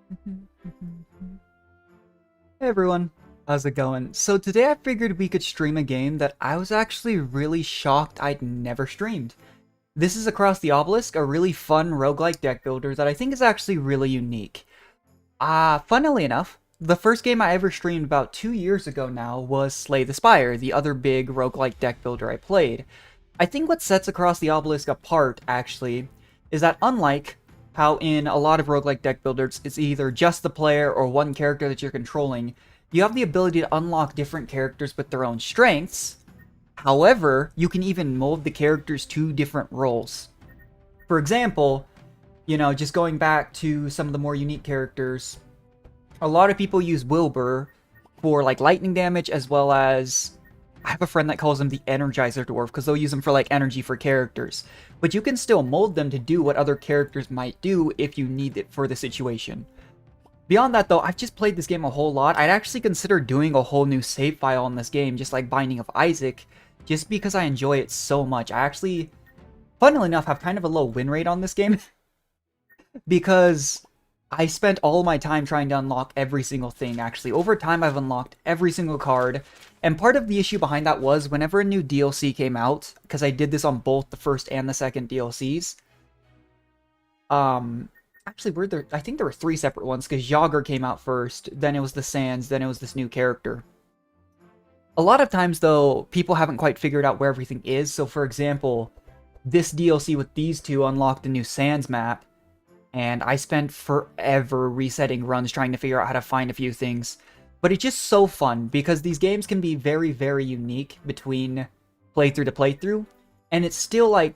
Hey everyone, how's it going? So today I figured we could stream a game that I was actually really shocked I'd never streamed. This is Across the Obelisk, a really fun roguelike deck builder that I think is actually really unique. Funnily enough, the first game I ever streamed about 2 years ago now was Slay the Spire, the other big roguelike deck builder I played. I think what sets Across the Obelisk apart, actually, is that unlike how in a lot of roguelike deck builders it's either just the player or one character that you're controlling, you have the ability to unlock different characters with their own strengths. However, you can even mold the characters to different roles. For example, just going back to some of the more unique characters, a lot of people use Wilbur for like lightning damage, as well as I have a friend that calls him the Energizer Dwarf because they'll use him for like energy for characters. But you can still mold them to do what other characters might do if you need it for the situation. Beyond that though, I've just played this game a whole lot. I'd actually consider doing a whole new save file on this game, just like Binding of Isaac, just because I enjoy it so much. I actually, funnily enough, have kind of a low win rate on this game because I spent all my time trying to unlock every single thing, actually. Over time, I've unlocked every single card, and part of the issue behind that was whenever a new DLC came out, because I did this on both the first and the second DLCs, actually, I think there were three separate ones, because Yager came out first, then it was the Sands, then it was this new character. A lot of times, though, people haven't quite figured out where everything is, so for example, this DLC with these two unlocked the new Sands map, and I spent forever resetting runs trying to figure out how to find a few things. But it's just so fun, because these games can be very, very unique between playthrough to playthrough, and it's still, like,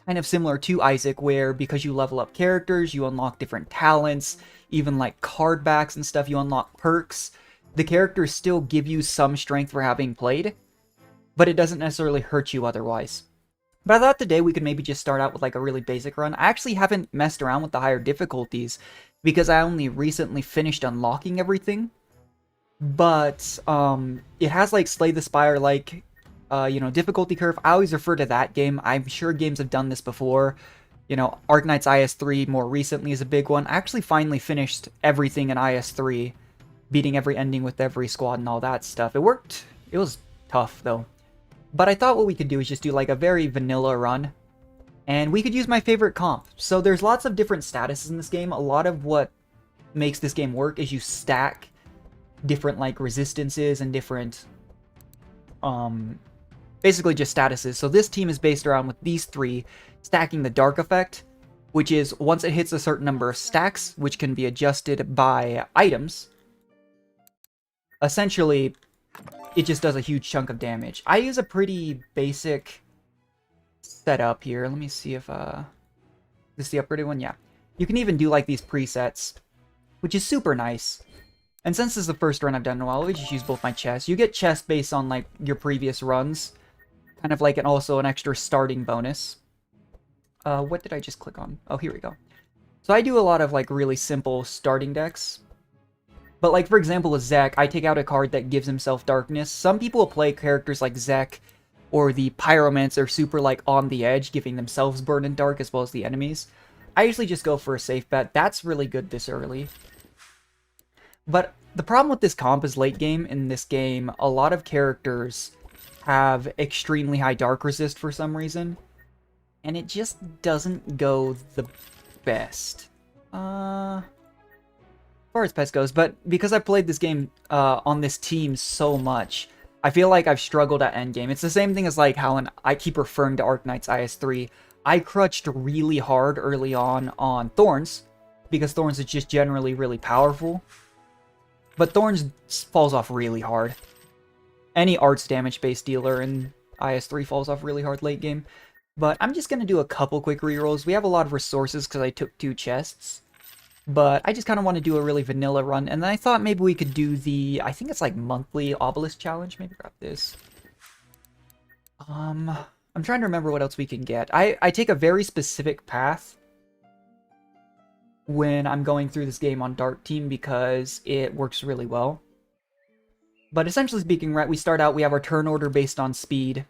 kind of similar to Isaac, where because you level up characters, you unlock different talents, even, like, card backs and stuff, you unlock perks. The characters still give you some strength for having played, but it doesn't necessarily hurt you otherwise. But I thought today we could maybe just start out with like a really basic run. I actually haven't messed around with the higher difficulties because I only recently finished unlocking everything. But it has like Slay the Spire like, difficulty curve. I always refer to that game. I'm sure games have done this before. Arknight's IS3 more recently is a big one. I actually finally finished everything in IS3, beating every ending with every squad and all that stuff. It worked. It was tough though. But I thought what we could do is just do like a very vanilla run. And we could use my favorite comp. So there's lots of different statuses in this game. A lot of what makes this game work is you stack different like resistances and different basically just statuses. So this team is based around with these three, stacking the dark effect, which is once it hits a certain number of stacks, which can be adjusted by items. Essentially, it just does a huge chunk of damage. I use a pretty basic setup here. Let me see if, this is the upgraded one? Yeah. You can even do, like, these presets, which is super nice. And since this is the first run I've done in a while, I'll just use both my chests. You get chests based on, like, your previous runs. Kind of like, and also an extra starting bonus. What did I just click on? Oh, here we go. So I do a lot of, like, really simple starting decks. But like, for example, with Zek, I take out a card that gives himself darkness. Some people will play characters like Zek or the Pyromancer super like on the edge, giving themselves burn and dark as well as the enemies. I usually just go for a safe bet. That's really good this early. But the problem with this comp is late game. In this game, a lot of characters have extremely high dark resist for some reason. And it just doesn't go the best. Far as pest goes, but because I played this game on this team so much, I feel like I've struggled at endgame. It's the same thing as like how I keep referring to Arknight's IS3. I crutched really hard early on Thorns, because Thorns is just generally really powerful. But Thorns falls off really hard. Any arts damage based dealer in IS3 falls off really hard late game. But I'm just going to do a couple quick rerolls. We have a lot of resources because I took 2 chests. But I just kind of want to do a really vanilla run, and then I thought maybe we could do the, I think it's like monthly Obelisk challenge. Maybe grab this. I'm trying to remember what else we can get. I take a very specific path when I'm going through this game on Dark Team because it works really well. But essentially speaking, right, we start out, we have our turn order based on speed.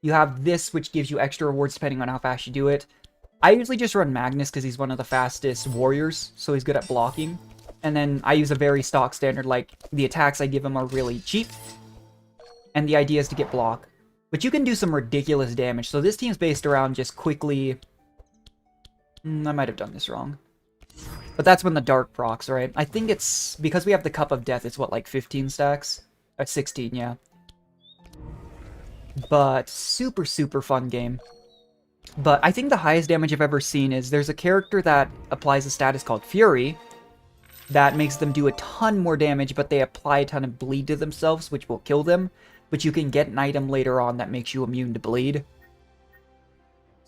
You have this, which gives you extra rewards depending on how fast you do it. I usually just run Magnus because he's one of the fastest warriors, so he's good at blocking. And then I use a very stock standard, like the attacks I give him are really cheap. And the idea is to get block. But you can do some ridiculous damage. So this team's based around just quickly... I might have done this wrong. But that's when the dark procs, right? I think it's... Because we have the Cup of Death, it's what, like 15 stacks? 16, yeah. But super, super fun game. But I think the highest damage I've ever seen is there's a character that applies a status called Fury that makes them do a ton more damage, but they apply a ton of bleed to themselves, which will kill them. But you can get an item later on that makes you immune to bleed.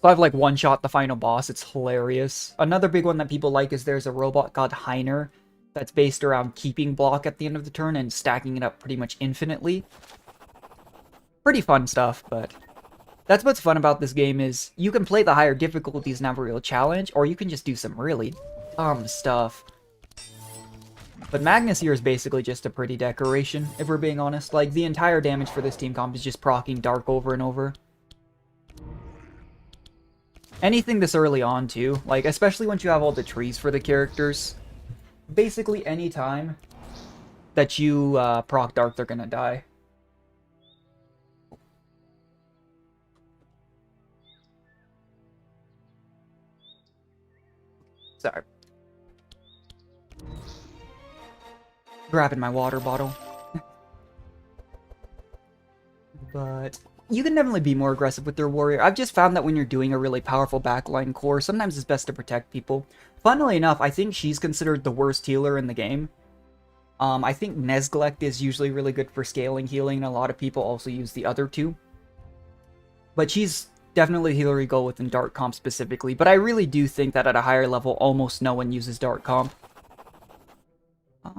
So I've like one-shot the final boss. It's hilarious. Another big one that people like is there's a robot called Heiner that's based around keeping block at the end of the turn and stacking it up pretty much infinitely. Pretty fun stuff, but that's what's fun about this game is you can play the higher difficulties and have a real challenge, or you can just do some really dumb stuff. But Magnus here is basically just a pretty decoration, if we're being honest. Like, the entire damage for this team comp is just proccing Dark over and over. Anything this early on, too. Like, especially once you have all the trees for the characters. Basically, any time that you proc Dark, they're gonna die. Sorry. Grabbing my water bottle. But you can definitely be more aggressive with their warrior. I've just found that when you're doing a really powerful backline core, sometimes it's best to protect people. Funnily enough, I think she's considered the worst healer in the game. I think Nezglect is usually really good for scaling healing, and a lot of people also use the other two. But she's definitely healer you go with in Dark Comp specifically, but I really do think that at a higher level, almost no one uses Dark Comp.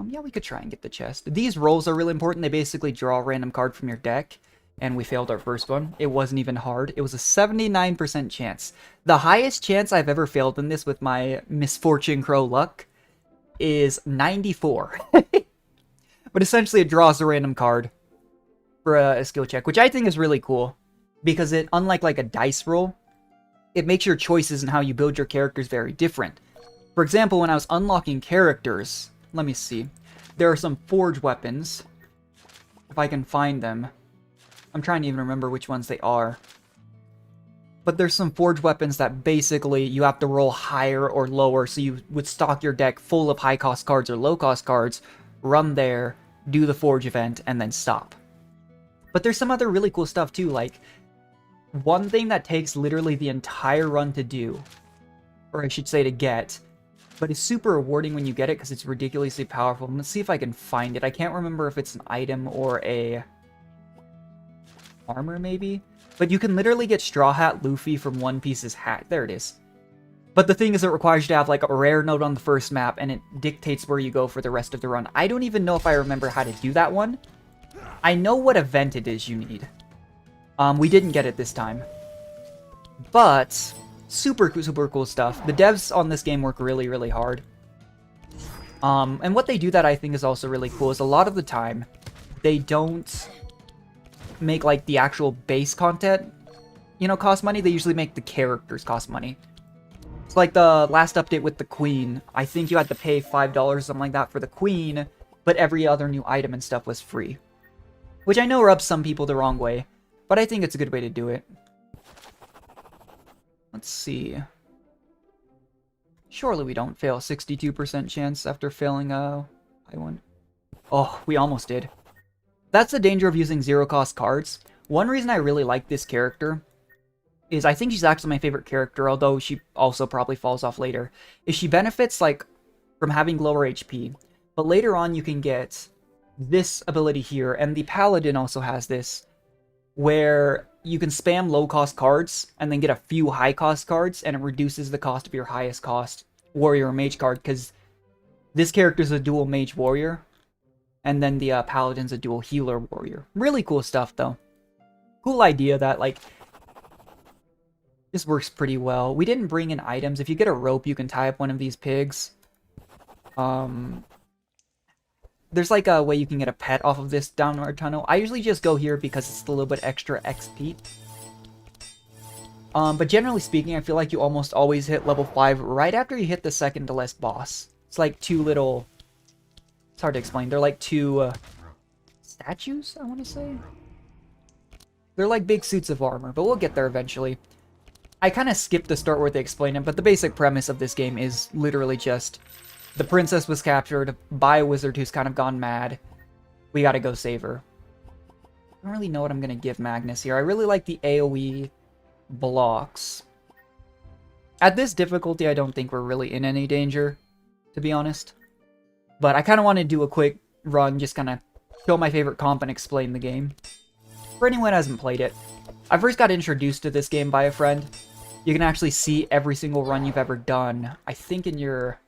Yeah, we could try and get the chest. These rolls are really important. They basically draw a random card from your deck, and we failed our first one. It wasn't even hard. It was a 79% chance. The highest chance I've ever failed in this with my Misfortune Crow luck is 94. But essentially it draws a random card for a skill check, which I think is really cool. Because it, unlike like a dice roll, it makes your choices and how you build your characters very different. For example, when I was unlocking characters, let me see. There are some forge weapons. If I can find them. I'm trying to even remember which ones they are. But there's some forge weapons that basically you have to roll higher or lower, so you would stock your deck full of high cost cards or low cost cards, run there, do the forge event, and then stop. But there's some other really cool stuff too, like one thing that takes literally the entire run to do, or I should say to get, but it's super rewarding when you get it because it's ridiculously powerful. Let's see if I can find it. I can't remember if it's an item or a armor maybe, but you can literally get Straw Hat Luffy from One Piece's hat. There it is. But the thing is, it requires you to have like a rare node on the first map, and it dictates where you go for the rest of the run. I don't even know if I remember how to do that one. I know what event it is you need. We didn't get it this time. But super, super cool stuff. The devs on this game work really, really hard. And what they do that I think is also really cool is a lot of the time, they don't make like the actual base content, you know, cost money. They usually make the characters cost money. It's like the last update with the Queen. I think you had to pay $5 or something like that for the Queen, but every other new item and stuff was free. Which I know rubs some people the wrong way, but I think it's a good way to do it. Let's see. Surely we don't fail. 62% chance after failing a high one. Oh, we almost did. That's the danger of using zero-cost cards. One reason I really like this character is I think she's actually my favorite character, although she also probably falls off later, is she benefits like from having lower HP. But later on you can get this ability here, and the Paladin also has this, where you can spam low-cost cards and then get a few high-cost cards, and it reduces the cost of your highest-cost warrior or mage card, because this character is a dual mage warrior, and then the Paladin's a dual healer warrior. Really cool stuff, though. Cool idea that, like, this works pretty well. We didn't bring in items. If you get a rope, you can tie up one of these pigs. There's like a way you can get a pet off of this downward tunnel. I usually just go here because it's a little bit extra XP. But generally speaking, I feel like you almost always hit level 5 right after you hit the second to last boss. It's like two little... It's hard to explain. They're like two statues, I want to say? They're like big suits of armor, but we'll get there eventually. I kind of skipped the start where they explain it, but the basic premise of this game is literally just... The princess was captured by a wizard who's kind of gone mad. We gotta go save her. I don't really know what I'm gonna give Magnus here. I really like the AoE blocks. At this difficulty, I don't think we're really in any danger, to be honest. But I kind of want to do a quick run, just kind of show my favorite comp and explain the game. For anyone who hasn't played it, I first got introduced to this game by a friend. You can actually see every single run you've ever done, I think in your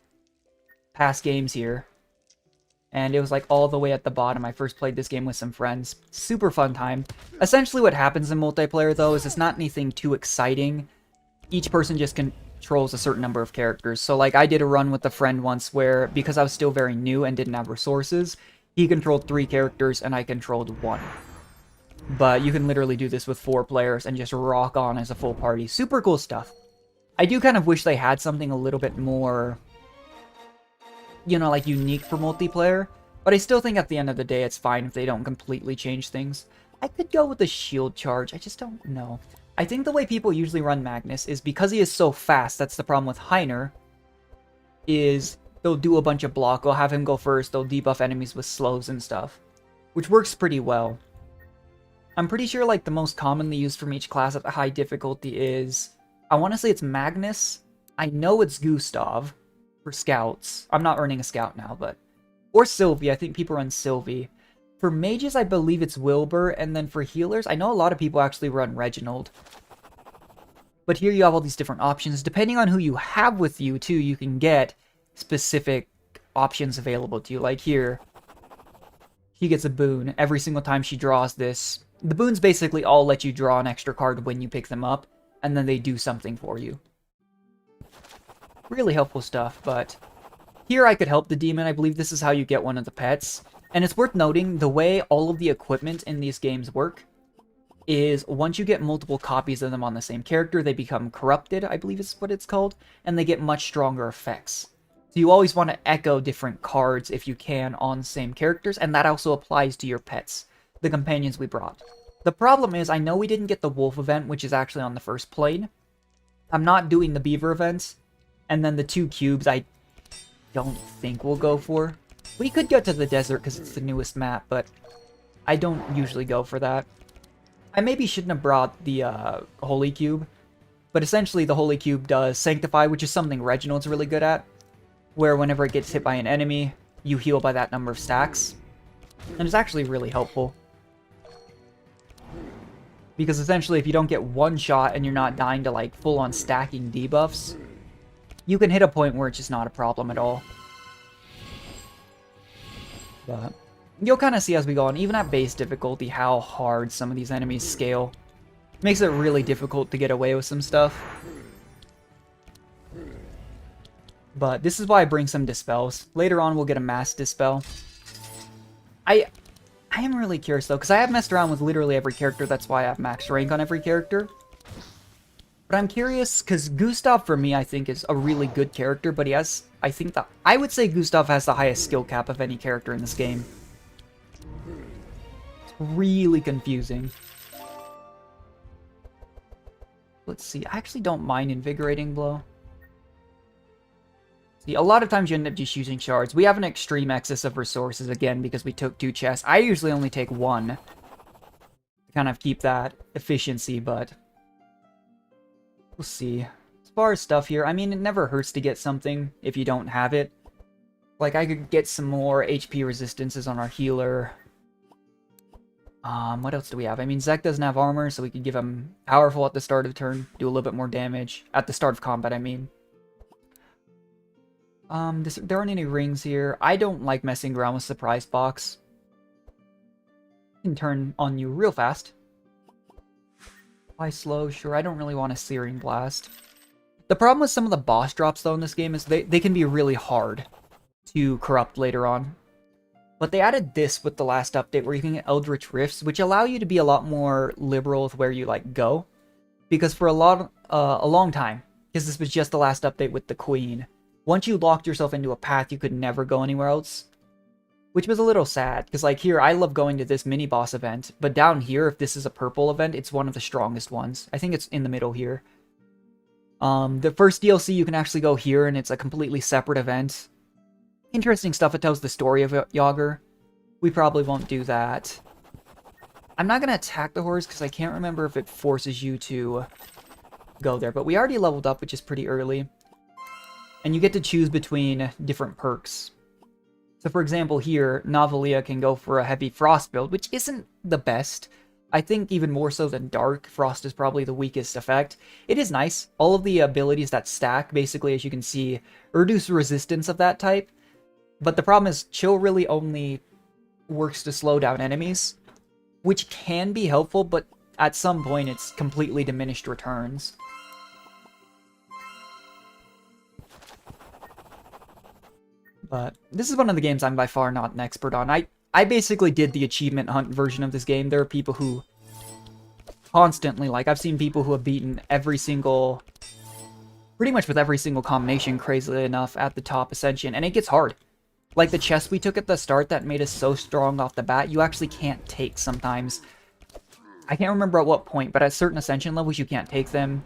past games here. And it was like all the way at the bottom. I first played this game with some friends. Super fun time. Essentially what happens in multiplayer though is it's not anything too exciting. Each person just controls a certain number of characters. So like I did a run with a friend once where, because I was still very new and didn't have resources, he controlled 3 characters and I controlled 1. But you can literally do this with 4 players and just rock on as a full party. Super cool stuff. I do kind of wish they had something a little bit more, you know, like unique for multiplayer. But I still think at the end of the day, it's fine if they don't completely change things. I could go with the shield charge. I just don't know. I think the way people usually run Magnus is because he is so fast. That's the problem with Heiner. Is they'll do a bunch of block. They'll have him go first. They'll debuff enemies with slows and stuff. Which works pretty well. I'm pretty sure like the most commonly used from each class at the high difficulty is... I want to say it's Magnus. I know it's Gustav. For scouts. I'm not earning a scout now, but... Or Sylvie. I think people run Sylvie. For mages, I believe it's Wilbur. And then for healers, I know a lot of people actually run Reginald. But here you have all these different options. Depending on who you have with you, too, you can get specific options available to you. Like here, he gets a boon every single time she draws this. The boons basically all let you draw an extra card when you pick them up. And then they do something for you. Really helpful stuff, but here I could help the demon. I believe this is how you get one of the pets. And it's worth noting, the way all of the equipment in these games work is once you get multiple copies of them on the same character, they become corrupted, I believe is what it's called, and they get much stronger effects. So you always want to echo different cards if you can on the same characters, and that also applies to your pets, the companions we brought. The problem is, I know we didn't get the wolf event, which is actually on the first plane. I'm not doing the beaver events. And then the 2 cubes, I don't think we'll go for. We could go to the desert because it's the newest map, but I don't usually go for that. I maybe shouldn't have brought the Holy Cube, but essentially the Holy Cube does Sanctify, which is something Reginald's really good at, where whenever it gets hit by an enemy, you heal by that number of stacks. And it's actually really helpful. Because essentially if you don't get one shot and you're not dying to like full-on stacking debuffs, you can hit a point where it's just not a problem at all. But you'll kind of see as we go on, even at base difficulty, how hard some of these enemies scale. Makes it really difficult to get away with some stuff. But this is why I bring some dispels. Later on, we'll get a mass dispel. I am really curious, though, because I have messed around with literally every character. That's why I have max rank on every character. But I'm curious, because Gustav, for me, I think is a really good character, but he has, I would say Gustav has the highest skill cap of any character in this game. It's really confusing. Let's see, I actually don't mind Invigorating Blow. See, a lot of times you end up just using shards. We have an extreme excess of resources, again, because we took 2 chests. I usually only take 1 to kind of keep that efficiency, but... We'll see. As far as stuff here, I mean, it never hurts to get something if you don't have it. Like, I could get some more HP resistances on our healer. What else do we have? I mean, Zek doesn't have armor, so we could give him powerful at the start of the turn. Do a little bit more damage. At the start of combat, I mean. There aren't any rings here. I don't like messing around with Surprise Box. It can turn on you real fast. Why slow? Sure, I don't really want a Searing Blast. The problem with some of the boss drops, though, in this game is they can be really hard to corrupt later on. But they added this with the last update where you can get Eldritch Rifts, which allow you to be a lot more liberal with where you, like, go. because for a long time, because this was just the last update with the Queen, once you locked yourself into a path, you could never go anywhere else. Which was a little sad, because like here, I love going to this mini-boss event, but down here, if this is a purple event, it's one of the strongest ones. I think it's in the middle here. The first DLC, you can actually go here, and it's a completely separate event. Interesting stuff, it tells the story of Yager. We probably won't do that. I'm not going to attack the horse, because I can't remember if it forces you to go there, but we already leveled up, which is pretty early. And you get to choose between different perks. So for example here, Novalia can go for a heavy frost build, which isn't the best. I think even more so than dark, frost is probably the weakest effect. It is nice. All of the abilities that stack, basically, as you can see, reduce resistance of that type. But the problem is, chill really only works to slow down enemies, which can be helpful, but at some point it's completely diminished returns. But this is one of the games I'm by far not an expert on. I basically did the achievement hunt version of this game. There are people who constantly, like, I've seen people who have beaten pretty much with every single combination, crazily enough, at the top Ascension, and it gets hard. Like the chests we took at the start that made us so strong off the bat, you actually can't take sometimes. I can't remember at what point, but at certain Ascension levels, you can't take them.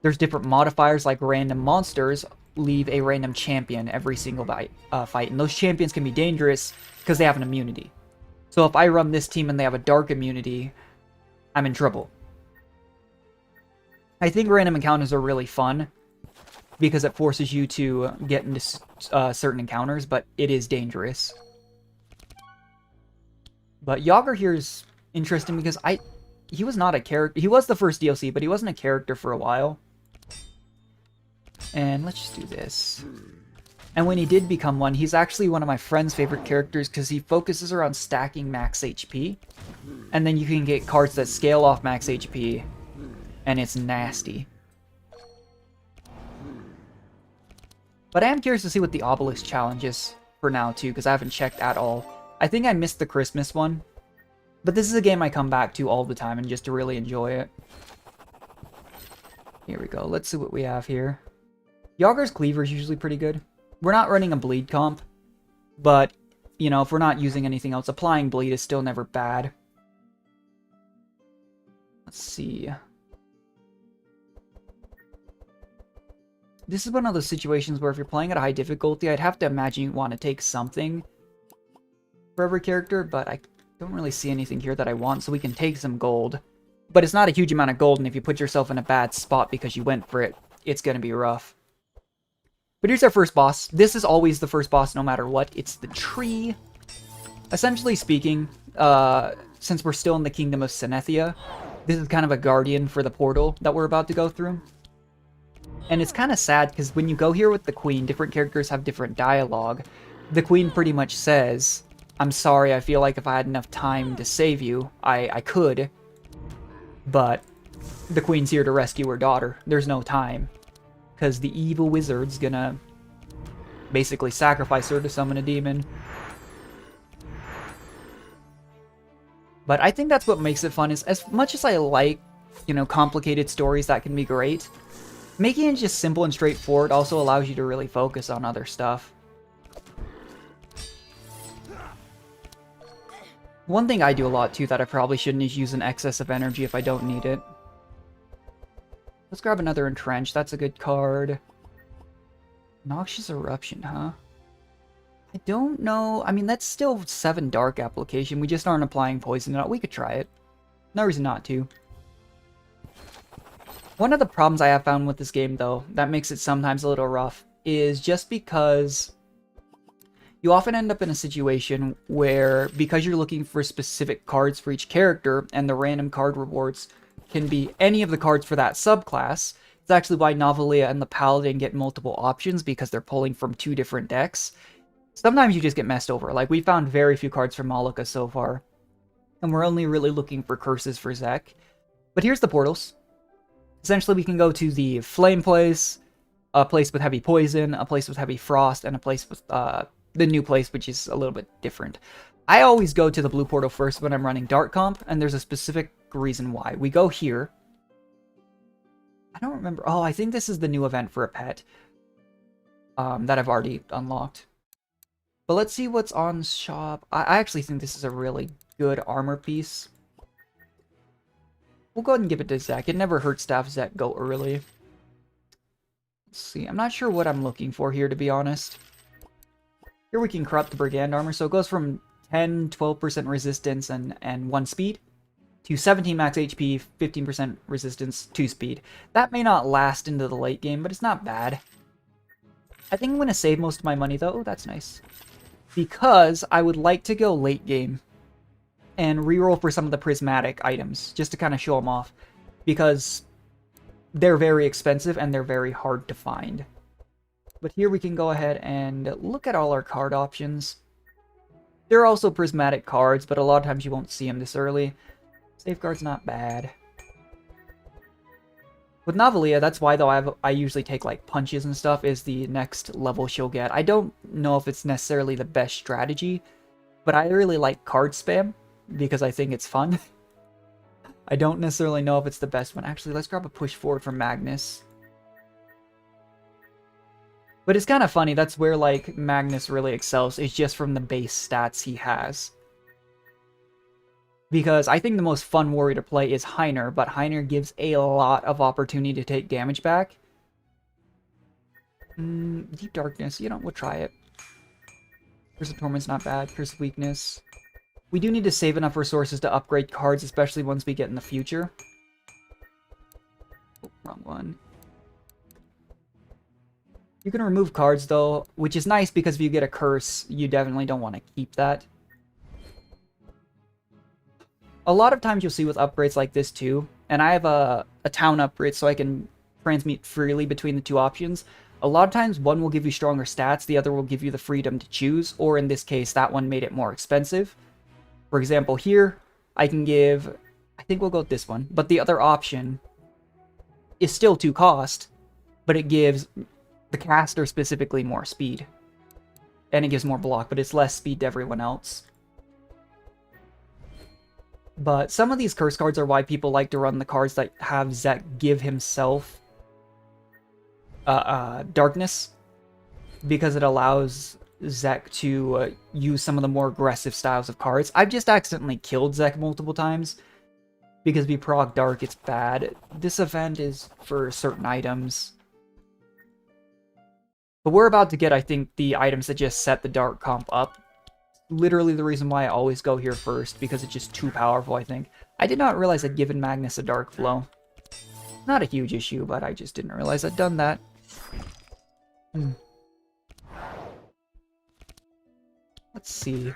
There's different modifiers, like random monsters leave a random champion every single fight, and those champions can be dangerous because they have an immunity. So if I run this team and they have a dark immunity, I'm in trouble. I think random encounters are really fun because it forces you to get into certain encounters, but it is dangerous. But Yager here is interesting because he was not a character. He was the first DLC, but he wasn't a character for a while. And let's just do this. And when he did become one, he's actually one of my friend's favorite characters because he focuses around stacking max HP. And then you can get cards that scale off max HP, and it's nasty. But I am curious to see what the Obelisk challenge is for now, too, because I haven't checked at all. I think I missed the Christmas one. But this is a game I come back to all the time and just to really enjoy it. Here we go. Let's see what we have here. Yager's Cleaver is usually pretty good. We're not running a bleed comp, but, you know, if we're not using anything else, applying bleed is still never bad. Let's see. This is one of those situations where if you're playing at a high difficulty, I'd have to imagine you want to take something for every character, but I don't really see anything here that I want, so we can take some gold. But it's not a huge amount of gold, and if you put yourself in a bad spot because you went for it, it's going to be rough. But here's our first boss. This is always the first boss no matter what. It's the tree. Essentially speaking, since we're still in the Kingdom of Senethia, this is kind of a guardian for the portal that we're about to go through. And it's kind of sad because when you go here with the Queen, different characters have different dialogue. The Queen pretty much says, "I'm sorry, I feel like if I had enough time to save you, I could. But the Queen's here to rescue her daughter. There's no time. Because the evil wizard's gonna basically sacrifice her to summon a demon." But I think that's what makes it fun, is as much as I like, you know, complicated stories that can be great, making it just simple and straightforward also allows you to really focus on other stuff. One thing I do a lot too that I probably shouldn't is use an excess of energy if I don't need it. Let's grab another Entrench. That's a good card. Noxious Eruption, huh? I don't know. I mean, that's still 7 dark application. We just aren't applying poison. We could try it. No reason not to. One of the problems I have found with this game, though, that makes it sometimes a little rough, is just because you often end up in a situation where, because you're looking for specific cards for each character, and the random card rewards can be any of the cards for that subclass. It's actually why Novalia and the Paladin get multiple options, because they're pulling from 2 different decks. Sometimes you just get messed over. Like, we found very few cards for Malika so far, and we're only really looking for curses for Zek. But here's the portals. Essentially, we can go to the Flame place, a place with heavy poison, a place with heavy frost, and a place with the new place, which is a little bit different. I always go to the blue portal first when I'm running Dark Comp, and there's a specific reason why. We go here, I don't remember. Oh, I think this is the new event for a pet that I've already unlocked. But let's see what's on shop. I actually think this is a really good armor piece. We'll go ahead and give it to Zek. It never hurts to have Zek go early. Let's see. I'm not sure what I'm looking for here, to be honest. Here we can corrupt the Brigand armor. So it goes from 10, 12% resistance and 1 speed to 17 max HP, 15% resistance, 2 speed. That may not last into the late game, but it's not bad. I think I'm going to save most of my money, though. Oh, that's nice. Because I would like to go late game and reroll for some of the prismatic items, just to kind of show them off. Because they're very expensive and they're very hard to find. But here we can go ahead and look at all our card options. There are also prismatic cards, but a lot of times you won't see them this early. Safeguard's not bad. With Novelia, that's why though I usually take like punches and stuff is the next level she'll get. I don't know if it's necessarily the best strategy, but I really like card spam because I think it's fun. I don't necessarily know if it's the best one. Actually, let's grab a push forward from Magnus. But it's kind of funny, that's where like Magnus really excels, is just from the base stats he has. Because I think the most fun warrior to play is Heiner, but Heiner gives a lot of opportunity to take damage back. Deep Darkness, you know, we'll try it. Curse of Torment's not bad. Curse of Weakness. We do need to save enough resources to upgrade cards, especially once we get in the future. Oh, wrong one. You can remove cards, though, which is nice because if you get a curse, you definitely don't want to keep that. A lot of times you'll see with upgrades like this too, and I have a town upgrade so I can transmute freely between the two options. A lot of times one will give you stronger stats, the other will give you the freedom to choose, or in this case that one made it more expensive. For example here, I can give, I think we'll go with this one, but the other option is still 2 cost, but it gives the caster specifically more speed. And it gives more block, but it's less speed to everyone else. But some of these curse cards are why people like to run the cards that have Zek give himself darkness, because it allows Zek to use some of the more aggressive styles of cards. I've just accidentally killed Zek multiple times, because if you proc dark, it's bad. This event is for certain items. But we're about to get, I think, the items that just set the dark comp up. Literally the reason why I always go here first, because it's just too powerful, I think. I did not realize I'd given Magnus a dark blow. Not a huge issue, but I just didn't realize I'd done that. Let's see.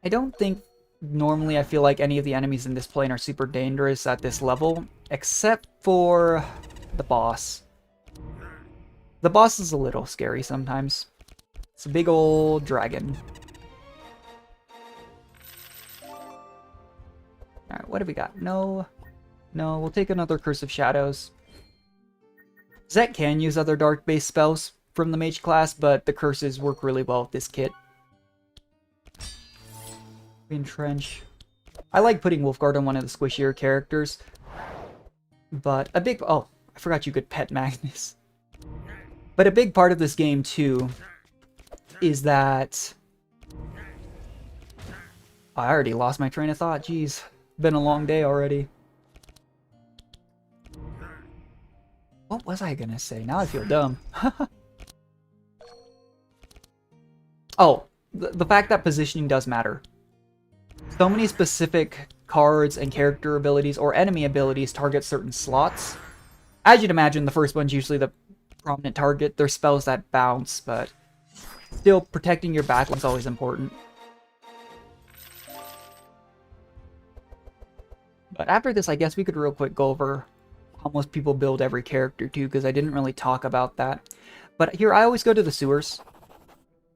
I don't think normally I feel like any of the enemies in this plane are super dangerous at this level, except for the boss. The boss is a little scary sometimes. It's a big old dragon. Alright, what do we got? No. No, we'll take another Curse of Shadows. Zek can use other dark-based spells from the mage class, but the curses work really well with this kit. Entrench. I like putting Wolfguard on one of the squishier characters. But a big... Oh, I forgot you could pet Magnus. But a big part of this game, too, is that... I already lost my train of thought, jeez. Been a long day already. What was I gonna say? Now I feel dumb. Oh, the fact that positioning does matter. So many specific cards and character abilities or enemy abilities target certain slots. As you'd imagine, the first one's usually the prominent target. There's spells that bounce, but still protecting your backline's always important. But after this, I guess we could real quick go over how most people build every character too, because I didn't really talk about that. But here, I always go to the sewers.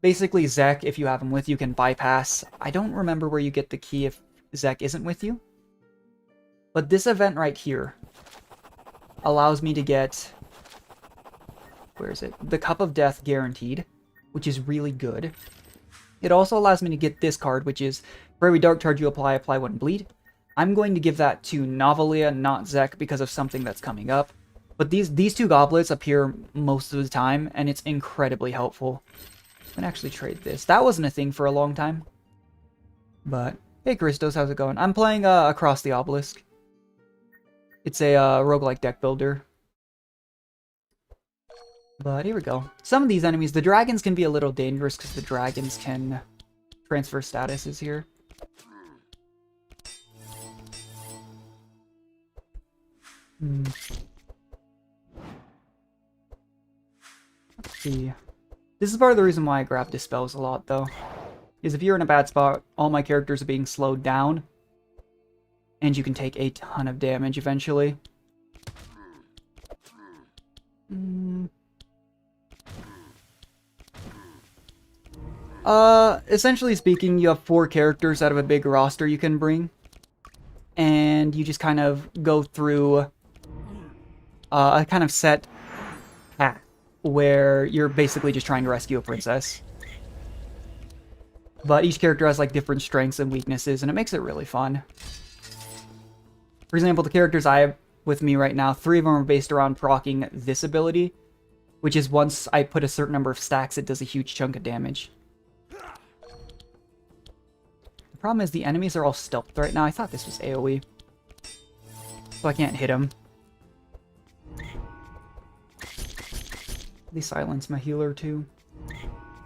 Basically, Zek, if you have him with you, can bypass. I don't remember where you get the key if Zek isn't with you. But this event right here allows me to get... Where is it? The Cup of Death guaranteed, which is really good. It also allows me to get this card, which is For every dark charge you apply 1 bleed. I'm going to give that to Novalia, not Zek, because of something that's coming up. But these two goblets appear most of the time, and it's incredibly helpful. I'm gonna actually trade this. That wasn't a thing for a long time. But, hey Christos, how's it going? I'm playing Across the Obelisk. It's a roguelike deck builder. But here we go. Some of these enemies, the dragons can be a little dangerous because the dragons can transfer statuses here. Let's see. This is part of the reason why I grab Dispels a lot, though. Is if you're in a bad spot, all my characters are being slowed down. And you can take a ton of damage eventually. Essentially speaking, you have 4 characters out of a big roster you can bring. And you just kind of go through a kind of set path where you're basically just trying to rescue a princess. But each character has like different strengths and weaknesses, and it makes it really fun. For example, the characters I have with me right now, 3 of them are based around proccing this ability, which is once I put a certain number of stacks, it does a huge chunk of damage. The problem is the enemies are all stealthed right now. I thought this was AoE, so I can't hit them. They silence my healer too.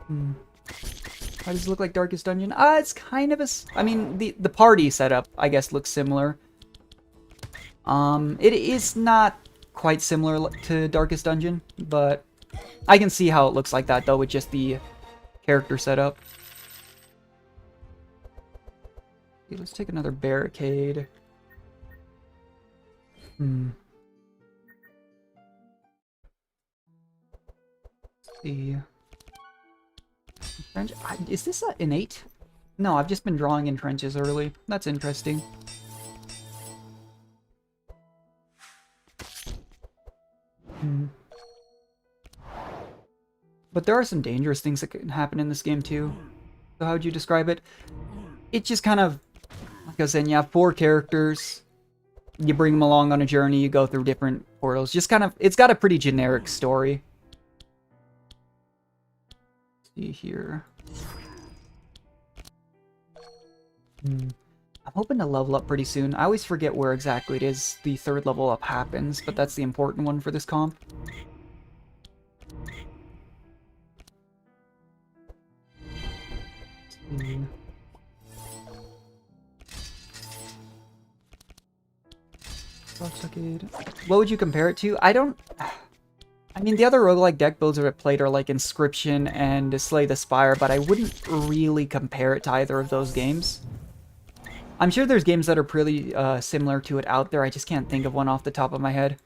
Why does it look like Darkest Dungeon? It's kind of a... I mean, the party setup, I guess, looks similar. It is not quite similar to Darkest Dungeon, but I can see how it looks like that, though, with just the character setup. Okay, let's take another barricade. Let's see. Trench. Is this an innate? No, I've just been drawing in trenches early. That's interesting. But there are some dangerous things that can happen in this game too. So how would you describe it? It just kind of, like I was saying, you have 4 characters. You bring them along on a journey. You go through different portals. Just kind of, it's got a pretty generic story. Let's see here. I'm hoping to level up pretty soon. I always forget where exactly it is the 3rd level up happens, but that's the important one for this comp. What would you compare it to? I mean, the other roguelike deck builds I've played are like Inscription and Slay the Spire, but I wouldn't really compare it to either of those games. I'm sure there's games that are pretty similar to it out there. I just can't think of one off the top of my head.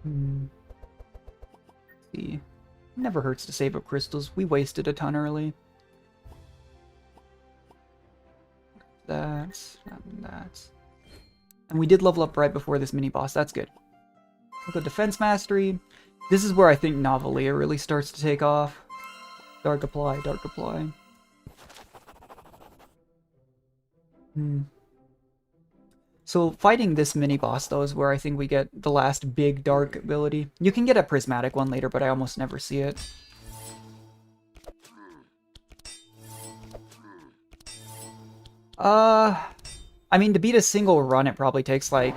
Let's see. Never hurts to save up crystals. We wasted a ton early. That. And we did level up right before this mini-boss. That's good. We'll go Defense Mastery. This is where I think Novalia really starts to take off. Dark Apply, Dark Apply. So fighting this mini-boss, though, is where I think we get the last big dark ability. You can get a prismatic one later, but I almost never see it. I mean, to beat a single run, it probably takes like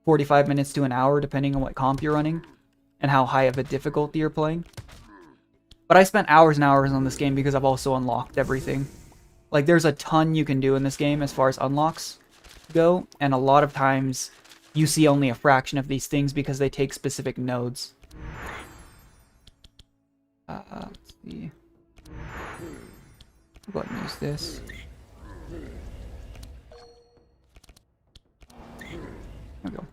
45 minutes to an hour, depending on what comp you're running and how high of a difficulty you're playing. But I spent hours and hours on this game because I've also unlocked everything. Like, there's a ton you can do in this game as far as unlocks go, and a lot of times you see only a fraction of these things because they take specific nodes. Let's see. I'll go ahead and use this. There we go.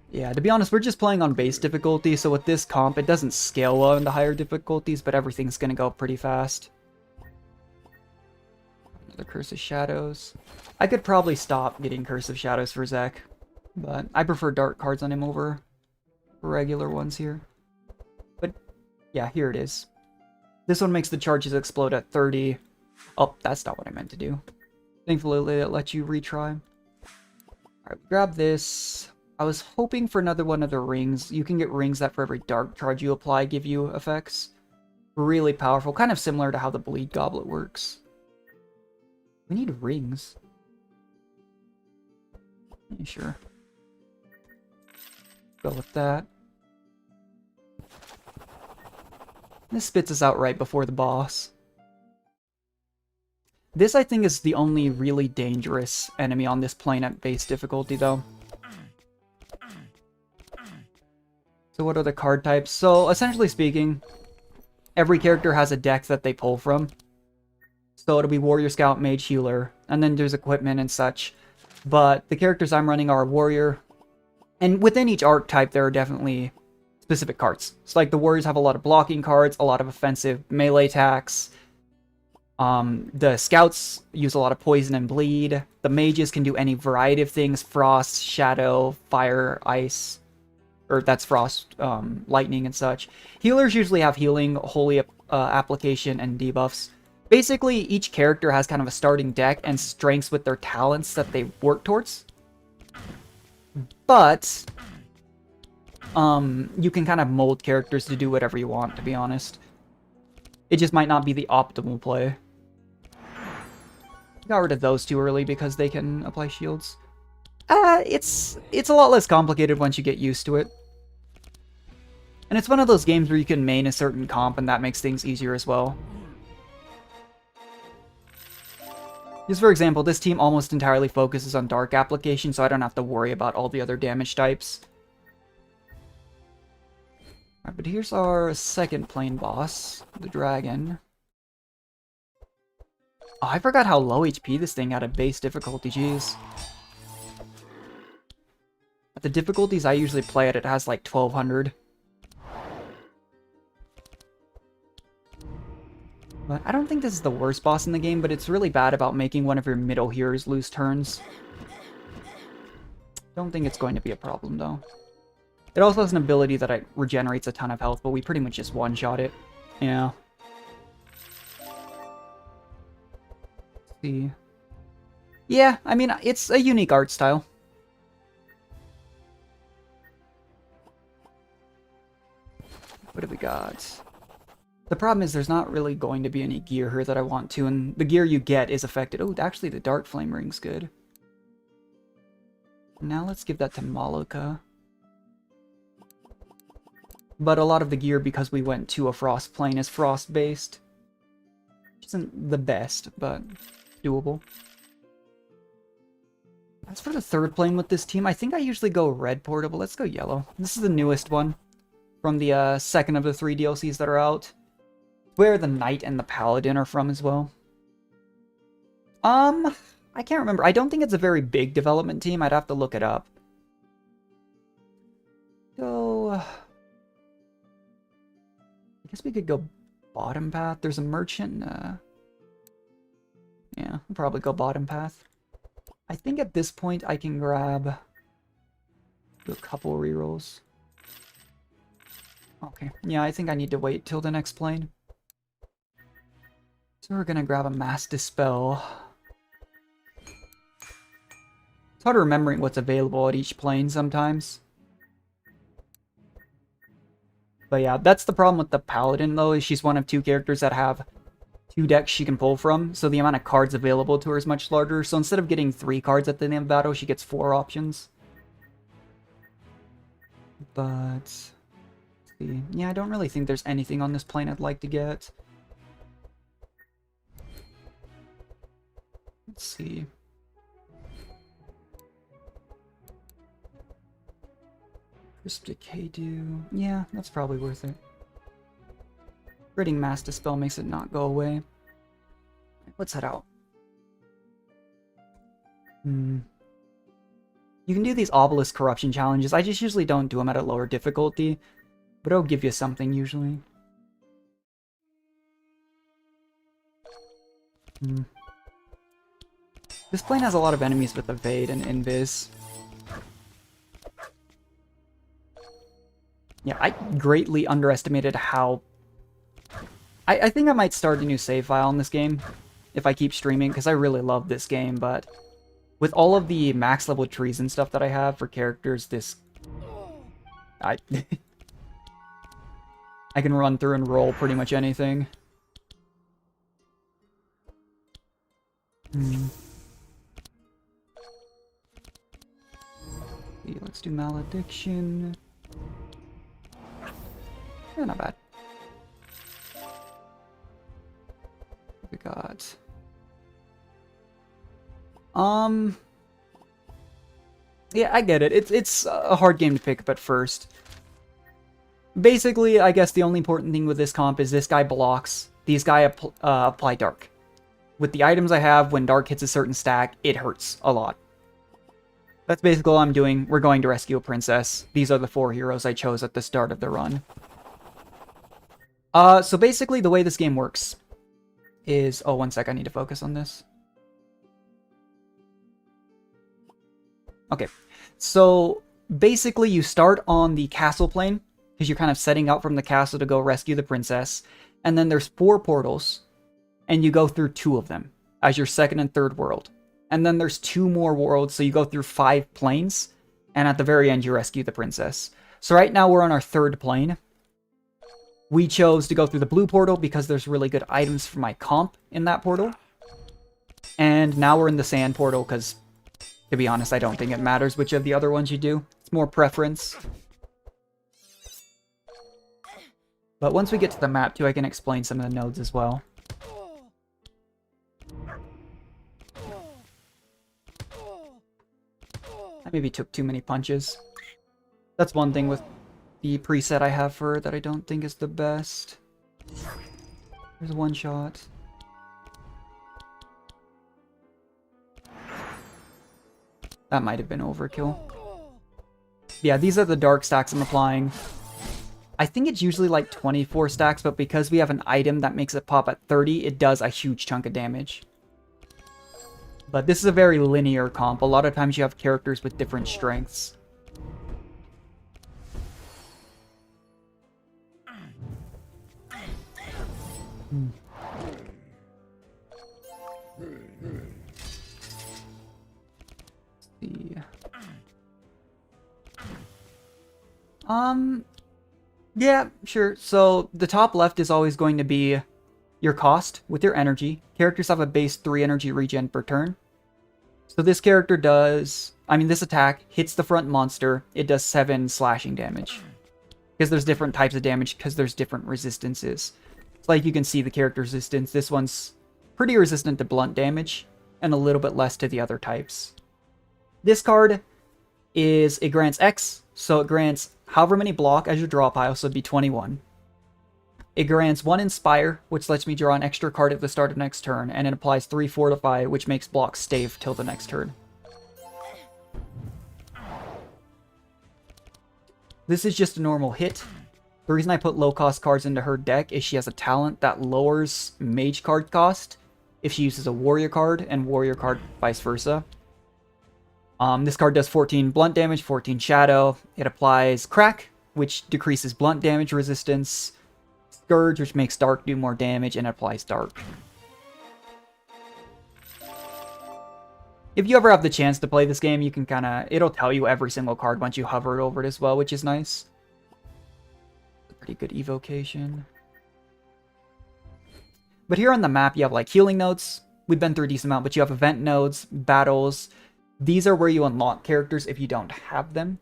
Yeah, to be honest, we're just playing on base difficulty, so with this comp, it doesn't scale well into higher difficulties, but everything's gonna go pretty fast. Another Curse of Shadows. I could probably stop getting Curse of Shadows for Zek, but I prefer dark cards on him over regular ones here. But Yeah, here it is. This one makes the charges explode at 30. Oh, that's not what I meant to do. Thankfully, it lets you retry. Alright, grab this. I was hoping for another one of the rings. You can get rings that for every dark charge you apply give you effects. Really powerful, kind of similar to how the Bleed Goblet works. We need rings. Yeah, sure. Go with that. This spits us out right before the boss. This, I think, is the only really dangerous enemy on this plane at base difficulty, though. So what are the card types? So, essentially speaking, every character has a deck that they pull from. So it'll be Warrior, Scout, Mage, Healer, and then there's equipment and such. But the characters I'm running are Warrior, and within each archetype there are definitely specific cards. It's like the Warriors have a lot of blocking cards, a lot of offensive melee attacks. The Scouts use a lot of poison and bleed. The Mages can do any variety of things: frost, shadow, fire, ice. Or that's frost, lightning and such. Healers usually have healing, holy application, and debuffs. Basically, each character has kind of a starting deck and strengths with their talents that they work towards. But you can kind of mold characters to do whatever you want, to be honest. It just might not be the optimal play. Got rid of those too early because they can apply shields. It's a lot less complicated once you get used to it. And it's one of those games where you can main a certain comp and that makes things easier as well. Just for example, this team almost entirely focuses on dark application, so I don't have to worry about all the other damage types. Alright, but here's our second plane boss, the dragon. Oh, I forgot how low HP this thing had at base difficulty, jeez. At the difficulties I usually play at, it has like 1200. But I don't think this is the worst boss in the game, but it's really bad about making one of your middle heroes lose turns. Don't think it's going to be a problem, though. It also has an ability that regenerates a ton of health, but we pretty much just one-shot it. Yeah. Let's see. Yeah, I mean, it's a unique art style. What do we got? The problem is there's not really going to be any gear here that I want to, and the gear you get is affected. Oh, actually the Dark Flame Ring's good. Now let's give that to Malika. But a lot of the gear, because we went to a frost plane, is frost-based. Which isn't the best, but doable. As for the third plane with this team, I think I usually go red portable. Let's go yellow. This is the newest one from the second of the 3 DLCs that are out. Where the Knight and the Paladin are from as well. I can't remember. I don't think it's a very big development team. I'd have to look it up. Go... I guess we could go bottom path. There's a merchant. Yeah, we'll probably go bottom path. I think at this point I can grab... do a couple rerolls. Okay, yeah, I think I need to wait till the next plane. So we're gonna grab a Mass Dispel. It's hard remembering what's available at each plane sometimes. But yeah, that's the problem with the Paladin, though, is she's one of 2 characters that have 2 decks she can pull from, so the amount of cards available to her is much larger. So instead of getting 3 cards at the end of battle, she gets 4 options. But... let's see. Yeah, I don't really think there's anything on this plane I'd like to get. Let's see. Crisp Decay do. Yeah, that's probably worth it. Reading Mass Dispel makes it not go away. Let's head out. You can do these Obelisk corruption challenges. I just usually don't do them at a lower difficulty, but it'll give you something usually. This plane has a lot of enemies with Evade and Invis. Yeah, I greatly underestimated how I think I might start a new save file in this game if I keep streaming, because I really love this game, but with all of the max level trees and stuff that I have for characters, I I can run through and roll pretty much anything. Let's do malediction. Yeah, not bad. We got yeah, I get it. It's a hard game to pick up at first. Basically, I guess the only important thing with this comp is this guy blocks. These guys apply dark. With the items I have, when dark hits a certain stack, it hurts a lot. That's basically all I'm doing. We're going to rescue a princess. These are the 4 heroes I chose at the start of the run. So basically the way this game works is... Oh, one sec, I need to focus on this. Okay, so basically you start on the castle plane, because you're kind of setting out from the castle to go rescue the princess, and then there's 4 portals, and you go through 2 of them as your second and third world. And then there's 2 more worlds, so you go through 5 planes, and at the very end you rescue the princess. So right now we're on our 3rd plane. We chose to go through the blue portal because there's really good items for my comp in that portal. And now we're in the sand portal because, to be honest, I don't think it matters which of the other ones you do. It's more preference. But once we get to the map too, I can explain some of the nodes as well. I maybe took too many punches. That's one thing with the preset I have for her that I don't think is the best. There's one shot. That might have been overkill. Yeah, these are the dark stacks I'm applying. I think it's usually like 24 stacks, but because we have an item that makes it pop at 30, it does a huge chunk of damage. But this is a very linear comp. A lot of times you have characters with different strengths. See. Yeah, sure. So the top left is always going to be your cost with your energy. Characters have a base 3 energy regen per turn. So this character does... this attack hits the front monster. It does 7 slashing damage. Because there's different types of damage, because there's different resistances. It's like you can see the character resistance. This one's pretty resistant to blunt damage, and a little bit less to the other types. This card it grants X, so it grants however many block as your draw pile, so it'd be 21. It grants 1 Inspire, which lets me draw an extra card at the start of next turn, and it applies 3 Fortify, which makes block stave till the next turn. This is just a normal hit. The reason I put low-cost cards into her deck is she has a talent that lowers mage card cost if she uses a warrior card, and warrior card vice versa. This card does 14 blunt damage, 14 shadow. It applies Crack, which decreases blunt damage resistance. Scourge, which makes dark do more damage, and it applies dark. If you ever have the chance to play this game, you can it'll tell you every single card once you hover over it as well, which is nice. Pretty good evocation. But here on the map, you have like healing nodes. We've been through a decent amount, but you have event nodes, battles. These are where you unlock characters if you don't have them.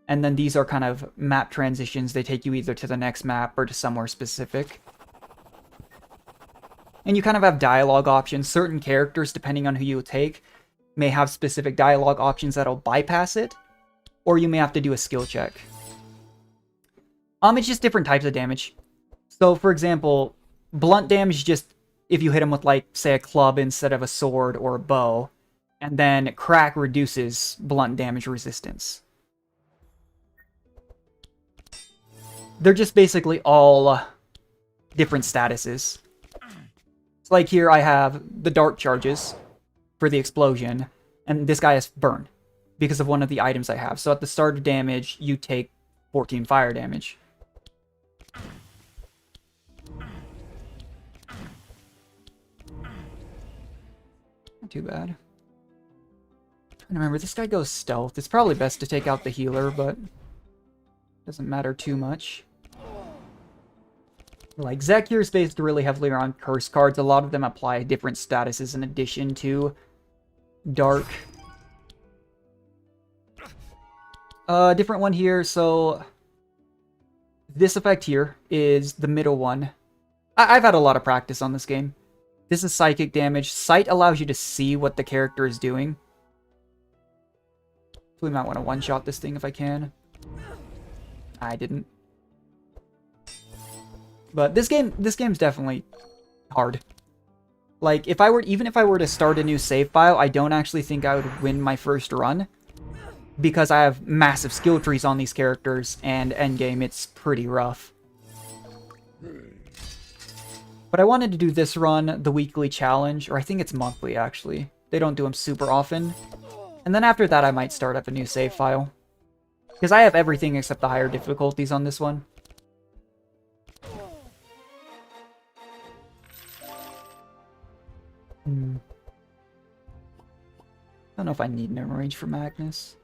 And then these are kind of map transitions. They take you either to the next map or to somewhere specific. And you kind of have dialogue options. Certain characters, depending on who you take, may have specific dialogue options that'll bypass it. Or you may have to do a skill check. It's just different types of damage. So, for example, blunt damage is just if you hit him with, like, say, a club instead of a sword or a bow. And then Crack reduces blunt damage resistance. They're just basically all different statuses. It's like here I have the dark charges for the explosion, and this guy has burn because of one of the items I have. So at the start of damage, you take 14 fire damage. Not too bad. And remember, this guy goes stealth. It's probably best to take out the healer, but doesn't matter too much. Like, Zek here is based really heavily around curse cards. A lot of them apply different statuses in addition to Dark. Different one here, so this effect here is the middle one. I've had a lot of practice on this game. This is psychic damage. Sight allows you to see what the character is doing. We might want to one-shot this thing if I can. I didn't. But this game's definitely hard. Like, even if I were to start a new save file, I don't actually think I would win my first run. Because I have massive skill trees on these characters, and endgame, it's pretty rough. But I wanted to do this run, the weekly challenge, or I think it's monthly, actually. They don't do them super often. And then after that, I might start up a new save file. Because I have everything except the higher difficulties on this one. I don't know if I need an range for Magnus.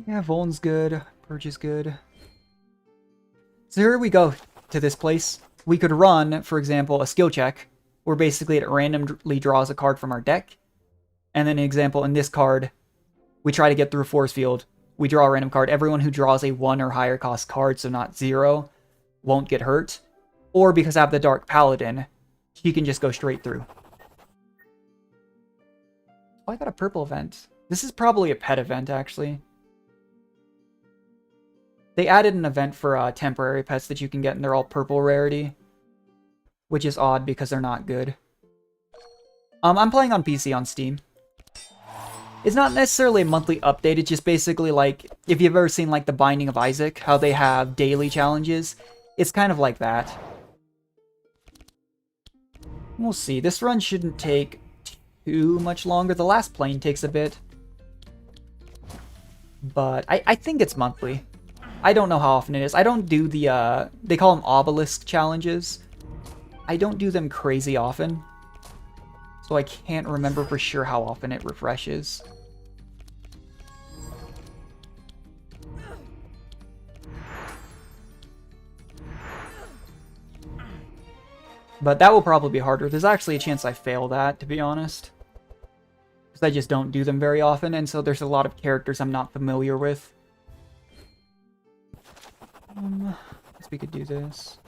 Yeah, Voln's good. Purge is good. So here we go to this place. We could run, for example, a skill check, where basically it randomly draws a card from our deck. And then an example, in this card, we try to get through Force Field. We draw a random card. Everyone who draws a 1 or higher cost card, so not 0, won't get hurt. Or because I have the Dark Paladin, he can just go straight through. Oh, I got a purple event. This is probably a pet event, actually. They added an event for temporary pets that you can get, and they're all purple rarity. Which is odd, because they're not good. I'm playing on PC on Steam. It's not necessarily a monthly update, it's just basically like, if you've ever seen like the Binding of Isaac, how they have daily challenges, it's kind of like that. We'll see. This run shouldn't take too much longer. The last plane takes a bit. But I think it's monthly. I don't know how often it is. I don't do the, they call them Obelisk challenges. I don't do them crazy often. So I can't remember for sure how often it refreshes. But that will probably be harder. There's actually a chance I fail that, to be honest. Because I just don't do them very often, and so there's a lot of characters I'm not familiar with. I guess we could do this.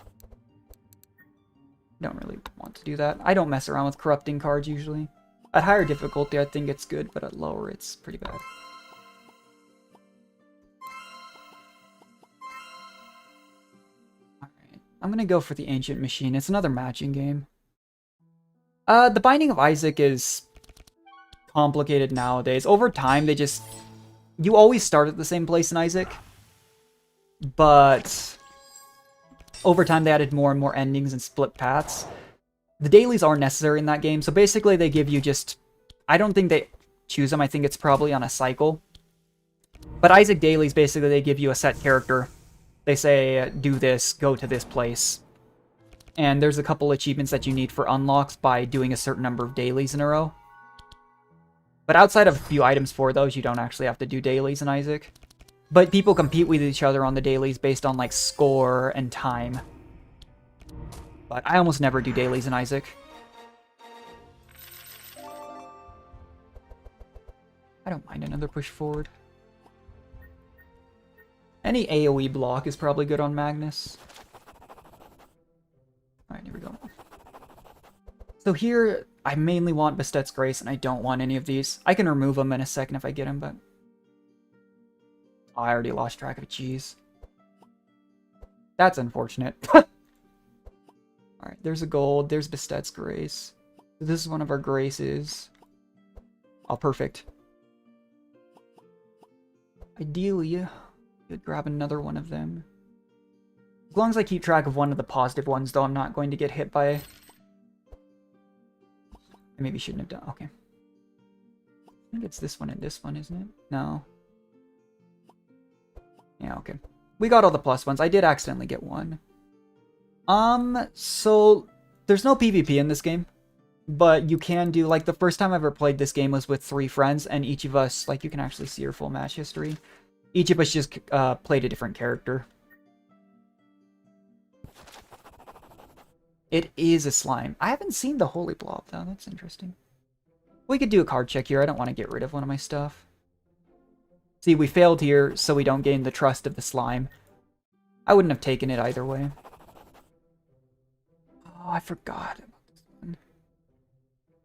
Don't really want to do that. I don't mess around with corrupting cards usually. At higher difficulty, I think it's good, but at lower, it's pretty bad. Alright, I'm gonna go for the Ancient Machine. It's another matching game. The Binding of Isaac is complicated nowadays. Over time, they just... You always start at the same place in Isaac. But... over time, they added more and more endings and split paths. The dailies are necessary in that game, so basically they give you just... I don't think they choose them, I think it's probably on a cycle. But Isaac dailies, basically they give you a set character. They say, do this, go to this place. And there's a couple achievements that you need for unlocks by doing a certain number of dailies in a row. But outside of a few items for those, you don't actually have to do dailies in Isaac. But people compete with each other on the dailies based on, like, score and time. But I almost never do dailies in Isaac. I don't mind another push forward. Any AoE block is probably good on Magnus. Alright, here we go. So here, I mainly want Bastet's Grace, and I don't want any of these. I can remove them in a second if I get them, but... Oh, I already lost track of it, jeez. That's unfortunate. Alright, there's a gold, there's Bastet's Grace. This is one of our graces. Oh, perfect. Ideally, could grab another one of them. As long as I keep track of one of the positive ones, though, I'm not going to get hit by... I maybe shouldn't have done... Okay. I think it's this one and this one, isn't it? No. Yeah, okay. We got all the plus ones. I did accidentally get one. So there's no PvP in this game, but you can do, like, the first time I ever played this game was with 3 friends, and each of us, like, you can actually see your full match history. Each of us just played a different character. It is a slime. I haven't seen the Holy Blob, though. That's interesting. We could do a card check here. I don't want to get rid of one of my stuff. See, we failed here, so we don't gain the trust of the slime. I wouldn't have taken it either way. Oh, I forgot about this one.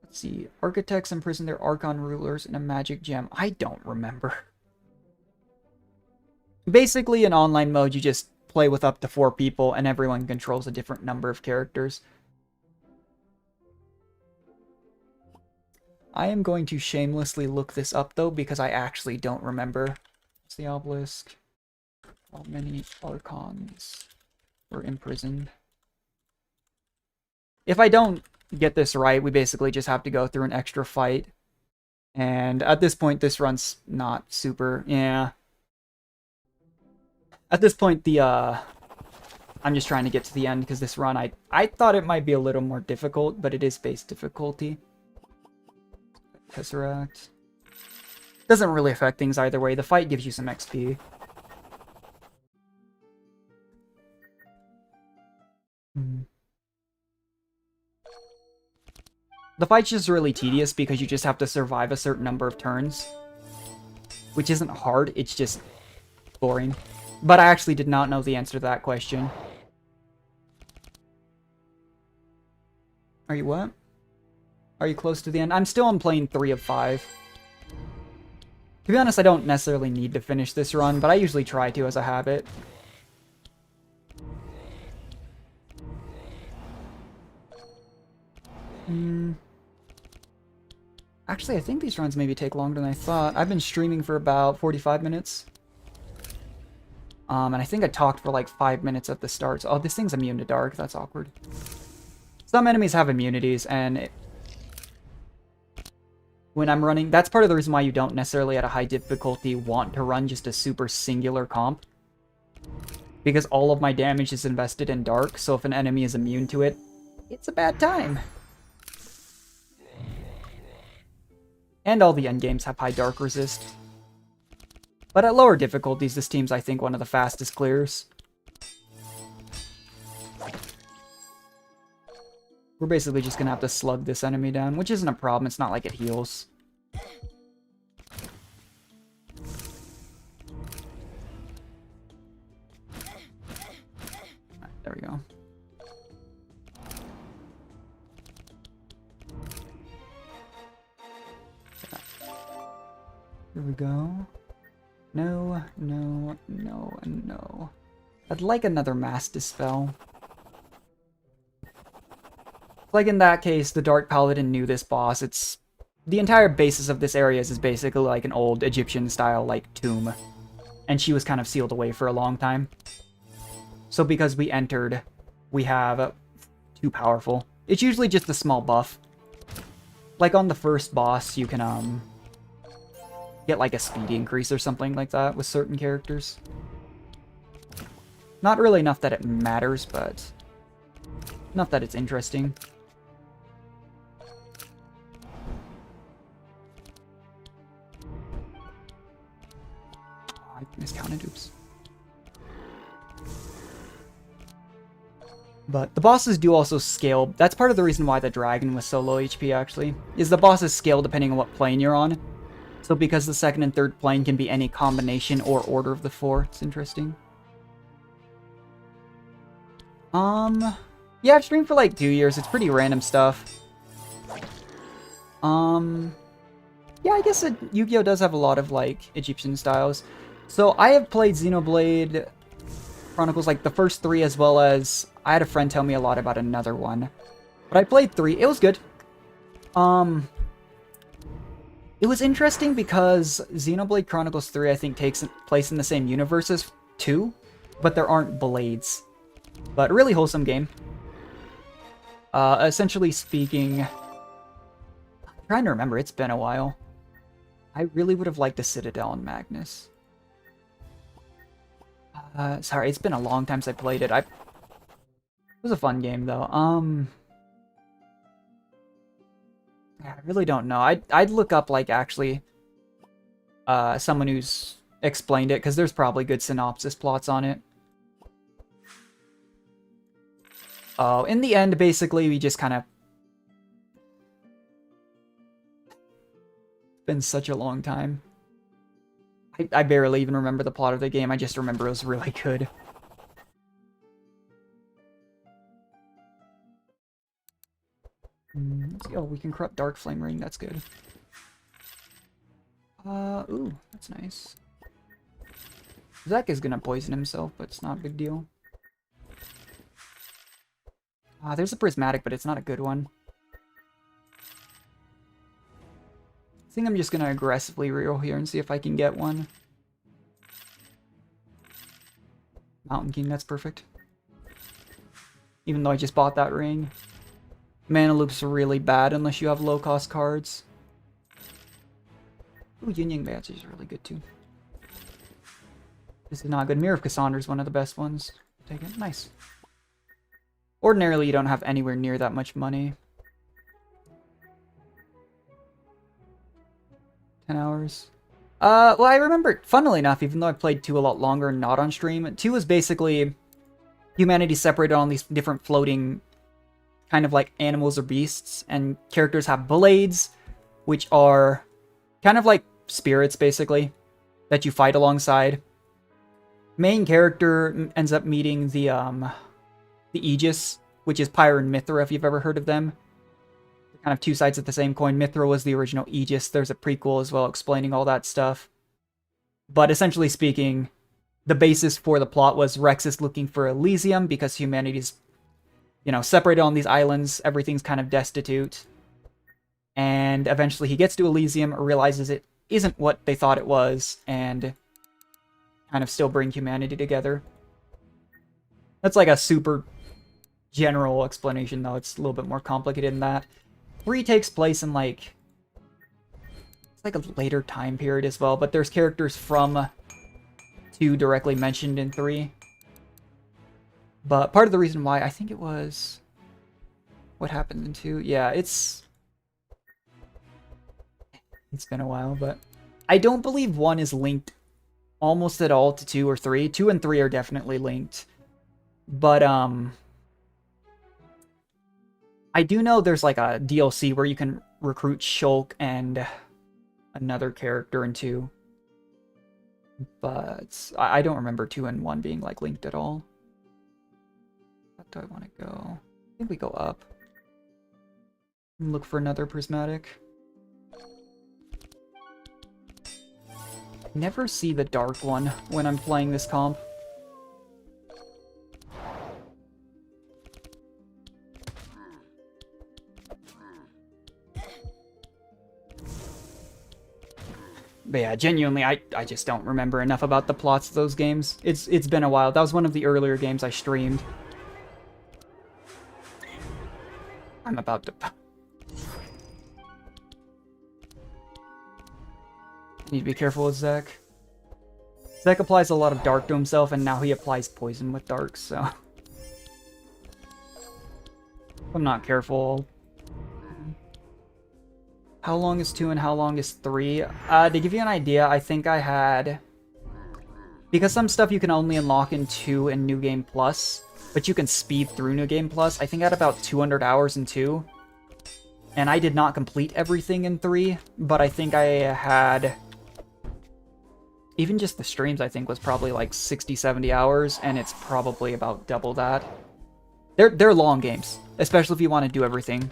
Let's see. Architects imprison their Archon rulers in a magic gem. I don't remember. Basically, in online mode, you just play with up to 4 people, and everyone controls a different number of characters. I am going to shamelessly look this up, though, because I actually don't remember. It's the Obelisk. How many Archons were imprisoned? If I don't get this right, we basically just have to go through an extra fight. And at this point, this run's not super... Yeah. At this point, I'm just trying to get to the end, because this run, I thought it might be a little more difficult, but it is base difficulty. Tesseract. Doesn't really affect things either way. The fight gives you some XP. The fight's just really tedious because you just have to survive a certain number of turns. Which isn't hard, it's just boring. But I actually did not know the answer to that question. Are you what? Are you close to the end? I'm still on plane 3 of 5. To be honest, I don't necessarily need to finish this run, but I usually try to as a habit. Actually, I think these runs maybe take longer than I thought. I've been streaming for about 45 minutes. And I think I talked for like 5 minutes at the start. Oh, this thing's immune to dark. That's awkward. Some enemies have immunities, and when I'm running... That's part of the reason why you don't necessarily, at a high difficulty, want to run just a super singular comp. Because all of my damage is invested in dark, so if an enemy is immune to it, it's a bad time. And all the endgames have high dark resist. But at lower difficulties, this team's, I think, one of the fastest clears. We're basically just gonna have to slug this enemy down, which isn't a problem. It's not like it heals. Right, there we go. Here we go. No, no, no, and no. I'd like another Mass Dispel. Like in that case, the Dark Paladin knew this boss. It's... The entire basis of this area is basically like an old Egyptian-style, like, tomb. And she was kind of sealed away for a long time. So because we entered, we have too powerful. It's usually just a small buff. Like on the first boss, you can, get like a speed increase or something like that with certain characters. Not really enough that it matters, but enough that it's interesting. Oh, I miscounted, oops. But the bosses do also scale. That's part of the reason why the dragon was so low HP, actually. Is the bosses scale depending on what plane you're on. So because the second and third plane can be any combination or order of the 4, it's interesting. Yeah, I've streamed for like 2 years. It's pretty random stuff. Yeah, I guess Yu-Gi-Oh! Does have a lot of like Egyptian styles. So I have played Xenoblade Chronicles, like the first 3, as well as I had a friend tell me a lot about another one. But I played 3. It was good. It was interesting because Xenoblade Chronicles 3, I think, takes place in the same universe as 2, but there aren't blades. But really wholesome game. Essentially speaking... I'm trying to remember, it's been a while. I really would have liked a Citadel and Magnus. Sorry, it's been a long time since I played it. It was a fun game, though. Yeah, I really don't know. I'd look up, like, actually, someone who's explained it, because there's probably good synopsis plots on it. Oh, in the end, basically, we just kind of... It's been such a long time. I barely even remember the plot of the game. I just remember it was really good. Let's see. Oh, we can corrupt Dark Flame Ring. That's good. Ooh, that's nice. Zek is gonna poison himself, but it's not a big deal. There's a prismatic, but it's not a good one. I think I'm just gonna aggressively reroll here and see if I can get one. Mountain King, that's perfect. Even though I just bought that ring. Mana loop's really bad unless you have low-cost cards. Ooh, Yin Yang Badge is really good too. This is not good. Mirror of Cassandra is one of the best ones. Take it. Nice. Ordinarily, you don't have anywhere near that much money. 10 hours. Well, I remember, funnily enough, even though I played 2 a lot longer and not on stream, 2 was basically humanity separated on these different floating kind of like animals or beasts, and characters have blades, which are kind of like spirits, basically, that you fight alongside. Main character ends up meeting the Aegis, which is Pyre and Mithra, if you've ever heard of them. They're kind of two sides of the same coin. Mithra was the original Aegis. There's a prequel as well explaining all that stuff. But essentially speaking, the basis for the plot was Rex is looking for Elysium because humanity's, you know, separated on these islands. Everything's kind of destitute. And eventually he gets to Elysium, realizes it isn't what they thought it was, and kind of still bring humanity together. That's like a super general explanation, though. It's a little bit more complicated than that. 3 takes place in, like... It's like a later time period as well, but there's characters from 2 directly mentioned in 3. But part of the reason why, I think it was... What happened in 2? Yeah, it's been a while, but... I don't believe 1 is linked almost at all to 2 or 3. 2 and 3 are definitely linked. But, I do know there's like a DLC where you can recruit Shulk and another character in 2. But I don't remember 2 and 1 being like linked at all. What do I want to go? I think we go up. Look for another prismatic. Never see the dark one when I'm playing this comp. But yeah, genuinely, I just don't remember enough about the plots of those games. It's been a while. That was one of the earlier games I streamed. I'm about to... Need to be careful with Zek. Zek applies a lot of dark to himself, and now he applies poison with dark, so... If I'm not careful... How long is 2 and how long is 3? To give you an idea, I think I had... Because some stuff you can only unlock in 2 and New Game Plus, but you can speed through New Game Plus, I think I had about 200 hours in 2. And I did not complete everything in 3, but I think I had... Even just the streams, I think, was probably like 60, 70 hours, and it's probably about double that. They're long games, especially if you want to do everything.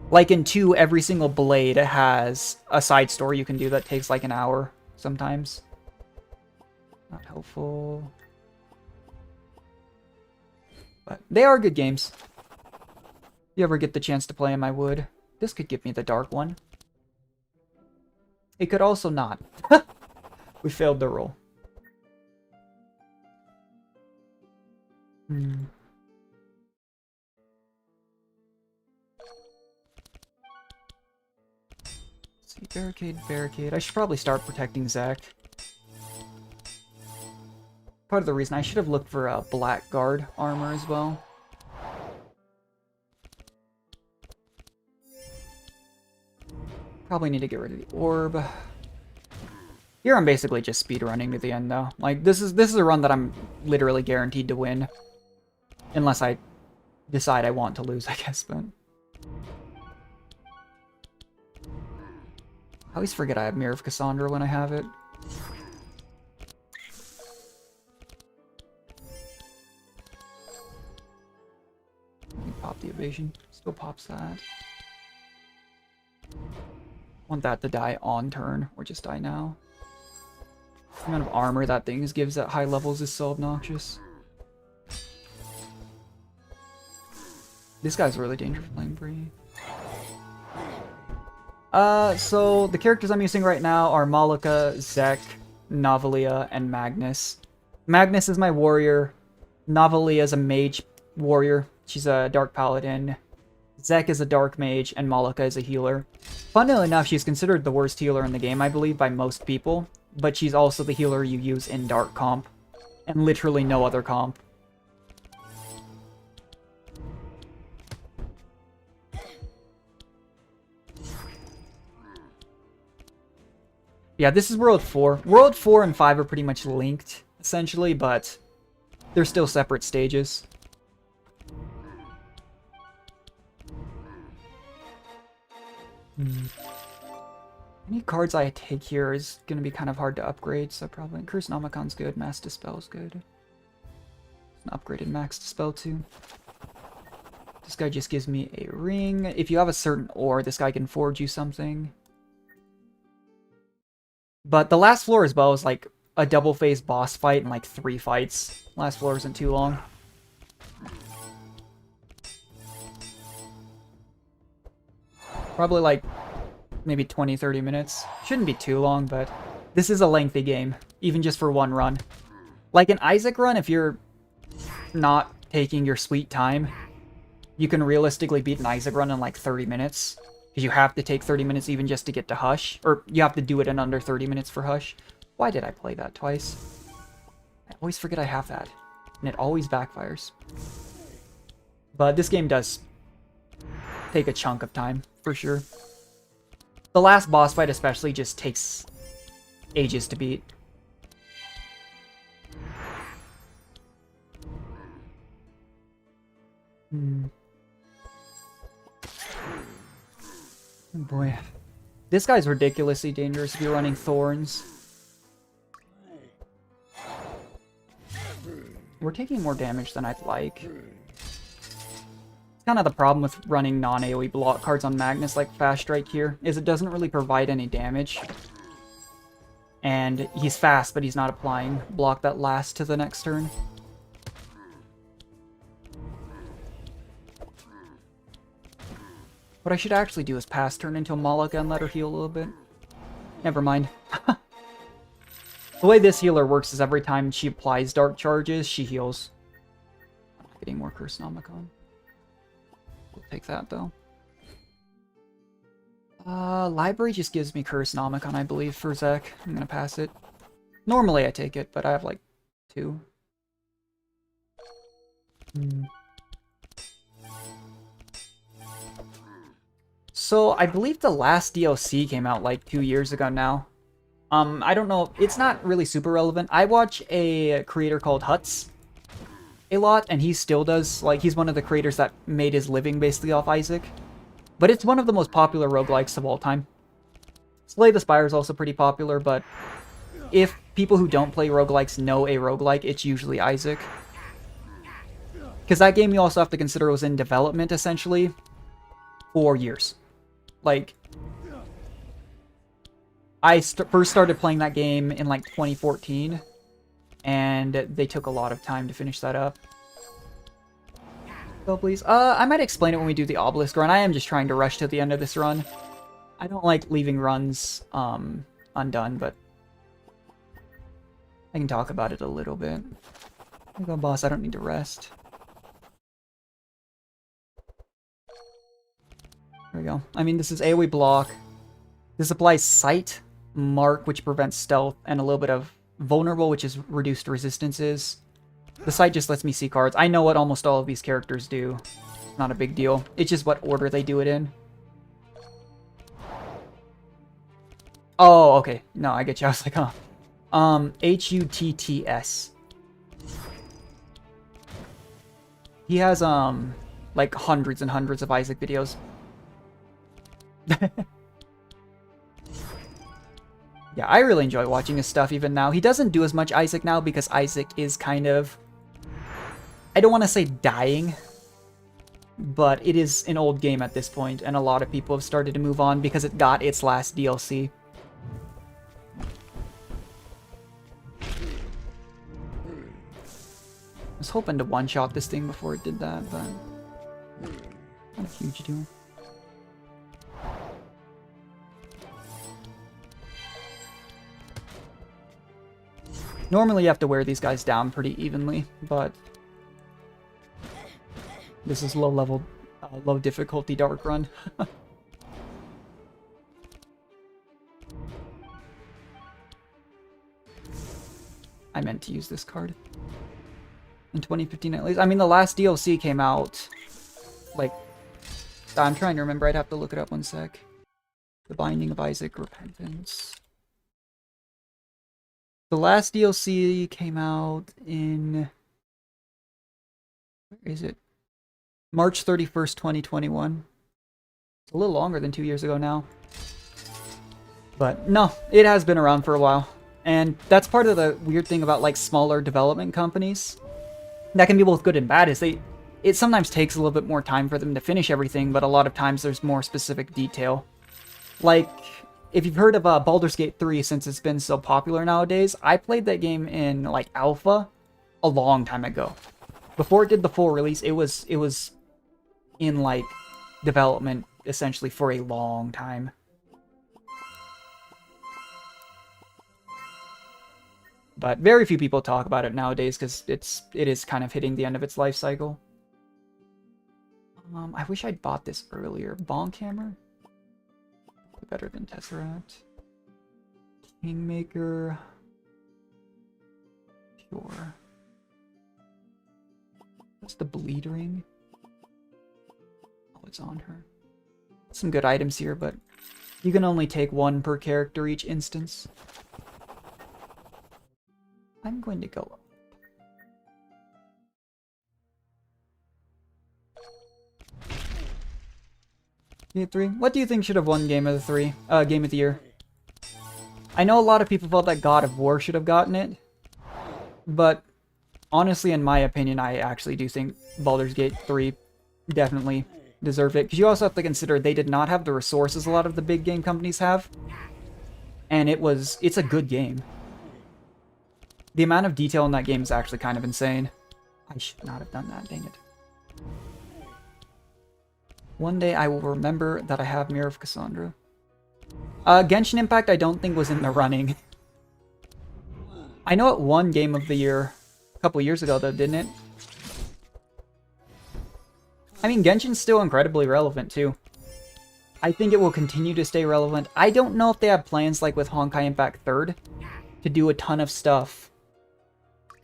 Like in 2, every single blade has a side story you can do that takes like an hour sometimes. Not helpful. But they are good games. If you ever get the chance to play them, I would. This could give me the dark one. It could also not. We failed the roll. Let's see, barricade, barricade. I should probably start protecting Zach. Part of the reason I should have looked for blackguard armor as well. Probably need to get rid of the orb. Here I'm basically just speedrunning to the end though. Like this is a run that I'm literally guaranteed to win. Unless I decide I want to lose, I guess, but I always forget I have Mirror of Cassandra when I have it. Let me pop the evasion. Still pops that. Want that to die on turn, or just die now. The amount of armor that thing gives at high levels is so obnoxious. This guy's really dangerous playing Bree. So the characters I'm using right now are Malika, Zek, Novalia, and Magnus. Magnus is my warrior. Novalia is a mage warrior. She's a dark paladin. Zek is a dark mage, and Malika is a healer. Funnily enough, she's considered the worst healer in the game, I believe, by most people. But she's also the healer you use in dark comp. And literally no other comp. Yeah, this is World 4. World 4 and 5 are pretty much linked, essentially, but they're still separate stages. Any cards I take here is going to be kind of hard to upgrade, so probably Curse Nomicon's good, Mass Dispel's good. An upgraded Max Dispel too. This guy just gives me a ring. If you have a certain ore, this guy can forge you something. But the last floor as well is like a double phase boss fight in like 3 fights. Last floor isn't too long. Probably like maybe 20-30 minutes. Shouldn't be too long, but this is a lengthy game, even just for one run. Like an Isaac run, if you're not taking your sweet time, you can realistically beat an Isaac run in like 30 minutes. Because you have to take 30 minutes even just to get to Hush. Or you have to do it in under 30 minutes for Hush. Why did I play that twice? I always forget I have that. And it always backfires. But this game does take a chunk of time, for sure. The last boss fight especially just takes ages to beat. Oh boy. This guy's ridiculously dangerous if you're running Thorns. We're taking more damage than I'd like. It's kind of the problem with running non-AoE block cards on Magnus like Fast Strike here, is it doesn't really provide any damage. And he's fast, but he's not applying block that lasts to the next turn. What I should actually do is pass turn into Malika and let her heal a little bit. Never mind. The way this healer works is every time she applies dark charges, she heals. Getting more Curse Nomicon. We'll take that though. Library just gives me Curse Nomicon, I believe, for Zek. I'm gonna pass it. Normally I take it, but I have like 2. So, I believe the last DLC came out like 2 years ago now. I don't know, it's not really super relevant. I watch a creator called Huts a lot, and he still does, like, he's one of the creators that made his living basically off Isaac. But it's one of the most popular roguelikes of all time. Slay the Spire is also pretty popular, but if people who don't play roguelikes know a roguelike, it's usually Isaac. Because that game you also have to consider was in development, essentially, for years. Like, I first started playing that game in like 2014, and they took a lot of time to finish that up. So please, I might explain it when we do the Obelisk run. I am just trying to rush to the end of this run. I don't like leaving runs undone, but I can talk about it a little bit. There you go, boss. I don't need to rest. There we go. I mean, this is AoE block. This applies Sight, Mark, which prevents stealth, and a little bit of Vulnerable, which is reduced resistances. The Sight just lets me see cards. I know what almost all of these characters do. Not a big deal. It's just what order they do it in. Oh, okay. No, I get you. I was like, huh. Hutts. He has, like hundreds and hundreds of Isaac videos. Yeah, I really enjoy watching his stuff even now. He doesn't do as much Isaac now because Isaac is kind of... I don't want to say dying, but it is an old game at this point, and a lot of people have started to move on because it got its last DLC. I was hoping to one-shot this thing before it did that, but... Not a huge deal. Normally you have to wear these guys down pretty evenly, but... This is low-level, low difficulty dark run. I meant to use this card. In 2015 at least. I mean, the last DLC came out, like... I'm trying to remember, I'd have to look it up one sec. The Binding of Isaac Repentance. The last DLC came out in... Where is it? March 31st, 2021. It's a little longer than 2 years ago now. But no, it has been around for a while. And that's part of the weird thing about like smaller development companies. That can be both good and bad, is it sometimes takes a little bit more time for them to finish everything, but a lot of times there's more specific detail. Like, if you've heard of Baldur's Gate 3, since it's been so popular nowadays, I played that game in like alpha a long time ago. Before it did the full release, it was in like development essentially for a long time. But very few people talk about it nowadays because it is kind of hitting the end of its life cycle. I wish I'd bought this earlier. Bonk Hammer? Better than Tesseract. Kingmaker. Pure. What's the Bleed Ring? Oh, it's on her. Some good items here, but you can only take one per character each instance. I'm going to go up. Game 3. What do you think should have won Game of the Year? I know a lot of people felt that God of War should have gotten it, but honestly, in my opinion, I actually do think Baldur's Gate 3 definitely deserved it. Because you also have to consider they did not have the resources a lot of the big game companies have, and it's a good game. The amount of detail in that game is actually kind of insane. I should not have done that, dang it. One day I will remember that I have Mirror of Cassandra. Genshin Impact I don't think was in the running. I know it won Game of the Year a couple years ago though, didn't it? I mean, Genshin's still incredibly relevant too. I think it will continue to stay relevant. I don't know if they have plans like with Honkai Impact 3rd to do a ton of stuff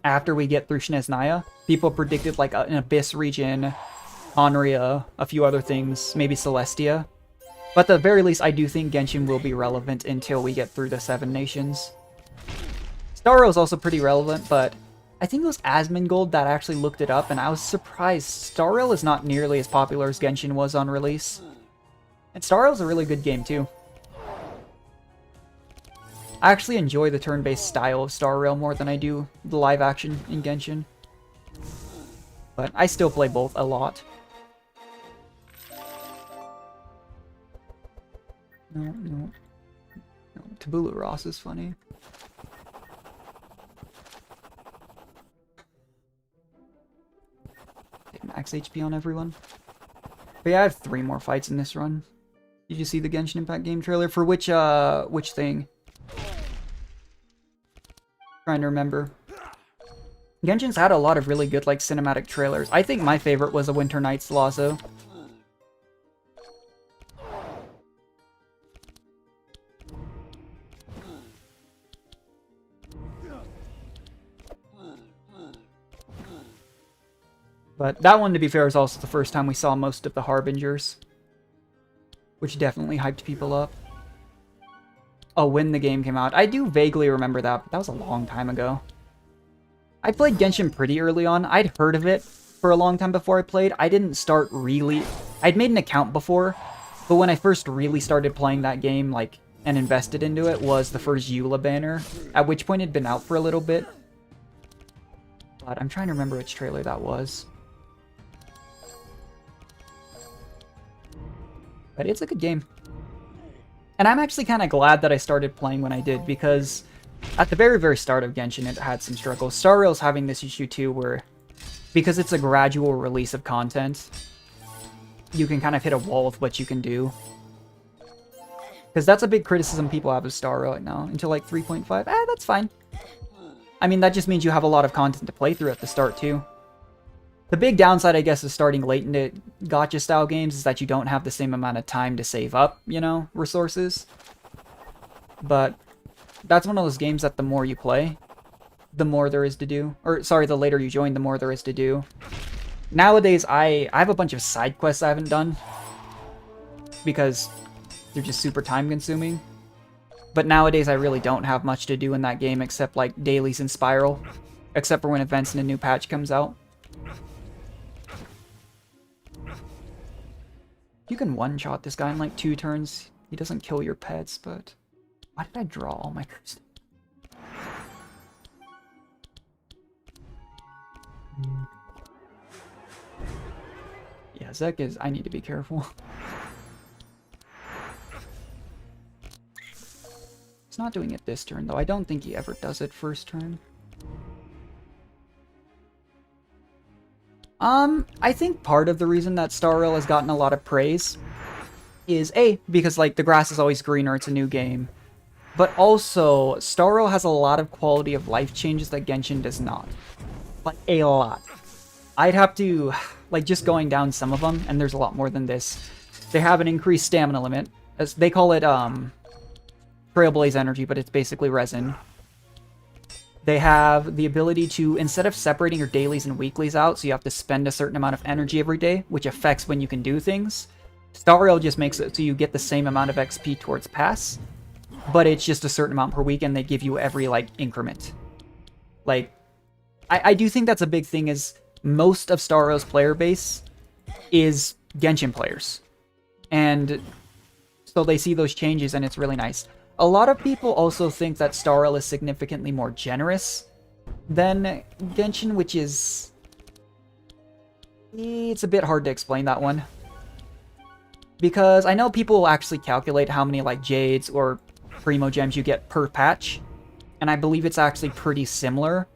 after we get through Snezhnaya. People predicted like an Abyss region, Onrya, a few other things, maybe Celestia. But at the very least, I do think Genshin will be relevant until we get through the 7 nations. Star Rail is also pretty relevant, but I think it was Asmongold that actually looked it up, and I was surprised. Star Rail is not nearly as popular as Genshin was on release. And Star Rail is a really good game, too. I actually enjoy the turn-based style of Star Rail more than I do the live action in Genshin. But I still play both a lot. No. Tabula Rasa is funny. Take max HP on everyone. But yeah, I have 3 more fights in this run. Did you see the Genshin Impact game trailer? For which thing? Trying to remember. Genshin's had a lot of really good, like, cinematic trailers. I think my favorite was a Winter Nights Lasso. But that one, to be fair, is also the first time we saw most of the Harbingers, which definitely hyped people up. Oh, when the game came out. I do vaguely remember that, but that was a long time ago. I played Genshin pretty early on. I'd heard of it for a long time before I played. I didn't start really... I'd made an account before, but when I first really started playing that game, like, and invested into it, was the first Eula banner, at which point it'd been out for a little bit. But I'm trying to remember which trailer that was. But it's a good game. And I'm actually kind of glad that I started playing when I did, because at the very, very start of Genshin, it had some struggles. Star Rail's having this issue too, where because it's a gradual release of content, you can kind of hit a wall with what you can do. Because that's a big criticism people have of Star Rail right now. Until like 3.5, that's fine. I mean, that just means you have a lot of content to play through at the start too. The big downside, I guess, of starting late into gacha-style games is that you don't have the same amount of time to save up, you know, resources. But that's one of those games that the more you play, the more there is to do. Or, sorry, the later you join, the more there is to do. Nowadays, I have a bunch of side quests I haven't done, because they're just super time-consuming. But nowadays, I really don't have much to do in that game except, like, dailies and Spiral. Except for when events and a new patch comes out. You can one-shot this guy in like 2 turns. He doesn't kill your pets, but... Why did I draw all my... Yeah, Zek is... I need to be careful. He's not doing it this turn, though. I don't think he ever does it first turn. I think part of the reason that Star Rail has gotten a lot of praise is A, because like the grass is always greener, it's a new game. But also, Star Rail has a lot of quality of life changes that Genshin does not. Like, a lot. I'd have to, like, just going down some of them, and there's a lot more than this. They have an increased stamina limit. As they call it, Trailblaze Energy, but it's basically resin. They have the ability to, instead of separating your dailies and weeklies out, so you have to spend a certain amount of energy every day, which affects when you can do things, Star Rail just makes it so you get the same amount of XP towards pass, but it's just a certain amount per week, and they give you every, like, increment. Like, I do think that's a big thing, is most of Star Rail's player base is Genshin players. And so they see those changes, and it's really nice. A lot of people also think that Star Rail is significantly more generous than Genshin, which is... It's a bit hard to explain that one. Because I know people will actually calculate how many, like, Jades or Primo Gems you get per patch, and I believe it's actually pretty similar.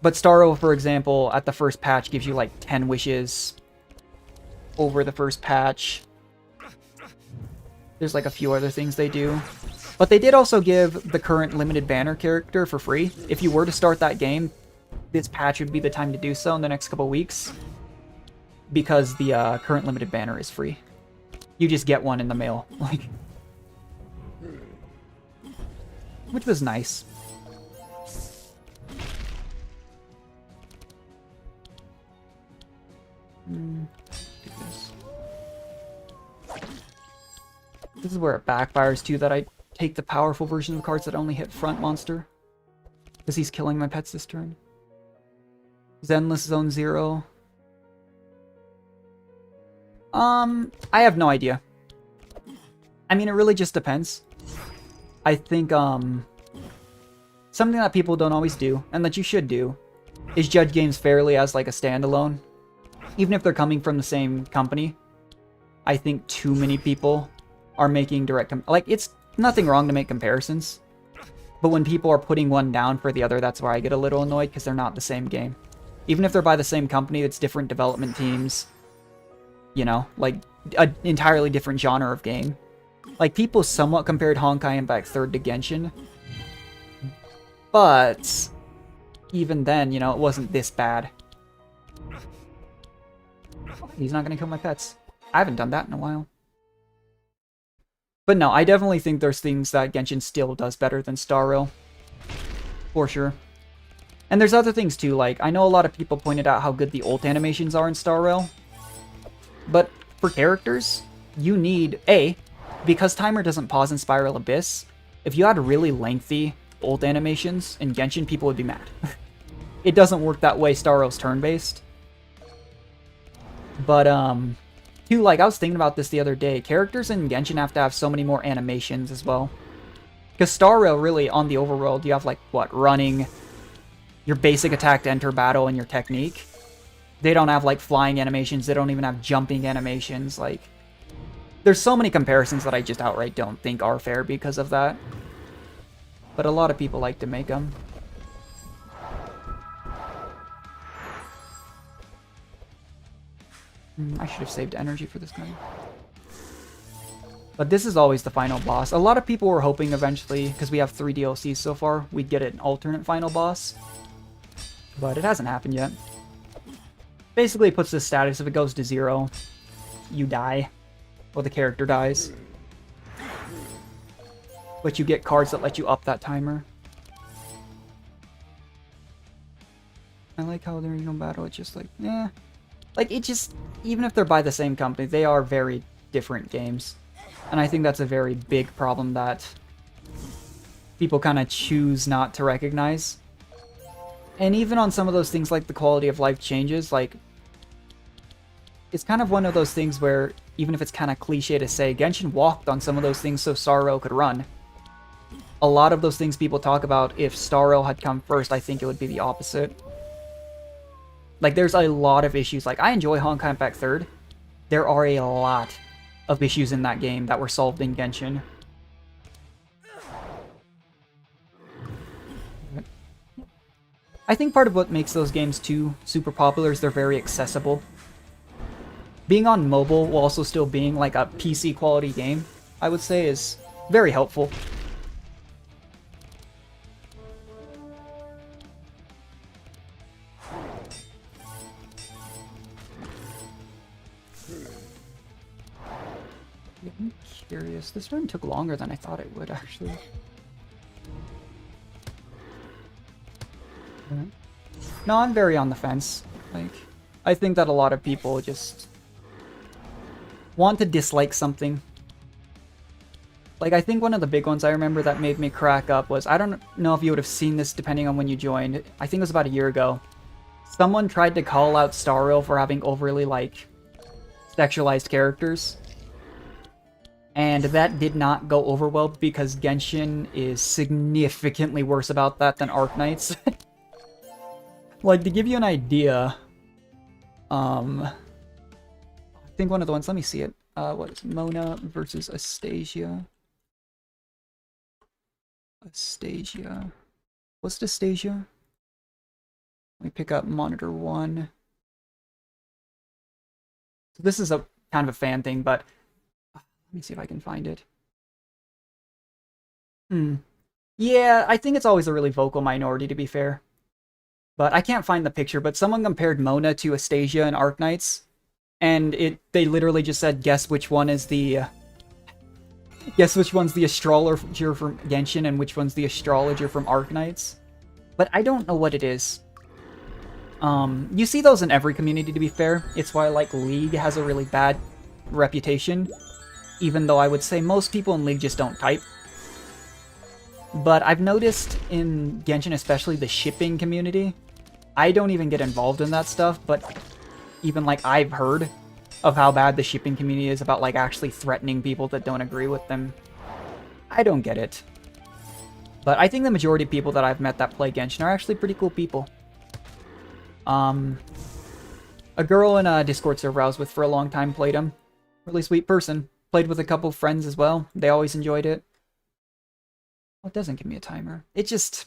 But Star Rail, for example, at the first patch gives you, like, 10 wishes over the first patch. There's, like, a few other things they do. But they did also give the current limited banner character for free. If you were to start that game, this patch would be the time to do so in the next couple weeks. Because the current limited banner is free. You just get one in the mail. Like, which was nice. This is where it backfires too, that I take the powerful version of the cards that only hit front monster. Because he's killing my pets this turn. Zenless Zone 0. I have no idea. I mean, it really just depends. I think, something that people don't always do, and that you should do, is judge games fairly as, like, a standalone. Even if they're coming from the same company. I think too many people are making direct... Like, it's nothing wrong to make comparisons. But when people are putting one down for the other, that's where I get a little annoyed, because they're not the same game. Even if they're by the same company, it's different development teams. You know, like, an entirely different genre of game. Like, people somewhat compared Honkai Impact 3rd to Genshin. But even then, you know, it wasn't this bad. He's not going to kill my pets. I haven't done that in a while. But no, I definitely think there's things that Genshin still does better than Star Rail. For sure. And there's other things too, like, I know a lot of people pointed out how good the ult animations are in Star Rail. But for characters, you need, A, because timer doesn't pause in Spiral Abyss, If you had really lengthy ult animations in Genshin, people would be mad. It doesn't work that way. Star Rail's turn-based. But, too, like, I was thinking about this the other day. Characters in Genshin have to have so many more animations as well. Because Star Rail, really, on the overworld, you have, like, what, running, your basic attack to enter battle, and your technique. They don't have, like, flying animations. They don't even have jumping animations. Like, there's so many comparisons that I just outright don't think are fair because of that. But a lot of people like to make them. I should have saved energy for this guy. But this is always the final boss. A lot of people were hoping eventually, because we have 3 DLCs so far, we'd get an alternate final boss. But it hasn't happened yet. Basically, it puts the status, if it goes to 0, you die. Or the character dies. But you get cards that let you up that timer. I like how during no battle, it's just like, eh. Like, it just, even if they're by the same company, they are very different games. And I think that's a very big problem that people kind of choose not to recognize. And even on some of those things like the quality of life changes, like, it's kind of one of those things where, even if it's kind of cliche to say, Genshin walked on some of those things so Star Rail could run. A lot of those things people talk about, if Star Rail had come first, I think it would be the opposite. Like, there's a lot of issues. Like, I enjoy Honkai Impact 3rd. There are a lot of issues in that game that were solved in Genshin. I think part of what makes those games too super popular is they're very accessible. Being on mobile while also still being like a PC quality game, I would say, is very helpful. I'm curious. This run took longer than I thought it would, actually. No, I'm very on the fence. Like, I think that a lot of people just want to dislike something. Like, I think one of the big ones I remember that made me crack up was, I don't know if you would have seen this depending on when you joined. I think it was about a year ago. Someone tried to call out Star Rail for having overly, like, sexualized characters. And that did not go over well because Genshin is significantly worse about that than Arknights. Like, to give you an idea, I think one of the ones, let me see it. What is it? Mona versus Astasia. Astasia. What's Astasia? Let me pick up monitor 1. So this is a kind of a fan thing, but let me see if I can find it. Yeah, I think it's always a really vocal minority, to be fair. But I can't find the picture, but someone compared Mona to Astasia in Arknights, and they literally just said, guess which one is the guess which one's the astrologer from Genshin and which one's the astrologer from Arknights. But I don't know what it is. You see those in every community, to be fair. It's why, like, League has a really bad reputation, even though I would say most people in League just don't type. But I've noticed in Genshin, especially the shipping community, I don't even get involved in that stuff, but even, like, I've heard of how bad the shipping community is about, like, actually threatening people that don't agree with them. I don't get it. But I think the majority of people that I've met that play Genshin are actually pretty cool people. A girl in a Discord server I was with for a long time played him. Really sweet person. Played with a couple friends as well. They always enjoyed it. Oh, it doesn't give me a timer. It just...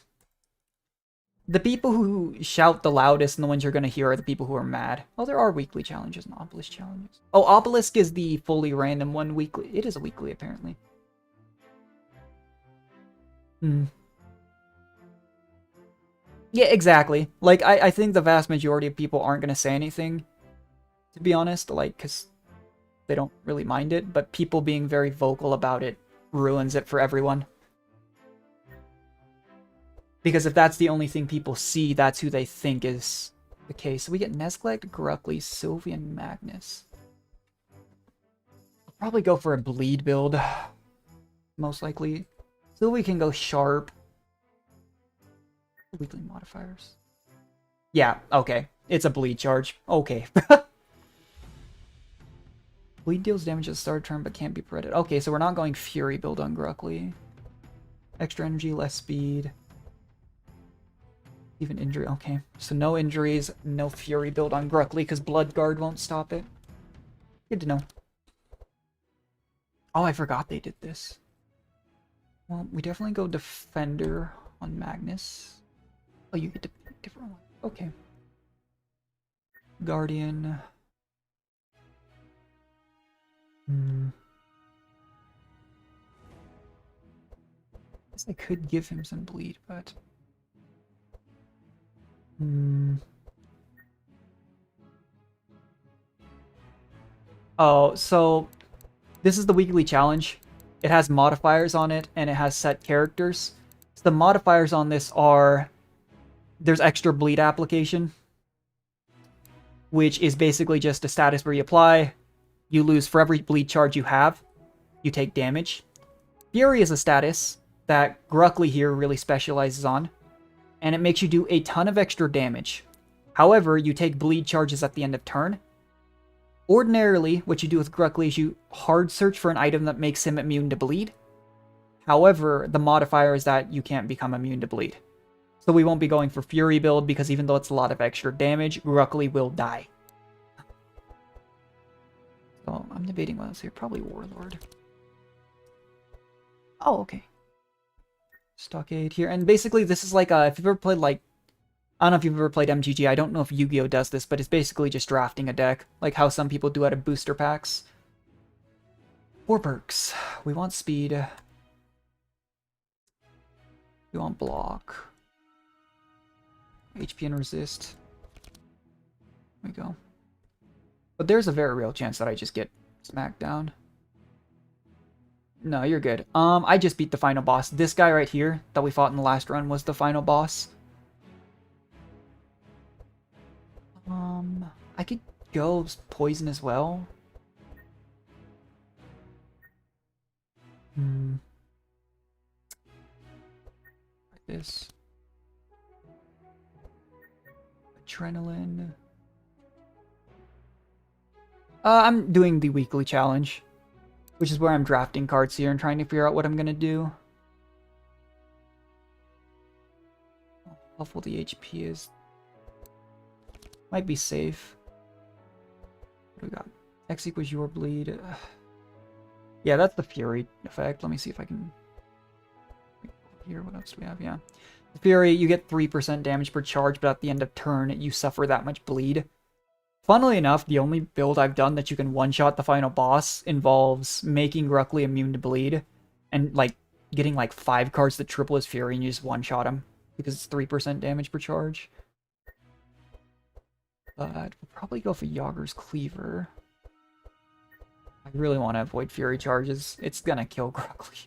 The people who shout the loudest and the ones you're going to hear are the people who are mad. Oh, there are weekly challenges and Obelisk challenges. Oh, Obelisk is the fully random one weekly. It is a weekly, apparently. Yeah, exactly. Like, I think the vast majority of people aren't going to say anything, to be honest, like, because they don't really mind it, but people being very vocal about it ruins it for everyone. Because if that's the only thing people see, that's who they think is the case. So we get Nesglect, Gruckly, Sylvian, Magnus. I'll probably go for a bleed build, most likely. So we can go sharp. Weekly modifiers. Yeah, okay. It's a bleed charge. Okay. Bleed deals damage at the start of turn, but can't be prevented. Okay, so we're not going Fury build on Gruckly. Extra energy, less speed. Even injury. Okay, so no injuries, no Fury build on Gruckly, because Blood Guard won't stop it. Good to know. Oh, I forgot they did this. Well, we definitely go Defender on Magnus. Oh, you get to pick a different one. Okay. Guardian. Guess I could give him some bleed, but... Oh, so... This is the weekly challenge. It has modifiers on it, and it has set characters. So the modifiers on this are... There's extra bleed application, which is basically just a status where you apply, you lose for every bleed charge you have, you take damage. Fury is a status that Gruckly here really specializes on, and it makes you do a ton of extra damage. However, you take bleed charges at the end of turn. Ordinarily, what you do with Gruckly is you hard search for an item that makes him immune to bleed. However, the modifier is that you can't become immune to bleed. So we won't be going for Fury build, because even though it's a lot of extra damage, Gruckly will die. So I'm debating what else here. Probably Warlord. Oh, okay. Stockade here. And basically this is like, if you've ever played like... I don't know if you've ever played MTG. I don't know if Yu-Gi-Oh! Does this, but it's basically just drafting a deck. Like how some people do out of booster packs. 4 perks. We want speed. We want block. HP and resist. There we go. But there's a very real chance that I just get smacked down. No, you're good. I just beat the final boss. This guy right here that we fought in the last run was the final boss. I could go poison as well. Like this. Adrenaline. I'm doing the weekly challenge, which is where I'm drafting cards here and trying to figure out what I'm gonna do. How full the HP is. Might be safe. What do we got? X equals your bleed. Yeah, that's the Fury effect. Let me see if I can... Here, what else do we have? Yeah. The Fury, you get 3% damage per charge, but at the end of turn, you suffer that much bleed. Funnily enough, the only build I've done that you can one-shot the final boss involves making Gruckly immune to bleed, and, like, getting, like, 5 cards that triple his Fury, and you just one-shot him, because it's 3% damage per charge. But we'll probably go for Yager's Cleaver. I really want to avoid Fury charges. It's gonna kill Gruckly.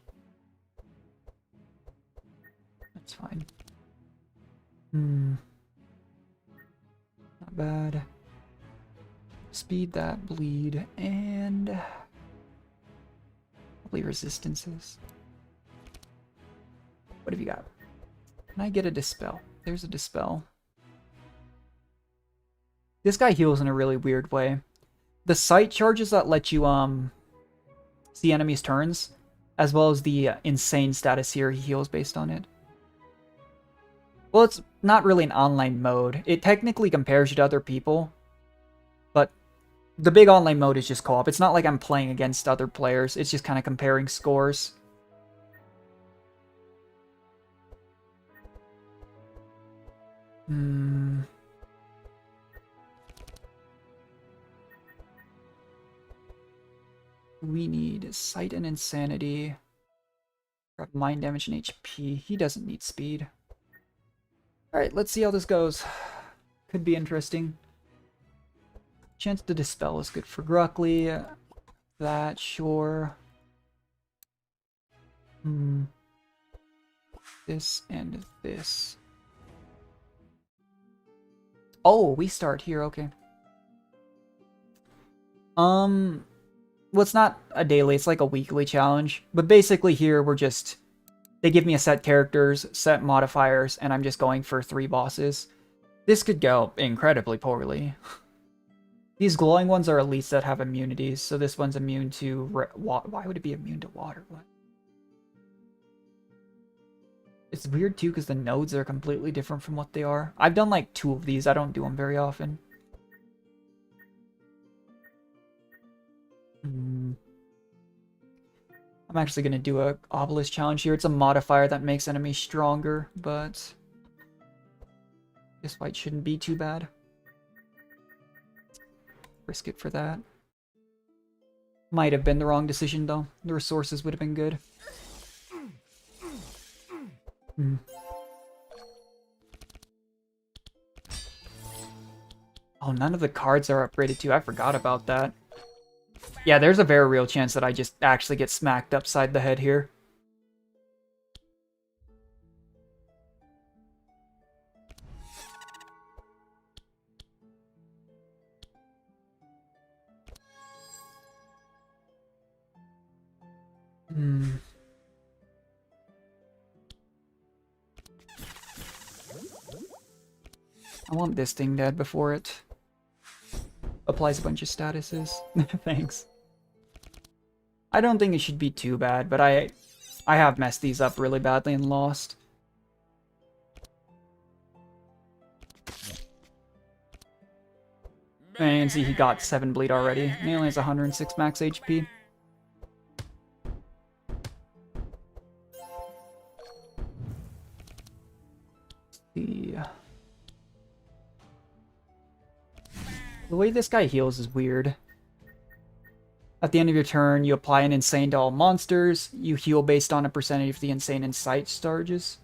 That's fine. Not bad. Speed that, bleed, and... probably resistances. What have you got? Can I get a Dispel? There's a Dispel. This guy heals in a really weird way. The sight charges that let you see enemies' turns, as well as the insane status here, he heals based on it. Well, it's not really an online mode. It technically compares you to other people, but the big online mode is just co-op. It's not like I'm playing against other players. It's just kind of comparing scores. We need Sight and Insanity. Grab Mind Damage and HP. He doesn't need speed. Alright, let's see how this goes. Could be interesting. Chance to Dispel is good for Gruckly. That, sure. This and this. Oh, we start here, okay. Well, it's not a daily, it's like a weekly challenge. But basically here, we're just They give me a set characters, set modifiers, and I'm just going for 3 bosses. This could go incredibly poorly. These glowing ones are elites that have immunities, so this one's immune to... Why would it be immune to water? What? It's weird too, because the nodes are completely different from what they are. I've done like 2 of these. I don't do them very often. I'm actually going to do a Obelisk challenge here. It's a modifier that makes enemies stronger, but this fight shouldn't be too bad. Risk it for that. Might have been the wrong decision though. The resources would have been good. Oh, none of the cards are upgraded too. I forgot about that. Yeah, there's a very real chance that I just actually get smacked upside the head here. I want this thing dead before it applies a bunch of statuses. Thanks. I don't think it should be too bad, but I have messed these up really badly and lost. And see, he got 7 bleed already. He only has 106 max HP. The way this guy heals is weird. At the end of your turn, you apply an insane to all monsters. You heal based on a percentage of the insane insight charges.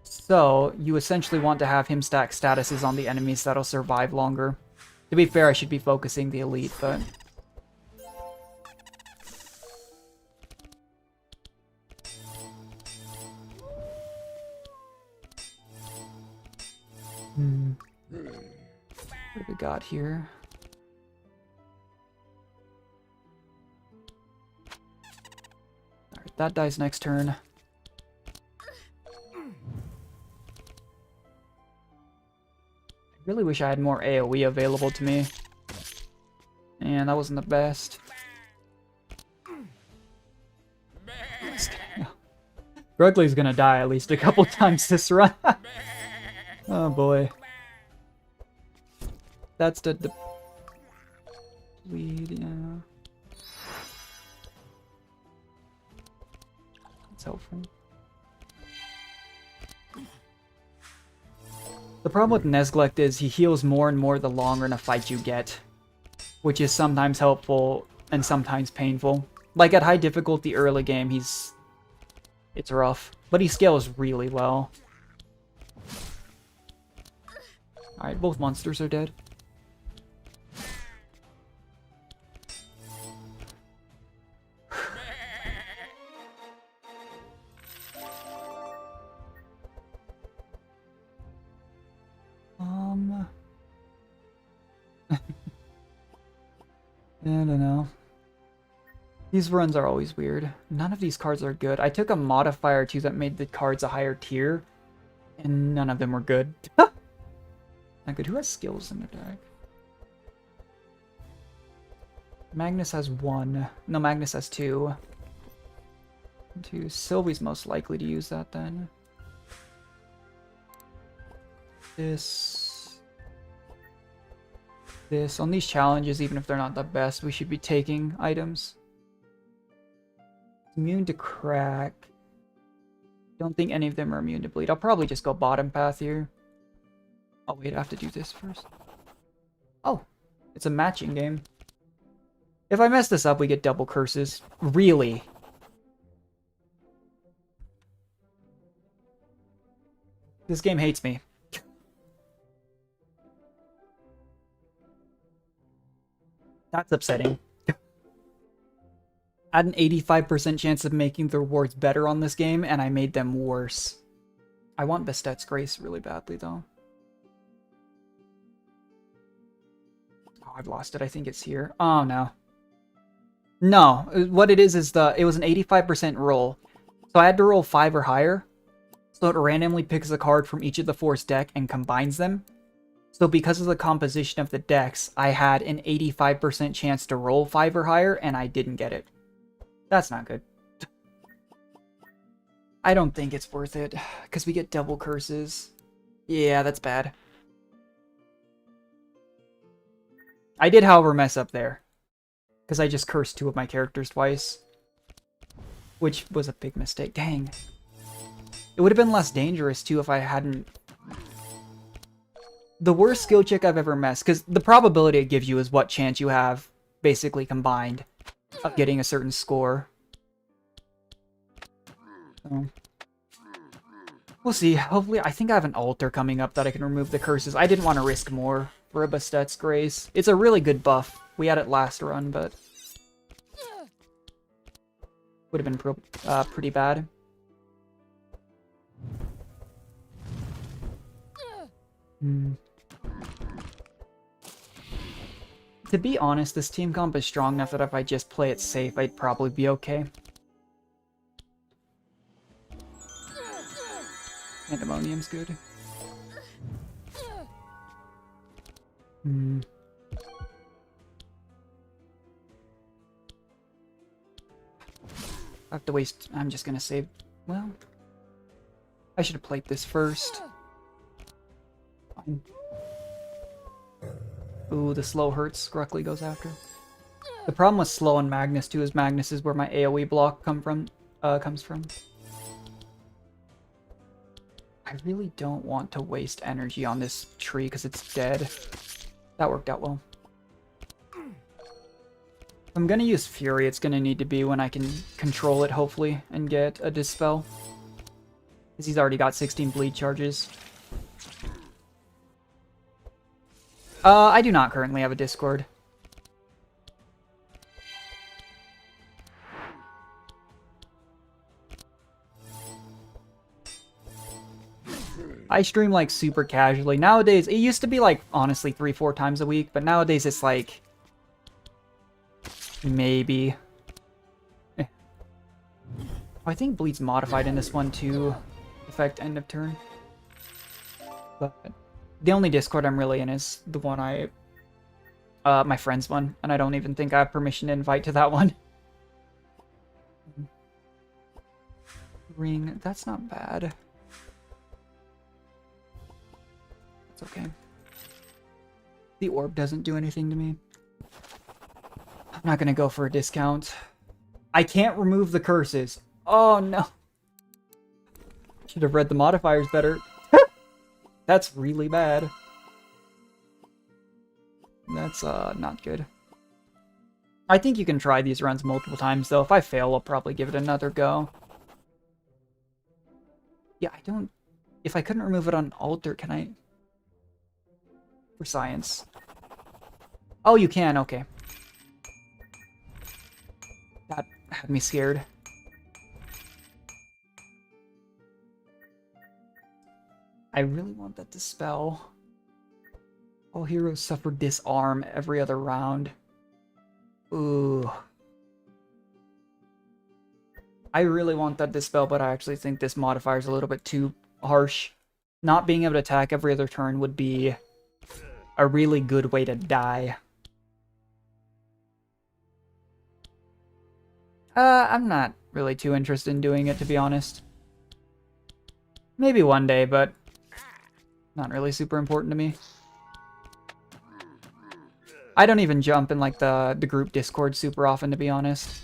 So, you essentially want to have him stack statuses on the enemies that'll survive longer. To be fair, I should be focusing the elite, but... What do we got here? Alright, that dies next turn. I really wish I had more AoE available to me. And that wasn't the best. Grugly's gonna die at least a couple times this run. Oh boy. That's the bleed, yeah. That's helpful. The problem with Nezglect is he heals more and more the longer in a fight you get, which is sometimes helpful and sometimes painful. Like at high difficulty early game, it's rough, but he scales really well. Alright, both monsters are dead. I don't know. These runs are always weird. None of these cards are good. I took a modifier too that made the cards a higher tier, and none of them were good. Not good. Who has skills in the deck? Magnus has 1. No, Magnus has 2. 2. Sylvie's most likely to use that then. This. On these challenges, even if they're not the best, we should be taking items. Immune to crack. Don't think any of them are immune to bleed. I'll probably just go bottom path here. Oh wait, I have to do this first. Oh, it's a matching game. If I mess this up, we get double curses. Really? This game hates me. That's upsetting. I had an 85% chance of making the rewards better on this game, and I made them worse. I want Bestet's Grace really badly, though. Oh, I've lost it. I think it's here. Oh, no. No, what it is it was an 85% roll. So I had to roll 5 or higher. So it randomly picks a card from each of the 4's deck and combines them. So because of the composition of the decks, I had an 85% chance to roll 5 or higher, and I didn't get it. That's not good. I don't think it's worth it, because we get double curses. Yeah, that's bad. I did, however, mess up there, because I just cursed 2 of my characters twice, which was a big mistake. Dang. It would have been less dangerous, too, if I hadn't... The worst skill check I've ever messed, because the probability it gives you is what chance you have, basically combined, of getting a certain score. So, we'll see. Hopefully, I think I have an altar coming up that I can remove the curses. I didn't want to risk more for a Bastet's Grace. It's a really good buff. We had it last run, but... would have been pretty bad. To be honest, this team comp is strong enough that if I just play it safe, I'd probably be okay. Pandemonium's good. I have to waste... I'm just gonna save... Well... I should have played this first. Fine. Ooh, the slow hurts. Gruckly goes after. The problem with slow and Magnus too is Magnus is where my AoE block comes from. I really don't want to waste energy on this tree because it's dead. That worked out well. If I'm gonna use Fury, it's gonna need to be when I can control it, hopefully, and get a Dispel. Because he's already got 16 bleed charges. I do not currently have a Discord. I stream like super casually. Nowadays, it used to be like, honestly, 3-4 times a week, but nowadays it's like... maybe. I think Bleed's modified in this one to affect end of turn. But the only Discord I'm really in is the one my friend's one, and I don't even think I have permission to invite to that one. Ring, that's not bad. It's okay. The orb doesn't do anything to me. I'm not gonna go for a discount. I can't remove the curses. Oh no. Should have read the modifiers better. That's really bad. That's not good. I think you can try these runs multiple times though. If I fail, I'll probably give it another go. Yeah, I don't... If I couldn't remove it on altar, can I... For science. Oh, you can, okay. That had me scared. I really want that Dispel. All heroes suffer disarm every other round. Ooh. I really want that Dispel, but I actually think this modifier is a little bit too harsh. Not being able to attack every other turn would be a really good way to die. I'm not really too interested in doing it, to be honest. Maybe one day, but not really super important to me. I don't even jump in like the group Discord super often, to be honest.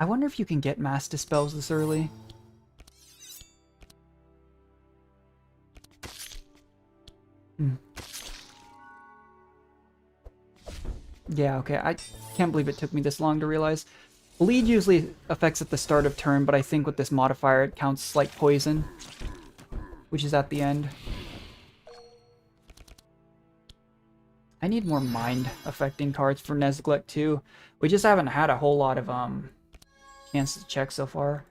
I wonder if you can get mass dispels this early. Yeah, okay. I can't believe it took me this long to realize. Bleed usually affects at the start of turn, but I think with this modifier it counts like poison, which is at the end. I need more mind affecting cards for Nezglek too. We just haven't had a whole lot of chances to check so far.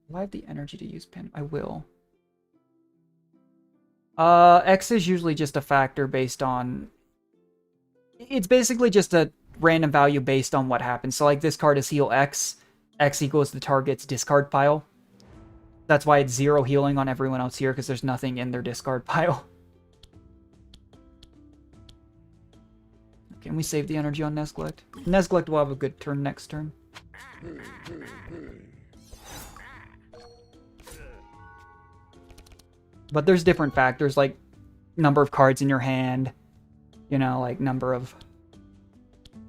Do I have the energy to use pin? I will. X is usually just a factor based on... It's basically just a random value based on what happens. So like this card is heal X. X equals the target's discard pile. That's why it's 0 healing on everyone else here, because there's nothing in their discard pile. Can we save the energy on Nesglect? Nesglect will have a good turn next turn. But there's different factors, like number of cards in your hand. You know, like number of...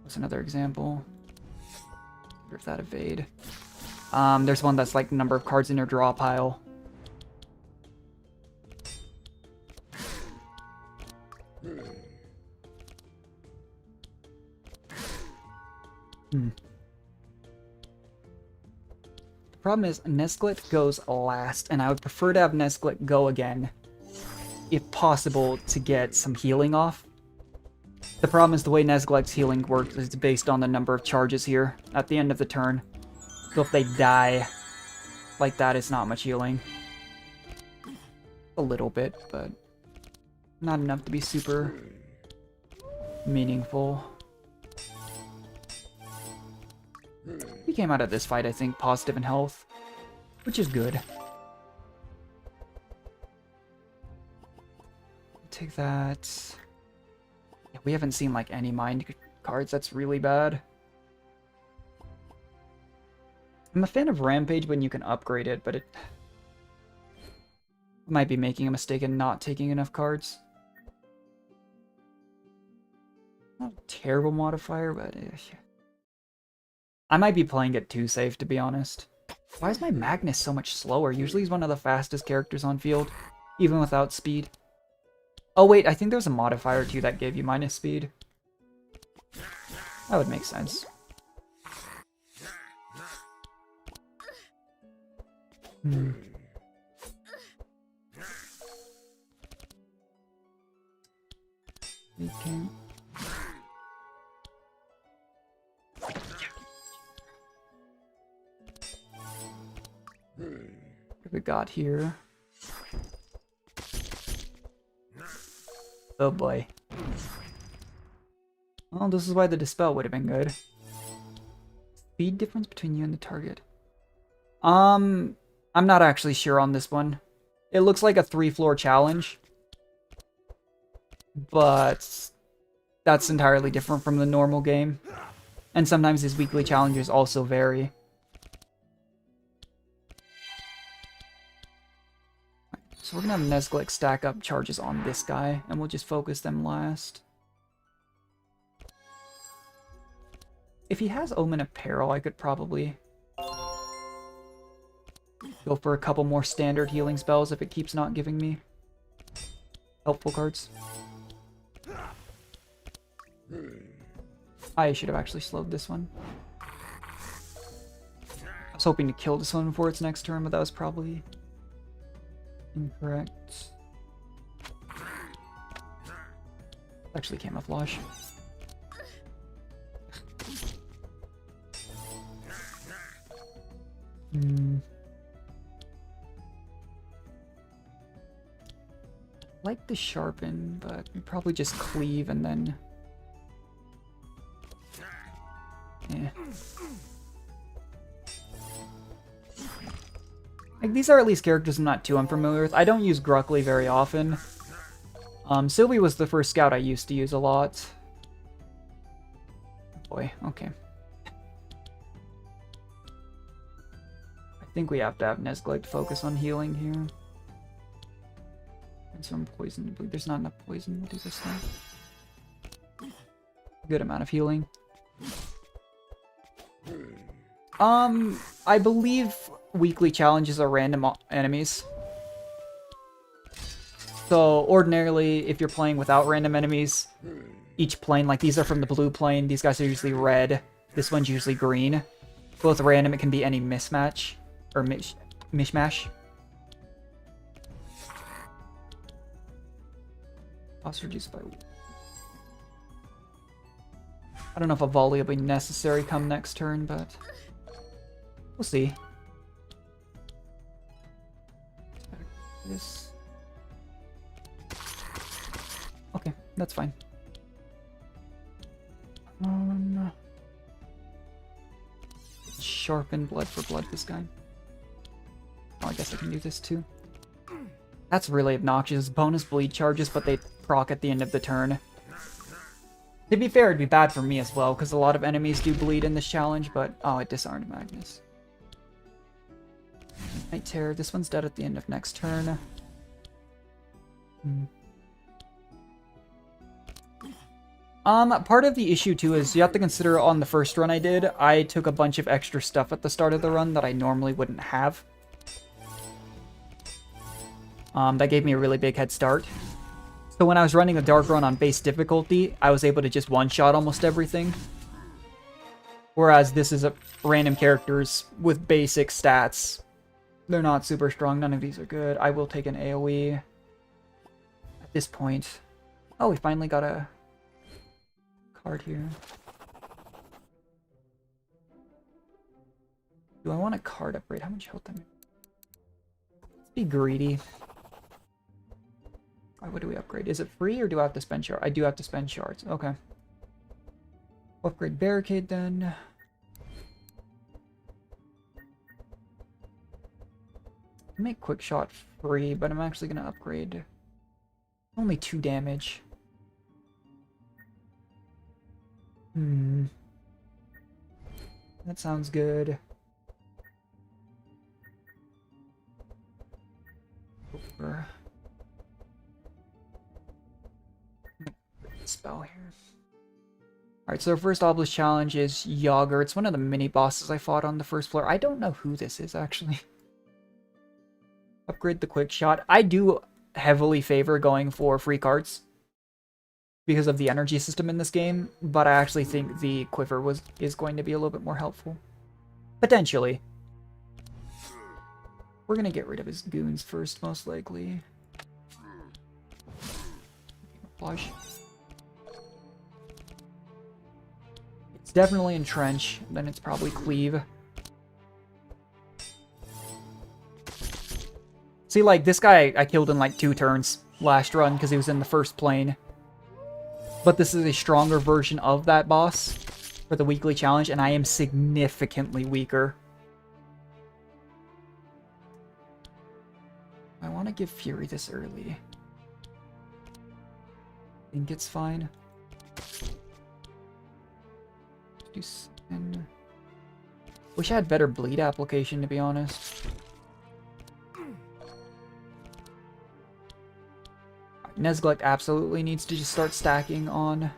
What's another example? If that evade. There's one that's like number of cards in your draw pile. The problem is Nesglect goes last, and I would prefer to have Nesglect go again, if possible, to get some healing off. The problem is the way Nesglect's healing works is based on the number of charges here at the end of the turn. So if they die like that, it's not much healing. A little bit, but not enough to be super meaningful. He came out of this fight, I think, positive in health, which is good. Take that. Yeah, we haven't seen like any mind cards. That's really bad. I'm a fan of Rampage when you can upgrade it, but it might be making a mistake in not taking enough cards. Not a terrible modifier, but I might be playing it too safe, to be honest. Why is my Magnus so much slower? Usually he's one of the fastest characters on field, even without speed. Oh wait, I think there's a modifier too that gave you minus speed. That would make sense. We can... What have we got here? Oh boy. Well, this is why the Dispel would have been good. Speed difference between you and the target. I'm not actually sure on this one. It looks like a 3-floor challenge. But that's entirely different from the normal game. And sometimes these weekly challenges also vary. So we're gonna have Nesglect stack up charges on this guy, and we'll just focus them last. If he has Omen of Peril, I could probably go for a couple more standard healing spells if it keeps not giving me helpful cards. I should have actually slowed this one. I was hoping to kill this one before its next turn, but that was probably incorrect. Actually camouflage. Like the sharpen, but we probably just cleave and then... Yeah. Like, these are at least characters I'm not too unfamiliar with. I don't use Gruckly very often. Sylvie was the first scout I used to use a lot. Boy, okay. I think we have to have Nesglect focus on healing here. And some poison. There's not enough poison. What is this thing? Good amount of healing. I believe weekly challenges are random enemies. So ordinarily, if you're playing without random enemies, each plane, like these are from the blue plane, these guys are usually red, this one's usually green. Both random, it can be any mismatch, or mishmash. Loss reduced by... I don't know if a volley will be necessary come next turn, but we'll see. this. Okay, that's fine. Sharpen blood for blood this guy. Oh, I guess I can do this too. That's really obnoxious. Bonus bleed charges, but they proc at the end of the turn. To be fair, it'd be bad for me as well, because a lot of enemies do bleed in this challenge, but... Oh, it disarmed Magnus. Night Terror. This one's dead at the end of next turn. Part of the issue, too, is you have to consider on the first run I did, I took a bunch of extra stuff at the start of the run that I normally wouldn't have. That gave me a really big head start. So when I was running the Dark Run on base difficulty, I was able to just one-shot almost everything. Whereas this is a random characters with basic stats. They're not super strong. None of these are good. I will take an AoE at this point. Oh, we finally got a card here. Do I want a card upgrade? How much health am I? Let's be greedy. What do we upgrade? Is it free or do I have to spend shards? I do have to spend shards. Okay. Upgrade barricade then. Make quick shot free, but I'm actually going to upgrade only 2 damage. That sounds good. Over. Spell here. Alright, so our first Obelisk challenge is Yager. It's one of the mini bosses I fought on the first floor. I don't know who this is, actually. Upgrade the quick shot. I do heavily favor going for free cards because of the energy system in this game, but I actually think the quiver is going to be a little bit more helpful. Potentially. We're going to get rid of his goons first, most likely. Flush. It's definitely Entrench, then it's probably Cleave. See, like, this guy I killed in like 2 turns last run because he was in the first plane. But this is a stronger version of that boss for the weekly challenge, and I am significantly weaker. I want to give Fury this early. I think it's fine. Do spin. Wish I had better bleed application, to be honest. Nezglek absolutely needs to just start stacking on...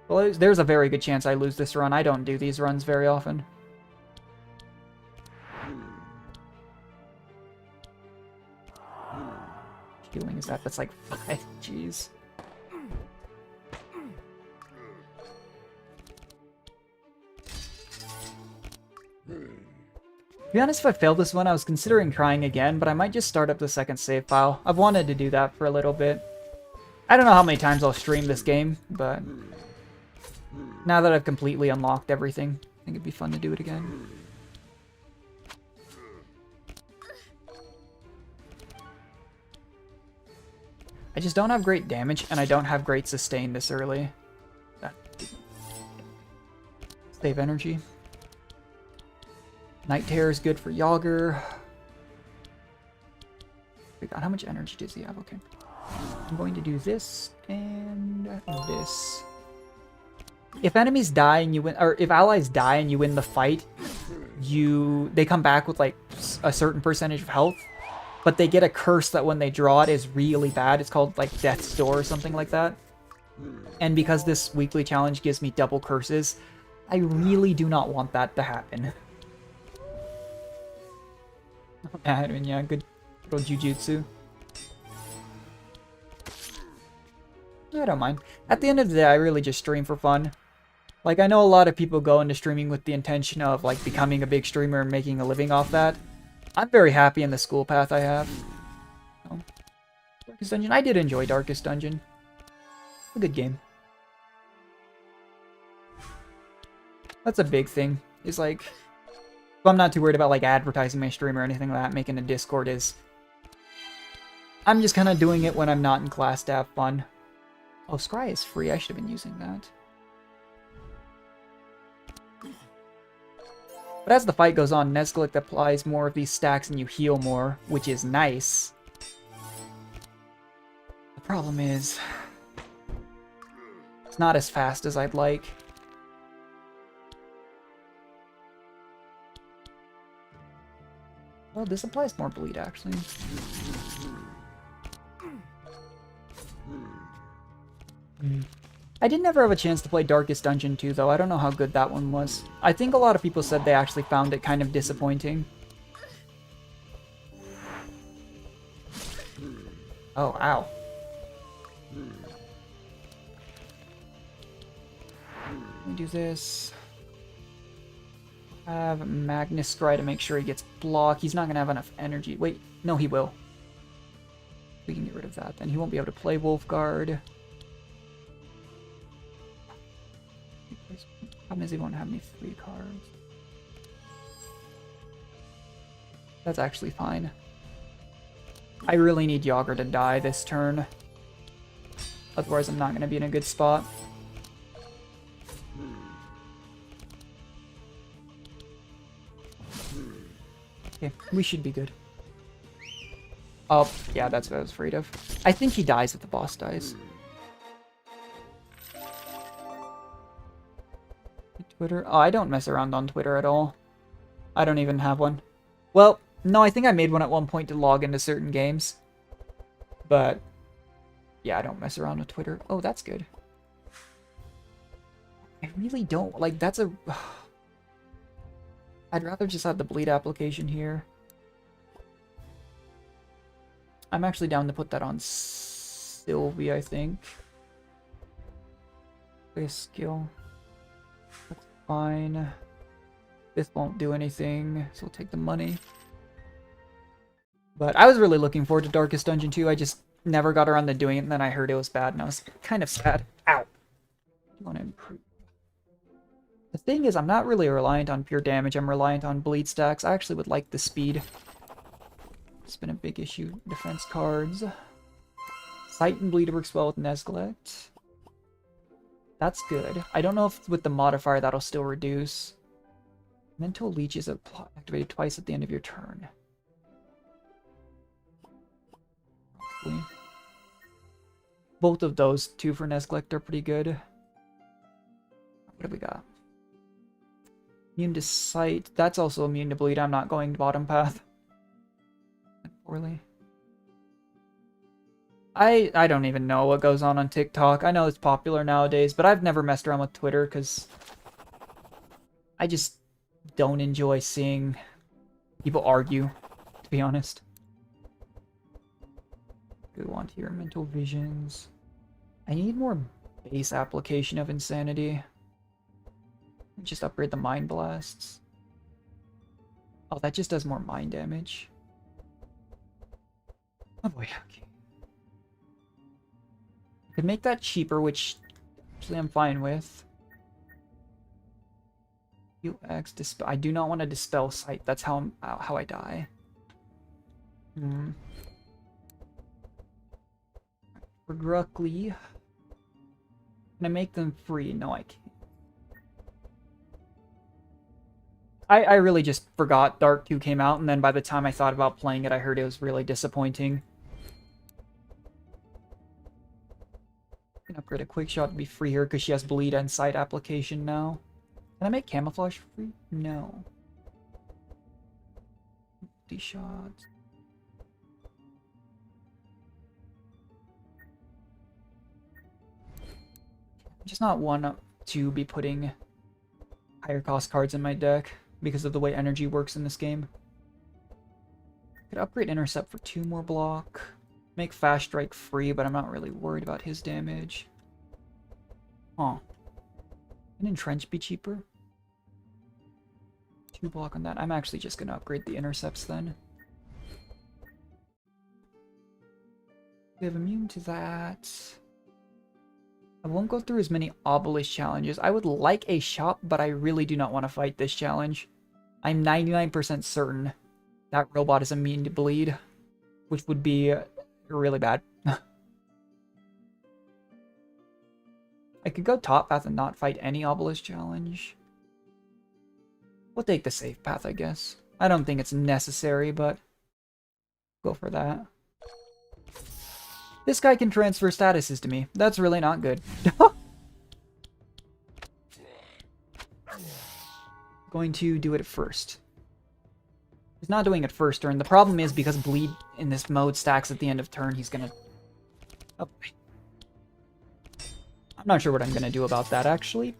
Well, there's a very good chance I lose this run. I don't do these runs very often. Healing is that? That's like 5. Jeez. To be honest, if I failed this one, I was considering trying again, but I might just start up the second save file. I've wanted to do that for a little bit. I don't know how many times I'll stream this game, but now that I've completely unlocked everything, I think it'd be fun to do it again. I just don't have great damage, and I don't have great sustain this early. Save energy. Night Terror is good for Yager. We got how much energy does he have? Okay. I'm going to do this and this. If enemies die and you win, or if allies die and you win the fight, they come back with like a certain percentage of health, but they get a curse that when they draw it is really bad. It's called like Death's Door or something like that. And because this weekly challenge gives me double curses, I really do not want that to happen. I mean, yeah, good little jujutsu. I don't mind. At the end of the day, I really just stream for fun. Like, I know a lot of people go into streaming with the intention of, like, becoming a big streamer and making a living off that. I'm very happy in the school path I have. So, Darkest Dungeon. I did enjoy Darkest Dungeon. A good game. That's a big thing. Is like... I'm not too worried about, like, advertising my stream or anything like that. Making a Discord is I'm just kind of doing it when I'm not in class to have fun. Oh, Scry is free. I should have been using that. But as the fight goes on, Nesglik applies more of these stacks and you heal more, which is nice. The problem is, it's not as fast as I'd like. Well, this applies more bleed, actually. I did never have a chance to play Darkest Dungeon 2, though. I don't know how good that one was. I think a lot of people said they actually found it kind of disappointing. Oh, ow. Let me do this. Have Magnus Scry to make sure he gets blocked. He's not going to have enough energy. Wait, no, he will. We can get rid of that. Then he won't be able to play Wolfguard. Problem is he won't have any free cards. That's actually fine. I really need Yager to die this turn. Otherwise I'm not going to be in a good spot. Okay, we should be good. Oh, yeah, that's what I was afraid of. I think he dies if the boss dies. Twitter? Oh, I don't mess around on Twitter at all. I don't even have one. Well, no, I think I made one at one point to log into certain games. But, yeah, I don't mess around with Twitter. Oh, that's good. I really don't. Like, that's a... I'd rather just have the bleed application here. I'm actually down to put that on Sylvie, I think. Base skill. That's fine. This won't do anything, so we'll take the money. But I was really looking forward to Darkest Dungeon 2. I just never got around to doing it, and then I heard it was bad, and I was kind of sad. Ow! I want to improve. The thing is, I'm not really reliant on pure damage. I'm reliant on bleed stacks. I actually would like the speed. It's been a big issue. Defense cards. Sight and bleed works well with Nesglik. That's good. I don't know if with the modifier that'll still reduce. Mental Leech is activated twice at the end of your turn. Hopefully. Both of those two for Nesglik are pretty good. What have we got? Immune to Sight. That's also immune to bleed. I'm not going bottom path. Poorly. I don't even know what goes on TikTok. I know it's popular nowadays, but I've never messed around with Twitter because I just don't enjoy seeing people argue, to be honest. Go on here, mental visions. I need more base application of insanity. Just upgrade the mind blasts. Oh, that just does more mind damage. Oh boy, okay. Could make that cheaper, which actually I'm fine with. UX dispel. I do not want to dispel sight. That's how I die. For Gruckly, can I make them free? No, I can't. I really just forgot Dark 2 came out, and then by the time I thought about playing it, I heard it was really disappointing. I can upgrade a quick shot to be free here because she has bleed and sight application now. Can I make camouflage free? No. 50 shots. I'm just not one to be putting higher cost cards in my deck because of the way energy works in this game. Could upgrade Intercept for 2 more block. Make Fast Strike free, but I'm not really worried about his damage. Huh. Can Entrench be cheaper? 2 block on that. I'm actually just going to upgrade the Intercepts then. We have immune to that. I won't go through as many Obelisk challenges. I would like a shop, but I really do not want to fight this challenge. I'm 99% certain that robot is immune to bleed, which would be really bad. I could go top path and not fight any Obelisk challenge. We'll take the safe path, I guess. I don't think it's necessary, but go for that. This guy can transfer statuses to me. That's really not good. Going to do it at first. He's not doing it first turn. The problem is because bleed in this mode stacks at the end of turn, he's gonna... Oh. I'm not sure what I'm gonna do about that, actually.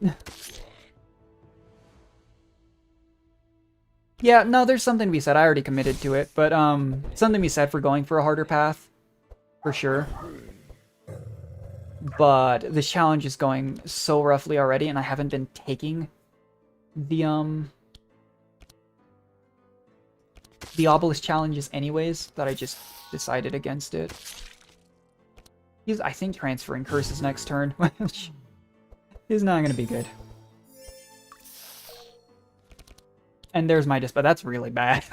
Yeah, no, there's something to be said. I already committed to it, but something to be said for going for a harder path, for sure. But this challenge is going so roughly already, and I haven't been taking the Obelisk challenges anyways, that I just decided against it. He's, I think, transferring curses next turn, which is not going to be good. And there's my dispel. That's really bad.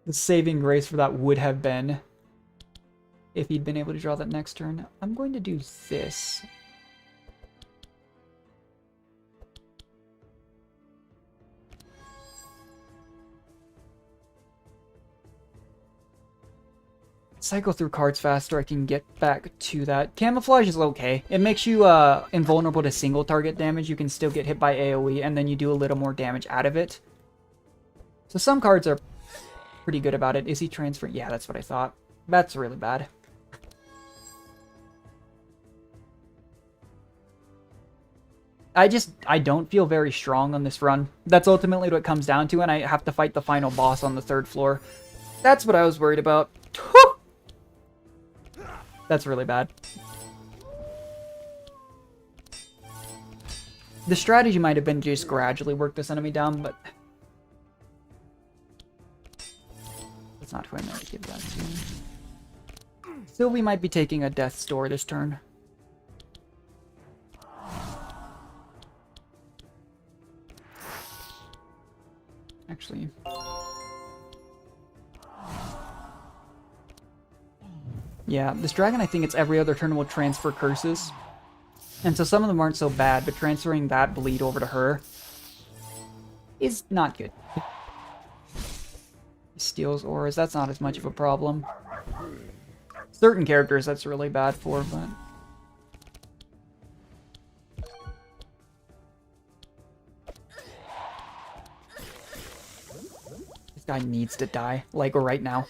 The saving grace for that would have been if he'd been able to draw that next turn. I'm going to do this. Cycle through cards faster, I can get back to that. Camouflage is okay. It makes you invulnerable to single target damage. You can still get hit by AoE, and then you do a little more damage out of it. So some cards are pretty good about it. Is he transferring? Yeah, that's what I thought. That's really bad. I don't feel very strong on this run. That's ultimately what it comes down to, and I have to fight the final boss on the 3rd floor. That's what I was worried about. That's really bad. The strategy might have been to just gradually work this enemy down, but... That's not who I meant to give that to. Still, we might be taking a Death's Door this turn. Actually... Yeah, this dragon, I think it's every other turn will transfer curses. And so some of them aren't so bad, but transferring that bleed over to her is not good. Steals auras, that's not as much of a problem. Certain characters that's really bad for, but... This guy needs to die, like right now.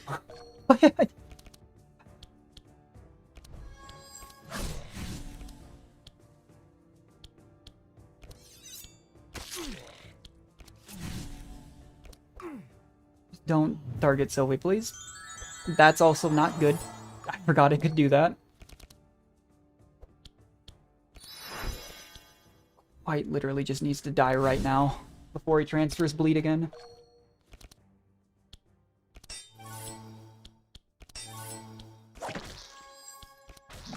Don't target Sylvie, please. That's also not good. I forgot I could do that. White literally just needs to die right now before he transfers bleed again.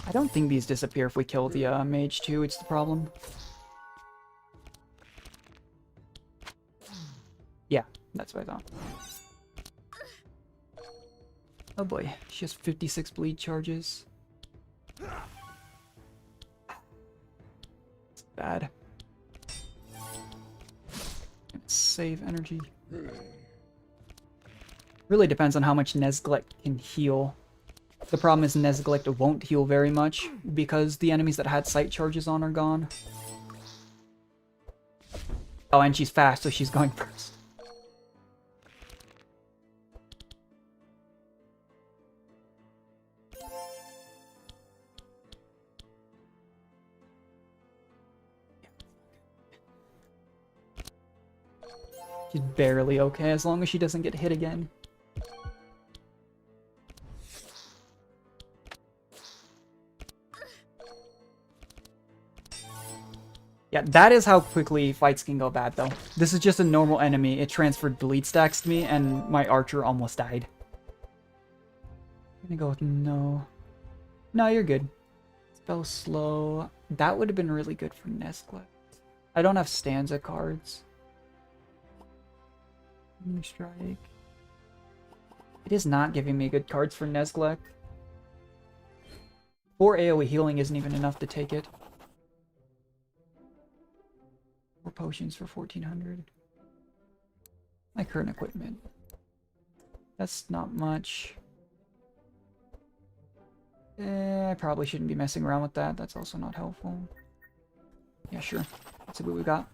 I don't think these disappear if we kill the mage too, it's the problem. Yeah, that's what I thought. Oh boy, she has 56 bleed charges. It's bad. Save energy. Really depends on how much Nezglek can heal. The problem is Nezglek won't heal very much because the enemies that had sight charges on are gone. Oh, and she's fast, so she's going first. She's barely okay, as long as she doesn't get hit again. Yeah, that is how quickly fights can go bad, though. This is just a normal enemy. It transferred bleed stacks to me, and my archer almost died. I'm gonna go with no. No, you're good. Spell slow. That would have been really good for Nezglek. I don't have stanza cards. Strike. It is not giving me good cards for Nezglek. 4 AoE healing isn't even enough to take it. 4 potions for 1400. My current equipment. That's not much. I probably shouldn't be messing around with that. That's also not helpful. Yeah, sure. Let's see what we got.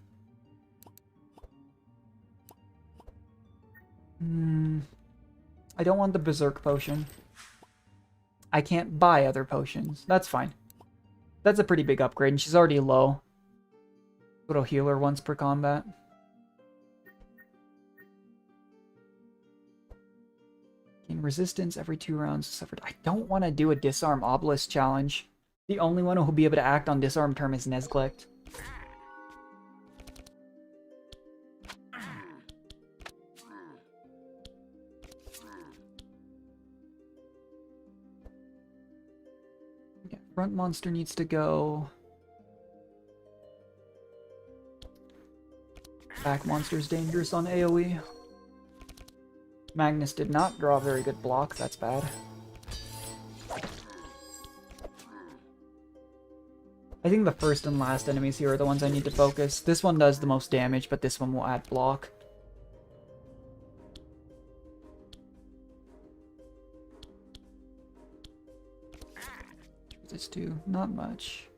I don't want the Berserk potion. I can't buy other potions. That's fine. That's a pretty big upgrade, and she's already low. Little healer once per combat. Gain resistance every 2 rounds suffered. I don't want to do a disarm Obelisk challenge. The only one who'll be able to act on disarm term is Nezglek. Yeah, front monster needs to go. Back monster's dangerous on AoE. Magnus did not draw a very good block, that's bad. I think the first and last enemies here are the ones I need to focus. This one does the most damage, but this one will add block. This do not much.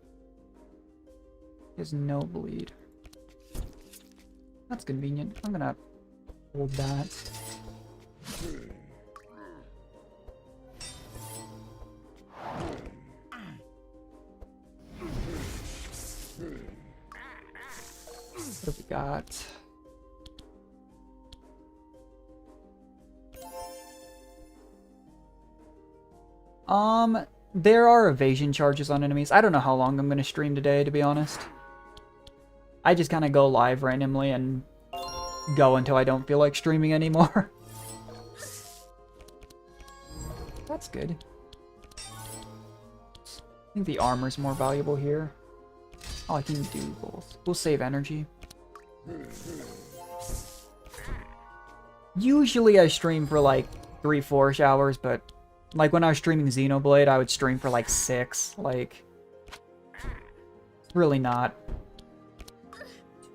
He has no bleed. That's convenient. I'm gonna hold that. What have we got? There are evasion charges on enemies. I don't know how long I'm gonna stream today, to be honest. I just kind of go live randomly and go until I don't feel like streaming anymore. That's good. I think the armor's more valuable here. Oh, I can do both. We'll save energy. Usually I stream for like 3-4 hours, but like when I was streaming Xenoblade, I would stream for like 6. Like, it's really not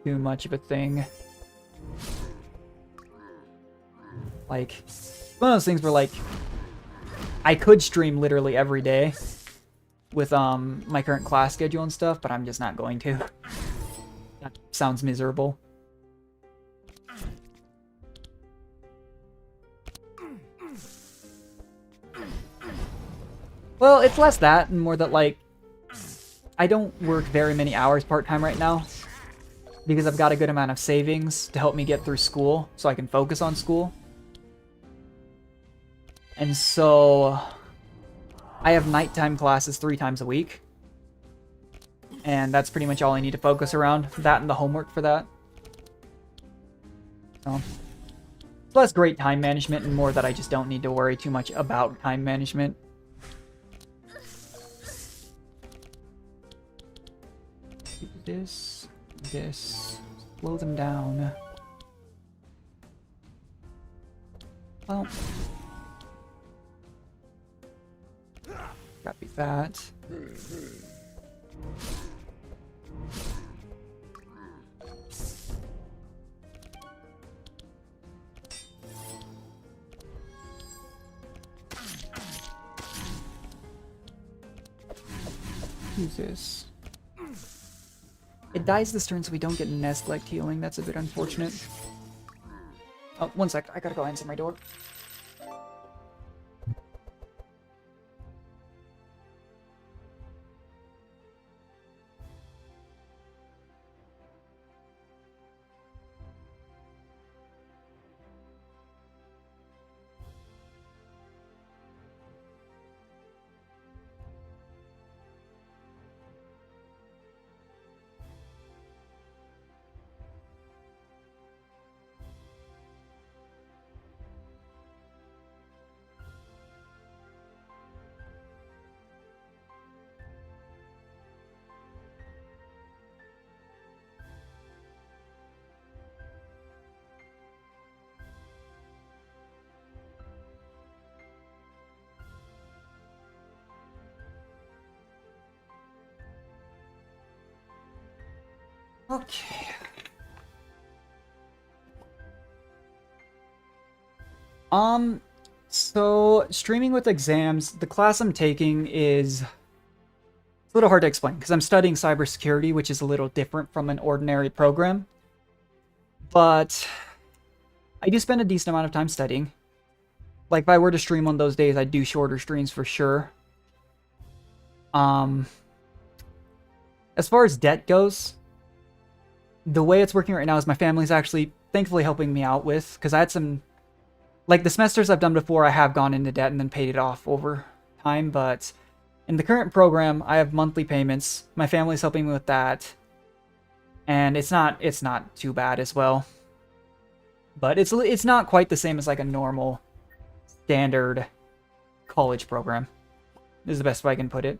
too much of a thing. Like, one of those things where like, I could stream literally every day with my current class schedule and stuff, but I'm just not going to. That sounds miserable. Well, it's less that and more that, like, I don't work very many hours part-time right now because I've got a good amount of savings to help me get through school so I can focus on school. And so I have nighttime classes 3 times a week. And that's pretty much all I need to focus around. That and the homework for that. So that's great time management and more that I just don't need to worry too much about time management. This, slow them down. Well, gotta be that. Use this. It dies this turn, so we don't get Nezglek healing. That's a bit unfortunate. Oh, 1 sec. I gotta go answer my door. Okay. So streaming with exams, the class I'm taking is it's a little hard to explain because I'm studying cybersecurity, which is a little different from an ordinary program. But I do spend a decent amount of time studying. Like if I were to stream on those days, I'd do shorter streams for sure. As far as debt goes, the way it's working right now is my family's actually thankfully helping me out with, because I had some, like the semesters I've done before, I have gone into debt and then paid it off over time, but in the current program, I have monthly payments. My family's helping me with that, and it's not too bad as well. But it's not quite the same as like a normal standard college program. This is the best way I can put it.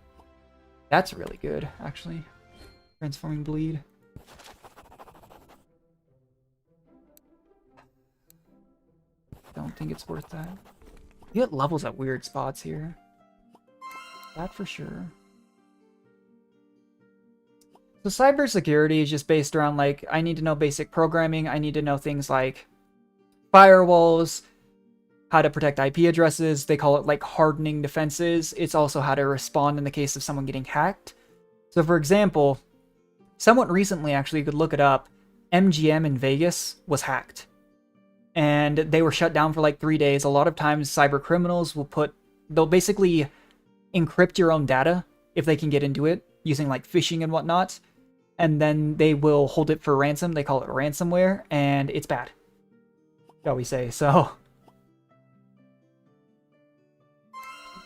That's really good, actually. Transforming bleed. Don't think it's worth that. You get levels at weird spots here. That for sure. So cybersecurity is just based around like, I need to know basic programming. I need to know things like firewalls, how to protect IP addresses. They call it like hardening defenses. It's also how to respond in the case of someone getting hacked. So for example, somewhat recently, actually, you could look it up, MGM in Vegas was hacked. And they were shut down for like 3 days. A lot of times cyber criminals they'll basically encrypt your own data if they can get into it using like phishing and whatnot. And then they will hold it for ransom. They call it ransomware, and it's bad, shall we say. So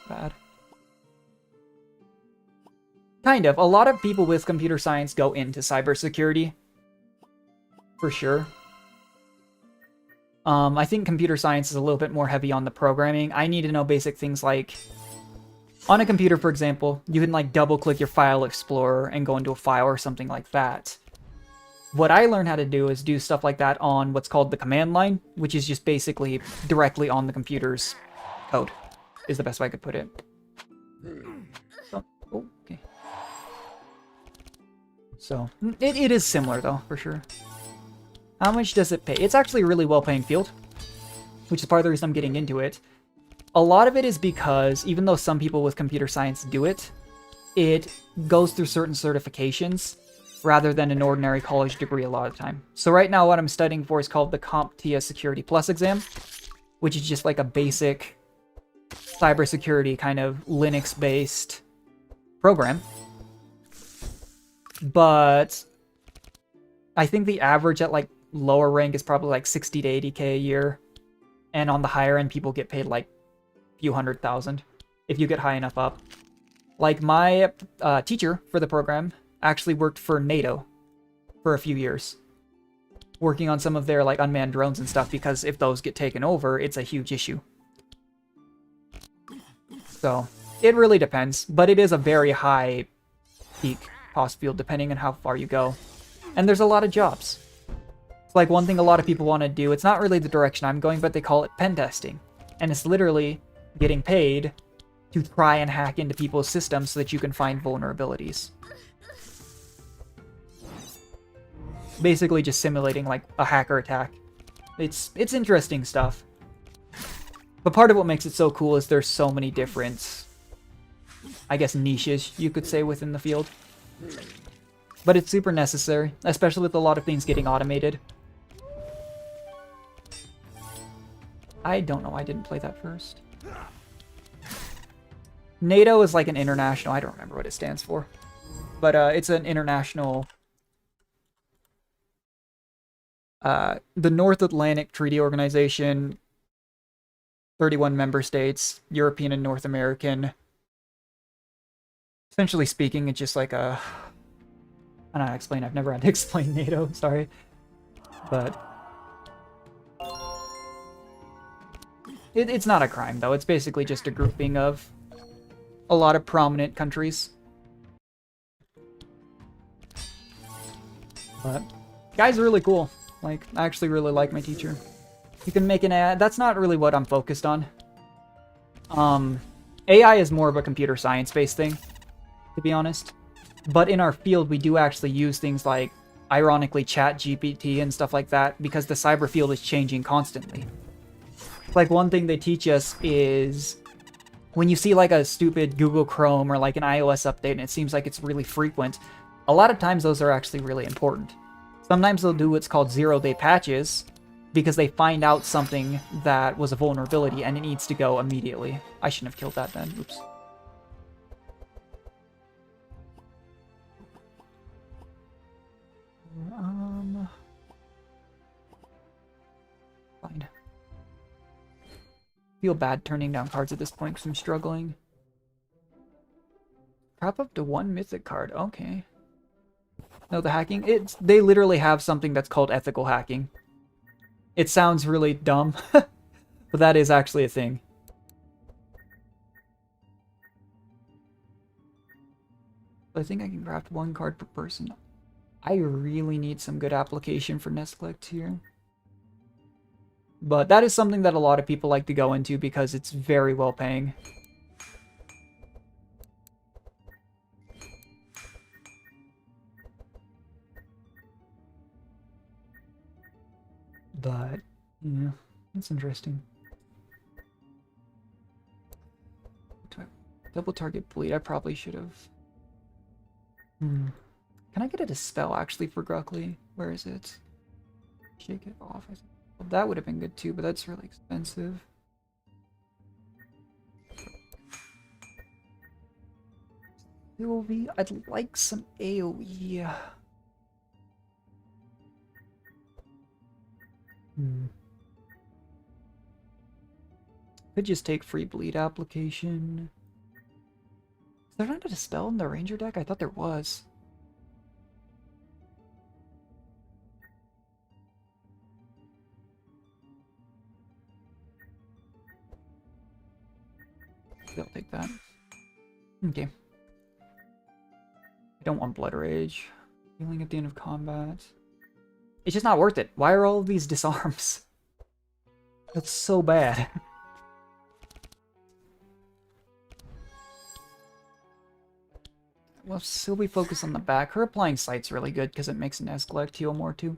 bad. Kind of. A lot of people with computer science go into cybersecurity. For sure. I think computer science is a little bit more heavy on the programming. I need to know basic things like, on a computer, for example, you can like double click your file explorer and go into a file or something like that. What I learned how to do is do stuff like that on what's called the command line, which is just basically directly on the computer's code, is the best way I could put it. So, okay. So, it is similar though, for sure. How much does it pay? It's actually a really well-paying field, which is part of the reason I'm getting into it. A lot of it is because, even though some people with computer science do it, it goes through certain certifications rather than an ordinary college degree a lot of the time. So right now what I'm studying for is called the CompTIA Security Plus exam, which is just like a basic cybersecurity kind of Linux-based program. But I think the average at like lower rank is probably like 60 to 80k a year. And on the higher end, people get paid like a few $100,000 if you get high enough up. Like my teacher for the program actually worked for NATO for a few years, working on some of their like unmanned drones and stuff, because if those get taken over, it's a huge issue. So it really depends, but it is a very high peak cost field depending on how far you go. And there's a lot of jobs. It's like one thing a lot of people want to do. It's not really the direction I'm going, but they call it pen testing. And it's literally getting paid to try and hack into people's systems so that you can find vulnerabilities. Basically just simulating like a hacker attack. It's interesting stuff. But part of what makes it so cool is there's so many different, I guess, niches, you could say, within the field. But it's super necessary, especially with a lot of things getting automated. I don't know why I didn't play that first. NATO is like an international, I don't remember what it stands for. But it's an international... the North Atlantic Treaty Organization, 31 member states, European and North American. Essentially speaking, it's just like a... I don't know how to explain. I've never had to explain NATO, sorry. But... It's not a crime, though. It's basically just a grouping of a lot of prominent countries. But, guys are really cool. Like, I actually really like my teacher. You can make an ad. That's not really what I'm focused on. AI is more of a computer science-based thing, to be honest. But in our field, we do actually use things like ironically chat GPT and stuff like that, because the cyber field is changing constantly. Like, one thing they teach us is when you see like a stupid Google Chrome or like an iOS update and it seems like it's really frequent, a lot of times those are actually really important. Sometimes they'll do what's called zero-day patches because they find out something that was a vulnerability and it needs to go immediately. I shouldn't have killed that then. Oops. Fine. Feel bad turning down cards at this point because I'm struggling. Prop up to 1 mythic card. Okay. No, the hacking. They literally have something that's called ethical hacking. It sounds really dumb, but that is actually a thing. I think I can craft 1 card per person. I really need some good application for Nestlect here. But that is something that a lot of people like to go into because it's very well paying. But, yeah, that's interesting. Double target bleed, I probably should have. Can I get a dispel actually for Gruckly? Where is it? Shake it off, I think. Well, that would have been good too, but that's really expensive. Sylvie, I'd like some AoE. Could just take free bleed application. Is there not a dispel in the ranger deck? I thought there was. I'll take that. Okay. I don't want Blood Rage. Healing at the end of combat. It's just not worth it. Why are all of these disarms? That's so bad. Well, Sylvie focus on the back. Her applying sight's really good because it makes an Nestlect heal more too.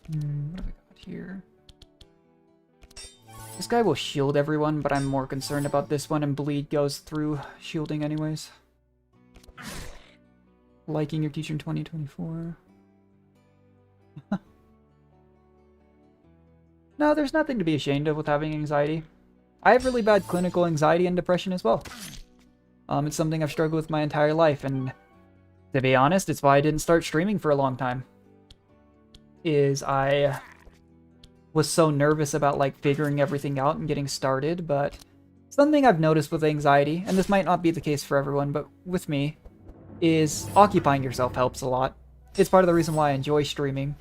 What have I got here? This guy will shield everyone, but I'm more concerned about this one, and bleed goes through shielding anyways. Liking your teacher in 2024. No, there's nothing to be ashamed of with having anxiety. I have really bad clinical anxiety and depression as well. It's something I've struggled with my entire life, and to be honest, it's why I didn't start streaming for a long time. I was so nervous about like figuring everything out and getting started, but something I've noticed with anxiety, and this might not be the case for everyone, but with me, is occupying yourself helps a lot. It's part of the reason why I enjoy streaming,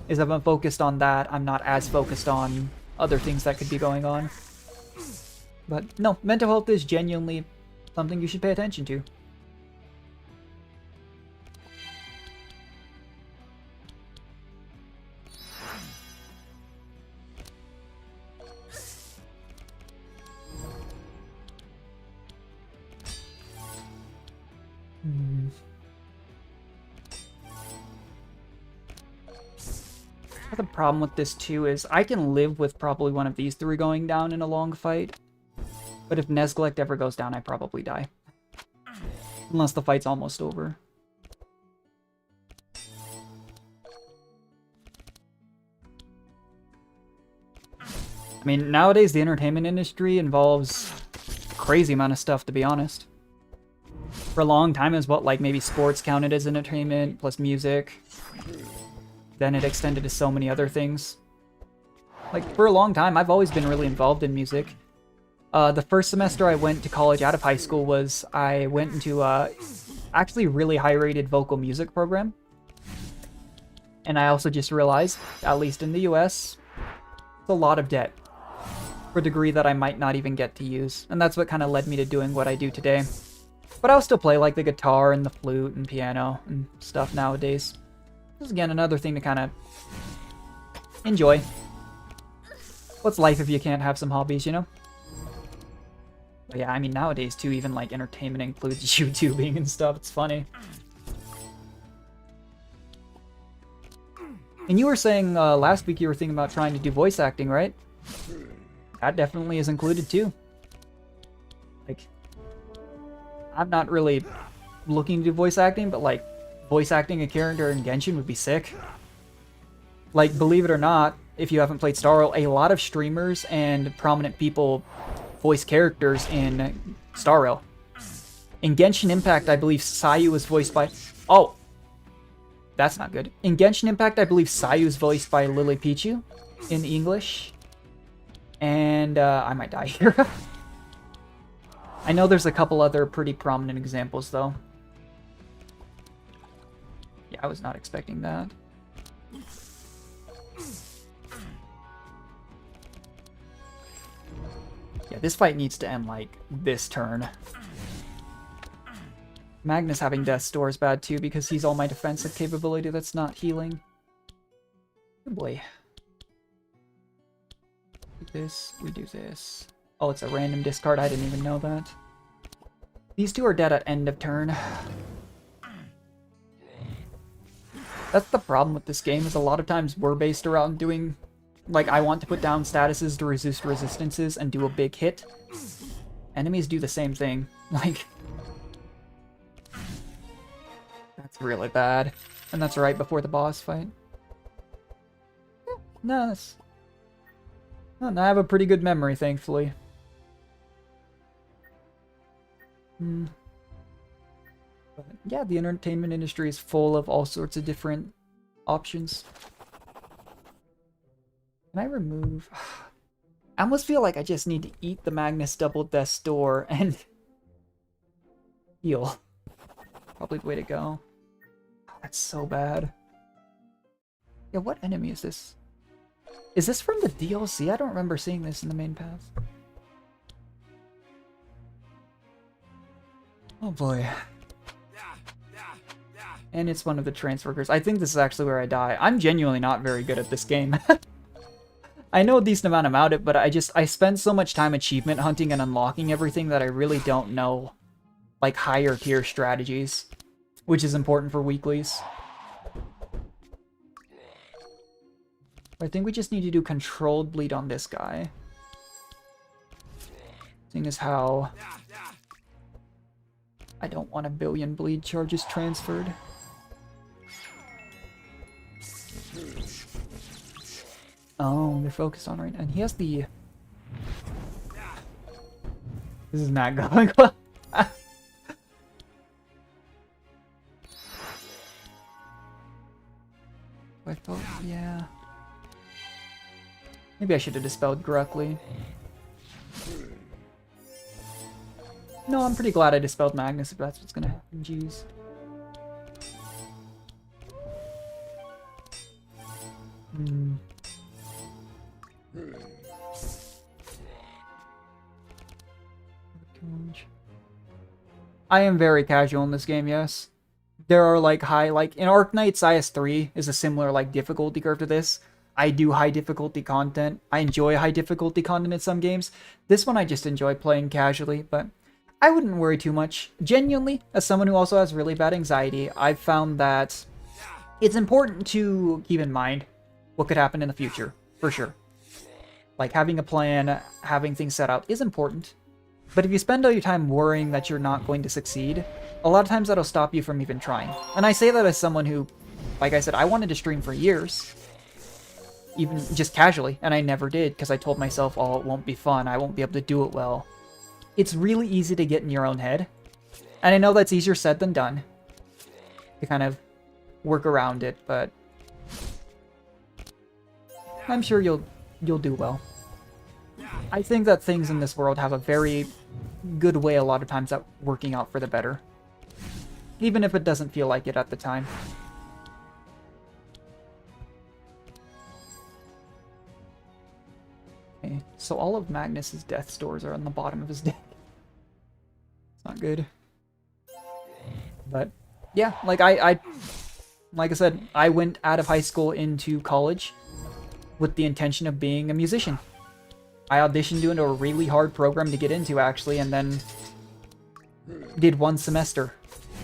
is if I'm focused on that, I'm not as focused on other things that could be going on. But no, mental health is genuinely something you should pay attention to. The problem with this too is I can live with probably one of these 3 going down in a long fight, but if Nestlect ever goes down, I probably die. Unless the fight's almost over. I mean, nowadays the entertainment industry involves a crazy amount of stuff, to be honest. For a long time, it was what, like, maybe sports counted as entertainment, plus music. Then it extended to so many other things. Like, for a long time, I've always been really involved in music. The first semester I went to college out of high school was I went into a actually really high-rated vocal music program. And I also just realized, at least in the US, it's a lot of debt for a degree that I might not even get to use. And that's what kind of led me to doing what I do today. But I'll still play like the guitar and the flute and piano and stuff nowadays. This is again another thing to kind of enjoy. What's life if you can't have some hobbies, you know? But yeah, I mean, nowadays too, even like entertainment includes YouTubing and stuff. It's funny. And you were saying last week you were thinking about trying to do voice acting, right? That definitely is included too. Like, I'm not really looking to do voice acting, but like, voice acting a character in Genshin would be sick. Like, believe it or not, if you haven't played Star Rail, a lot of streamers and prominent people voice characters in Star Rail. In Genshin Impact, I believe Sayu was voiced by... Oh! That's not good. In Genshin Impact, I believe Sayu is voiced by Lily Pichu in English. And I might die here. I know there's a couple other pretty prominent examples, though. Yeah, I was not expecting that. Yeah, this fight needs to end, like, this turn. Magnus having Death's Door is bad, too, because he's all my defensive capability that's not healing. Oh boy. This, we do this. Oh, it's a random discard, I didn't even know that. These two are dead at end of turn. That's the problem with this game, is a lot of times we're based around doing... Like, I want to put down statuses to resist resistances and do a big hit. Enemies do the same thing. Like... That's really bad. And that's right before the boss fight. Nice. Oh, I have a pretty good memory, thankfully. But yeah, the entertainment industry is full of all sorts of different options. Can I remove... I almost feel like I just need to eat the Magnus Double Death's Door and heal. Probably the way to go. That's so bad. Yeah, what enemy is this? Is this from the DLC? I don't remember seeing this in the main path. Oh boy. And it's one of the transfer workers. I think this is actually where I die. I'm genuinely not very good at this game. I know a decent amount about it, but I spend so much time achievement hunting and unlocking everything that I really don't know, like, higher tier strategies, which is important for weeklies. I think we just need to do controlled bleed on this guy. Seeing as how I don't want 1 billion bleed charges transferred. Oh, they're focused on right now. And he has the... This is not going well. I thought, yeah. Maybe I should have dispelled Gruckly. No, I'm pretty glad I dispelled Magnus if that's what's gonna happen. Jeez. I am very casual in this game, yes. There are like high, like in Arknight's IS3 is a similar like difficulty curve to this. I do high difficulty content. I enjoy high difficulty content in some games. This one I just enjoy playing casually, but I wouldn't worry too much. Genuinely, as someone who also has really bad anxiety, I've found that it's important to keep in mind what could happen in the future, for sure. Like having a plan, having things set out is important. But if you spend all your time worrying that you're not going to succeed, a lot of times that'll stop you from even trying. And I say that as someone who, like I said, I wanted to stream for years. Even just casually, and I never did, because I told myself, oh, it won't be fun, I won't be able to do it well. It's really easy to get in your own head. And I know that's easier said than done, to kind of work around it, but I'm sure you'll do well. I think that things in this world have a very good way a lot of times at working out for the better. Even if it doesn't feel like it at the time. Okay, so all of Magnus's Death's Doors are on the bottom of his deck. It's not good. But yeah, like I said, I went out of high school into college with the intention of being a musician. I auditioned into a really hard program to get into, actually, and then did 1 semester.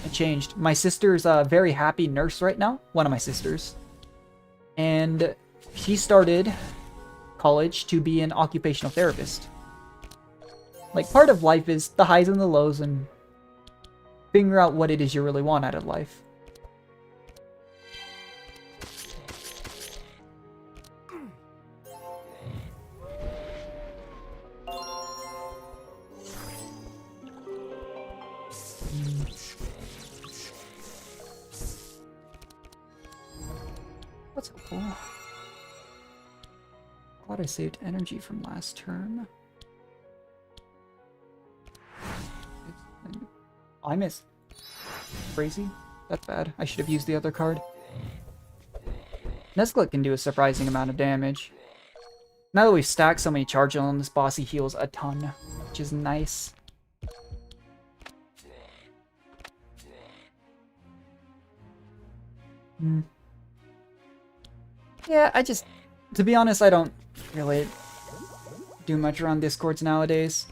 It changed. My sister's a very happy nurse right now. One of my sisters. And she started college to be an occupational therapist. Like, part of life is the highs and the lows and figure out what it is you really want out of life. What's cool? Glad I saved energy from last turn. I missed. Crazy? That's bad. I should have used the other card. Nesglet can do a surprising amount of damage. Now that we've stacked so many charges on this boss, he heals a ton, which is nice. Yeah, to be honest, I don't really do much around Discords nowadays.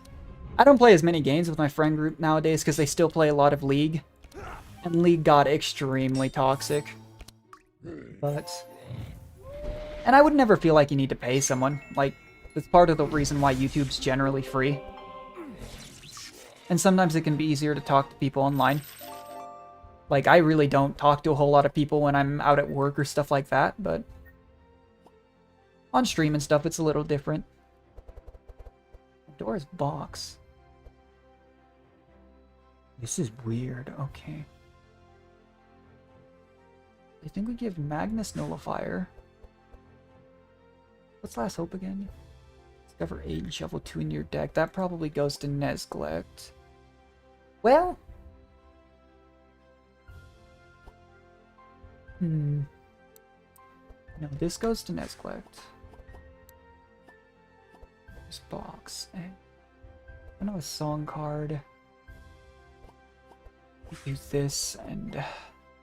I don't play as many games with my friend group nowadays because they still play a lot of League. And League got extremely toxic. And I would never feel like you need to pay someone. Like, that's part of the reason why YouTube's generally free. And sometimes it can be easier to talk to people online. Like, I really don't talk to a whole lot of people when I'm out at work or stuff like that, but on stream and stuff, it's a little different. Door's box. This is weird. Okay. I think we give Magnus Nullifier. What's Last Hope again? Discover 8 and shuffle 2 in your deck. That probably goes to Nesglect. Well... No, this goes to Nesglect. This box. I know a song card. Use this and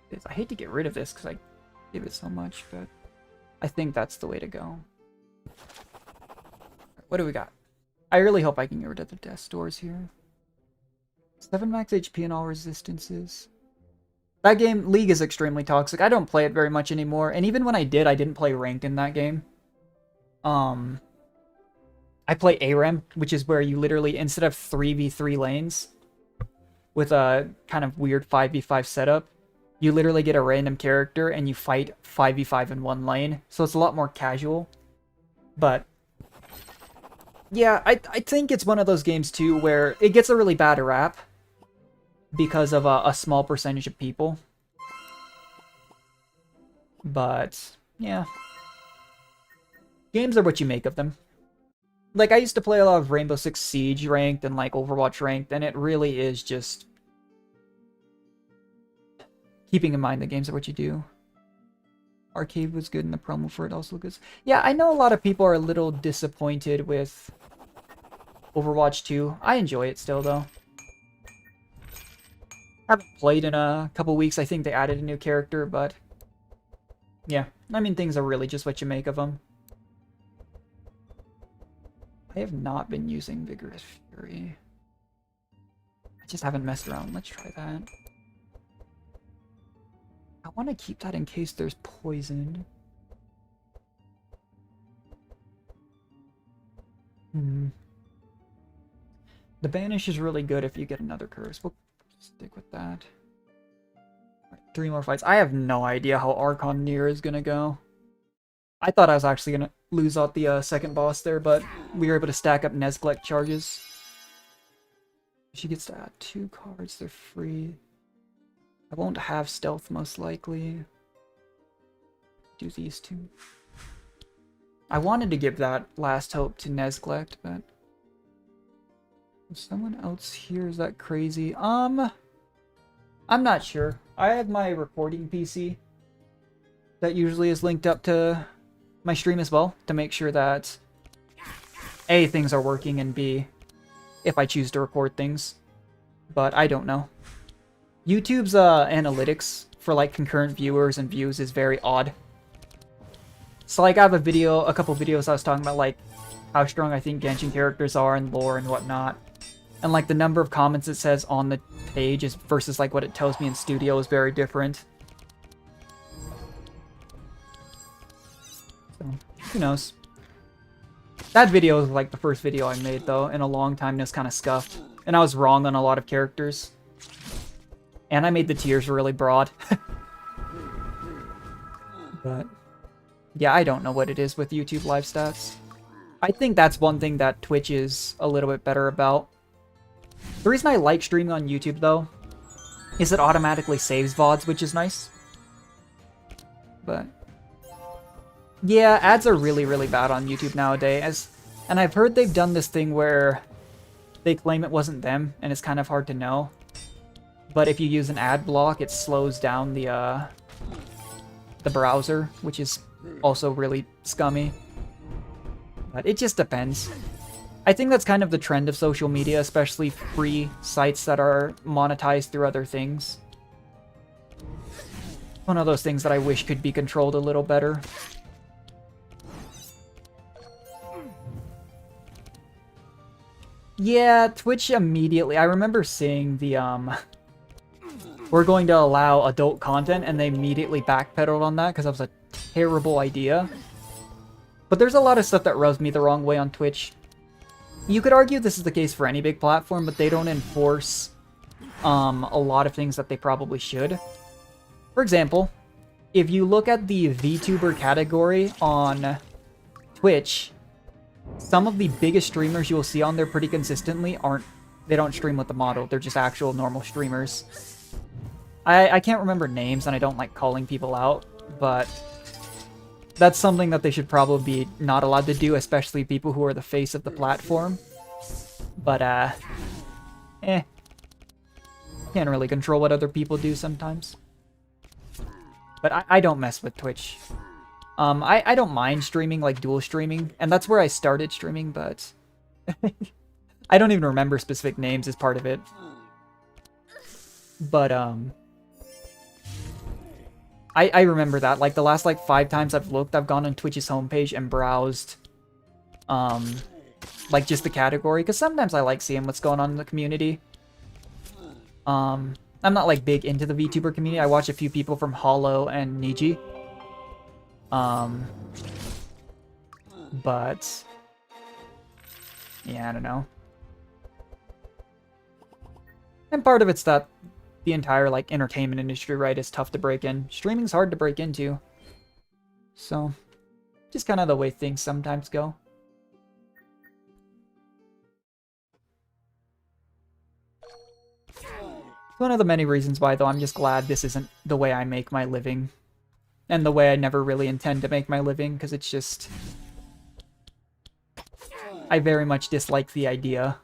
this. I hate to get rid of this because I give it so much, but I think that's the way to go. What do we got? I really hope I can get rid of the death doors here. 7 max HP and all resistances. That game, League, is extremely toxic. I don't play it very much anymore, and even when I did, I didn't play ranked in that game. I play ARAM, which is where you literally, instead of 3v3 lanes, with a kind of weird 5v5 setup, you literally get a random character and you fight 5v5 in one lane. So it's a lot more casual. But yeah, I think it's one of those games too where it gets a really bad rap because of a small percentage of people. But yeah, games are what you make of them. Like, I used to play a lot of Rainbow Six Siege ranked and, like, Overwatch ranked, and it really is just keeping in mind the games are what you do. Arcade was good, and the promo for it also good. Yeah, I know a lot of people are a little disappointed with Overwatch 2. I enjoy it still, though. I haven't played in a couple weeks. I think they added a new character, but yeah. I mean, things are really just what you make of them. I have not been using Vigorous Fury. I just haven't messed around. Let's try that. I want to keep that in case there's poison. The Banish is really good if you get another curse. We'll stick with that. Right, 3 more fights. I have no idea how Archon Nier is going to go. I thought I was actually going to lose out the second boss there, but we were able to stack up Nesglect charges. She gets to add 2 cards. They're free. I won't have stealth, most likely. Do these 2. I wanted to give that Last Hope to Nesglect, but... Is someone else here? Is that crazy? I'm not sure. I have my recording PC that usually is linked up to my stream as well, to make sure that A, things are working, and B, if I choose to record things. But I don't know. YouTube's analytics for like concurrent viewers and views is very odd. So like I have a couple videos I was talking about like how strong I think Genshin characters are and lore and whatnot. And like the number of comments it says on the page is versus like what it tells me in studio is very different. So, who knows? That video was like the first video I made though in a long time, and it was kind of scuffed. And I was wrong on a lot of characters. And I made the tiers really broad. But yeah, I don't know what it is with YouTube live stats. I think that's one thing that Twitch is a little bit better about. The reason I like streaming on YouTube, though, is it automatically saves VODs, which is nice. But yeah, ads are really, really bad on YouTube nowadays. And I've heard they've done this thing where they claim it wasn't them, and it's kind of hard to know. But if you use an ad block, it slows down the browser, which is also really scummy. But it just depends. I think that's kind of the trend of social media, especially free sites that are monetized through other things. One of those things that I wish could be controlled a little better. Yeah, Twitch immediately... I remember seeing the, we're going to allow adult content, and they immediately backpedaled on that because that was a terrible idea. But there's a lot of stuff that rubs me the wrong way on Twitch. You could argue this is the case for any big platform, but they don't enforce a lot of things that they probably should. For example, if you look at the VTuber category on Twitch, some of the biggest streamers you will see on there pretty consistently they don't stream with the model, they're just actual normal streamers. I can't remember names, and I don't like calling people out, but that's something that they should probably be not allowed to do, especially people who are the face of the platform. But, can't really control what other people do sometimes. But I don't mess with Twitch. I don't mind streaming, like dual streaming, and that's where I started streaming, but I don't even remember specific names as part of it. But, I remember that. Like, the last, 5 times I've looked, I've gone on Twitch's homepage and browsed, like, just the category, because sometimes I like seeing what's going on in the community. I'm not, big into the VTuber community. I watch a few people from Hollow and Niji. But yeah, I don't know. And part of it's that the entire, entertainment industry, right, is tough to break in. Streaming's hard to break into. So, just kind of the way things sometimes go. It's one of the many reasons why, though, I'm just glad this isn't the way I make my living. And the way I never really intend to make my living, because it's just... I very much dislike the idea.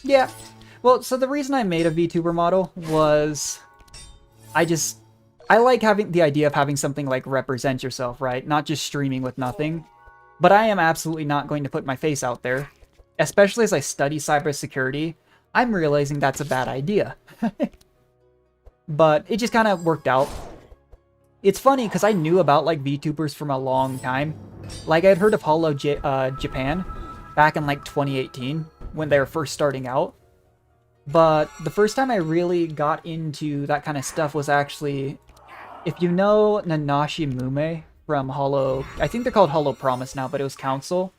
Yeah. Well, so the reason I made a VTuber model was... I like having the idea of having something like represent yourself, right? Not just streaming with nothing. But I am absolutely not going to put my face out there. Especially as I study cybersecurity, I'm realizing that's a bad idea. But it just kind of worked out. It's funny, because I knew about, VTubers from a long time. I'd heard of Hollow Japan back in, 2018, when they were first starting out. But the first time I really got into that kind of stuff was actually... If you know Nanashi Mume from Hollow... I think they're called Hollow Promise now, but it was Council.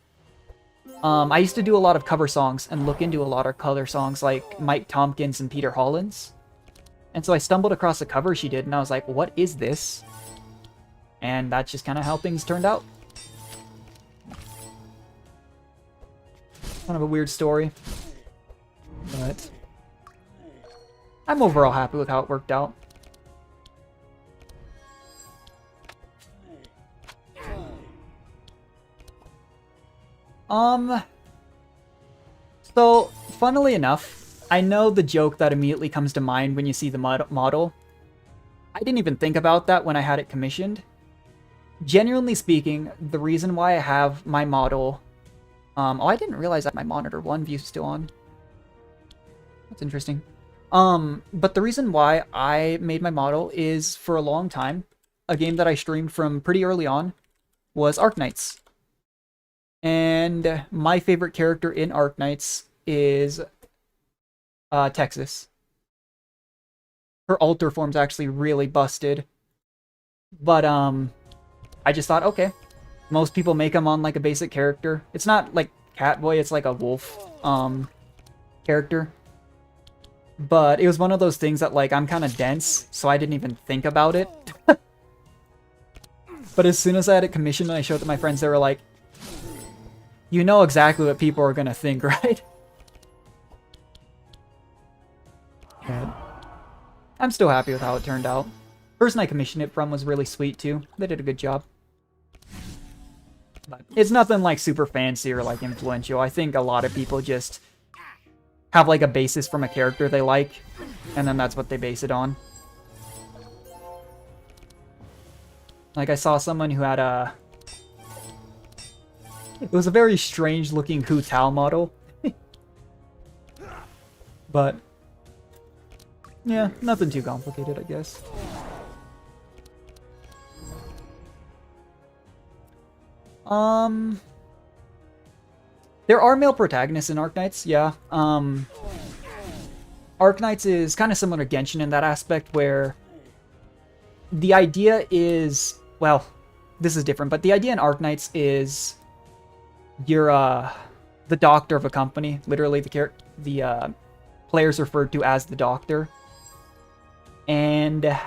I used to do a lot of cover songs and look into a lot of cover songs like Mike Tompkins and Peter Hollins. And so I stumbled across a cover she did, and I was like, what is this? And that's just kind of how things turned out. Kind of a weird story. But I'm overall happy with how it worked out. So, funnily enough, I know the joke that immediately comes to mind when you see the model. I didn't even think about that when I had it commissioned. Genuinely speaking, the reason why I have my model... oh, I didn't realize that my monitor 1 view is still on. That's interesting. But the reason why I made my model is for a long time, a game that I streamed from pretty early on was Arknights. And my favorite character in Arknights is Texas. Her alter form's actually really busted. But I just thought, okay, most people make him on like a basic character. It's not like Catboy, it's like a wolf character. But it was one of those things that like I'm kind of dense, so I didn't even think about it. But as soon as I had it commissioned and I showed it to my friends, they were like, you know exactly what people are gonna think, right? But I'm still happy with how it turned out. The person I commissioned it from was really sweet too. They did a good job. But it's nothing like super fancy or like influential. I think a lot of people just have like a basis from a character they like, and then that's what they base it on. Like I saw someone who had a... It was a very strange looking Hu Tao model. But yeah, nothing too complicated, I guess. There are male protagonists in Arknights, yeah. Arknights is kind of similar to Genshin in that aspect, where the idea is, well, this is different, but the idea in Arknights is you're the doctor of a company. Literally, the player's referred to as the doctor, and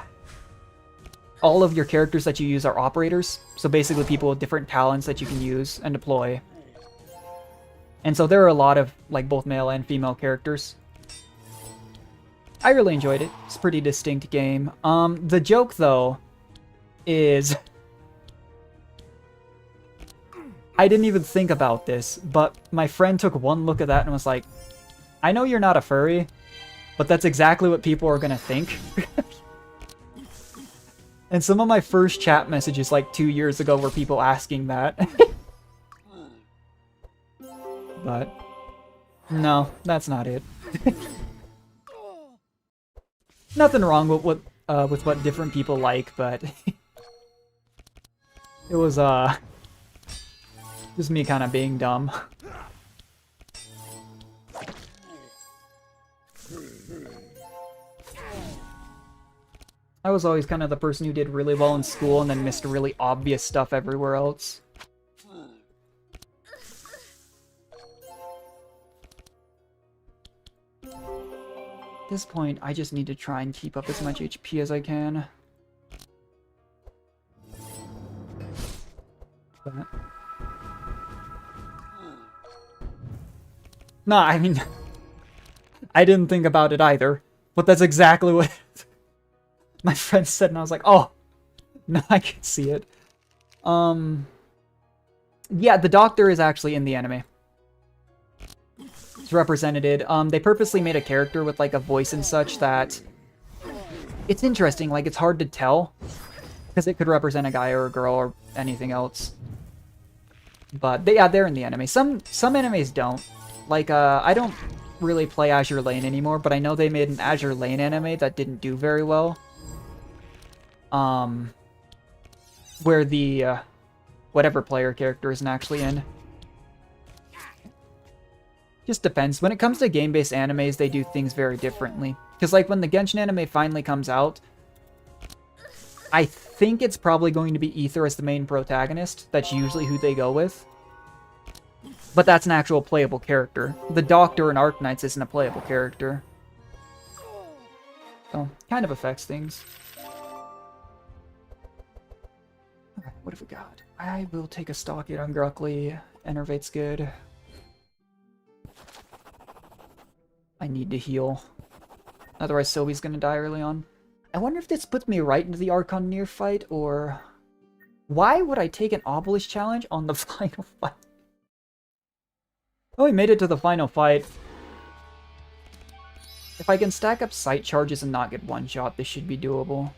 all of your characters that you use are operators. So basically, people with different talents that you can use and deploy. And so there are a lot of like both male and female characters. I really enjoyed it. It's a pretty distinct game. The joke though is I didn't even think about this, but my friend took one look at that and was like, I know you're not a furry, but that's exactly what people are gonna think. And some of my first chat messages like 2 years ago were people asking that. But no, that's not it. Nothing wrong with what different people like, but it was just me kind of being dumb. I was always kind of the person who did really well in school and then missed really obvious stuff everywhere else. At this point, I just need to try and keep up as much HP as I can. But... No, I mean, I didn't think about it either, but that's exactly what my friend said, and I was like, oh, no, I can see it. Yeah, the doctor is actually in the anime. It's represented. They purposely made a character with like a voice and such that it's interesting. Like it's hard to tell because it could represent a guy or a girl or anything else. But they're in the anime. Some animes don't. Like I don't really play Azure Lane anymore, but I know they made an Azure Lane anime that didn't do very well. Where the whatever player character isn't actually in. Just depends. When it comes to game-based animes, they do things very differently. Because like when the Genshin anime finally comes out, I think it's probably going to be Aether as the main protagonist. That's usually who they go with. But that's an actual playable character. The Doctor in Arknights isn't a playable character. So, kind of affects things. Alright, what have we got? I will take a Stockade on Gruckly. Enervate's good. I need to heal. Otherwise Sylvie's gonna die early on. I wonder if this puts me right into the Archon Near fight, or... Why would I take an Obelisk challenge on the final fight? Oh, we made it to the final fight. If I can stack up sight charges and not get one-shot, this should be doable.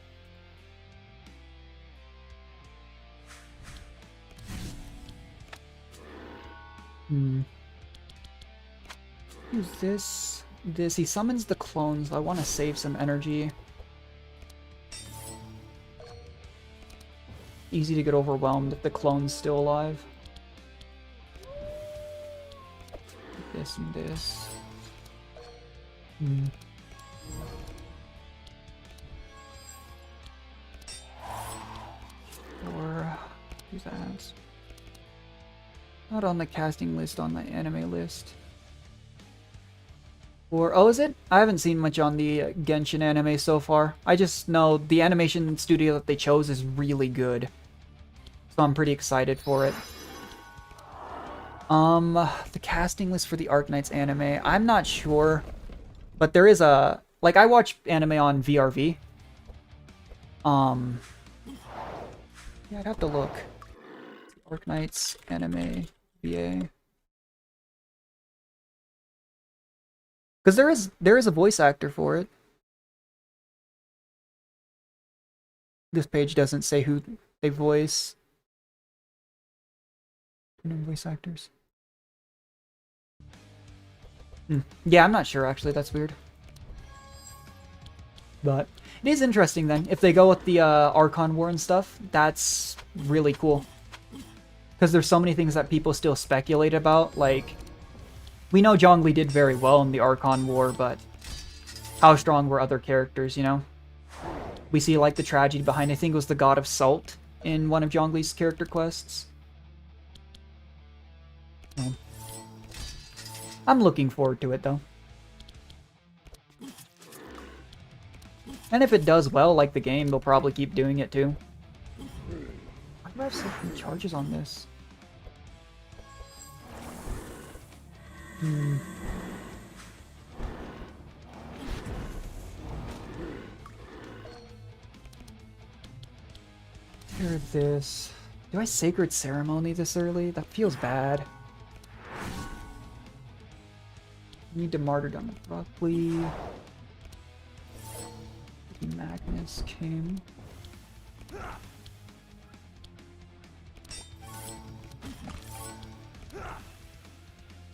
Use this. this. He summons the clones. I want to save some energy. Easy to get overwhelmed if the clone's still alive. This and this. Or who's that? Not on the casting list, on the anime list. Or, oh, is it? I haven't seen much on the Genshin anime so far. I just know the animation studio that they chose is really good. So I'm pretty excited for it. The casting list for the Arknights anime, I'm not sure. But there is a... Like, I watch anime on VRV. Yeah, I'd have to look. Arknights anime VA. Because there is a voice actor for it. This page doesn't say who they voice. Voice actors. Yeah, I'm not sure actually. That's weird. But it is interesting then. If they go with the Archon War and stuff, that's really cool. Because there's so many things that people still speculate about. Like, we know Zhongli did very well in the Archon War, but how strong were other characters, you know? We see, like, the tragedy behind, I think it was the God of Salt in one of Zhongli's character quests. I'm looking forward to it, though. And if it does well, like the game, they'll probably keep doing it, too. Why do I have so many charges on this? Hear this. Do I Sacred Ceremony this early? That feels bad. Need to Martyrdom abruptly. Magnus came.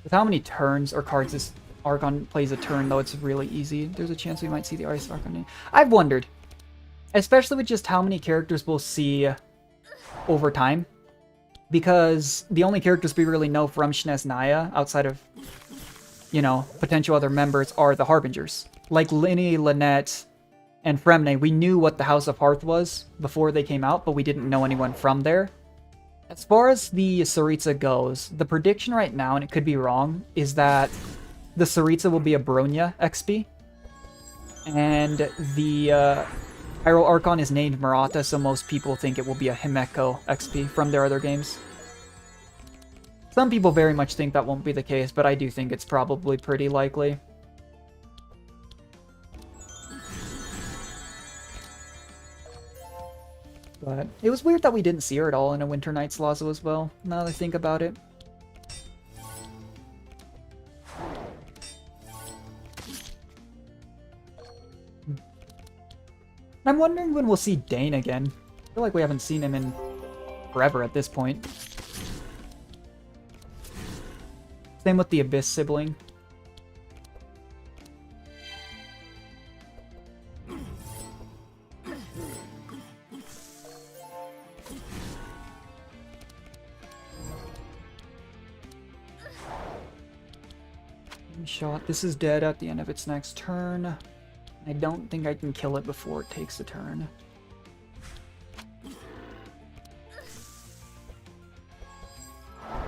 With how many turns or cards this Archon plays a turn, though, it's really easy. There's a chance we might see the Ice Archon. I've wondered, especially with just how many characters we'll see over time, because the only characters we really know from Snezhnaya, outside of, you know, potential other members, are the Harbingers. Like Linny, Lynette, and Fremne, we knew what the House of Hearth was before they came out, but we didn't know anyone from there. As far as the Tsaritsa goes, the prediction right now, and it could be wrong, is that the Tsaritsa will be a Bronya XP. And the Hyrule Archon is named Murata, so most people think it will be a Himeko XP from their other games. Some people very much think that won't be the case, but I do think it's probably pretty likely. But it was weird that we didn't see her at all in a Winter Night's Lazo as well, now that I think about it. I'm wondering when we'll see Dane again. I feel like we haven't seen him in forever at this point. Same with the Abyss sibling. Shot. This is dead at the end of its next turn. I don't think I can kill it before it takes a turn.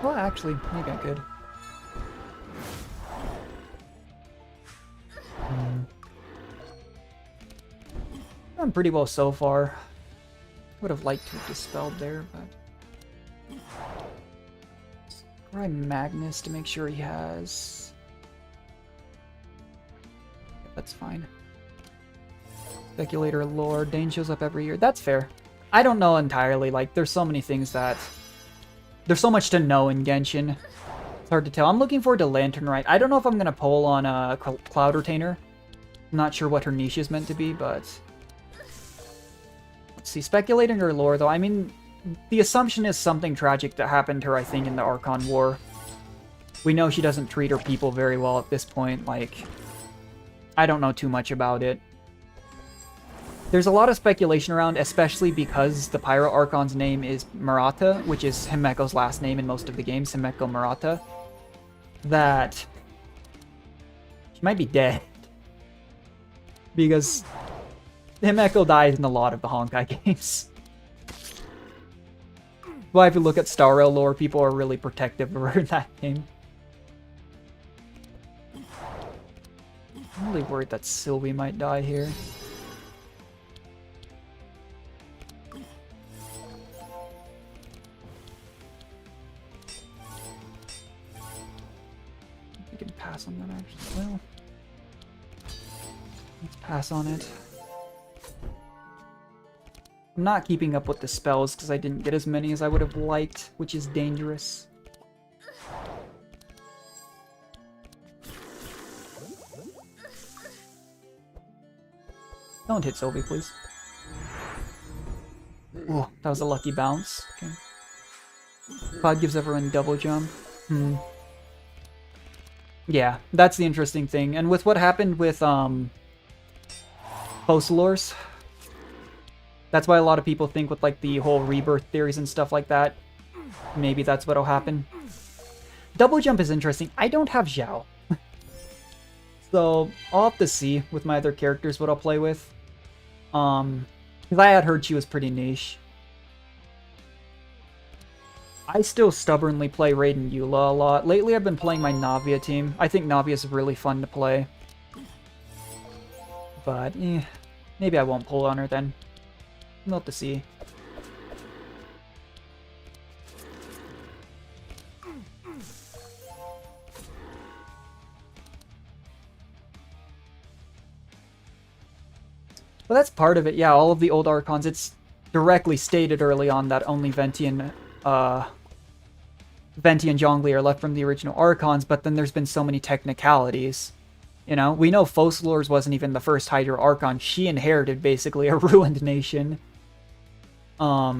Well, actually, maybe I could. Done pretty well so far. Would have liked to have dispelled there, but... Try Magnus to make sure he has... That's fine. Speculator lore. Dane shows up every year. That's fair. I don't know entirely. Like, there's so many things that... There's so much to know in Genshin. It's hard to tell. I'm looking forward to Lantern Rite. I don't know if I'm going to poll on a Cloud Retainer. I'm not sure what her niche is meant to be, but... Let's see. Speculating her lore, though. I mean, the assumption is something tragic that happened to her, I think, in the Archon War. We know she doesn't treat her people very well at this point. Like... I don't know too much about it. There's a lot of speculation around, especially because the Pyro Archon's name is Murata, which is Himeko's last name in most of the games, Himeko Murata, that she might be dead. Because Himeko dies in a lot of the Honkai games. Well, if you look at Star Rail lore, people are really protective of her in that game. I'm really worried that Sylvie might die here. We can pass on that actually. Well, let's pass on it. I'm not keeping up with the spells because I didn't get as many as I would have liked, which is dangerous. Don't hit Sylvie, please. Oh, that was a lucky bounce. Okay. Cloud gives everyone double jump. Yeah, that's the interesting thing. And with what happened with Focalors, that's why a lot of people think with like the whole rebirth theories and stuff like that, maybe that's what'll happen. Double jump is interesting. I don't have Zhao. So I'll have to see with my other characters what I'll play with. Because I had heard she was pretty niche. I still stubbornly play Raiden Eula a lot. Lately I've been playing my Navia team. I think Navia is really fun to play. But, maybe I won't pull on her then. We'll have to see. Well, that's part of it. Yeah, all of the old Archons, it's directly stated early on that only Venti and Zhongli are left from the original Archons, but then there's been so many technicalities. You know, we know Focalors wasn't even the first Hydra Archon. She inherited basically a ruined nation. I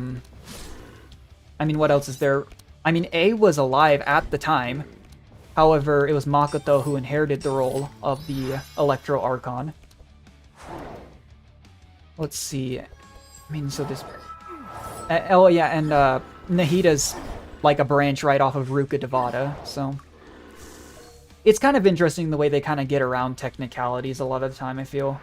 mean, what else is there? I mean, A was alive at the time. However, it was Makoto who inherited the role of the Electro Archon. Let's see. I mean, so this... oh, yeah, and Nahida's like a branch right off of Ruka Devada, so... It's kind of interesting the way they kind of get around technicalities a lot of the time, I feel.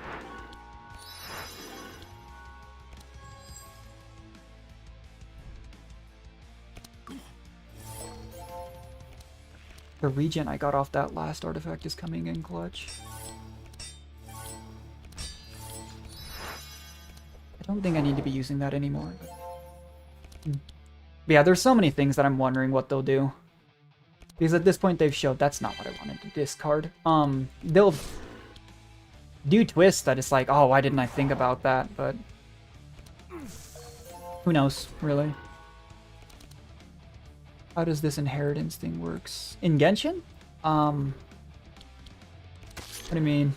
The regen I got off that last artifact is coming in clutch. I don't think I need to be using that anymore. But yeah, there's so many things that I'm wondering what they'll do. Because at this point they've showed that's not what I wanted to discard. They'll do twists that it's like, oh, why didn't I think about that? But who knows, really? How does this inheritance thing works? In Genshin? What do you mean?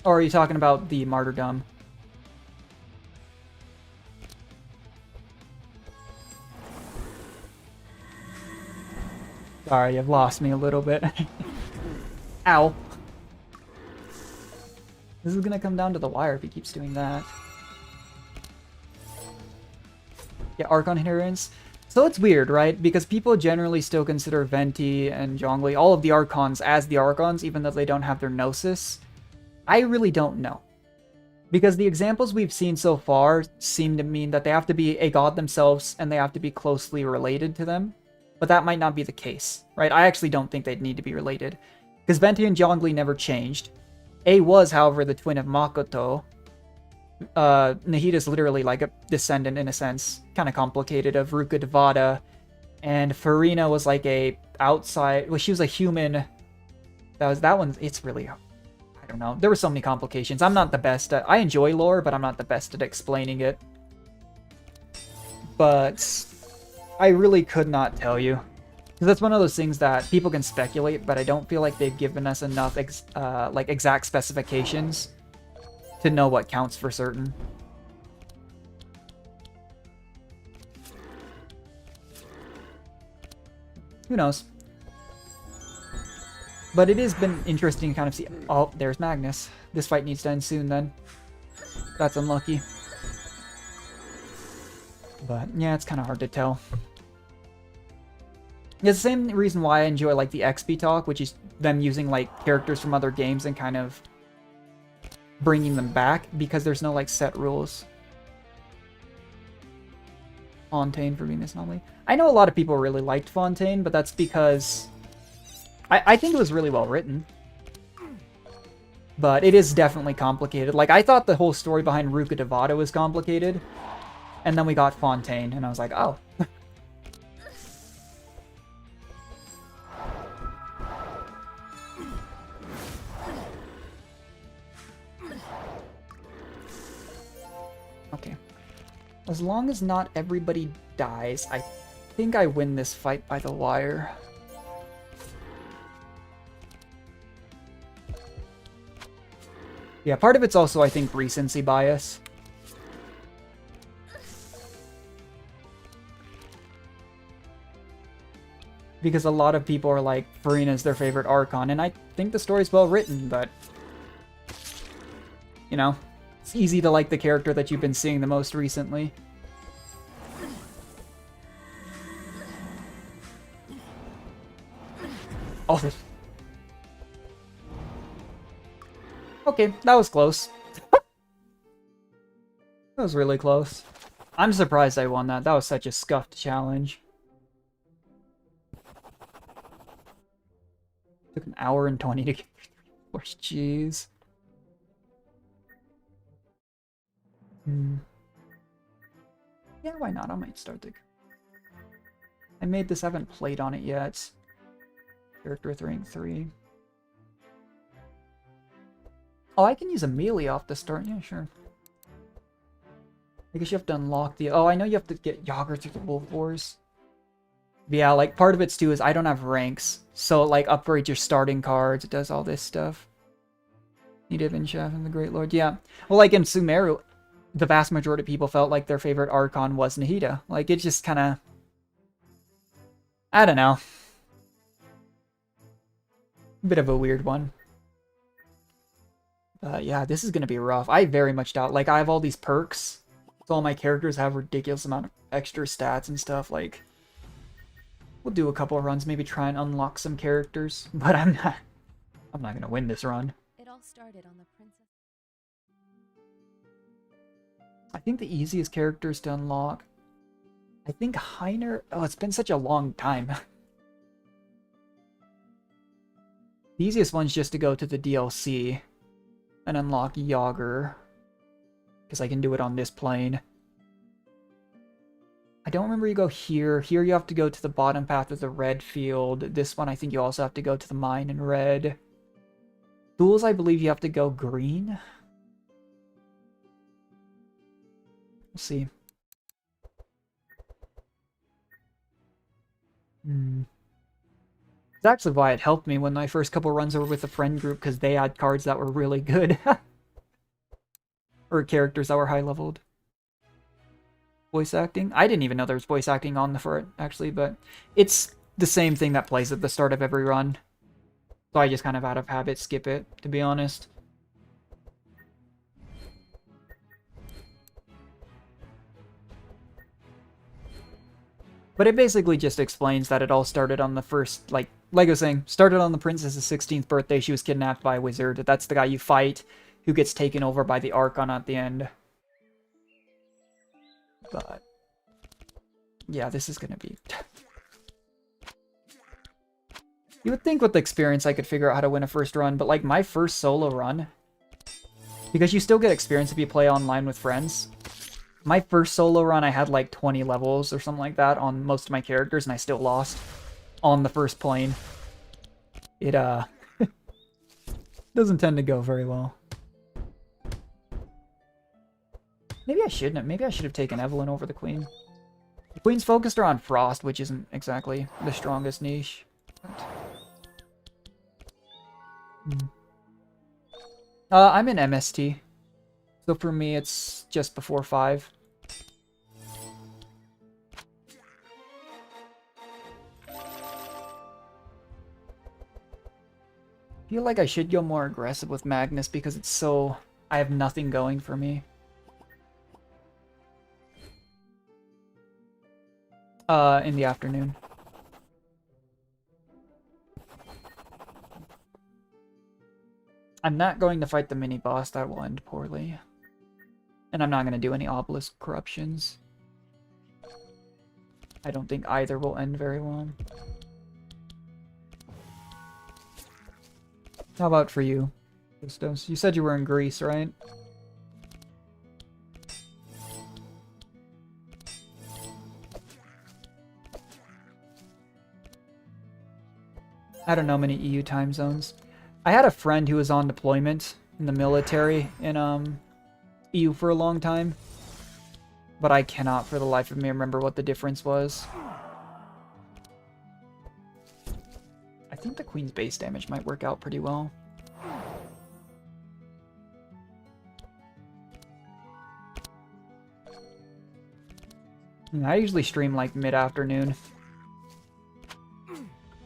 Or are you talking about the martyrdom? Sorry, you've lost me a little bit. Ow. This is gonna come down to the wire if he keeps doing that. Yeah, Archon inheritance. So it's weird, right? Because people generally still consider Venti and Zhongli, all of the Archons, as the Archons, even though they don't have their Gnosis. I really don't know. Because the examples we've seen so far seem to mean that they have to be a god themselves and they have to be closely related to them. But that might not be the case, right? I actually don't think they'd need to be related. Because Venti and Zhongli never changed. A was, however, the twin of Makoto. Nahida's literally like a descendant, in a sense. Kind of complicated, of Ruka Devada. And Farina was like a outside... Well, she was a human. That one, it's really... I don't know. There were so many complications. I'm not the best at... I enjoy lore, but I'm not the best at explaining it. But I really could not tell you. Because that's one of those things that people can speculate, but I don't feel like they've given us enough like exact specifications to know what counts for certain. Who knows? But it has been interesting to kind of see... Oh, there's Magnus. This fight needs to end soon then. That's unlucky. But yeah, it's kind of hard to tell. It's the same reason why I enjoy like the XP talk, which is them using like characters from other games and kind of bringing them back, because there's no like set rules. Fontaine for Venus Anomaly. I know a lot of people really liked Fontaine, but that's because I think it was really well written. But it is definitely complicated. Like, I thought the whole story behind Ruka Devata was complicated, and then we got Fontaine, and I was like, oh. Okay. As long as not everybody dies, I think I win this fight by the wire. Yeah, part of it's also, I think, recency bias. Because a lot of people are like, Farina's their favorite Archon, and I think the story's well written, but... You know, it's easy to like the character that you've been seeing the most recently. Oh, okay, that was close. That was really close. I'm surprised I won that. That was such a scuffed challenge. Took an hour and 20 to get through 3 floors. Jeez. Yeah, why not? I might start the... I made this, I haven't played on it yet. Character with rank 3. Oh, I can use a melee off the start. Yeah, sure. I guess you have to unlock the... Oh, I know you have to get Yager through the Wolf Wars. But yeah, like, part of it too is I don't have ranks. So, like, upgrade your starting cards. It does all this stuff. Need Chef and the Great Lord. Yeah. Well, like, in Sumeru, the vast majority of people felt like their favorite Archon was Nahida. Like, it just kind of... I don't know. Bit of a weird one. Yeah, this is going to be rough. I very much doubt. Like, I have all these perks. So all my characters have ridiculous amount of extra stats and stuff. Like, we'll do a couple of runs, maybe try and unlock some characters. But I'm not going to win this run. It all started on the princess. I think the easiest characters to unlock... I think Heiner... Oh, it's been such a long time. The easiest one's just to go to the DLC and unlock Yager, because I can do it on this plane. I don't remember you go here. Here you have to go to the bottom path of the red field. This one I think you also have to go to the mine in red. Duels, I believe you have to go green. We'll see. That's actually why it helped me when my first couple runs were with a friend group, because they had cards that were really good. Or characters that were high-leveled. Voice acting? I didn't even know there was voice acting on the front, actually, but it's the same thing that plays at the start of every run. So I just kind of out of habit skip it, to be honest. But it basically just explains that it all started on the first, like I was saying, started on the princess's 16th birthday. She was kidnapped by a wizard. That's the guy you fight, who gets taken over by the Archon at the end. But yeah, this is gonna be... You would think with the experience I could figure out how to win a first run, but like my first solo run, because you still get experience if you play online with friends. My first solo run, I had like 20 levels or something like that on most of my characters, and I still lost on the first plane. It, doesn't tend to go very well. Maybe I shouldn't have. Maybe I should have taken Evelyn over the Queen. The Queen's focused her on Frost, which isn't exactly the strongest niche. I'm in MST. So for me, it's just before 5. feel like I should go more aggressive with Magnus because it's so... I have nothing going for me. In the afternoon. I'm not going to fight the mini-boss, that will end poorly. And I'm not going to do any Obelisk corruptions. I don't think either will end very well. How about for you, Christos? You said you were in Greece, right? I don't know many EU time zones. I had a friend who was on deployment in the military in EU for a long time, but I cannot for the life of me remember what the difference was. I think the Queen's base damage might work out pretty well. I usually stream like mid-afternoon.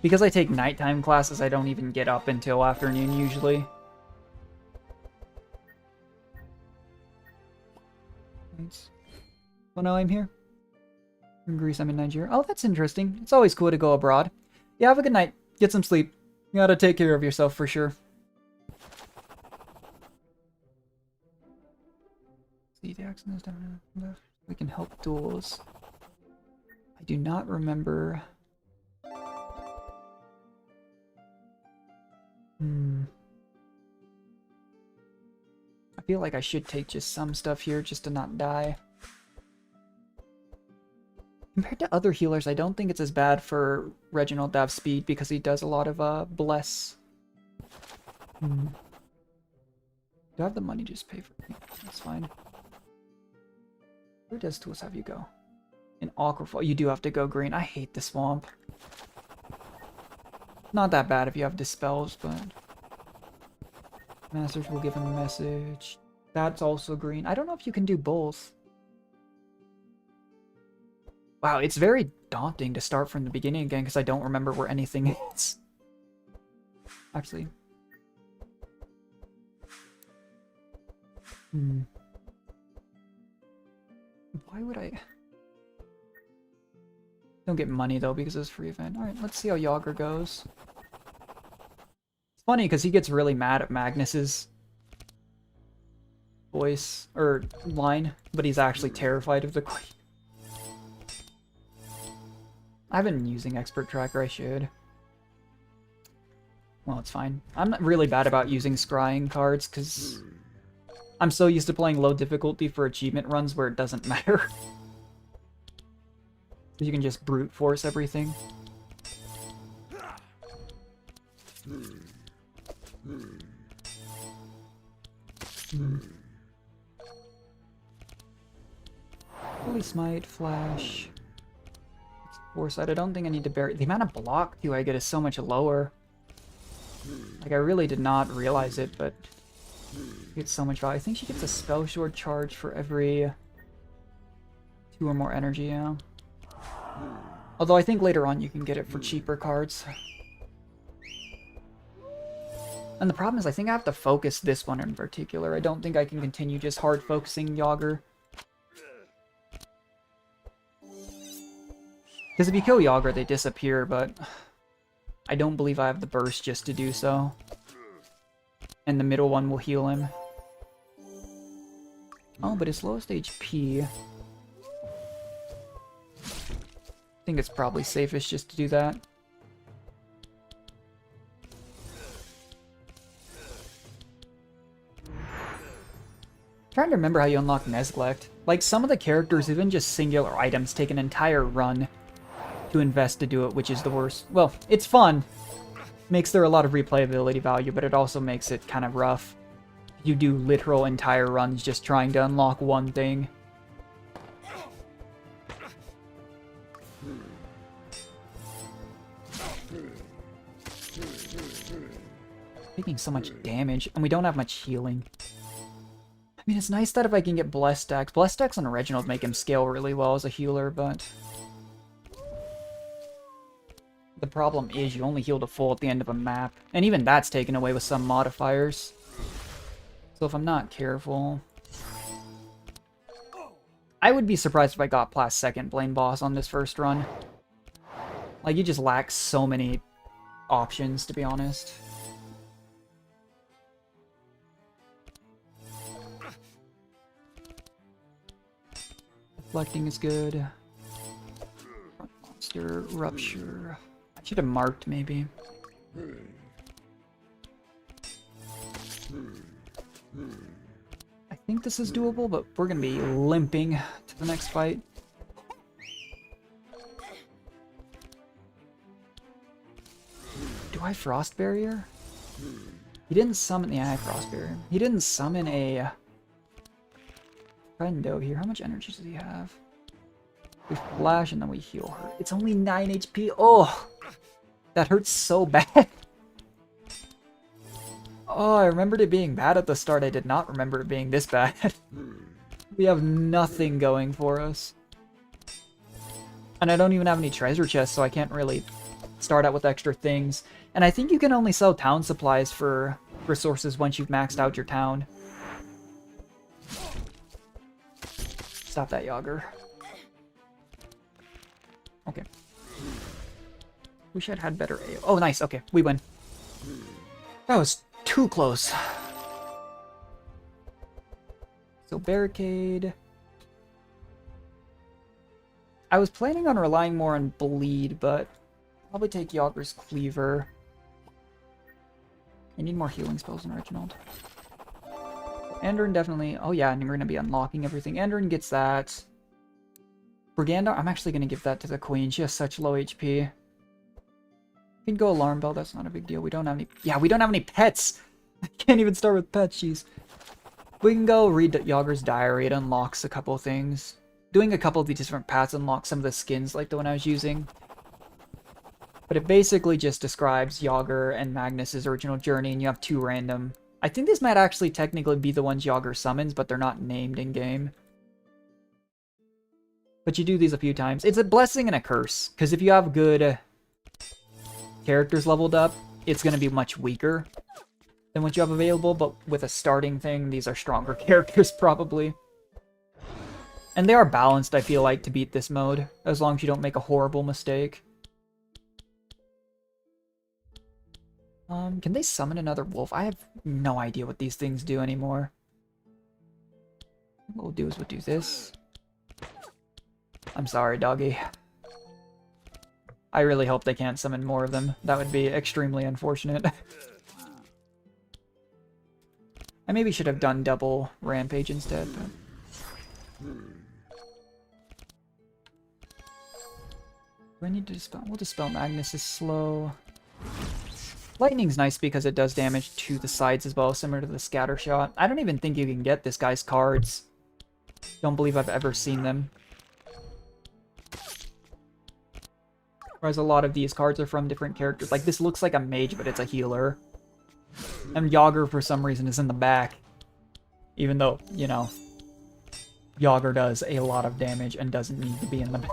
Because I take nighttime classes, I don't even get up until afternoon usually. Nice. Well, now I'm here. In Greece, I'm in Nigeria. Oh, that's interesting. It's always cool to go abroad. Yeah, have a good night. Get some sleep. You gotta take care of yourself for sure. See, the accent is down left. We can help duels. I do not remember. I feel like I should take just some stuff here just to not die. Compared to other healers, I don't think it's as bad for Reginald to have speed because he does a lot of bless. Do I have the money to just pay for it? That's fine. Where does tools have you go? In Aquafall, you do have to go green. I hate the swamp. Not that bad if you have dispels, but... Masters will give him a message. That's also green. I don't know if you can do both. Wow, it's very daunting to start from the beginning again because I don't remember where anything is. Actually. Why would I... Don't get money though because it's a free event. Alright, let's see how Yager goes. It's funny because he gets really mad at Magnus's voice, or line, but he's actually terrified of the Queen. I haven't been using Expert Tracker, I should. Well, it's fine. I'm not really bad about using scrying cards because I'm so used to playing low difficulty for achievement runs where it doesn't matter. You can just brute force everything. Holy Smite, Flash. Foresight, I don't think I need to bury... The amount of block too I get is so much lower. Like, I really did not realize it, but... It's so much value. I think she gets a Spell Sword charge for every... 2 or more energy, yeah. Although I think later on you can get it for cheaper cards. And the problem is I think I have to focus this one in particular. I don't think I can continue just hard focusing Yager. Because if you kill Yager, they disappear, but I don't believe I have the burst just to do so. And the middle one will heal him. Oh, but his lowest HP... I think it's probably safest just to do that. Trying to remember how you unlock Neglect. Like, some of the characters, even just singular items, take an entire run to invest to do it, which is the worst. Well, it's fun. Makes there a lot of replayability value, but it also makes it kind of rough. You do literal entire runs just trying to unlock one thing. Taking so much damage, and we don't have much healing. I mean, it's nice that if I can get Blessed Stacks. Blessed Stacks on Reginald make him scale really well as a healer, but... The problem is you only heal to full at the end of a map. And even that's taken away with some modifiers. So if I'm not careful... I would be surprised if I got past second Blame Boss on this first run. Like, you just lack so many options, to be honest. Deflecting is good. Monster, Rupture. I should have marked, maybe. I think this is doable, but we're gonna be limping to the next fight. Do I Frost Barrier? He didn't summon... Yeah, I have Frost Barrier. He didn't summon a... Friendo here. How much energy does he have? We flash and then we heal her. It's only 9 HP. Oh! That hurts so bad. Oh, I remembered it being bad at the start. I did not remember it being this bad. We have nothing going for us. And I don't even have any treasure chests, so I can't really start out with extra things. And I think you can only sell town supplies for resources once you've maxed out your town. Stop that, Yager. Okay. Wish I'd had better AO. Oh, nice. Okay, we win. That was too close. So, Barricade. I was planning on relying more on Bleed, but probably take Yager's Cleaver. I need more healing spells in Reginald. Andrin definitely... Oh yeah, and we're going to be unlocking everything. Andrin gets that. Brigandar, I'm actually going to give that to the Queen. She has such low HP. You can go Alarm Bell, that's not a big deal. We don't have any... Yeah, we don't have any pets! I can't even start with pets, jeez. We can go read Yager's Diary. It unlocks a couple things. Doing a couple of these different paths unlocks some of the skins like the one I was using. But it basically just describes Yager and Magnus's original journey, and you have 2 random... I think this might actually technically be the ones Yager summons, but they're not named in-game. But you do these a few times. It's a blessing and a curse, because if you have good characters leveled up, it's going to be much weaker than what you have available, but with a starting thing, these are stronger characters, probably. And they are balanced, I feel like, to beat this mode, as long as you don't make a horrible mistake. Can they summon another wolf? I have no idea what these things do anymore. What we'll do is we'll do this. I'm sorry, doggy. I really hope they can't summon more of them. That would be extremely unfortunate. I maybe should have done double Rampage instead, but... Do I need to dispel? We'll dispel Magnus is slow. Lightning's nice because it does damage to the sides as well, similar to the scatter shot. I don't even think you can get this guy's cards. Don't believe I've ever seen them. Whereas a lot of these cards are from different characters. Like, this looks like a mage, but it's a healer. And Yager, for some reason, is in the back. Even though, you know, Yager does a lot of damage and doesn't need to be in the back.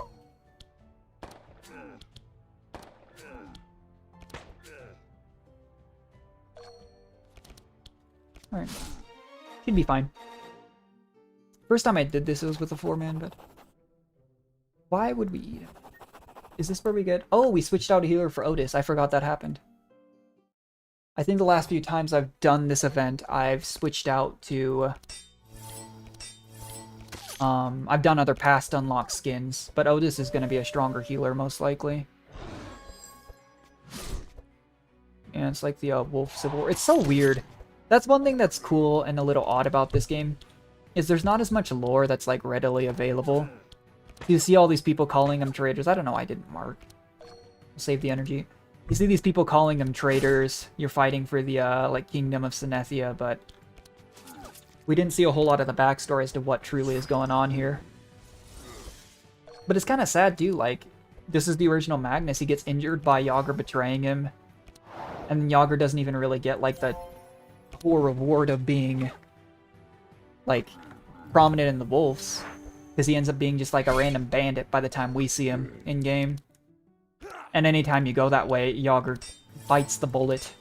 Alright. Should be fine. First time I did this, it was with a 4-man, but... Why would we eat it? Is this where we get... Oh, we switched out a healer for Otis. I forgot that happened. I think the last few times I've done this event, I've switched out to... I've done other past unlock skins, but Otis is going to be a stronger healer, most likely. And it's like the Wolf Civil War. It's so weird. That's one thing that's cool and a little odd about this game, is there's not as much lore that's like readily available. You see all these people calling them traitors. I don't know, I didn't mark. Save the energy. You see these people calling them traitors. You're fighting for the like Kingdom of Synethia, but we didn't see a whole lot of the backstory as to what truly is going on here. But it's kind of sad too, like, this is the original Magnus. He gets injured by Yager betraying him, and Yager doesn't even really get like the whole reward of being like prominent in the Wolves, because he ends up being just like a random bandit by the time we see him in game. And anytime you go that way, Yager bites the bullet.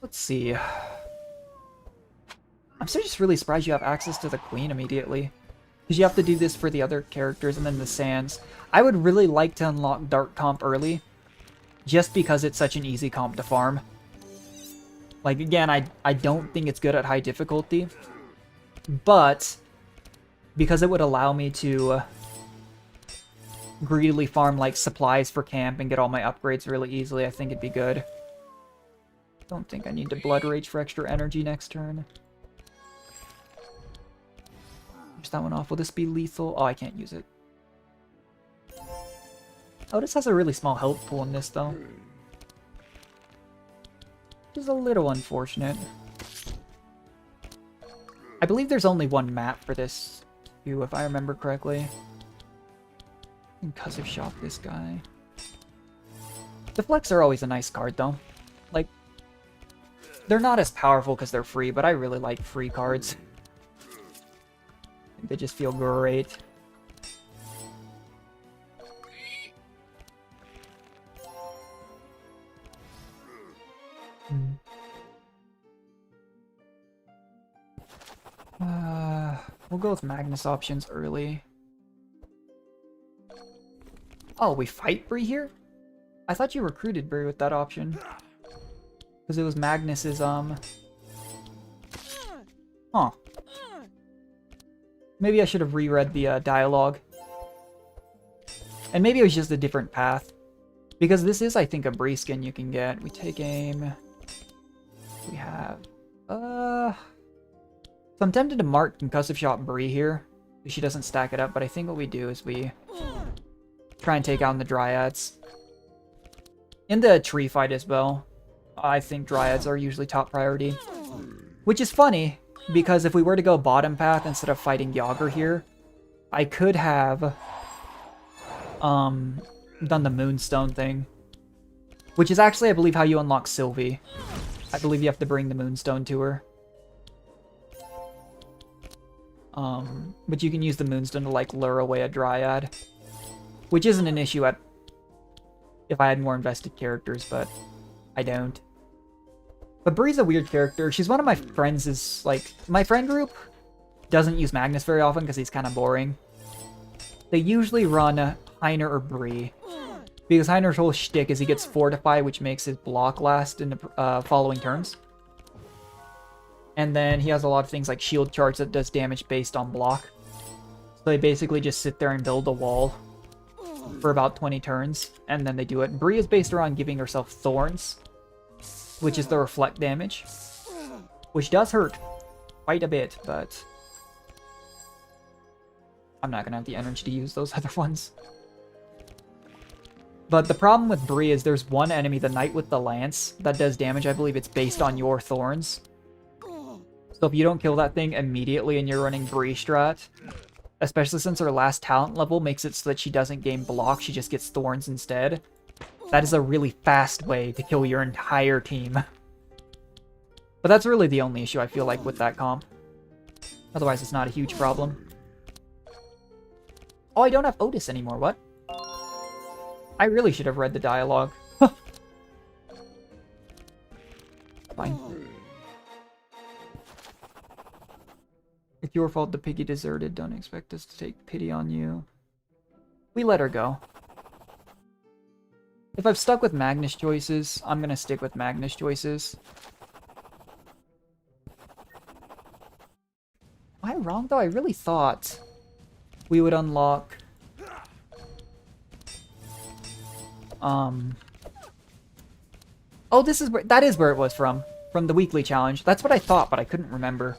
Let's see. I'm still just really surprised you have access to the queen immediately. Because you have to do this for the other characters and then the sands. I would really like to unlock Dark Comp early. Just because it's such an easy comp to farm. Like, again, I don't think it's good at high difficulty. But, because it would allow me to greedily farm, like, supplies for camp and get all my upgrades really easily, I think it'd be good. Don't think I need to Blood Rage for extra energy next turn. Use that one off. Will this be lethal? Oh, I can't use it. Oh, this has a really small health pool in this, though. Which is a little unfortunate. I believe there's only one map for this, too, if I remember correctly. Concussive Shock this guy. Deflects are always a nice card, though. Like, they're not as powerful because they're free, but I really like free cards. They just feel great. We'll go with Magnus options early. Oh, we fight Bree here? I thought you recruited Bree with that option. Because it was Magnus's, Huh. Maybe I should have reread the dialogue. And maybe it was just a different path. Because this is, I think, a Bree skin you can get. We take aim. We have... So I'm tempted to mark Concussive Shot Bree here. She doesn't stack it up, but I think what we do is we try and take out the Dryads. In the tree fight as well, I think Dryads are usually top priority. Which is funny, because if we were to go bottom path instead of fighting Yager here, I could have done the Moonstone thing. Which is actually, I believe, how you unlock Sylvie. I believe you have to bring the Moonstone to her. But you can use the Moonstone to, like, lure away a Dryad. Which isn't an issue if I had more invested characters, but I don't. But Bree's a weird character. She's one of my friends' like... My friend group doesn't use Magnus very often because he's kind of boring. They usually run Heiner or Bree. Because Heiner's whole shtick is he gets Fortify, which makes his block last in the following turns. And then he has a lot of things like shield charge that does damage based on block. So they basically just sit there and build a wall for about 20 turns, and then they do it. Bree is based around giving herself Thorns, which is the reflect damage, which does hurt quite a bit, but I'm not going to have the energy to use those other ones. But the problem with Bree is there's one enemy, the Knight with the Lance, that does damage. I believe it's based on your Thorns. So if you don't kill that thing immediately and you're running Bree strat, especially since her last talent level makes it so that she doesn't gain block, she just gets Thorns instead, that is a really fast way to kill your entire team. But that's really the only issue I feel like with that comp. Otherwise, it's not a huge problem. Oh, I don't have Otis anymore, what? I really should have read the dialogue. Fine. It's your fault the piggy deserted. Don't expect us to take pity on you. We let her go. If I've stuck with Magnus choices, I'm gonna stick with Magnus choices. Am I wrong, though? I really thought we would unlock... Oh, this is where... That is where it was from. From the weekly challenge. That's what I thought, but I couldn't remember.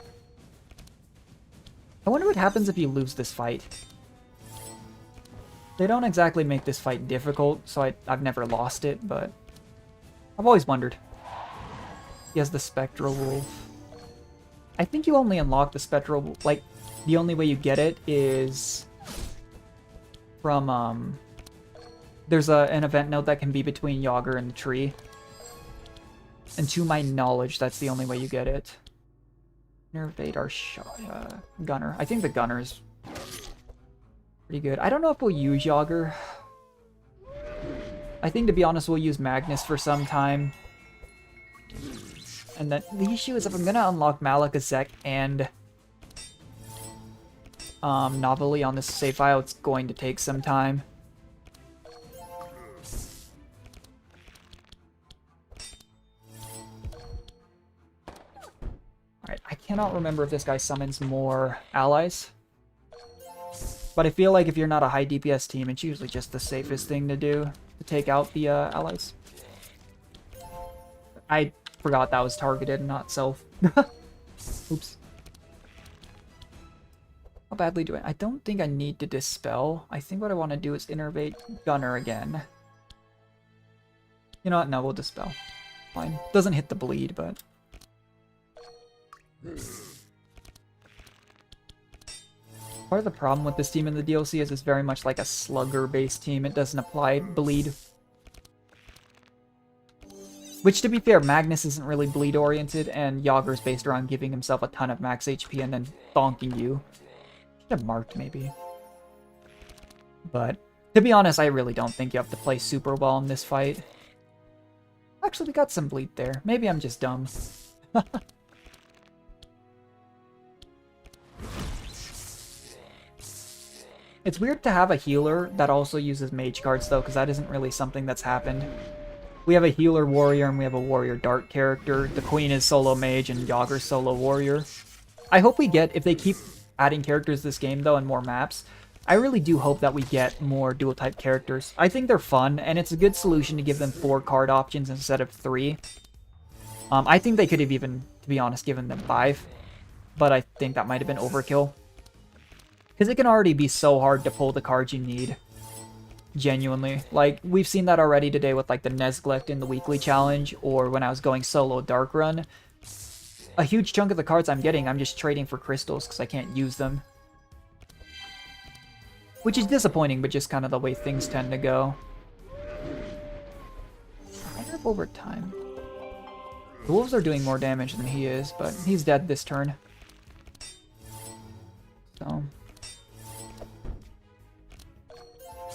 I wonder what happens if you lose this fight. They don't exactly make this fight difficult, so I've never lost it, but I've always wondered. He has the Spectral Wolf. I think you only unlock the Spectral... Like, the only way you get it is from, There's an event node that can be between Yager and the tree. And to my knowledge, that's the only way you get it. Nervate our Gunner. I think the Gunner's... Pretty good. I don't know if we'll use Yager. I think, to be honest, we'll use Magnus for some time. And then the issue is if I'm gonna unlock Malakazek and Novelli on this save file, it's going to take some time. Alright, I cannot remember if this guy summons more allies. But I feel like if you're not a high DPS team, it's usually just the safest thing to do to take out the allies. I forgot that was targeted, not self. Oops. How badly do I don't think I need to dispel. I think what I want to do is innervate Gunner again. You know what? No, we'll dispel. Fine. Doesn't hit the bleed, but... Part of the problem with this team in the DLC is it's very much like a slugger-based team. It doesn't apply bleed. Which, to be fair, Magnus isn't really bleed-oriented, and Yager's based around giving himself a ton of max HP and then bonking you. Should have marked, maybe. But, to be honest, I really don't think you have to play super well in this fight. Actually, we got some bleed there. Maybe I'm just dumb. It's weird to have a healer that also uses mage cards, though, because that isn't really something that's happened. We have a healer warrior and we have a warrior dart character. The queen is solo mage and Yager's solo warrior. I hope we get, if they keep adding characters this game, though, and more maps, I really do hope that we get more dual type characters. I think they're fun, and it's a good solution to give them 4 card options instead of 3. I think they could have even, to be honest, given them 5. But I think that might have been overkill. Because it can already be so hard to pull the cards you need. Genuinely. Like, we've seen that already today with, like, the Nesglect in the weekly challenge, or when I was going solo Dark Run. A huge chunk of the cards I'm getting, I'm just trading for crystals because I can't use them. Which is disappointing, but just kind of the way things tend to go. I wonder if over time... The wolves are doing more damage than he is, but he's dead this turn. So...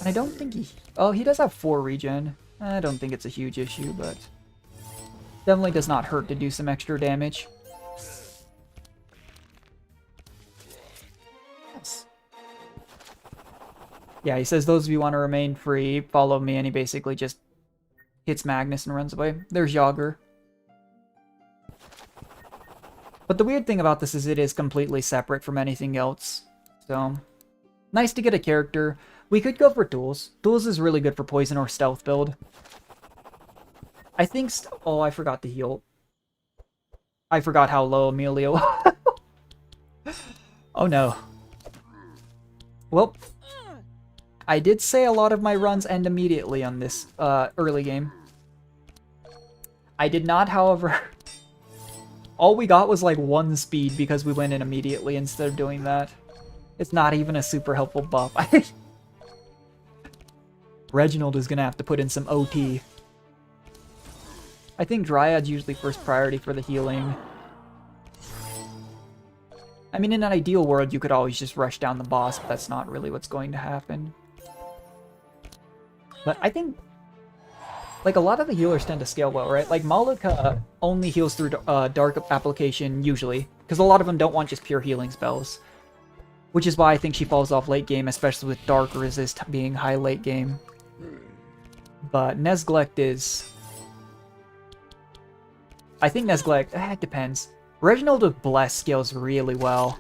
And I don't think he... Oh, he does have 4 regen. I don't think it's a huge issue, but... Definitely does not hurt to do some extra damage. Yes. Yeah, he says those of you want to remain free, follow me, and he basically just hits Magnus and runs away. There's Yager. But the weird thing about this is it is completely separate from anything else. So, nice to get a character. We could go for Duels. Duels is really good for poison or stealth build. I think... Oh, I forgot to heal. I forgot how low Emilio was. Oh no. Well, I did say a lot of my runs end immediately on this early game. I did not, however... All we got was like 1 speed because we went in immediately instead of doing that. It's not even a super helpful buff. Reginald is going to have to put in some OT. I think Dryad's usually first priority for the healing. I mean, in an ideal world, you could always just rush down the boss, but that's not really what's going to happen. But I think, like, a lot of the healers tend to scale well, right? Like, Malika only heals through Dark application, usually, because a lot of them don't want just pure healing spells. Which is why I think she falls off late game, especially with Dark Resist being high late game. But Nesglect is... I think Nesglect... it depends. Reginald with Bless scales really well.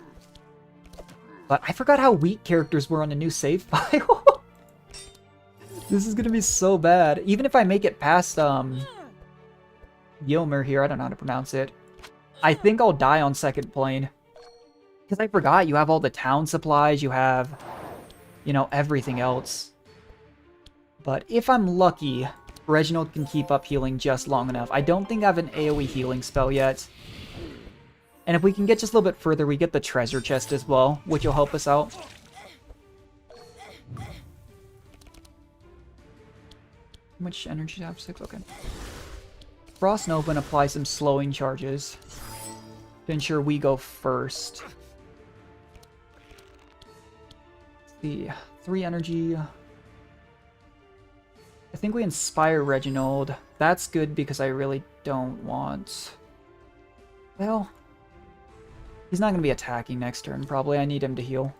But I forgot how weak characters were on the new save file. This is gonna be so bad. Even if I make it past, Yilmer here, I don't know how to pronounce it. I think I'll die on second plane. Because I forgot, you have all the town supplies, you have, you know, everything else. But if I'm lucky, Reginald can keep up healing just long enough. I don't think I have an AoE healing spell yet. And if we can get just a little bit further, we get the treasure chest as well, which will help us out. How much energy do I have? 6? Okay. Frost Nova and apply some slowing charges to ensure we go first. see. 3 energy. I think we inspire Reginald. That's good because I really don't want... Well, he's not going to be attacking next turn, probably. I need him to heal.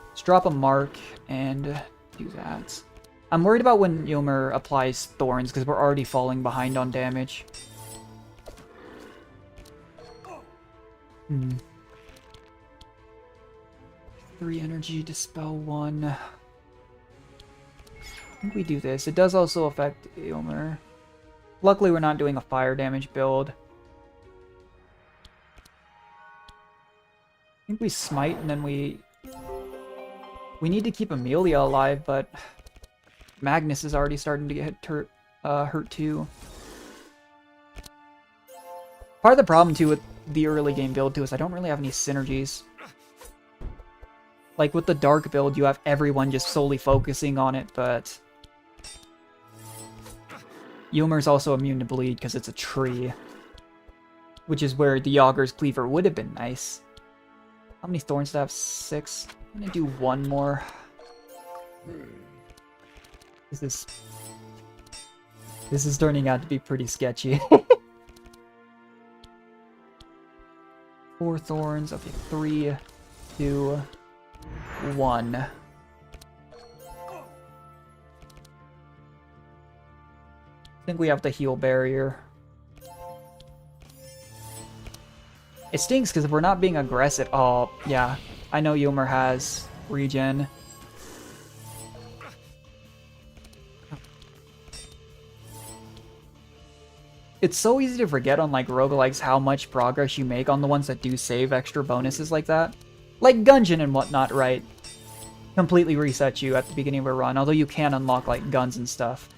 Let's drop a mark and do that. I'm worried about when Yomer applies Thorns, because we're already falling behind on damage. 3 energy, dispel 1. I think we do this. It does also affect Yomer. Luckily, we're not doing a fire damage build. I think we smite, and then we need to keep Amelia alive, but Magnus is already starting to get hurt too. Part of the problem too with the early game build too is I don't really have any synergies. Like with the dark build, you have everyone just solely focusing on it, but Yomer's also immune to bleed because it's a tree, which is where the Yager's Cleaver would have been nice. How many thorns do I have? 6. I'm gonna do 1 more. This is turning out to be pretty sketchy. 4 thorns. Okay, 3, 2, 1. I think we have the heal barrier. It stinks because if we're not being aggressive... Oh, yeah. I know Yomer has regen. It's so easy to forget on like roguelikes how much progress you make on the ones that do save extra bonuses like that. Like Gungeon and whatnot, right? Completely reset you at the beginning of a run, although you can unlock like guns and stuff.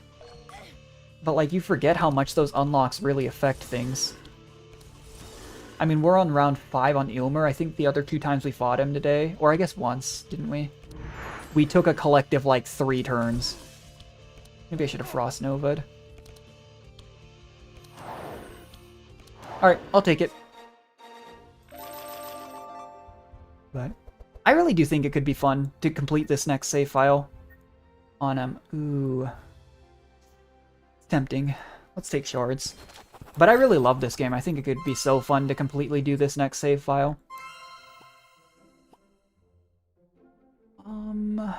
But like you forget how much those unlocks really affect things. I mean, we're on round 5 on Ilmer. I think the other 2 times we fought him today, or I guess once, didn't we? We took a collective like 3 turns. Maybe I should have Frost Nova'd. Alright, I'll take it. But I really do think it could be fun to complete this next save file on him. Ooh. It's tempting. Let's take shards. But I really love this game. I think it could be so fun to completely do this next save file. I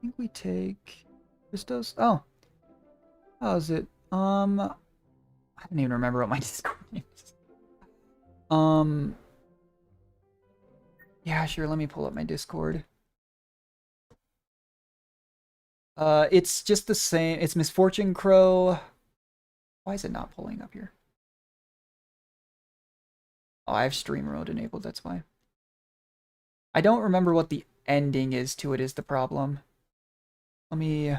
think we take Christos. Oh. How's it? I don't even remember what my Discord name is. Yeah, sure, let me pull up my Discord. It's just the same. It's Misfortune Crow. Why is it not pulling up here? Oh, I have stream mode enabled, that's why. I don't remember what the ending is to it is the problem. Let me...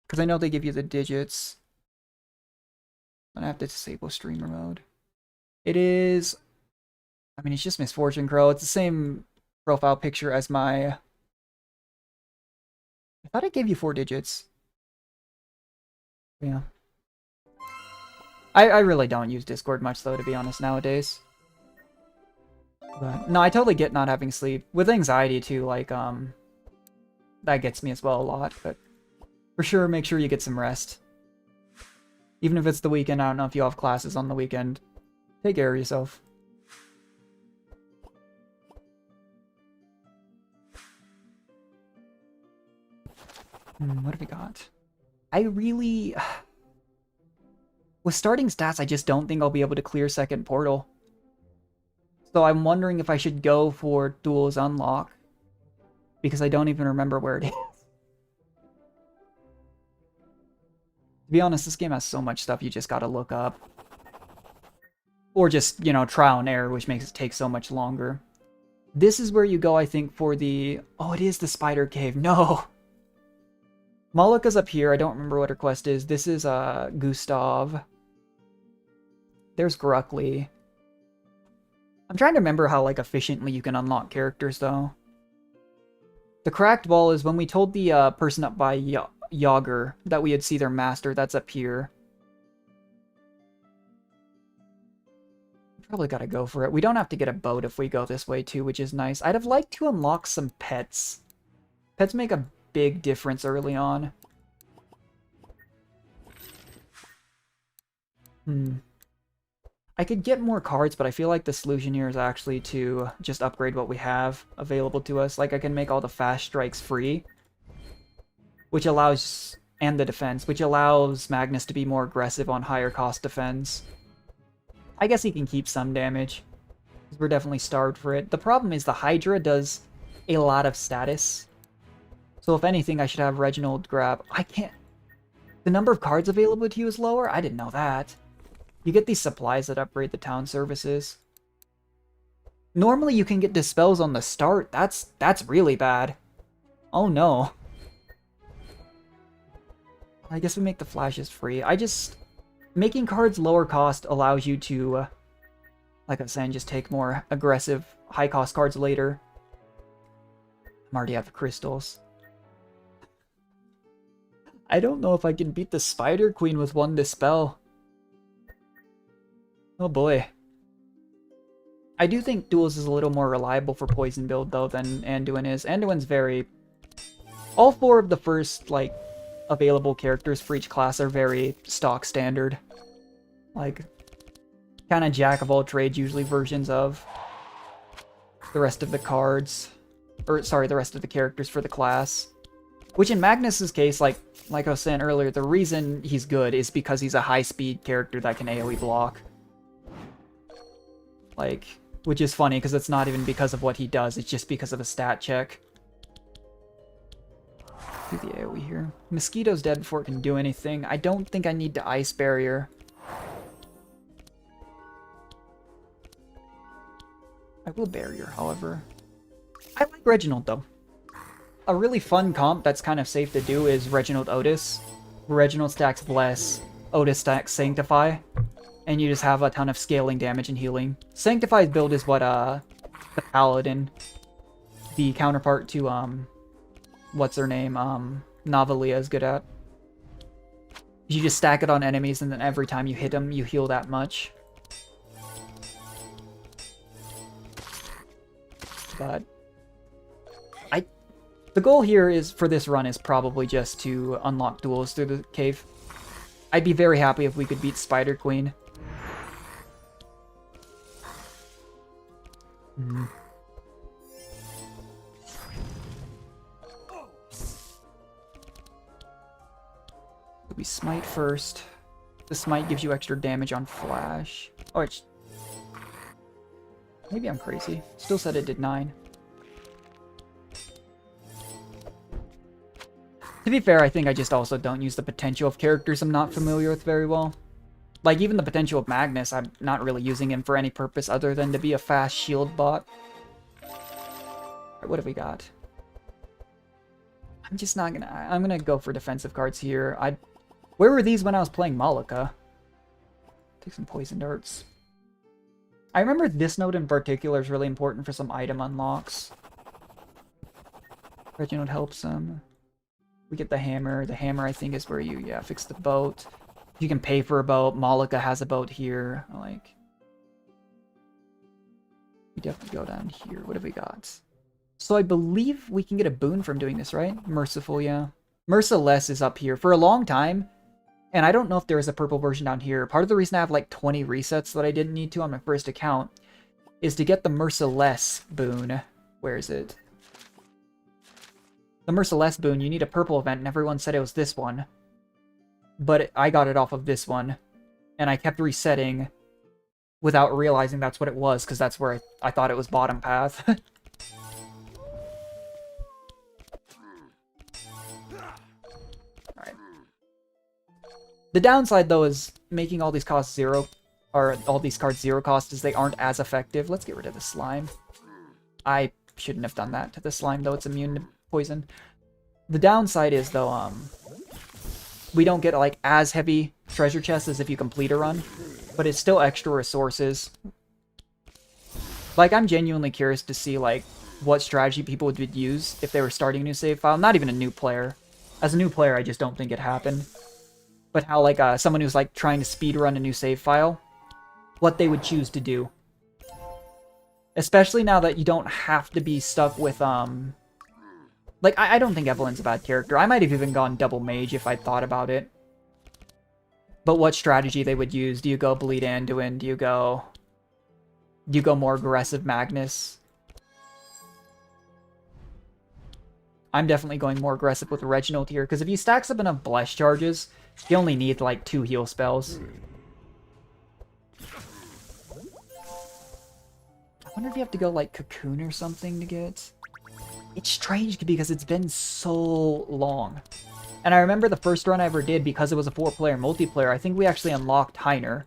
Because I know they give you the digits. I'm gonna have to disable streamer mode. It is... I mean, it's just Misfortune Crow. It's the same profile picture as my... I thought it gave you 4 digits. Yeah. I really don't use Discord much, though, to be honest, nowadays. But, no, I totally get not having sleep. With anxiety, too, like, that gets me as well a lot, but... For sure, make sure you get some rest. Even if it's the weekend, I don't know if you have classes on the weekend. Take care of yourself. What have we got? I really... With starting stats, I just don't think I'll be able to clear second portal. So I'm wondering if I should go for Duel's Unlock. Because I don't even remember where it is. To be honest, this game has so much stuff you just gotta look up. Or just, you know, trial and error, which makes it take so much longer. This is where you go, I think, for the... Oh, it is the Spider Cave. No! Malika's up here. I don't remember what her quest is. This is, Gustav. There's Gruckly. I'm trying to remember how, like, efficiently you can unlock characters, though. The Cracked Ball is when we told the, person up by Yager that we had see their master. That's up here. I'm Probably gotta go for it. We don't have to get a boat if we go this way too, which is nice. I'd have liked to unlock some pets. Pets make a big difference early on. I could get more cards, but I feel like the solution here is actually to just upgrade what we have available to us. Like, I can make all the fast strikes free, which allows... and the defense, which allows Magnus to be more aggressive on higher cost defense. I guess he can keep some damage, because we're definitely starved for it. The problem is the Hydra does a lot of status. So if anything, I should have Reginald grab... I can't... The number of cards available to you is lower? I didn't know that. You get these supplies that upgrade the town services. Normally you can get dispels on the start. That's really bad. Oh no. I guess we make the flashes free. Making cards lower cost allows you to, like I was saying, just take more aggressive, high cost cards later. I'm already out of crystals. I don't know if I can beat the Spider Queen with one dispel. Oh boy. I do think Duels is a little more reliable for poison build though than Anduin is. Anduin's very... All 4 of the first, like, available characters for each class are very stock standard. Like, kind of jack of all trades, usually versions of the rest of the cards. Or, sorry, the rest of the characters for the class. Which in Magnus's case, like I was saying earlier, the reason he's good is because he's a high-speed character that can AoE block. Like, which is funny, because it's not even because of what he does, it's just because of a stat check. Do the AoE here. Mosquito's dead before it can do anything. I don't think I need to Ice Barrier. I will Barrier, however. I like Reginald, though. A really fun comp that's kind of safe to do is Reginald Otis. Reginald stacks Bless, Otis stacks Sanctify, and you just have a ton of scaling damage and healing. Sanctify's build is what the Paladin, the counterpart to what's her name, Navalia is good at. You just stack it on enemies, and then every time you hit them, you heal that much. But the goal here is for this run is probably just to unlock duels through the cave. I'd be very happy if we could beat Spider Queen. We smite first. The smite gives you extra damage on flash. Oh, it's... Maybe I'm crazy. Still said it did 9. To be fair, I think I just also don't use the potential of characters I'm not familiar with very well. Like, even the potential of Magnus, I'm not really using him for any purpose other than to be a fast shield bot. Alright, what have we got? I'm just not gonna... I'm gonna go for defensive cards here. Where were these when I was playing Malika? Take some poison darts. I remember this note in particular is really important for some item unlocks. Reginald helps him. We get the hammer. The hammer, I think, is where you, yeah, fix the boat. You can pay for a boat. Malika has a boat here. Like, we definitely go down here. What have we got? So I believe we can get a boon from doing this, right? Merciful, yeah. Merciless is up here for a long time. And I don't know if there is a purple version down here. Part of the reason I have like 20 resets that I didn't need to on my first account is to get the Merciless boon. Where is it? The Merciless boon, you need a purple event, and everyone said it was this one. But I got it off of this one. And I kept resetting without realizing that's what it was, because that's where I thought it was bottom path. Alright. The downside, though, is making all these costs 0, or all these cards 0 cost, is they aren't as effective. Let's get rid of the slime. I shouldn't have done that to the slime, though it's immune to poison. The downside is, though, we don't get, like, as heavy treasure chests as if you complete a run, but it's still extra resources. Like, I'm genuinely curious to see, like, what strategy people would use if they were starting a new save file. Not even a new player. As a new player, I just don't think it happened. But how, like, someone who's, like, trying to speedrun a new save file, what they would choose to do. Especially now that you don't have to be stuck with, like, I don't think Evelyn's a bad character. I might have even gone double mage if I thought about it. But what strategy they would use? Do you go bleed Anduin? Do you go more aggressive Magnus? I'm definitely going more aggressive with Reginald here, because if he stacks up enough Bless charges, he only needs like 2 heal spells. I wonder if you have to go like Cocoon or something to get... It's strange because it's been so long. And I remember the first run I ever did, because it was a 4-player multiplayer, I think we actually unlocked Heiner.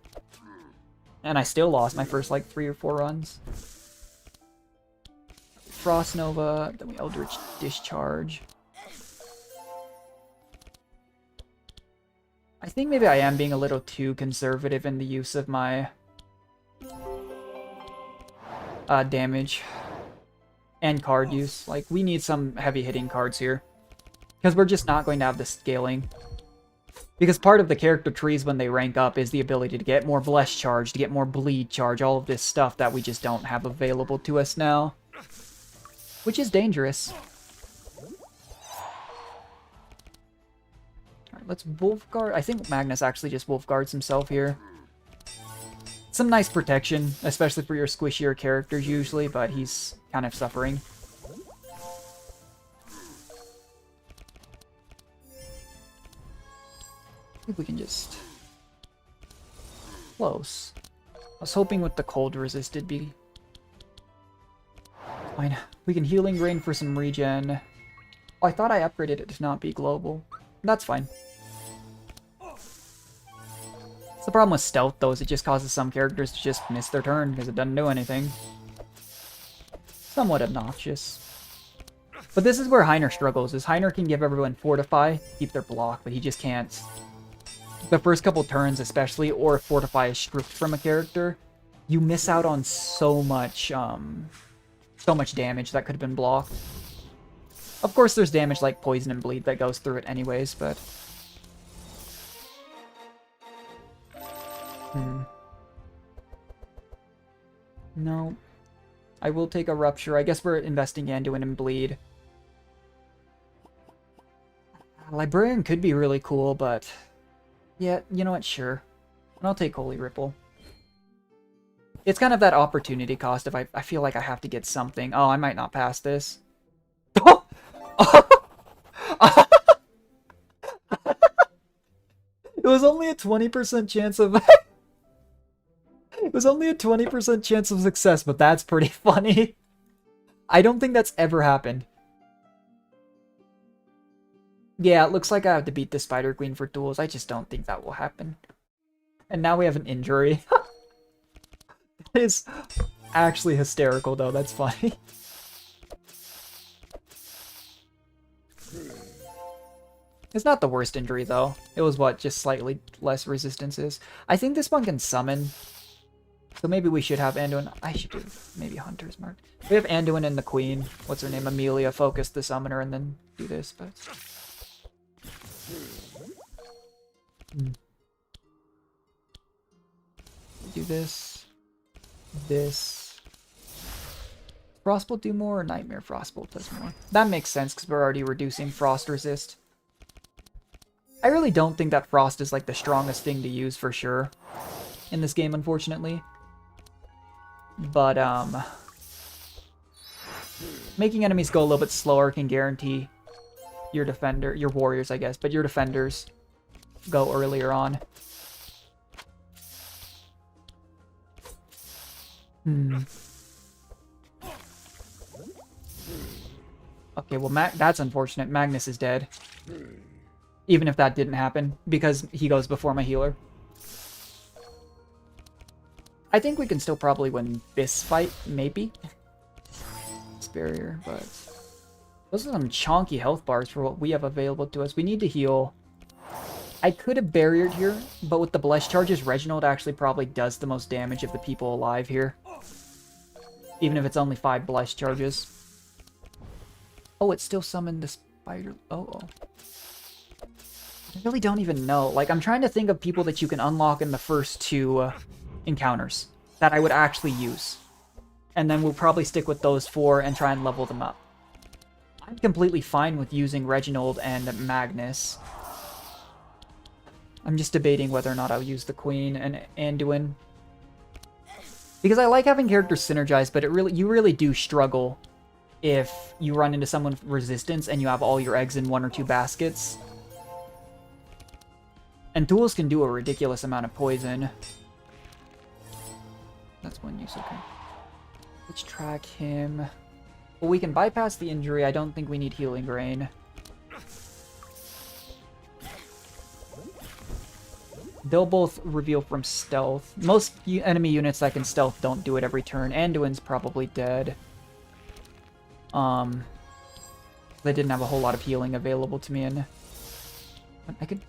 And I still lost my first like 3 or 4 runs. Frost Nova, then we Eldritch Discharge. I think maybe I am being a little too conservative in the use of my damage and card use. Like, we need some heavy hitting cards here, because we're just not going to have the scaling. Because part of the character trees when they rank up is the ability to get more Bless charge, to get more Bleed charge, all of this stuff that we just don't have available to us now. Which is dangerous. Alright, let's Wolfguard. I think Magnus actually just Wolfguards himself here. Some nice protection, especially for your squishier characters usually, but he's kind of suffering. I think we can just... Close. I was hoping with the cold resist it'd be... Fine. We can Healing Rain for some regen. Oh, I thought I upgraded it to not be global. That's fine. The problem with stealth, though, is it just causes some characters to just miss their turn because it doesn't do anything. Somewhat obnoxious. But this is where Heiner struggles, is Heiner can give everyone Fortify, keep their block, but he just can't. The first couple turns especially, or if Fortify is stripped from a character, you miss out on so much damage that could have been blocked. Of course there's damage like Poison and Bleed that goes through it anyways, but... No. I will take a Rupture. I guess we're investing Anduin and Bleed. Librarian could be really cool, but... Yeah, you know what? Sure. And I'll take Holy Ripple. It's kind of that opportunity cost if I feel like I have to get something. Oh, I might not pass this. It was only a 20% chance of... It was only a 20% chance of success, but that's pretty funny. I don't think that's ever happened. Yeah, it looks like I have to beat the Spider Queen for duels. I just don't think that will happen. And now we have an injury. That is actually hysterical, though. That's funny. It's not the worst injury, though. It was, what, just slightly less resistances. I think this one can summon. So maybe we should have Anduin. I should do maybe Hunter's Mark. We have Anduin and the Queen. What's her name? Amelia. Focus the summoner and then do this, but... Do this. This. Frostbolt do more or Nightmare Frostbolt does more? That makes sense because we're already reducing Frost Resist. I really don't think that Frost is like the strongest thing to use for sure in this game, unfortunately. But, making enemies go a little bit slower can guarantee your warriors, I guess, but your defenders go earlier on. Okay, well, that's unfortunate. Magnus is dead. Even if that didn't happen, because he goes before my healer. I think we can still probably win this fight, maybe. This barrier, but... Those are some chonky health bars for what we have available to us. We need to heal. I could have barriered here, but with the Bless charges, Reginald actually probably does the most damage of the people alive here. Even if it's only 5 Bless charges. Oh, it still summoned the spider... Oh. I really don't even know. Like, I'm trying to think of people that you can unlock in the first 2 encounters that I would actually use. and then we'll probably stick with those 4 and try and level them up. I'm completely fine with using Reginald and Magnus. I'm just debating whether or not I'll use the Queen and Anduin. Because I like having characters synergize, but you really do struggle if you run into someone with resistance and you have all your eggs in 1 or 2 baskets. And tools can do a ridiculous amount of poison. That's one use, okay. Let's track him. Well, we can bypass the injury. I don't think we need Healing Grain. They'll both reveal from stealth. Most enemy units that can stealth don't do it every turn. Anduin's probably dead. They didn't have a whole lot of healing available to me, and I could...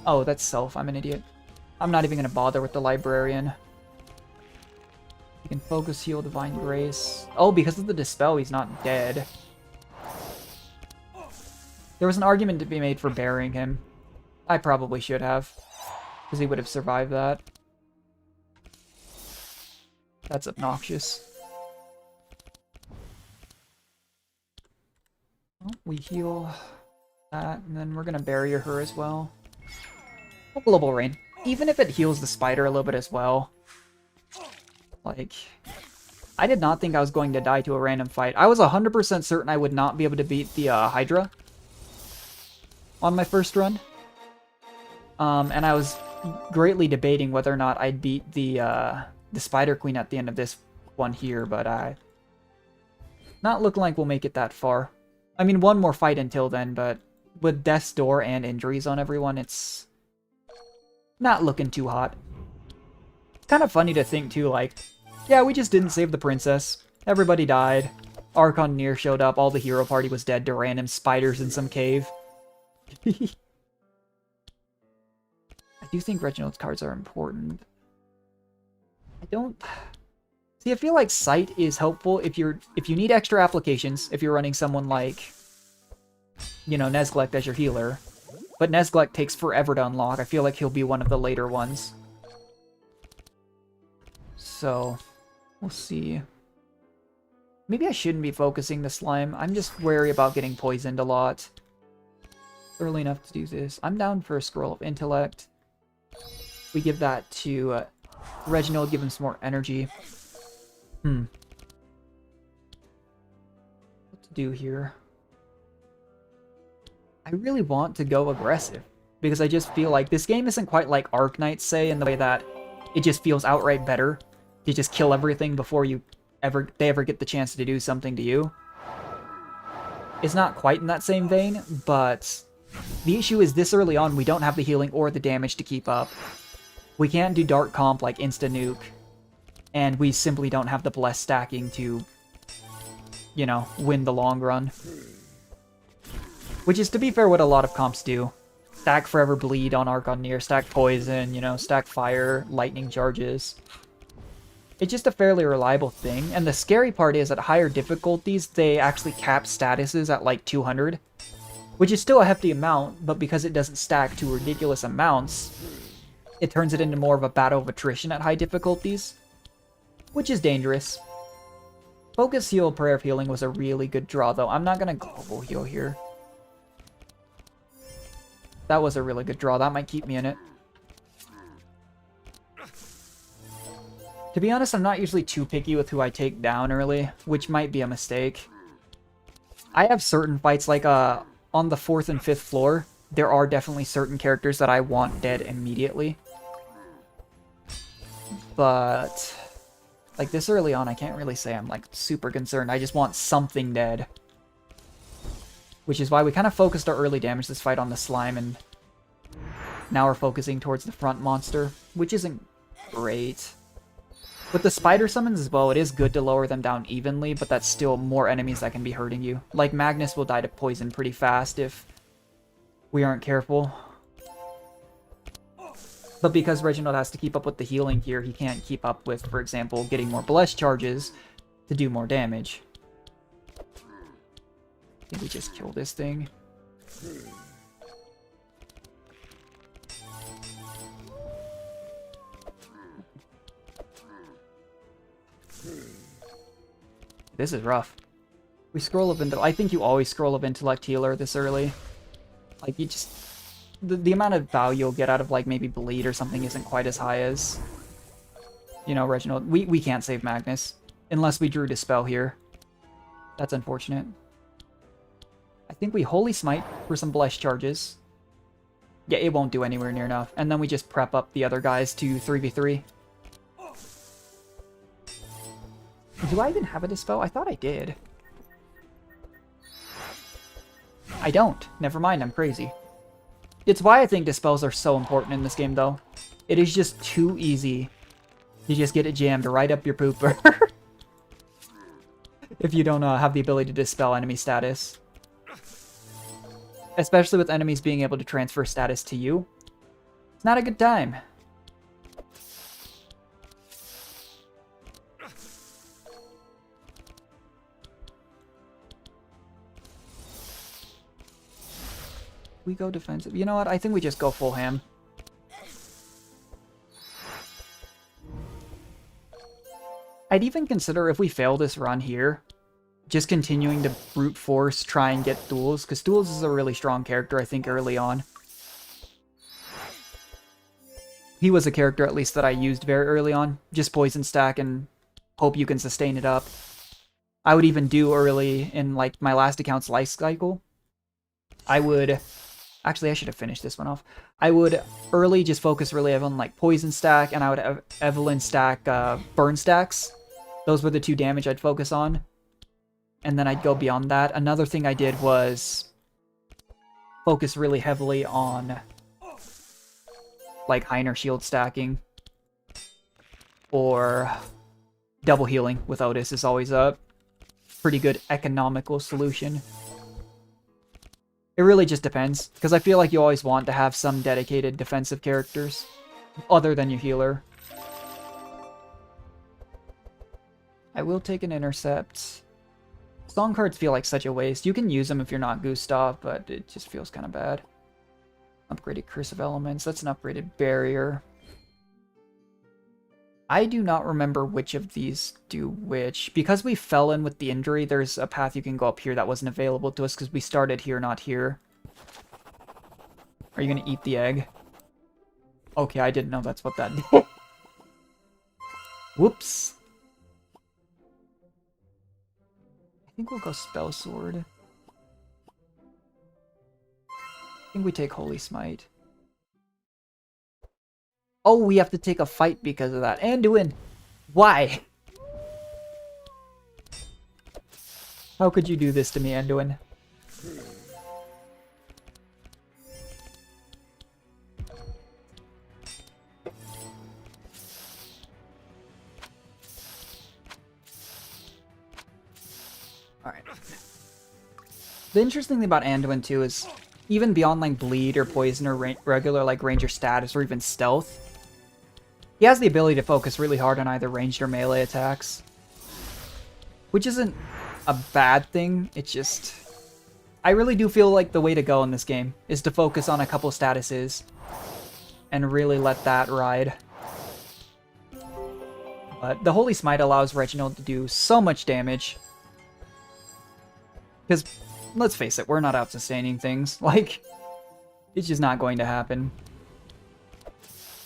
Oh, that's self. I'm an idiot. I'm not even going to bother with the Librarian. He can focus heal Divine Grace. Oh, because of the Dispel, he's not dead. There was an argument to be made for burying him. I probably should have, because he would have survived that. That's obnoxious. Well, we heal that, and then we're going to bury her as well. Global Rain. Even if it heals the spider a little bit as well. Like, I did not think I was going to die to a random fight. I was 100% certain I would not be able to beat the Hydra on my first run. And I was greatly debating whether or not I'd beat the Spider Queen at the end of this one here, but not looking like we'll make it that far. I mean, one more fight until then, but with Death's Door and injuries on everyone, it's not looking too hot. It's kind of funny to think, too, like, yeah, we just didn't save the princess. Everybody died. Archon Near showed up, all the hero party was dead to random spiders in some cave. I do think Reginald's cards are important. I don't... See, I feel like Sight is helpful if you need extra applications, if you're running someone like, you know, Nezglect as your healer. But Nezglect takes forever to unlock. I feel like he'll be one of the later ones. So, we'll see. Maybe I shouldn't be focusing the slime. I'm just wary about getting poisoned a lot. Early enough to do this. I'm down for a Scroll of Intellect. We give that to Reginald, give him some more energy. What to do here? I really want to go aggressive, because I just feel like this game isn't quite like Arknight, say, in the way that it just feels outright better to just kill everything before they ever get the chance to do something to you. It's not quite in that same vein, but the issue is this early on we don't have the healing or the damage to keep up. We can't do Dark Comp like insta-nuke, and we simply don't have the bless stacking to, you know, win the long run. Which is, to be fair, what a lot of comps do. Stack Forever Bleed on Archon Near, stack Poison, you know, stack Fire, Lightning Charges. It's just a fairly reliable thing, and the scary part is at higher difficulties, they actually cap statuses at like 200. Which is still a hefty amount, but because it doesn't stack to ridiculous amounts, it turns it into more of a battle of attrition at high difficulties. Which is dangerous. Focus Heal, Prayer of Healing was a really good draw, though. I'm not going to Global Heal here. That was a really good draw. That might keep me in it. To be honest, I'm not usually too picky with who I take down early, which might be a mistake. I have certain fights, like on the 4th and 5th floor, there are definitely certain characters that I want dead immediately. But like this early on, I can't really say I'm like super concerned. I just want something dead. Which is why we kind of focused our early damage this fight on the slime, and now we're focusing towards the front monster, which isn't great. With the spider summons as well, it is good to lower them down evenly, but that's still more enemies that can be hurting you. Like Magnus will die to poison pretty fast if we aren't careful. But because Reginald has to keep up with the healing here, he can't keep up with, for example, getting more bless charges to do more damage. I think we just kill this thing. This is rough. We scroll of intellect. I think you always scroll of intellect healer this early. Like, you just... The amount of value you'll get out of, like, maybe bleed or something isn't quite as high as... You know, Reginald. We can't save Magnus. Unless we drew Dispel here. That's unfortunate. I think we Holy Smite for some Blessed charges. Yeah, it won't do anywhere near enough. And then we just prep up the other guys to 3v3. Do I even have a Dispel? I thought I did. I don't. Never mind, I'm crazy. It's why I think Dispels are so important in this game, though. It is just too easy to just get it jammed right up your pooper. If you don't have the ability to Dispel enemy status. Especially with enemies being able to transfer status to you. It's not a good time. We go defensive. You know what? I think we just go full ham. I'd even consider if we fail this run here, just continuing to brute force, try and get Duels, because Duels is a really strong character, I think, early on. He was a character, at least, that I used very early on. Just poison stack and hope you can sustain it up. I would even do early in, like, my last account's life cycle. I would... Actually, I should have finished this one off. I would early just focus really on, like, poison stack, and I would Evelyn stack burn stacks. Those were the 2 damage I'd focus on. And then I'd go beyond that. Another thing I did was focus really heavily on, like, Heiner shield stacking. Or double healing with Otis is always a pretty good economical solution. It really just depends, because I feel like you always want to have some dedicated defensive characters, other than your healer. I will take an intercept. Song cards feel like such a waste. You can use them if you're not Gustav, but it just feels kind of bad. Upgraded Curse of Elements, that's an upgraded barrier. I do not remember which of these do which. Because we fell in with the injury, there's a path you can go up here that wasn't available to us because we started here, not here. Are you going to eat the egg? Okay, I didn't know that's what that did. Whoops. I think we'll go Spell Sword. I think we take Holy Smite. Oh, we have to take a fight because of that. Anduin! Why? How could you do this to me, Anduin? Alright. The interesting thing about Anduin, too, is even beyond, like, bleed or poison or regular, like, ranger status or even stealth, he has the ability to focus really hard on either ranged or melee attacks. Which isn't a bad thing, it's just... I really do feel like the way to go in this game is to focus on a couple statuses and really let that ride. But the Holy Smite allows Reginald to do so much damage. Because, let's face it, we're not out sustaining things. Like, it's just not going to happen.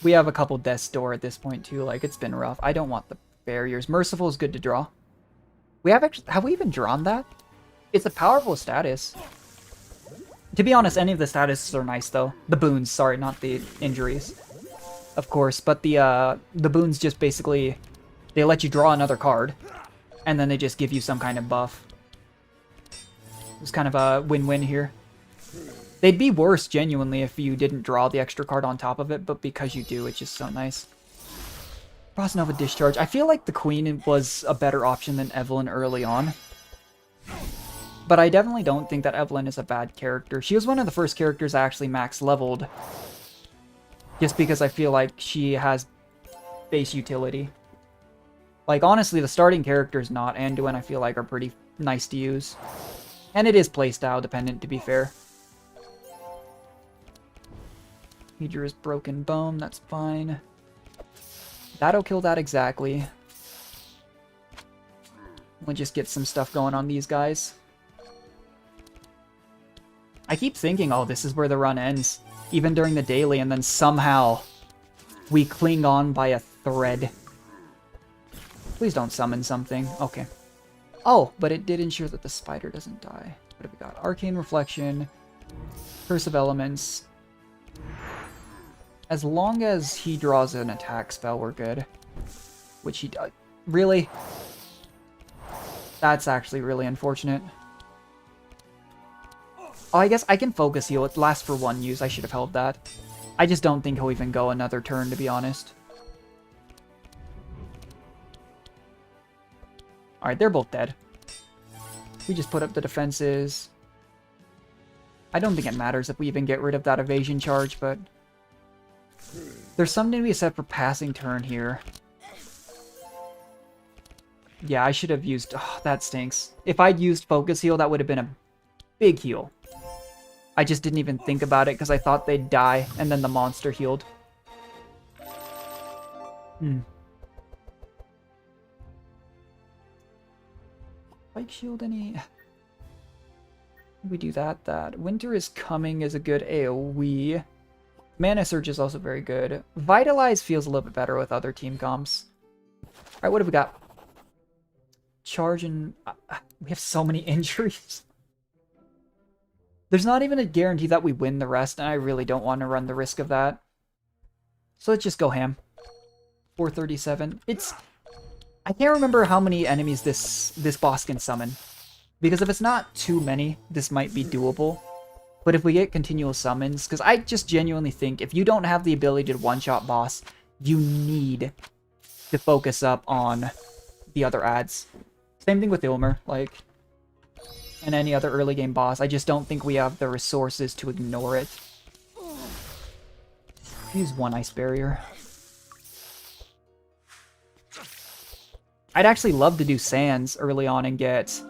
We have a couple Death's Door at this point, too. Like, it's been rough. I don't want the barriers. Merciful is good to draw. We have we even drawn that? It's a powerful status. To be honest, any of the statuses are nice, though. The boons, sorry, not the injuries. Of course, but the boons just basically... They let you draw another card, and then they just give you some kind of buff. It's kind of a win-win here. They'd be worse, genuinely, if you didn't draw the extra card on top of it, but because you do, it's just so nice. Frost Nova Discharge. I feel like the Queen was a better option than Evelyn early on. But I definitely don't think that Evelyn is a bad character. She was one of the first characters I actually max leveled. Just because I feel like she has base utility. Like, honestly, the starting characters, not Anduin, I feel like are pretty nice to use. And it is playstyle dependent, to be fair. Hydra's Broken Bone, that's fine. That'll kill that exactly. We'll just get some stuff going on these guys. I keep thinking, oh, this is where the run ends. Even during the daily, and then somehow we cling on by a thread. Please don't summon something. Okay. Oh, but it did ensure that the spider doesn't die. What have we got? Arcane Reflection, Curse of Elements. As long as he draws an attack spell, we're good. Which he does. Really? That's actually really unfortunate. Oh, I guess I can focus heal. It lasts for 1 use. I should have held that. I just don't think he'll even go another turn, to be honest. Alright, they're both dead. We just put up the defenses. I don't think it matters if we even get rid of that evasion charge, but... there's something to be said for passing turn here. Yeah, I should have used... oh, that stinks. If I'd used focus heal, that would have been a big heal. I just didn't even think about it because I thought they'd die, and then the monster healed. Spike shield any... we do that. Winter is Coming is a good AoE. Mana Surge is also very good. Vitalize feels a little bit better with other team comps. Alright, what have we got? Charge and... we have so many injuries. There's not even a guarantee that we win the rest, and I really don't want to run the risk of that. So let's just go ham. 437. It's... I can't remember how many enemies this boss can summon. Because if it's not too many, this might be doable. But if we get continual summons... because I just genuinely think if you don't have the ability to one-shot boss, you need to focus up on the other adds. Same thing with Ilmer, like... and any other early game boss. I just don't think we have the resources to ignore it. Use 1 Ice Barrier. I'd actually love to do Sands early on and get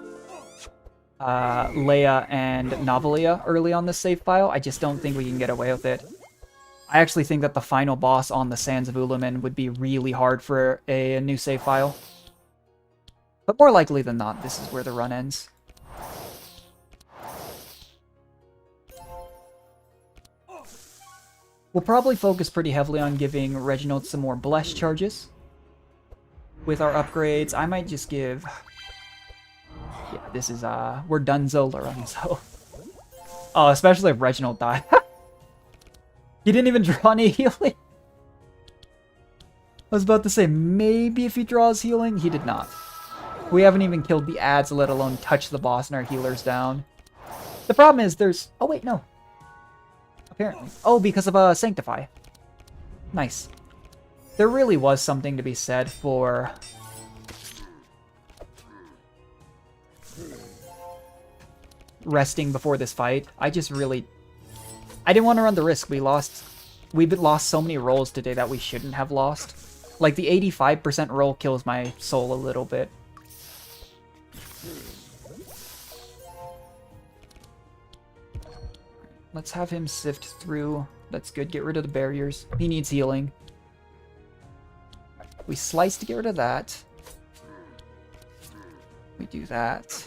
Leia and Novalia early on this save file. I just don't think we can get away with it. I actually think that the final boss on the Sands of Ulamin would be really hard for a new save file. But more likely than not, this is where the run ends. We'll probably focus pretty heavily on giving Reginald some more Bless charges. With our upgrades, I might just give... yeah, this is, we're donezo Lorenzo. Oh, especially if Reginald died. He didn't even draw any healing. I was about to say, maybe if he draws healing, he did not. We haven't even killed the ads, let alone touch the boss and our healer's down. The problem is there's... oh, wait, no. Apparently. Oh, because of Sanctify. Nice. There really was something to be said for... resting before this fight. I just really... I didn't want to run the risk. We've lost so many rolls today that we shouldn't have lost. Like, the 85% roll kills my soul a little bit. Let's have him sift through. That's good. Get rid of the barriers. He needs healing. We slice to get rid of that. We do that.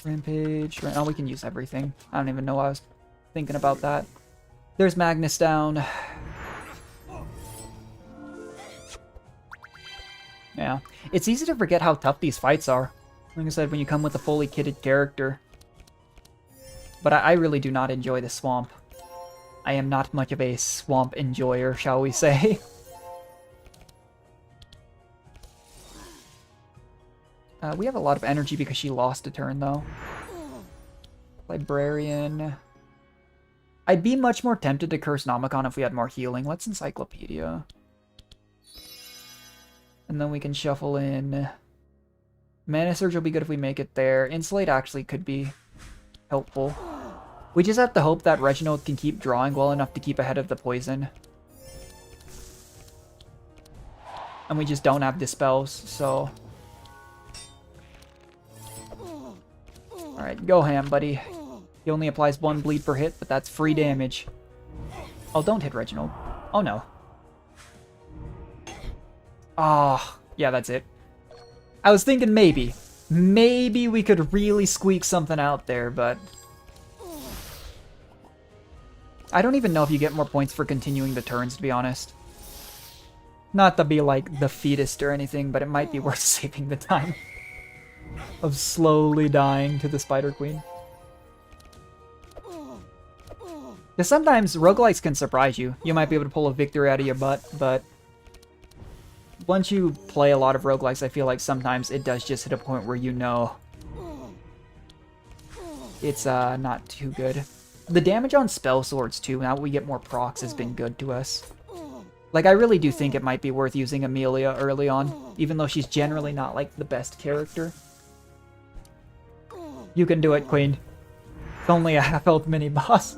Rampage. Right now we can use everything. I don't even know why I was thinking about that. There's Magnus down. Yeah. It's easy to forget how tough these fights are. Like I said, when you come with a fully kitted character. But I really do not enjoy the swamp. I am not much of a swamp enjoyer, shall we say. We have a lot of energy because she lost a turn, though. Librarian. I'd be much more tempted to curse Nomicon if we had more healing. Let's Encyclopedia. And then we can shuffle in... Mana Surge will be good if we make it there. Insulate actually could be helpful. We just have to hope that Reginald can keep drawing well enough to keep ahead of the poison. And we just don't have Dispels, so... Alright, go ham, buddy. He only applies 1 bleed per hit, but that's free damage. Oh, don't hit Reginald. Oh, no. Oh, yeah, that's it. I was thinking maybe. Maybe we could really squeak something out there, but... I don't even know if you get more points for continuing the turns, to be honest. Not to be, like, the featest or anything, but it might be worth saving the time of slowly dying to the Spider Queen. Because sometimes roguelikes can surprise you. You might be able to pull a victory out of your butt, but once you play a lot of roguelikes, I feel like sometimes it does just hit a point where you know it's not too good. The damage on spell swords too, now that we get more procs, has been good to us. Like, I really do think it might be worth using Amelia early on, even though she's generally not, like, the best character. You can do it, Queen. It's only a half-health mini-boss.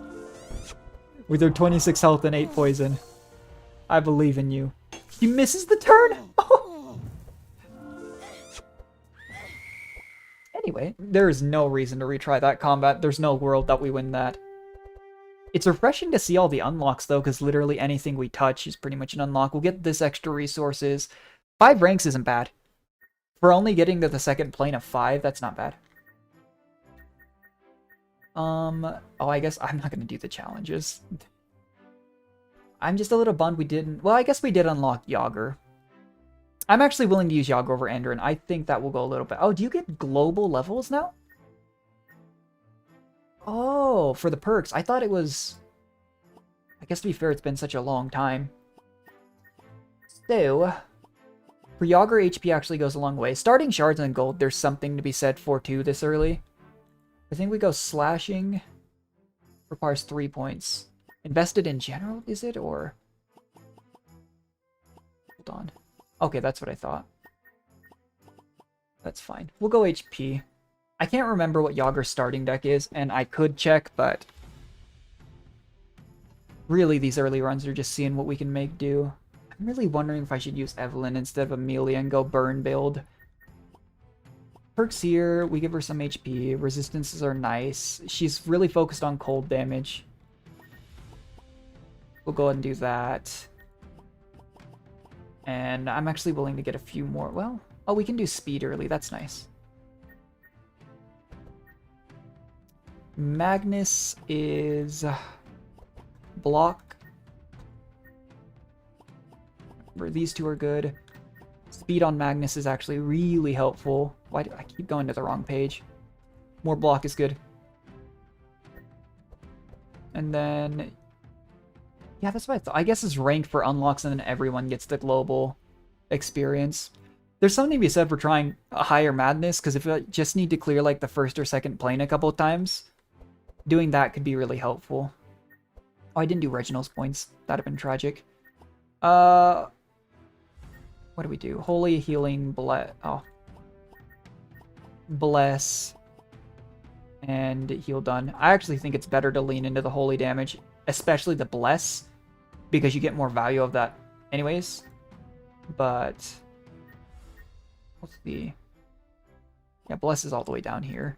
With her 26 health and 8 poison. I believe in you. He misses the turn! Oh. Anyway, there is no reason to retry that combat. There's no world that we win that. It's refreshing to see all the unlocks, though, because literally anything we touch is pretty much an unlock. We'll get this extra resources. 5 ranks isn't bad. For only getting to the second plane of 5, that's not bad. Oh, I guess I'm not going to do the challenges. I'm just a little bummed we didn't... Well, I guess we did unlock Yager. I'm actually willing to use Yager over Ender, and I think that will go a little bit... Oh, do you get global levels now? Oh, for the perks. I thought it was... I guess to be fair, it's been such a long time. So, for Yager, HP actually goes a long way. Starting shards and gold, there's something to be said for too this early. I think we go slashing. Requires 3 points. Invested in general, is it? Or... Hold on. Okay, that's what I thought. That's fine. We'll go HP. I can't remember what Yager's starting deck is, and I could check, but... Really, these early runs are just seeing what we can make do. I'm really wondering if I should use Evelyn instead of Amelia and go burn build. Perks here, we give her some HP. Resistances are nice. She's really focused on cold damage. We'll go ahead and do that. And I'm actually willing to get a few more. Well, oh, we can do speed early. That's nice. Magnus is block. These two are good. Speed on Magnus is actually really helpful. Why do I keep going to the wrong page? More block is good. And then... Yeah, that's what I thought. I guess it's ranked for unlocks and then everyone gets the global experience. There's something to be said for trying a higher Madness, because if you just need to clear like the first or second plane a couple of times, doing that could be really helpful. Oh, I didn't do Reginald's points. That'd have been tragic. What do we do? Holy Healing, Bless. Oh. Bless. And Heal done. I actually think it's better to lean into the Holy damage, especially the Bless, because you get more value of that anyways. But... what's the... Yeah, Bless is all the way down here.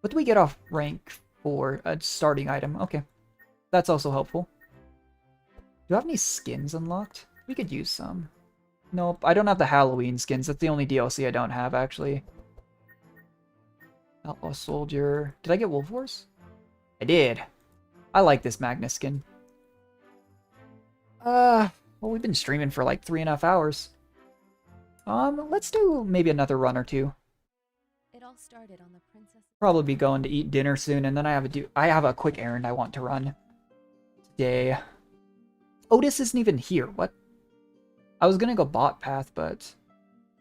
What do we get off rank for a starting item? Okay. That's also helpful. Do I have any skins unlocked? We could use some. Nope, I don't have the Halloween skins. That's the only DLC I don't have, actually. Outlaw Soldier. Did I get Wolf Wars? I did. I like this Magnus skin. Well, we've been streaming for like 3.5 hours. Let's do maybe another run or two. It all started on the princess. Probably be going to eat dinner soon, and then I have a quick errand I want to run today. Otis isn't even here. What? I was gonna go bot path, but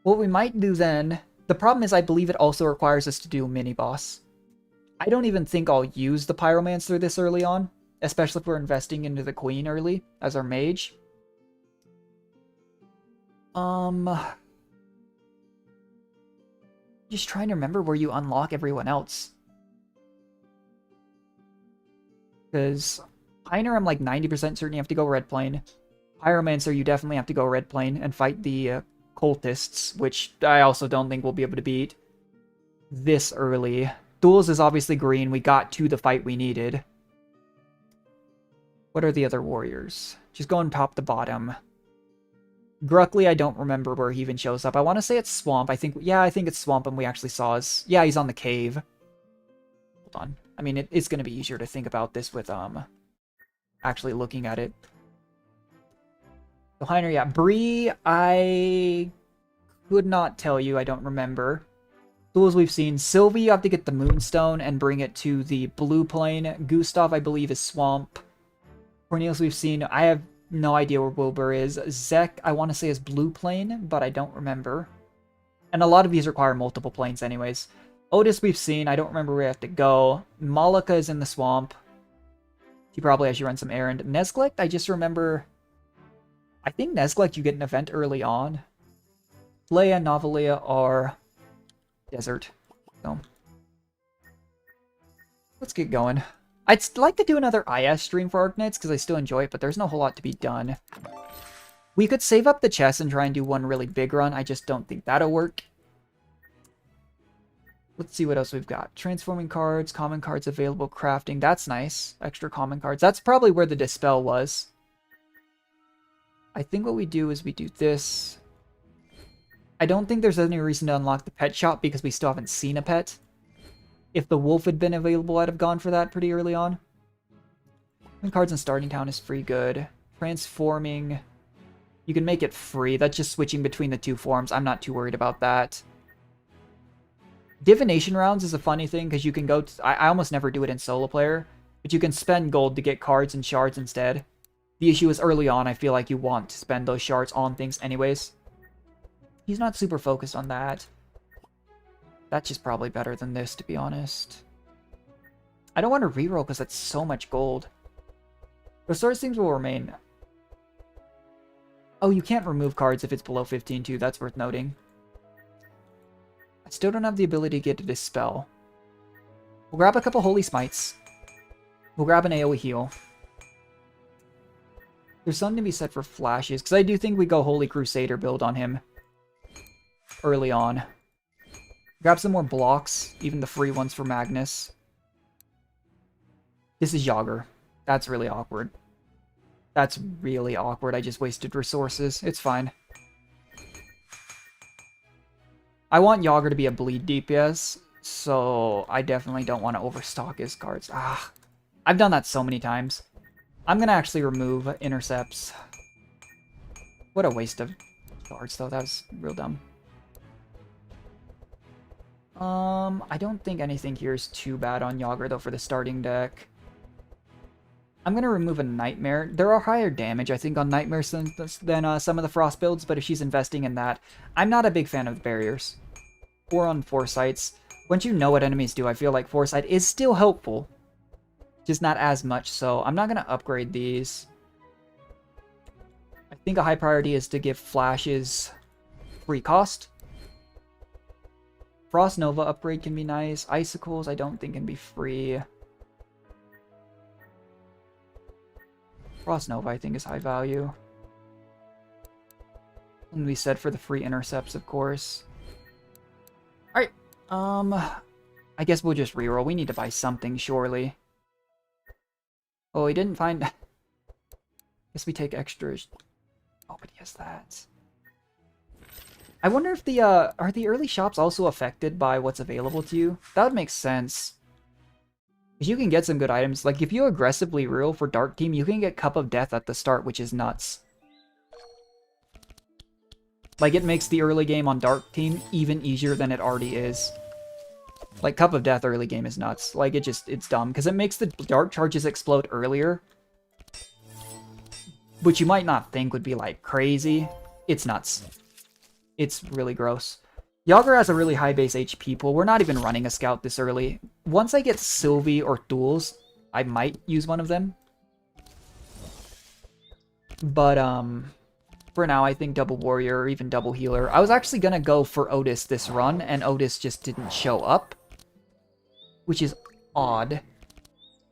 what we might do then... The problem is I believe it also requires us to do a mini-boss. I don't even think I'll use the Pyromancer this early on, especially if we're investing into the Queen early as our mage. Just trying to remember where you unlock everyone else. Because Pioneer, I'm like 90% certain you have to go red plane. Pyromancer, you definitely have to go red plane and fight the cultists, which I also don't think we'll be able to beat this early. Duels is obviously green. We got to the fight we needed. What are the other warriors? Just going top to bottom. Gruckly, I don't remember where he even shows up. I want to say it's Swamp. I think it's Swamp, and we actually saw his... Yeah, he's on the cave. Hold on. I mean, it's going to be easier to think about this with, actually looking at it. So, Heiner, yeah. Bree, I could not tell you. I don't remember. Tools we've seen. Sylvie, you have to get the Moonstone and bring it to the blue plane. Gustav, I believe, is Swamp. Cornelius, we've seen. I have no idea where Wilbur is. Zek, I want to say is blue plane, but I don't remember. And a lot of these require multiple planes anyways. Otis, we've seen. I don't remember where I have to go. Malika is in the swamp. She probably has you run some errand. Nesglict, I just remember... I think Nesglict, you get an event early on. Leia and Novalia are desert. So, let's get going. I'd like to do another IS stream for Arknights because I still enjoy it, but there's no whole lot to be done. We could save up the chest and try and do one really big run. I just don't think that'll work. Let's see what else we've got. Transforming cards, common cards available, crafting. That's nice. Extra common cards. That's probably where the Dispel was. I think what we do is we do this. I don't think there's any reason to unlock the pet shop because we still haven't seen a pet. If the wolf had been available, I'd have gone for that pretty early on. Cards in Starting Town is free good. Transforming. You can make it free. That's just switching between the two forms. I'm not too worried about that. Divination rounds is a funny thing because you can go... I almost never do it in solo player. But you can spend gold to get cards and shards instead. The issue is early on, I feel like you want to spend those shards on things anyways. He's not super focused on that. That's just probably better than this, to be honest. I don't want to reroll because that's so much gold. The sort of things will remain. Oh, you can't remove cards if it's below 15 too. That's worth noting. I still don't have the ability to get a Dispel. We'll grab a couple Holy Smites. We'll grab an AoE heal. There's something to be said for flashes, because I do think we go Holy Crusader build on him early on. Grab some more blocks, even the free ones for Magnus. This is Yager. That's really awkward. That's really awkward. I just wasted resources. It's fine. I want Yager to be a bleed DPS, so I definitely don't want to overstock his cards. Ah, I've done that so many times. I'm going to actually remove intercepts. What a waste of cards, though. That was real dumb. I don't think anything here is too bad on Yager, though, for the starting deck. I'm going to remove a Nightmare. There are higher damage, I think, on Nightmares than some of the Frost builds, but if she's investing in that, I'm not a big fan of the barriers. Or on Foresights. Once you know what enemies do, I feel like Foresight is still helpful. Just not as much, so I'm not going to upgrade these. I think a high priority is to give flashes free cost. Frost Nova upgrade can be nice. Icicles I don't think can be free. Frost Nova I think is high value. And we said for the free intercepts, of course. Alright, I guess we'll just reroll. We need to buy something, surely. Oh, he didn't find... Guess we take extras. Oh, but he has that. I wonder if the, are the early shops also affected by what's available to you? That would make sense. Because you can get some good items. Like, if you aggressively reel for Dark Team, you can get Cup of Death at the start, which is nuts. Like, it makes the early game on Dark Team even easier than it already is. Like, Cup of Death early game is nuts. Like, it's dumb. Because it makes the Dark Charges explode earlier. Which you might not think would be, like, crazy. It's nuts. It's really gross. Yager has a really high base HP pool. We're not even running a scout this early. Once I get Sylvie or Duels, I might use one of them. But, for now, I think double warrior or even double healer. I was actually gonna go for Otis this run, and Otis just didn't show up. Which is odd.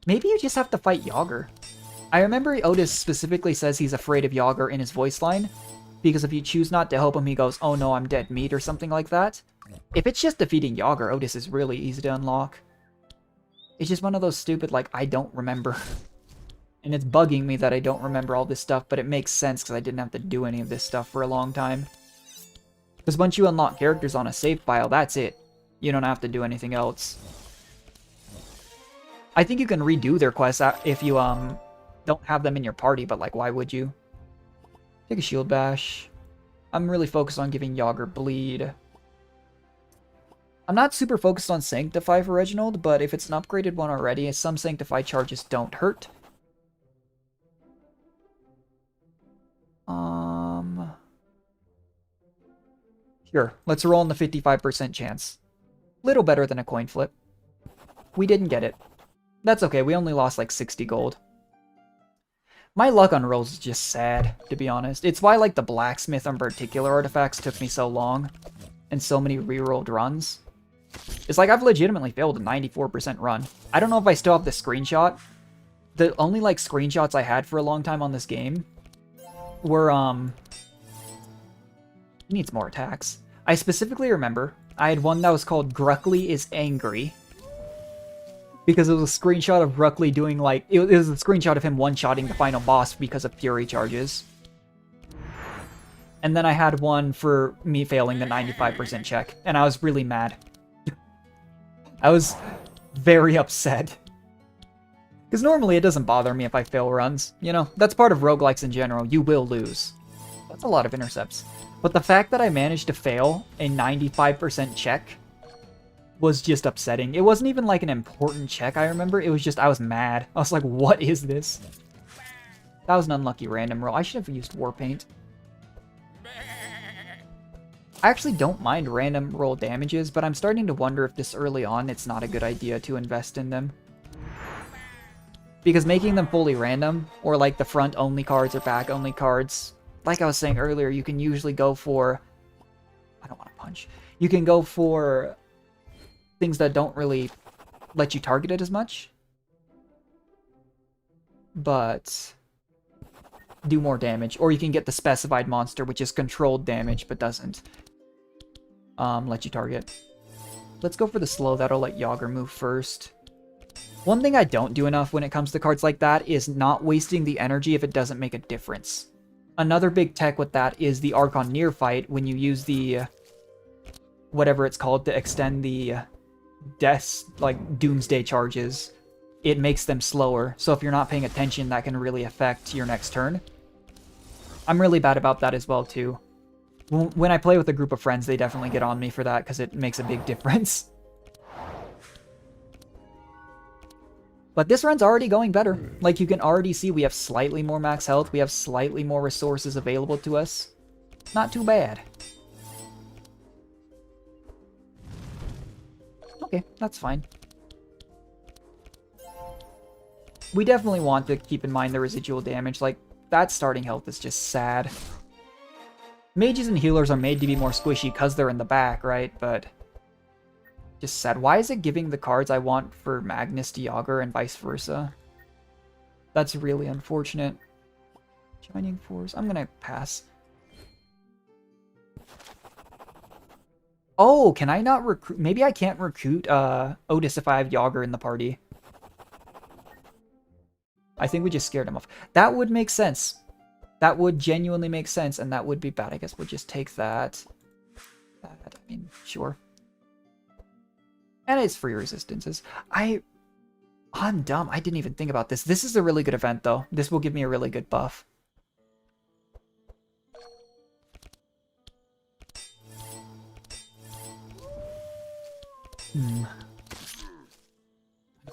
Maybe you just have to fight Yager. I remember Otis specifically says he's afraid of Yager in his voice line. Because if you choose not to help him, he goes, "Oh no, I'm dead meat," or something like that. If it's just defeating Yager, Otis is really easy to unlock. It's just one of those stupid, like, I don't remember. And it's bugging me that I don't remember all this stuff, but it makes sense because I didn't have to do any of this stuff for a long time. Because once you unlock characters on a save file, that's it. You don't have to do anything else. I think you can redo their quests if you don't have them in your party, but like, why would you? Take a shield bash. I'm really focused on giving Yager bleed. I'm not super focused on Sanctify for Reginald, but if it's an upgraded one already, some Sanctify charges don't hurt. Sure, let's roll on the 55% chance. Little better than a coin flip. We didn't get it. That's okay, we only lost like 60 gold. My luck on rolls is just sad, to be honest. It's why like the blacksmith and particular artifacts took me so long, and so many rerolled runs. It's like I've legitimately failed a 94% run. I don't know if I still have the screenshot. The only like screenshots I had for a long time on this game were needs more attacks. I specifically remember I had one that was called Gruckly is Angry. Because it was a screenshot of Gruckly doing like... It was a screenshot of him one-shotting the final boss because of Fury charges. And then I had one for me failing the 95% check. And I was really mad. I was very upset. Because normally it doesn't bother me if I fail runs. You know, that's part of roguelikes in general. You will lose. That's a lot of intercepts. But the fact that I managed to fail a 95% check was just upsetting. It wasn't even like an important check, I remember. It was just, I was mad. I was like, what is this? That was an unlucky random roll. I should have used War Paint. I actually don't mind random roll damages, but I'm starting to wonder if this early on it's not a good idea to invest in them. Because making them fully random, or like the front only cards or back only cards, like I was saying earlier, you can usually go for... I don't want to punch. You can go for things that don't really let you target it as much, but do more damage. Or you can get the specified monster, which is controlled damage, but doesn't let you target. Let's go for the slow. That'll let Yager move first. One thing I don't do enough when it comes to cards like that is not wasting the energy if it doesn't make a difference. Another big tech with that is the Archon Nearfight. When you use the whatever it's called to extend the deaths, like Doomsday charges, it makes them slower. So if you're not paying attention, that can really affect your next turn. I'm really bad about that as well too. When I play with a group of friends, they definitely get on me for that because it makes a big difference. But this run's already going better. Like, you can already see we have slightly more max health. We have slightly more resources available to us. Not too bad. Okay, that's fine. We definitely want to keep in mind the residual damage. Like, that starting health is just sad. Mages and healers are made to be more squishy because they're in the back, right? But... just sad. Why is it giving the cards I want for Magnus to Yager and vice versa? That's really unfortunate. Shining Force. I'm gonna pass. Oh, can I not recruit? Maybe I can't recruit Otis if I have Yager in the party. I think we just scared him off. That would make sense. That would genuinely make sense, and that would be bad. I guess we'll just take that. I mean, sure. And it's free resistances. I'm dumb. I didn't even think about this. This is a really good event, though. This will give me a really good buff.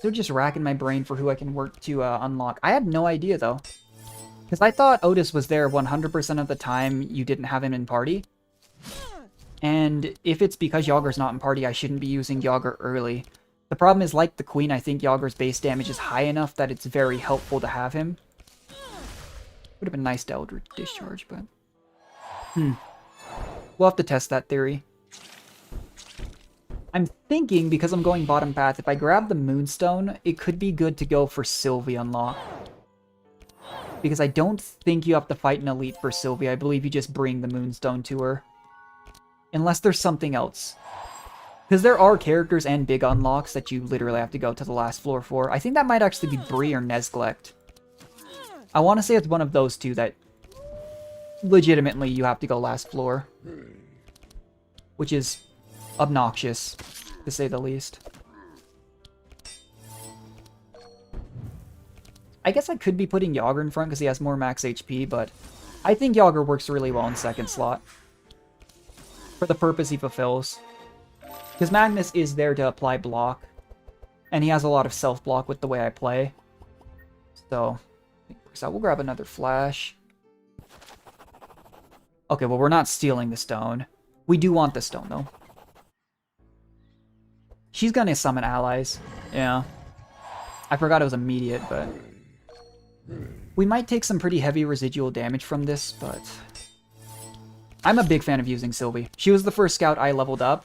So just racking my brain for who I can work to unlock. I had no idea, though. Because I thought Otis was there 100% of the time you didn't have him in party. And if it's because Yager's not in party, I shouldn't be using Yager early. The problem is, like the Queen, I think Yager's base damage is high enough that it's very helpful to have him. Would have been nice to Eldritch Discharge, but... we'll have to test that theory. I'm thinking, because I'm going bottom path, if I grab the Moonstone, it could be good to go for Sylvie unlock. Because I don't think you have to fight an elite for Sylvie. I believe you just bring the Moonstone to her. Unless there's something else. Because there are characters and big unlocks that you literally have to go to the last floor for. I think that might actually be Bree or Nesglect. I want to say it's one of those two that legitimately you have to go last floor. Which is obnoxious, to say the least. I guess I could be putting Yager in front because he has more max HP, but I think Yager works really well in second slot. For the purpose he fulfills. Because Magnus is there to apply block. And he has a lot of self-block with the way I play. So we'll grab another flash. Okay, well, we're not stealing the stone. We do want the stone, though. She's gonna summon allies. Yeah. I forgot it was immediate, but... we might take some pretty heavy residual damage from this, but... I'm a big fan of using Sylvie. She was the first scout I leveled up.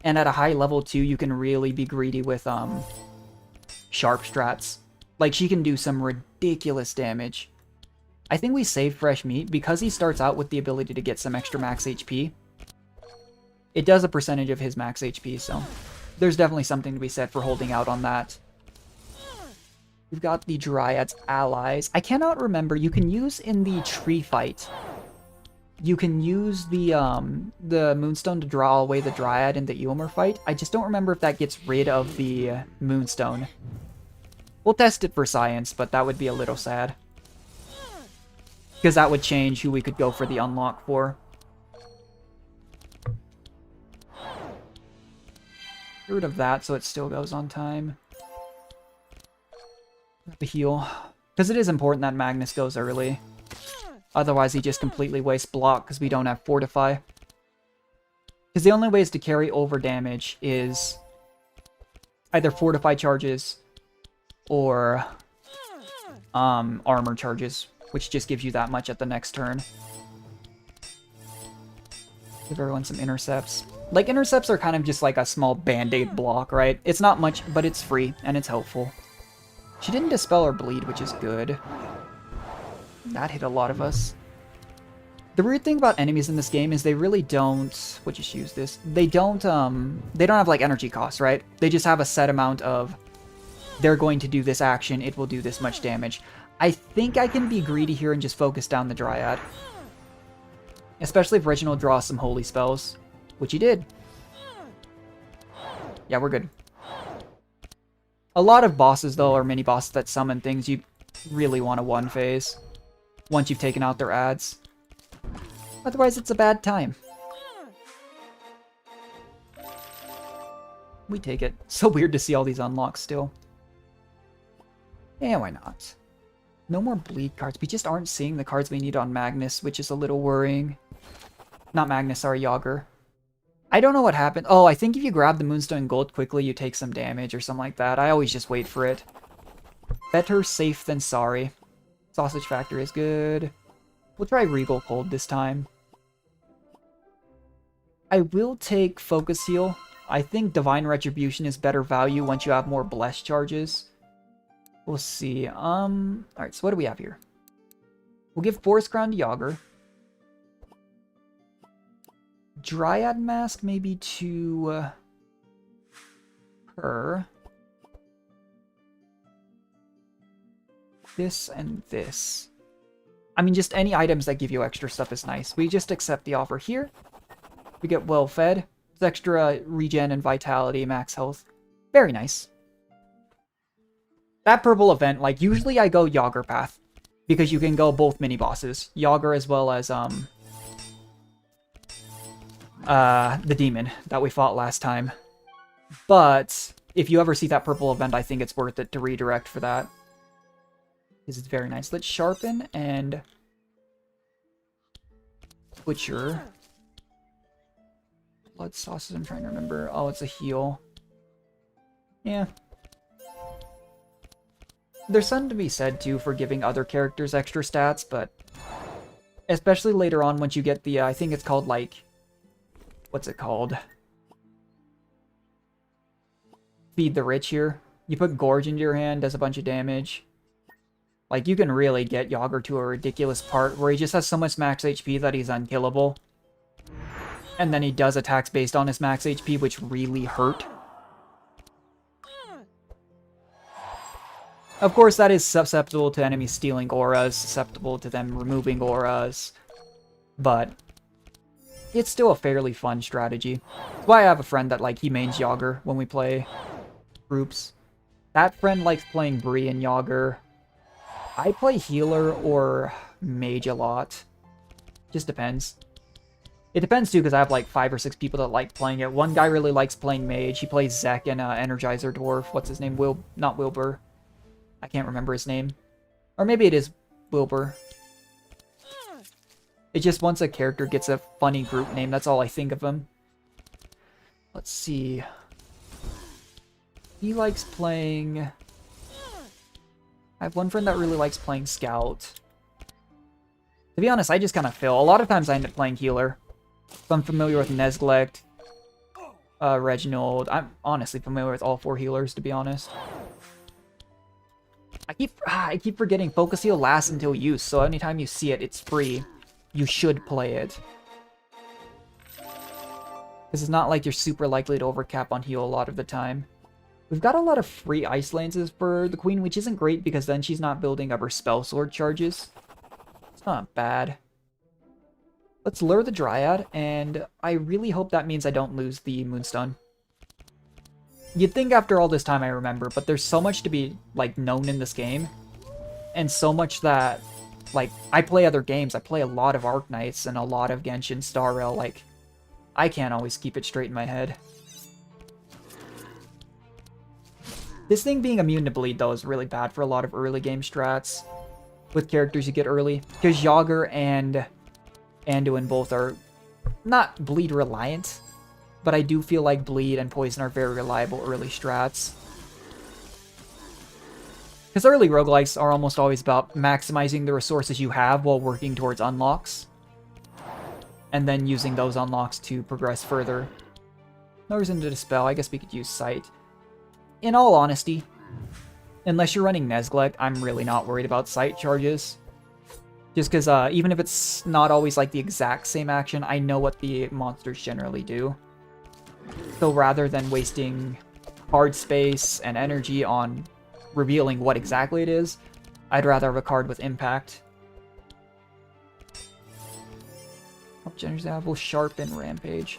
And at a high level, too, you can really be greedy with, sharp strats. Like, she can do some ridiculous damage. I think we save Fresh Meat because he starts out with the ability to get some extra max HP. It does a percentage of his max HP, so there's definitely something to be said for holding out on that. We've got the Dryad's allies. I cannot remember. You can use in the tree fight. You can use the Moonstone to draw away the Dryad in the Eomer fight. I just don't remember if that gets rid of the Moonstone. We'll test it for science, but that would be a little sad. Because that would change who we could go for the unlock for. Get rid of that so it still goes on time. The heal. Because it is important that Magnus goes early. Otherwise he just completely wastes block because we don't have Fortify. Because the only ways to carry over damage is either Fortify charges or armor charges, which just gives you that much at the next turn. Give everyone some intercepts. Like, intercepts are kind of just like a small band-aid block, right? It's not much, but it's free, and it's helpful. She didn't dispel or bleed, which is good. That hit a lot of us. The weird thing about enemies in this game is they really don't... we'll just use this. They don't have, like, energy costs, right? They just have a set amount of... they're going to do this action, it will do this much damage. I think I can be greedy here and just focus down the Dryad. Especially if Reginald draws some holy spells. Which he did. Yeah, we're good. A lot of bosses, though, or mini-bosses that summon things, you really want to one-phase. Once you've taken out their ads. Otherwise, it's a bad time. We take it. So weird to see all these unlocks still. Yeah, why not? No more bleed cards. We just aren't seeing the cards we need on Magnus, which is a little worrying. Not Magnus, sorry, Yager. I don't know what happened. Oh, I think if you grab the Moonstone Gold quickly, you take some damage or something like that. I always just wait for it. Better safe than sorry. Sausage Factory is good. We'll try Regal Cold this time. I will take Focus Heal. I think Divine Retribution is better value once you have more Bless charges. We'll see. Alright, so what do we have here? We'll give Forest Crown to Yager. Dryad Mask maybe to her. This and this. I mean, just any items that give you extra stuff is nice. We just accept the offer here. We get well fed. It's extra regen and vitality, max health. Very nice. That purple event, like, usually I go Yager path. Because you can go both mini-bosses. Yager as well as, the demon that we fought last time. But if you ever see that purple event, I think it's worth it to redirect for that. Because it's very nice. Let's sharpen and butcher. Blood sauces, I'm trying to remember. Oh, it's a heal. Yeah. There's something to be said, too, for giving other characters extra stats, but especially later on once you get the, I think it's called, like, what's it called? Feed the Rich here. You put Gorge into your hand, does a bunch of damage. Like, you can really get Yager to a ridiculous part where he just has so much max HP that he's unkillable. And then he does attacks based on his max HP, which really hurt. Of course, that is susceptible to enemies stealing auras, susceptible to them removing auras, but it's still a fairly fun strategy. That's why I have a friend that, like, he mains Yager when we play groups. That friend likes playing Bree and Yager. I play healer or mage a lot. Just depends. It depends, too, because I have, like, 5 or 6 people that like playing it. One guy really likes playing mage. He plays Zek and Energizer Dwarf. What's his name? Not Wilbur. I can't remember his name. Or maybe it is Wilbur. It's just once a character gets a funny group name, that's all I think of him. Let's see. He likes playing... I have one friend that really likes playing Scout. To be honest, I just kind of fail. A lot of times I end up playing healer. So I'm familiar with Nezglect, Reginald. I'm honestly familiar with all 4 healers, to be honest. I keep forgetting Focus Heal lasts until use, so anytime you see it, it's free. You should play it. Because it's not like you're super likely to overcap on heal a lot of the time. We've got a lot of free Ice Lances for the Queen, which isn't great because then she's not building up her Spell Sword charges. It's not bad. Let's lure the Dryad, and I really hope that means I don't lose the Moonstone. You'd think after all this time I remember, but there's so much to be, like, known in this game. And so much that, like, I play other games. I play a lot of Arknights and a lot of Genshin Star Rail. Like, I can't always keep it straight in my head. This thing being immune to bleed, though, is really bad for a lot of early game strats with characters you get early. Because Yager and Anduin both are not bleed reliant, but I do feel like bleed and poison are very reliable early strats. Because early roguelikes are almost always about maximizing the resources you have while working towards unlocks. And then using those unlocks to progress further. No reason to dispel. I guess we could use Sight. In all honesty, unless you're running Nezglect, I'm really not worried about Sight charges. Just because even if it's not always like the exact same action, I know what the monsters generally do. So rather than wasting card space and energy on revealing what exactly it is, I'd rather have a card with impact. General Sharp and Rampage.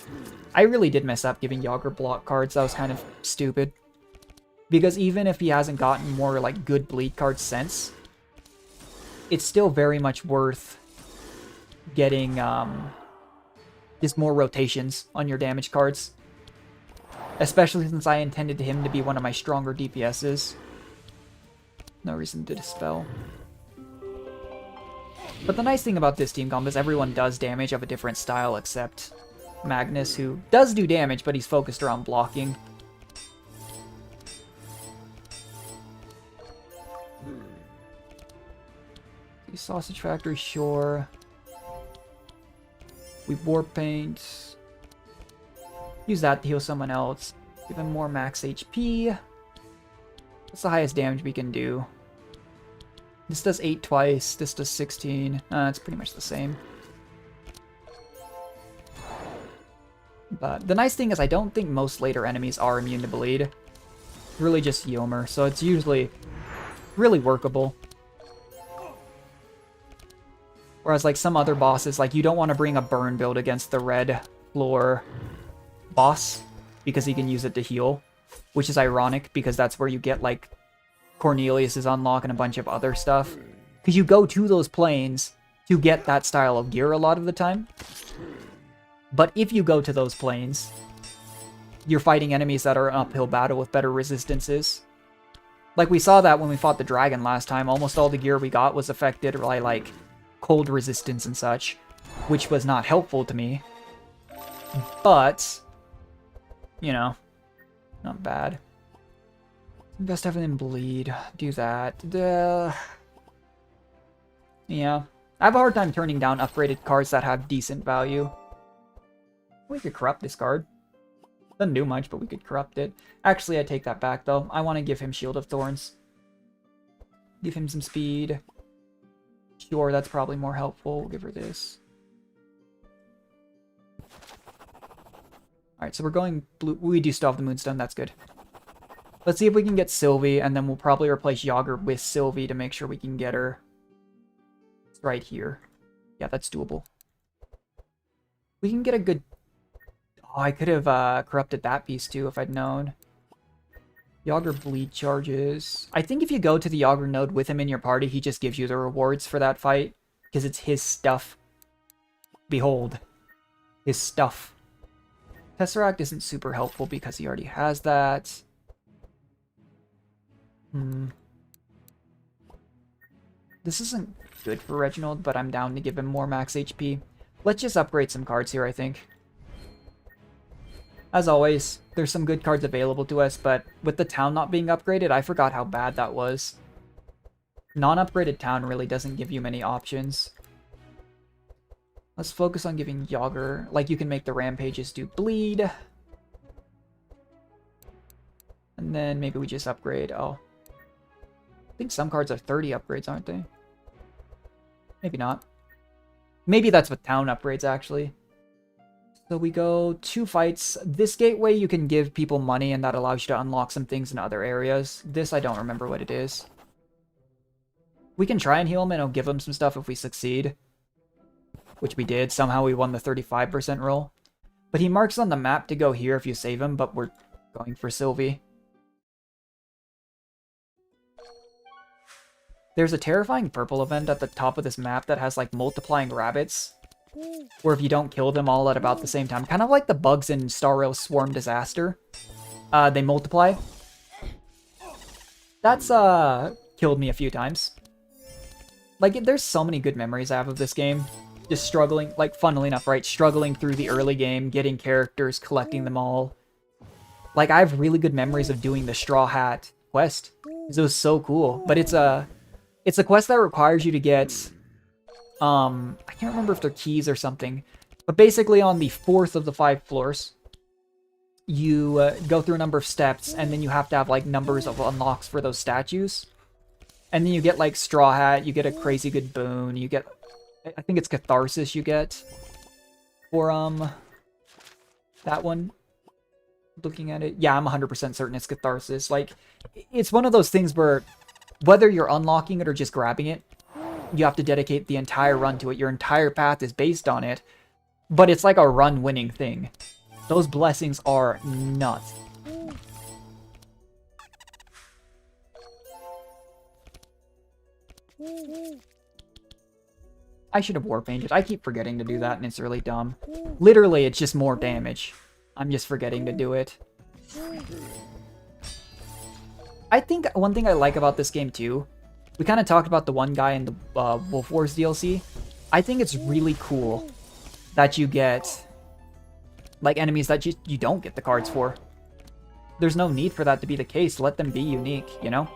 I really did mess up giving Yager block cards. That was kind of stupid. Because even if he hasn't gotten more like good bleed cards since, it's still very much worth getting just more rotations on your damage cards. Especially since I intended him to be one of my stronger DPSs. No reason to dispel. But the nice thing about this team comp is everyone does damage of a different style except Magnus, who does do damage, but he's focused around blocking. Sausage Factory, sure. We Warp Paint. Use that to heal someone else. Give him more max HP. What's the highest damage we can do? This does 8 twice, this does 16. It's pretty much the same. But the nice thing is I don't think most later enemies are immune to bleed. It's really just Yomer, so it's usually really workable. Whereas like some other bosses, like you don't want to bring a burn build against the red floor boss because he can use it to heal, which is ironic because that's where you get like Cornelius's unlock and a bunch of other stuff. Because you go to those planes to get that style of gear a lot of the time. But if you go to those planes, you're fighting enemies that are an uphill battle with better resistances. Like we saw that when we fought the dragon last time, almost all the gear we got was affected by like cold resistance and such, which was not helpful to me. But, you know, not bad. Best have them bleed. Do that. Yeah. I have a hard time turning down upgraded cards that have decent value. We could corrupt this card. Doesn't do much, but we could corrupt it. Actually, I take that back, though. I want to give him Shield of Thorns. Give him some speed. Sure, that's probably more helpful. We'll give her this. Alright, so we're going blue. We do still have the Moonstone. That's good. Let's see if we can get Sylvie, and then we'll probably replace Yager with Sylvie to make sure we can get her. It's right here. Yeah, that's doable. We can get a good... Oh, I could have corrupted that piece too if I'd known. Yager bleed charges. I think if you go to the Yager node with him in your party, he just gives you the rewards for that fight. Because it's his stuff. Behold. His stuff. Tesseract isn't super helpful because he already has that. This isn't good for Reginald, but I'm down to give him more max HP. Let's just upgrade some cards here, I think. As always, there's some good cards available to us, but with the town not being upgraded, I forgot how bad that was. Non-upgraded town really doesn't give you many options. Let's focus on giving Yager... Like, you can make the Rampages do bleed. And then maybe we just upgrade... Oh. I think some cards are 30 upgrades, aren't they? Maybe not. Maybe that's with town upgrades, actually. So we go 2 fights. This gateway, you can give people money, and that allows you to unlock some things in other areas. This, I don't remember what it is. We can try and heal him, and it'll give him some stuff if we succeed. Which we did. Somehow we won the 35% roll. But he marks on the map to go here if you save him, but we're going for Sylvie. There's a terrifying purple event at the top of this map that has, like, multiplying rabbits. Where if you don't kill them all at about the same time, kind of like the bugs in Star Rail Swarm Disaster, they multiply. That's, killed me a few times. Like, there's so many good memories I have of this game. Just struggling, like, funnily enough, right? Struggling through the early game, getting characters, collecting them all. Like, I have really good memories of doing the Straw Hat quest. It was so cool. But it's a quest that requires you to get... I can't remember if they're keys or something. But basically on the 4th of the 5 floors, you go through a number of steps, and then you have to have, like, numbers of unlocks for those statues. And then you get, like, Straw Hat, you get a crazy good boon, you get... I think it's Catharsis you get for, that one. Looking at it. Yeah, I'm 100% certain it's Catharsis. Like, it's one of those things where whether you're unlocking it or just grabbing it, you have to dedicate the entire run to it. Your entire path is based on it, but it's like a run-winning thing. Those blessings are nuts. I should have warpainted. I keep forgetting to do that, and it's really dumb. Literally, it's just more damage. I'm just forgetting to do it. I think one thing I like about this game, too, we kind of talked about the one guy in the Wolf Wars DLC. I think it's really cool that you get, like, enemies that you don't get the cards for. There's no need for that to be the case. Let them be unique, you know?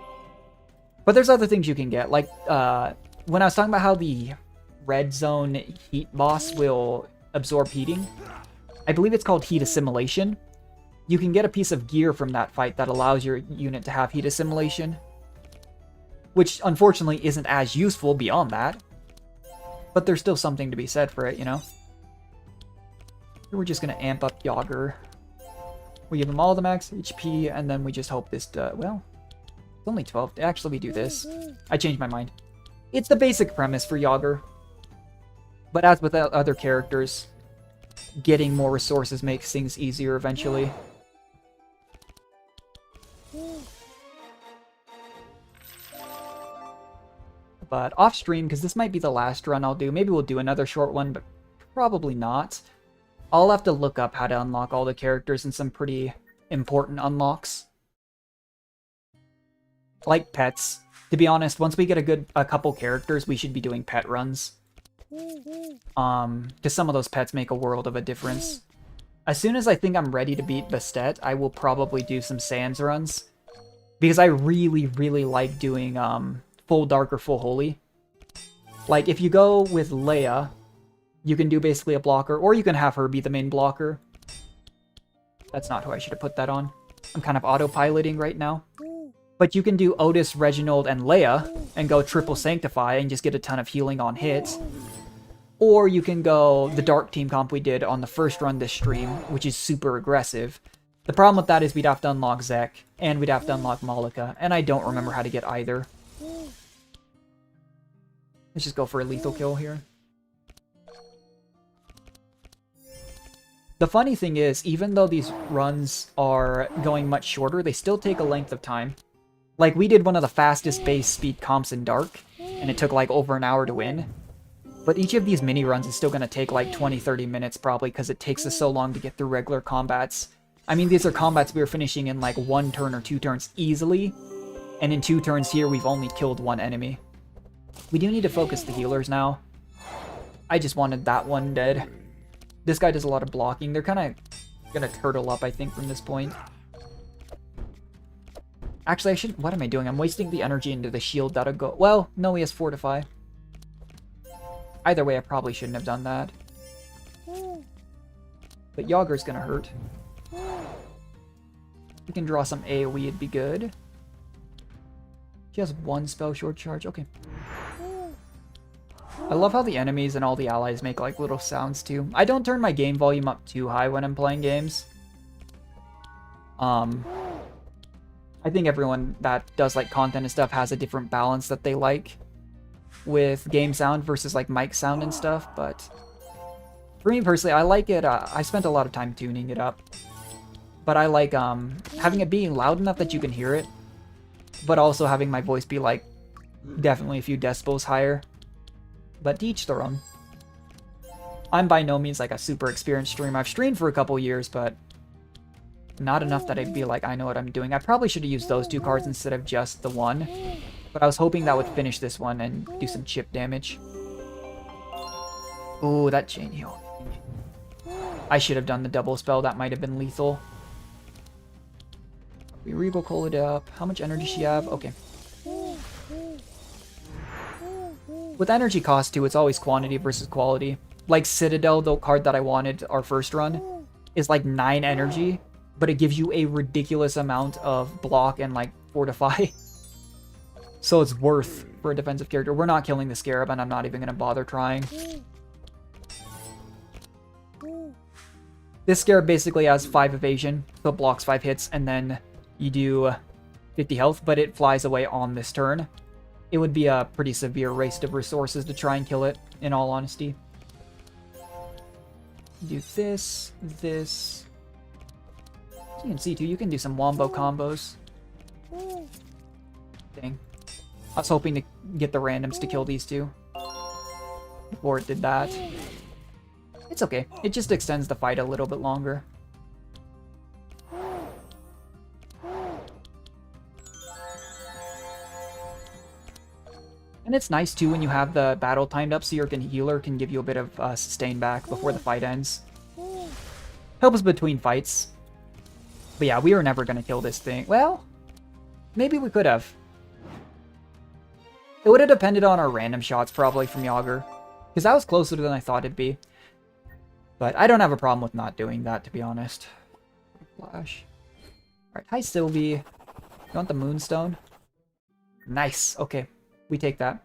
But there's other things you can get. Like, when I was talking about how the red zone heat boss will absorb heating, I believe it's called heat assimilation. You can get a piece of gear from that fight that allows your unit to have heat assimilation, which unfortunately isn't as useful beyond that, but there's still something to be said for it, you know? We're just gonna amp up Yager. We give him all the max HP, and then we just hope this, well, it's only 12. Actually, we do this. I changed my mind. It's the basic premise for Yager. But as with other characters, getting more resources makes things easier eventually. But off stream, because this might be the last run I'll do. Maybe we'll do another short one, but probably not. I'll have to look up how to unlock all the characters and some pretty important unlocks. Like pets. To be honest, once we get a couple characters, we should be doing pet runs. Because some of those pets make a world of a difference. As soon as I think I'm ready to beat Bastet, I will probably do some Sans runs. Because I really, really like doing full Dark or full Holy. Like, if you go with Leia, you can do basically a blocker, or you can have her be the main blocker. That's not who I should have put that on. I'm kind of autopiloting right now. But you can do Otis, Reginald, and Leia, and go triple Sanctify and just get a ton of healing on hits. Or you can go the Dark Team comp we did on the first run this stream, which is super aggressive, The problem with that is we'd have to unlock Zek, and we'd have to unlock Malika, and I don't remember how to get either. Let's just go for a lethal kill here. The funny thing is, even though these runs are going much shorter, they still take a length of time. Like, we did one of the fastest base speed comps in Dark, and it took like over an hour to win. But each of these mini runs is still going to take like 20-30 minutes probably, because it takes us so long to get through regular combats. I mean, these are combats we were finishing in like 1 turn or 2 turns easily, and in 2 turns here we've only killed 1 enemy. We do need to focus the healers now. I just wanted that one dead. This guy does a lot of blocking. They're kind of gonna turtle up, I think, from this point. Actually, I should... What am I doing? I'm wasting the energy into the shield that'll go... Well, no, he has Fortify. Either way, I probably shouldn't have done that. But Yager's gonna hurt. We can draw some AoE, it'd be good. She has 1 spell short charge. Okay. I love how the enemies and all the allies make like little sounds too. I don't turn my game volume up too high when I'm playing games. I think everyone that does like content and stuff has a different balance that they like with game sound versus like mic sound and stuff, but for me personally, I like it. I spent a lot of time tuning it up, but I like having it being loud enough that you can hear it, but also having my voice be like definitely a few decibels higher. But to each their own. I'm by no means like a super experienced streamer. I've streamed for a couple years, but not enough that I'd be like, I know what I'm doing. I probably should have used those 2 cards instead of just the 1. But I was hoping that would finish this one and do some chip damage. Ooh, that chain heal. I should have done the double spell. That might have been lethal. We Regal Coal it up. How much energy does she have? Okay. With energy cost too, it's always quantity versus quality. Like Citadel, the card that I wanted our first run, is like 9 energy, but it gives you a ridiculous amount of block and like fortify. So it's worth for a defensive character. We're not killing the Scarab, and I'm not even going to bother trying. This Scarab basically has 5 evasion, so it blocks 5 hits, and then you do 50 health, but it flies away on this turn. It would be a pretty severe waste of resources to try and kill it, in all honesty. Do this, this. As you can see too, you can do some wombo combos. Dang. I was hoping to get the randoms to kill these 2 before it did that. It's okay. It just extends the fight a little bit longer. And it's nice too when you have the battle timed up so your healer can give you a bit of sustain back before the fight ends. Helps between fights. But yeah, we were never going to kill this thing. Well, maybe we could have. It would have depended on our random shots probably from Yager. Because that was closer than I thought it'd be. But I don't have a problem with not doing that, to be honest. Flash. Alright, hi Sylvie. You want the Moonstone? Nice, okay. We take that.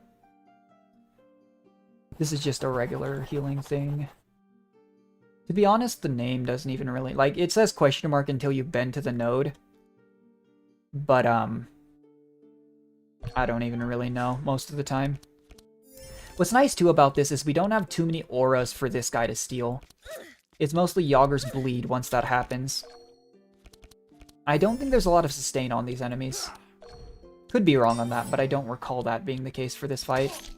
This is just a regular healing thing. To be honest, the name doesn't even really... Like, it says question mark until you've been to the node. But, I don't even really know most of the time. What's nice, too, about this is we don't have too many auras for this guy to steal. It's mostly Yager's Bleed once that happens. I don't think there's a lot of sustain on these enemies. Could be wrong on that, but I don't recall that being the case for this fight.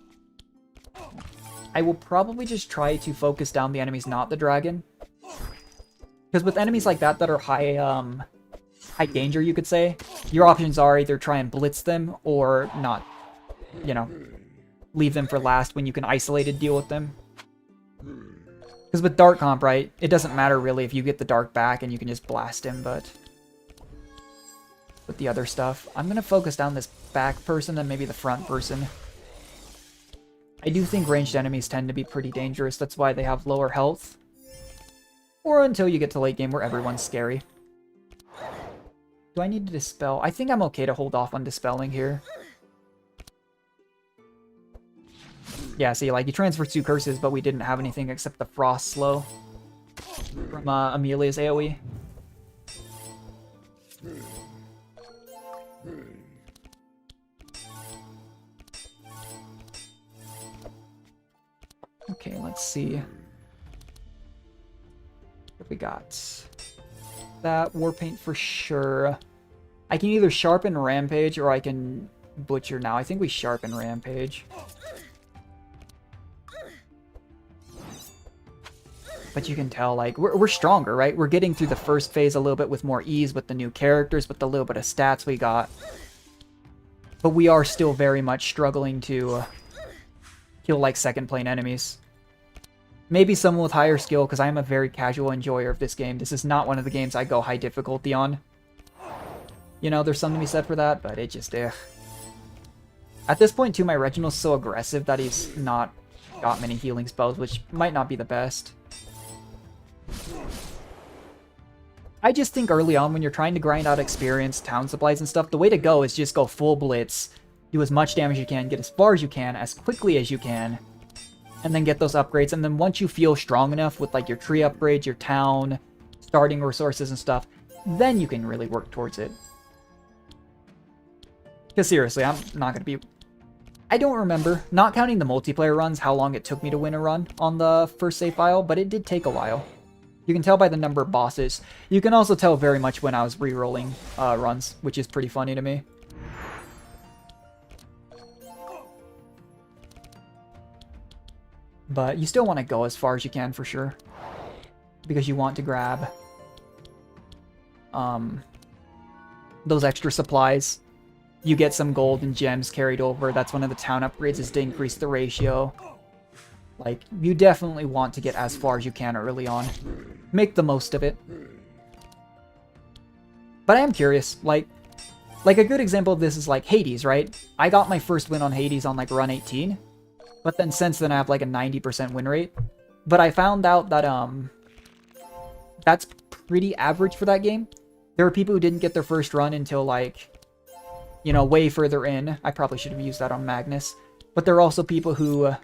I will probably just try to focus down the enemies, not the dragon. Because with enemies like that that are high danger, you could say, your options are either try and blitz them or not, you know, leave them for last when you can isolated deal with them. Because with Dark Comp, right, it doesn't matter really if you get the Dark back and you can just blast him, but... with the other stuff, I'm going to focus down this back person and maybe the front person. I do think ranged enemies tend to be pretty dangerous, that's why they have lower health. Or until you get to late game where everyone's scary. Do I need to dispel? I think I'm okay to hold off on dispelling here. Yeah, see, like, you transferred 2 curses, but we didn't have anything except the Frost Slow from Amelia's AoE. Let's see. What we got? That war paint for sure. I can either sharpen Rampage or I can butcher now. I think we sharpen Rampage. But you can tell, like, we're stronger, right? We're getting through the first phase a little bit with more ease with the new characters, with the little bit of stats we got. But we are still very much struggling to kill, like, second-plane enemies. Maybe someone with higher skill, because I am a very casual enjoyer of this game. This is not one of the games I go high difficulty on. You know, there's something to be said for that, but it just, At this point, too, my Reginald's so aggressive that he's not got many healing spells, which might not be the best. I just think early on, when you're trying to grind out experience, town supplies and stuff, the way to go is just go full blitz, do as much damage as you can, get as far as you can, as quickly as you can, and then get those upgrades. And then once you feel strong enough with, like, your tree upgrades, your town, starting resources and stuff, then you can really work towards it. Because seriously, I'm not going to be... I don't remember, not counting the multiplayer runs, how long it took me to win a run on the first save file, but it did take a while. You can tell by the number of bosses. You can also tell very much when I was re-rolling runs, which is pretty funny to me. But you still want to go as far as you can for sure, because you want to grab those extra supplies. You get some gold and gems carried over. That's one of the town upgrades, is to increase the ratio. Like, you definitely want to get as far as you can early on. Make the most of it. But I am curious, like a good example of this is like Hades, right? I got my first win on Hades on like run 18. But then since then I have like a 90% win rate. But I found out that that's pretty average for that game. There are people who didn't get their first run until like, you know, way further in. I probably should have used that on Magnus. But there are also people who,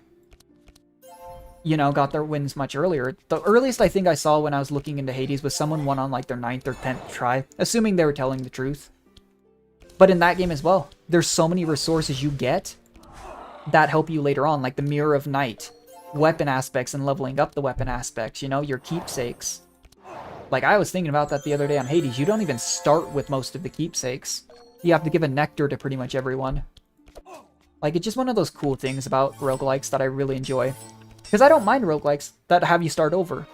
you know, got their wins much earlier. The earliest I think I saw when I was looking into Hades was someone won on like their 9th or 10th try, assuming they were telling the truth. But in that game as well, there's so many resources you get that help you later on, like the Mirror of Night, weapon aspects and leveling up the weapon aspects, you know, your keepsakes. Like, I was thinking about that the other day on Hades. You don't even start with most of the keepsakes. You have to give a nectar to pretty much everyone. Like, it's just one of those cool things about roguelikes that I really enjoy. Because I don't mind roguelikes that have you start over,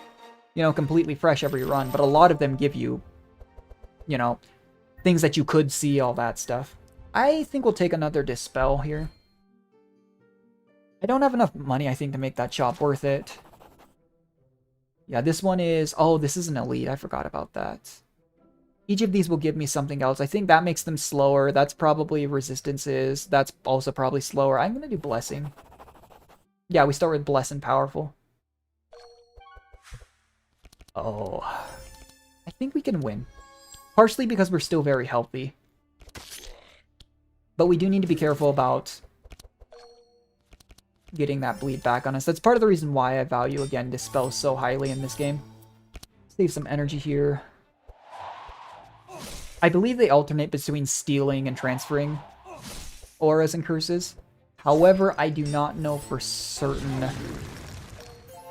you know, completely fresh every run, but a lot of them give you, you know, things that you could see, all that stuff. I think we'll take another Dispel here. I don't have enough money, I think, to make that shop worth it. Yeah, this one is... Oh, this is an elite. I forgot about that. Each of these will give me something else. I think that makes them slower. That's probably resistances. That's also probably slower. I'm going to do Blessing. Yeah, we start with Bless and Powerful. Oh. I think we can win. Partially because we're still very healthy. But we do need to be careful about getting that bleed back on us. That's part of the reason why I value, again, Dispel so highly in this game. Save some energy here. I believe they alternate between stealing and transferring auras and curses. However, I do not know for certain.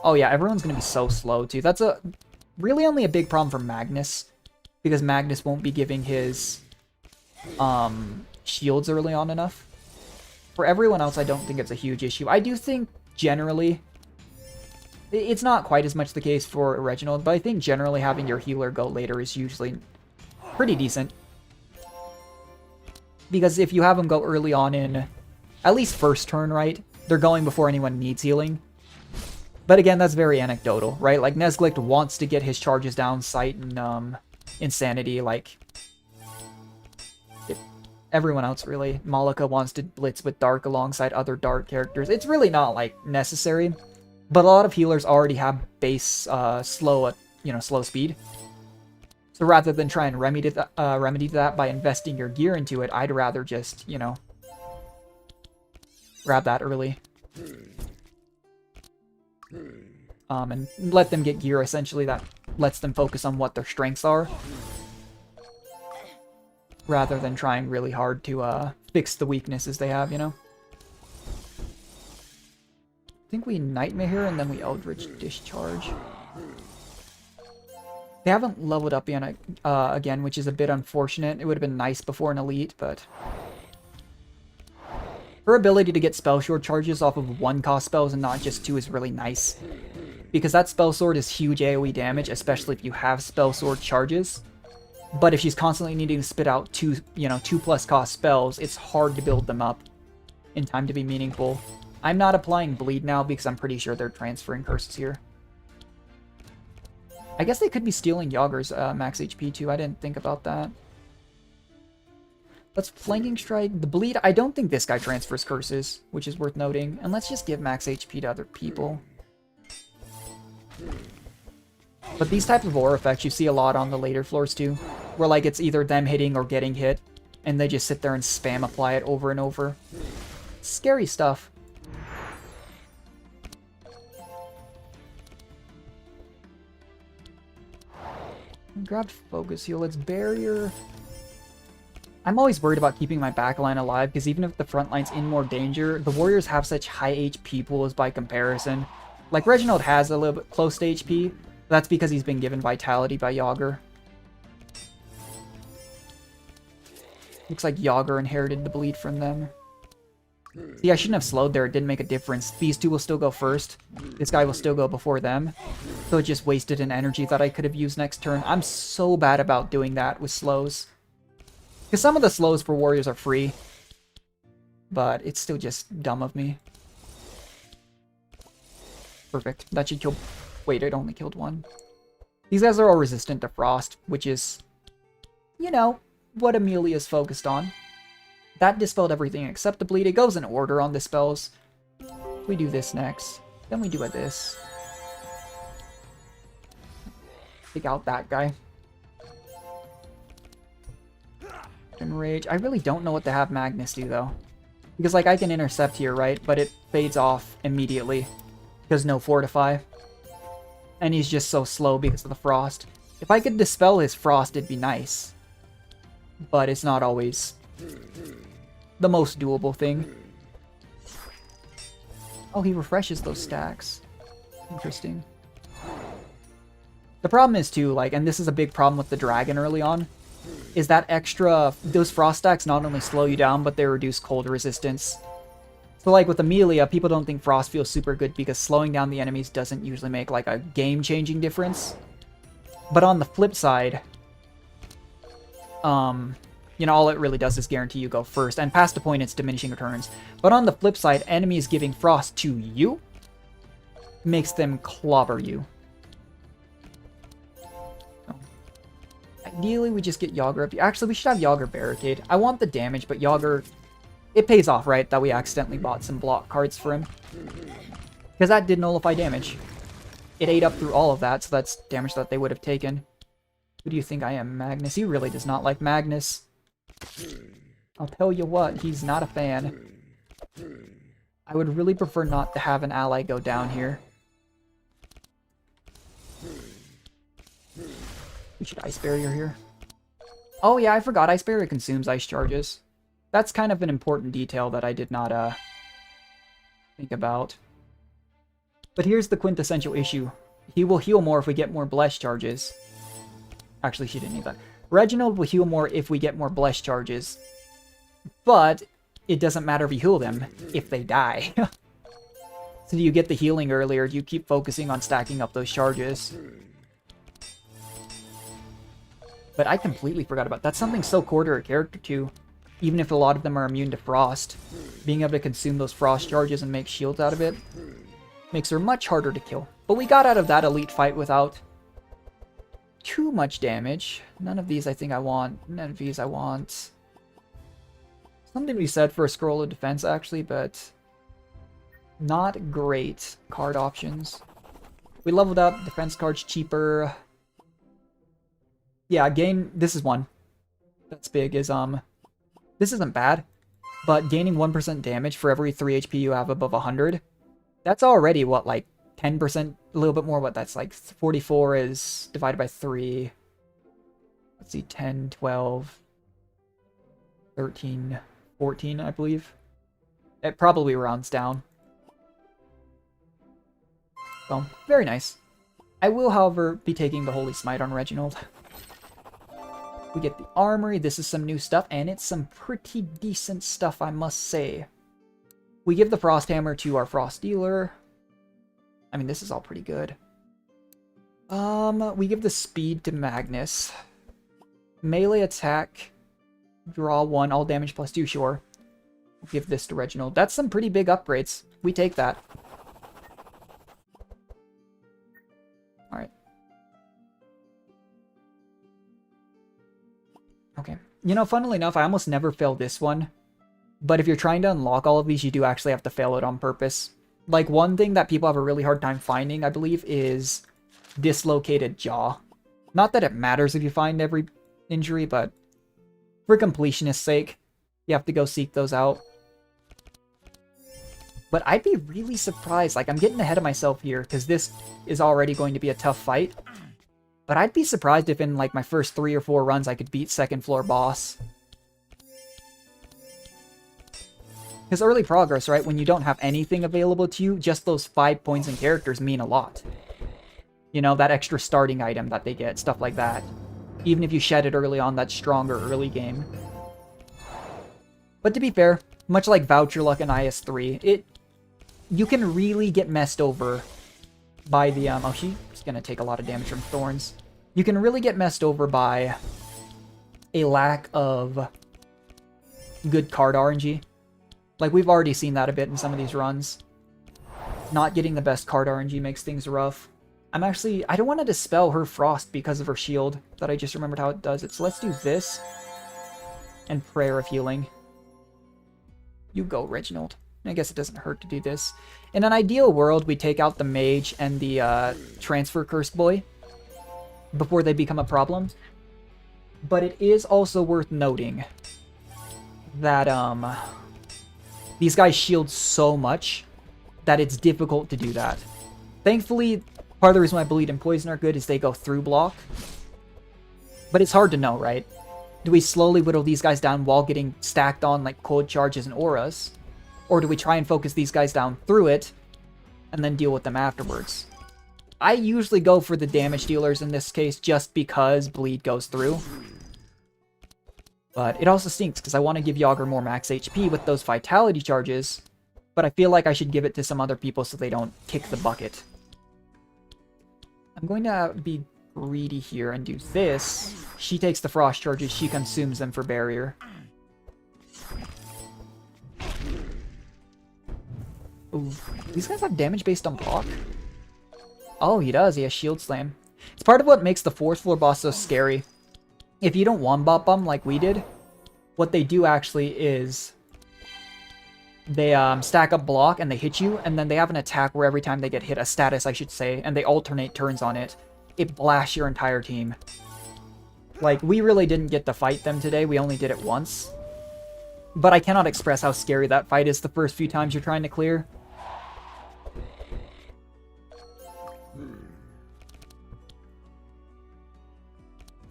Oh yeah, everyone's going to be so slow too. That's really only a big problem for Magnus, because Magnus won't be giving his shields early on enough. For everyone else, I don't think it's a huge issue. I do think generally, it's not quite as much the case for Reginald, but I think generally having your healer go later is usually pretty decent. Because if you have them go early on in at least first turn, right? They're going before anyone needs healing. But again, that's very anecdotal, right? Like, Nesglict wants to get his charges down, Sight and Insanity, like... Everyone else, really. Malika wants to blitz with Dark alongside other Dark characters. It's really not, like, necessary. But a lot of healers already have base slow speed. So rather than try and remedy that by investing your gear into it, I'd rather just, you know, grab that early. And let them get gear, essentially, that lets them focus on what their strengths are, rather than trying really hard to fix the weaknesses they have, you know? think we Nightmare here, and then we Eldritch Discharge. They haven't leveled up yet, again, which is a bit unfortunate. It would have been nice before an Elite, but... her ability to get Spell Sword charges off of 1-cost spells and not just 2 is really nice. Because that Spell Sword is huge AoE damage, especially if you have Spell Sword charges. But if she's constantly needing to spit out 2+ cost spells, it's hard to build them up in time to be meaningful. I'm not applying Bleed now because I'm pretty sure they're transferring curses here. I guess they could be stealing Yager's max HP too. I didn't think about that. Let's Flanking Strike. The Bleed, I don't think this guy transfers curses, which is worth noting. And let's just give max HP to other people. But these types of aura effects you see a lot on the later floors too. Where like it's either them hitting or getting hit. And they just sit there and spam apply it over and over. Scary stuff. Grabbed Focus Heal. Let's Barrier. I'm always worried about keeping my backline alive, because even if the front line's in more danger, the warriors have such high HP pools by comparison. Like, Reginald has a little bit close to HP, but that's because he's been given Vitality by Yager. Looks like Yager inherited the Bleed from them. See, I shouldn't have slowed there, it didn't make a difference. These two will still go first. This guy will still go before them. So it just wasted an energy that I could have used next turn. I'm so bad about doing that with slows. Because some of the slows for warriors are free. But it's still just dumb of me. Perfect. That should kill... Wait, it only killed one. These guys are all resistant to Frost, which is, you know, what Amelia's focused on. That dispelled everything except the Bleed. It goes in order on the spells. We do this next. Then we do this. Take out that guy. Enrage. I really don't know what to have Magnus do, though. Because, like, I can intercept here, right? But it fades off immediately. Because no Fortify. And he's just so slow because of the Frost. If I could dispel his Frost, it'd be nice. But it's not always the most doable thing. Oh, he refreshes those stacks. Interesting. The problem is too, like, and this is a big problem with the dragon early on, is that those frost stacks not only slow you down, but they reduce cold resistance. So like with Amelia, people don't think frost feels super good because slowing down the enemies doesn't usually make like a game-changing difference. But on the flip side, you know, all it really does is guarantee you go first, and past the point it's diminishing returns. But on the flip side, enemies giving frost to you makes them clobber you. So, ideally, we just get Yager up. Actually, we should have Yager barricade. I want the damage, but Yager, it pays off, right? That we accidentally bought some block cards for him. Because that did nullify damage. It ate up through all of that, so that's damage that they would have taken. Who do you think I am, Magnus? He really does not like Magnus. I'll tell you what, he's not a fan. I would really prefer not to have an ally go down here. We should Ice Barrier here. Oh yeah, I forgot Ice Barrier consumes ice charges. That's kind of an important detail that I did not think about. But here's the quintessential issue. He will heal more if we get more Bless charges. Actually, she didn't need that. Reginald will heal more if we get more Bless charges. But it doesn't matter if you heal them if they die. So do you get the healing earlier? Do you keep focusing on stacking up those charges? But I completely forgot about that's something so core to her character too. Even if a lot of them are immune to Frost, being able to consume those Frost charges and make shields out of it makes her much harder to kill. But we got out of that elite fight without too much damage. None of these I think I want. None of these I want. Something to be said for a scroll of defense, actually, but not great card options. We leveled up. Defense cards cheaper. Yeah, gain... This is one. That's big, is, this isn't bad, but gaining 1% damage for every 3 HP you have above 100, that's already, what, like, 10%, a little bit more, what, that's like 44 is divided by 3. Let's see, 10, 12, 13, 14, I believe. It probably rounds down. So, very nice. I will, however, be taking the Holy Smite on Reginald. We get the armory. This is some new stuff, and it's some pretty decent stuff, I must say. We give the Frost Hammer to our Frost Dealer. I mean, this is all pretty good. We give the speed to Magnus. Melee attack. Draw 1, all damage plus 2, sure. Give this to Reginald. That's some pretty big upgrades. We take that. Alright. Okay. You know, funnily enough, I almost never fail this one. But if you're trying to unlock all of these, you do actually have to fail it on purpose. Like, one thing that people have a really hard time finding, I believe, is dislocated jaw. Not that it matters if you find every injury, but for completionist's sake, you have to go seek those out. But I'd be really surprised, like, I'm getting ahead of myself here, because this is already going to be a tough fight. But I'd be surprised if in, like, my first 3 or 4 runs I could beat second floor boss. Because early progress, right, when you don't have anything available to you, just those 5 points in characters mean a lot. You know, that extra starting item that they get, stuff like that. Even if you shed it early on, that's stronger early game. But to be fair, much like Voucher Luck and IS3, you can really get messed over by the, oh, she's gonna take a lot of damage from Thorns. You can really get messed over by a lack of good card RNG. Like, we've already seen that a bit in some of these runs. Not getting the best card RNG makes things rough. I don't want to dispel her Frost because of her shield, that I just remembered how it does it. So let's do this. And Prayer of Healing. You go, Reginald. I guess it doesn't hurt to do this. In an ideal world, we take out the Mage and the Transfer Curse Boy before they become a problem. But it is also worth noting that these guys shield so much that it's difficult to do that. Thankfully, part of the reason why Bleed and Poison are good is they go through block. But it's hard to know, right? Do we slowly whittle these guys down while getting stacked on like cold charges and auras? Or do we try and focus these guys down through it and then deal with them afterwards? I usually go for the damage dealers in this case just because Bleed goes through. But it also stinks because I want to give Yager more max HP with those Vitality charges, but I feel like I should give it to some other people so they don't kick the bucket. I'm going to be greedy here and do this. She takes the Frost charges, she consumes them for barrier. Ooh, these guys have damage based on block? Oh, he does. He has Shield Slam. It's part of what makes the 4th floor boss so scary. If you don't one-bop them like we did, what they do actually is they stack up block and they hit you, and then they have an attack where every time they get hit, a status I should say, and they alternate turns on it. It blasts your entire team. Like, we really didn't get to fight them today, we only did it once. But I cannot express how scary that fight is the first few times you're trying to clear.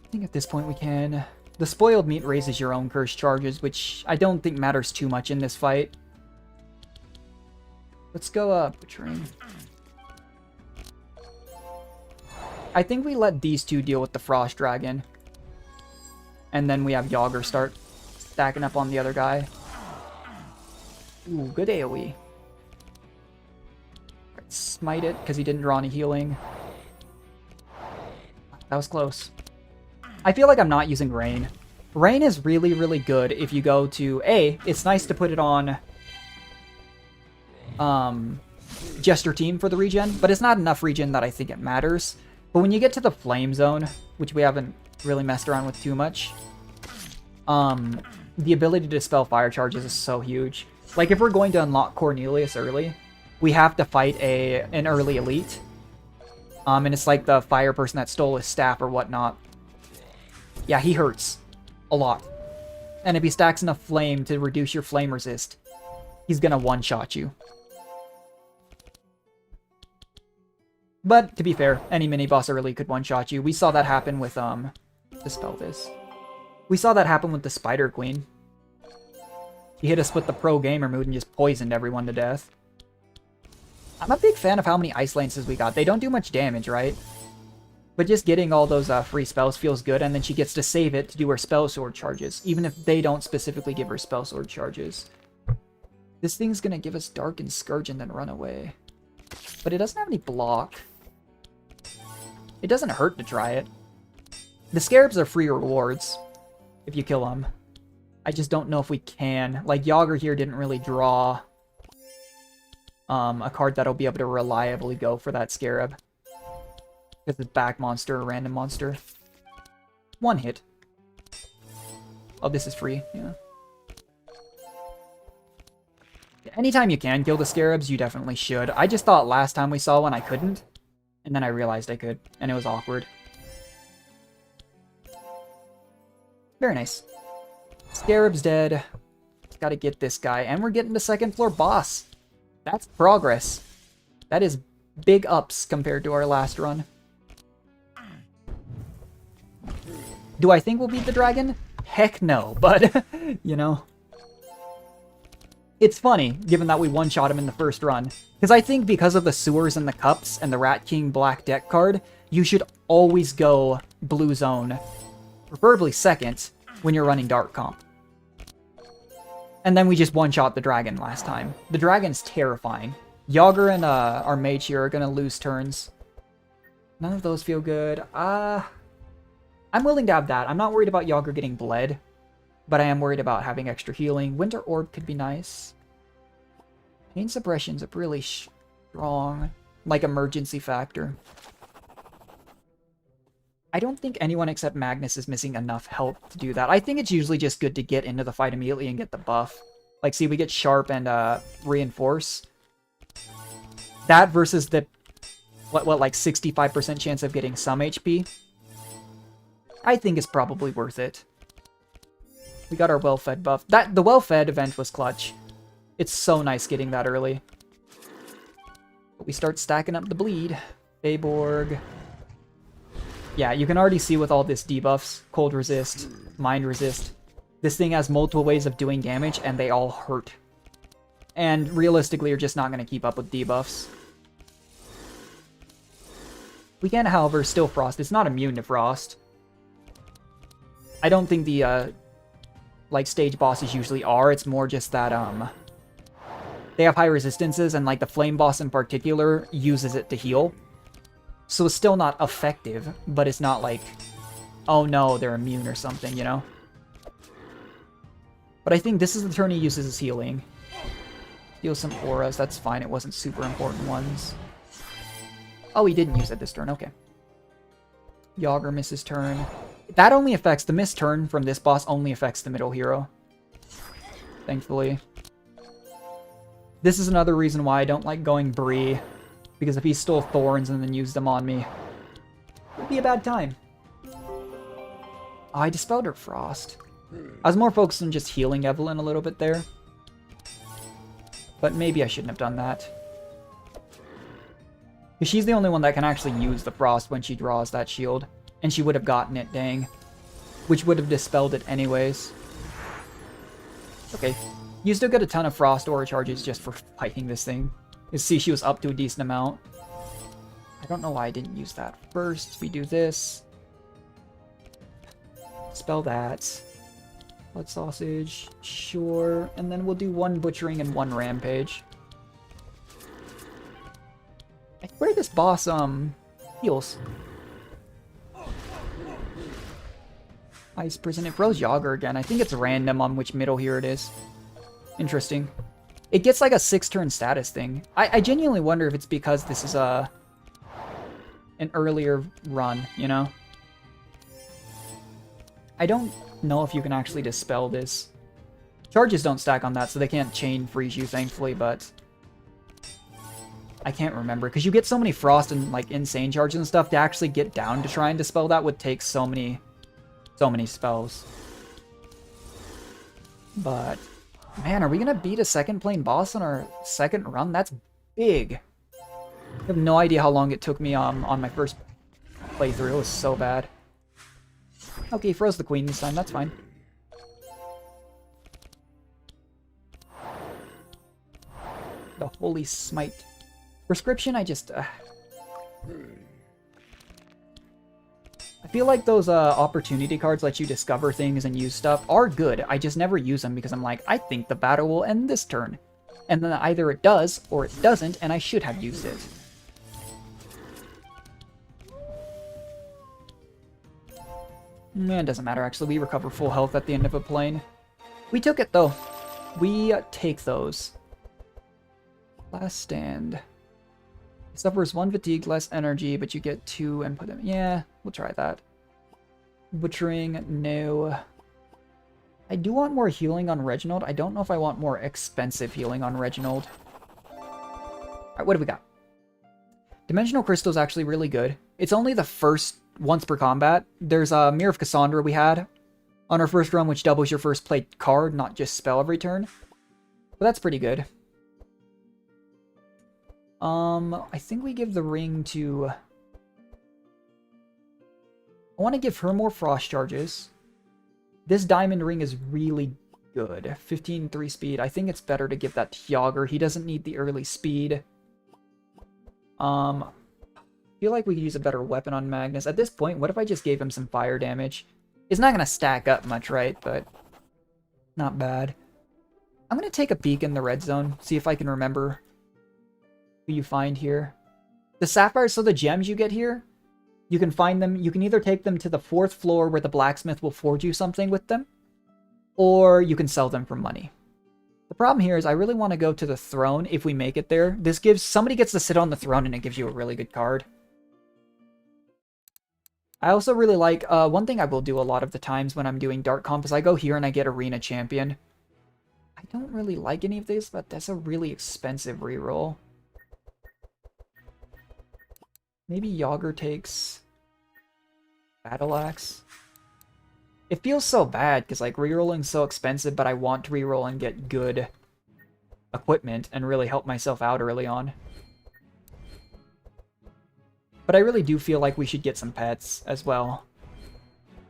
I think at this point we can... The Spoiled Meat raises your own curse charges, which I don't think matters too much in this fight. Let's go Butchering. I think we let these two deal with the Frost Dragon. And then we have Yager start stacking up on the other guy. Ooh, good AoE. Right, smite it, because he didn't draw any healing. That was close. I feel like I'm not using Rain. Rain is really, really good if you go to... it's nice to put it on... Jester Team for the regen, but it's not enough regen that I think it matters. But when you get to the Flame Zone, which we haven't really messed around with too much, the ability to dispel fire charges is so huge. Like, if we're going to unlock Cornelius early, we have to fight an early elite. And it's like the fire person that stole his staff or whatnot. Yeah, he hurts. A lot. And if he stacks enough flame to reduce your flame resist, he's gonna one-shot you. But, to be fair, any mini-boss early could one-shot you. We saw that happen with, dispel this. We saw that happen with the Spider Queen. He hit us with the pro gamer mood and just poisoned everyone to death. I'm a big fan of how many Ice Lances we got. They don't do much damage, right? But just getting all those free spells feels good, and then she gets to save it to do her Spell Sword charges, even if they don't specifically give her Spell Sword charges. This thing's gonna give us Darkened Scourge and then run away. But it doesn't have any block. It doesn't hurt to try it. The Scarabs are free rewards if you kill them. I just don't know if we can. Like, Yager here didn't really draw a card that'll be able to reliably go for that Scarab. Because it's back monster or random monster. One hit. Oh, this is free, yeah. Anytime you can kill the Scarabs, you definitely should. I just thought last time we saw one I couldn't. And then I realized I could. And it was awkward. Very nice. Scarab's dead. Gotta get this guy. And we're getting the second floor boss. That's progress. That is big ups compared to our last run. Do I think we'll beat the dragon? Heck no, but, you know. It's funny, given that we one-shot him in the first run. Because I think because of the sewers and the cups and the Rat King Black deck card, you should always go blue zone. Preferably second, when you're running dark comp. And then we just one-shot the dragon last time. The dragon's terrifying. Yager and our mage here are going to lose turns. None of those feel good. I'm willing to have that. I'm not worried about Yager getting bled. But I am worried about having extra healing. Winter Orb could be nice. Pain Suppression's a really strong, like, emergency factor. I don't think anyone except Magnus is missing enough health to do that. I think it's usually just good to get into the fight immediately and get the buff. Like, see, we get Sharp and Reinforce. That versus the, what like 65% chance of getting some HP. I think is probably worth it. We got our well-fed buff. The well-fed event was clutch. It's so nice getting that early. But we start stacking up the bleed. Feyborg. Yeah, you can already see with all this debuffs, Cold Resist, Mind Resist, this thing has multiple ways of doing damage, and they all hurt. And realistically, you're just not going to keep up with debuffs. We can, however, still Frost. It's not immune to Frost. I don't think the, like, stage bosses usually are. It's more just that, they have high resistances, and, like, the Flame boss in particular uses it to heal. So it's still not effective, but it's not like, oh no, they're immune or something, you know? But I think this is the turn he uses his healing. Heal some auras, that's fine, it wasn't super important ones. Oh, he didn't use it this turn, okay. Yager misses turn. That only affects, the miss turn from this boss only affects the middle hero. Thankfully. This is another reason why I don't like going Bree. Because if he stole Thorns and then used them on me, it would be a bad time. Oh, I dispelled her Frost. I was more focused on just healing Evelyn a little bit there. But maybe I shouldn't have done that. Because she's the only one that can actually use the Frost when she draws that shield. And she would have gotten it, dang. Which would have dispelled it anyways. Okay. You still get a ton of Frost aura charges just for fighting this thing. You see she was up to a decent amount. I don't know why I didn't use that first. We do this. Spell that. Blood Sausage. Sure. And then we'll do one Butchering and one Rampage. I swear this boss, heals. Ice Prison. It froze Yager again. I think it's random on which middle here it is. Interesting. It gets like a 6-turn status thing. I genuinely wonder if it's because this is an earlier run, you know? I don't know if you can actually dispel this. Charges don't stack on that, so they can't chain freeze you, thankfully, but I can't remember. Because you get so many Frost and like insane charges and stuff, to actually get down to try and dispel that would take so many spells. But man, are we gonna beat a second plane boss on our second run? That's big. I have no idea how long it took me on my first playthrough. It was so bad. Okay, he froze the queen this time. That's fine. The Holy Smite. Prescription, I just... I feel like those opportunity cards let you discover things and use stuff are good. I just never use them because I'm like, I think the battle will end this turn. And then either it does or it doesn't, and I should have used it. It doesn't matter, actually. We recover full health at the end of a plane. We took it, though. We take those. Last stand. Suffers 1 fatigue, less energy, but you get 2 and put them... Yeah, we'll try that. Butchering, no. I do want more healing on Reginald. I don't know if I want more expensive healing on Reginald. Alright, what do we got? Dimensional Crystal is actually really good. It's only the first once per combat. There's a Mirror of Cassandra we had on our first run, which doubles your first played card, not just spell every turn. But that's pretty good. I think we give the ring to... I want to give her more frost charges. This diamond ring is really good. 15 3 speed. I think it's better to give that to Yager. He doesn't need the early speed. I feel like we could use a better weapon on Magnus. At this point, what if I just gave him some fire damage? It's not going to stack up much, right? But not bad. I'm going to take a peek in the red zone. See if I can remember who you find here. The sapphires, so the gems you get here, you can find them. You can either take them to the 4th floor where the blacksmith will forge you something with them, or you can sell them for money. The problem here is I really want to go to the throne if we make it there. This gives... Somebody gets to sit on the throne and it gives you a really good card. I also really like... one thing I will do a lot of the times when I'm doing Dark Comp is I go here and I get Arena Champion. I don't really like any of these, but that's a really expensive reroll. Maybe Yager takes Battle Axe. It feels so bad because like rerolling's so expensive, but I want to reroll and get good equipment and really help myself out early on. But I really do feel like we should get some pets as well.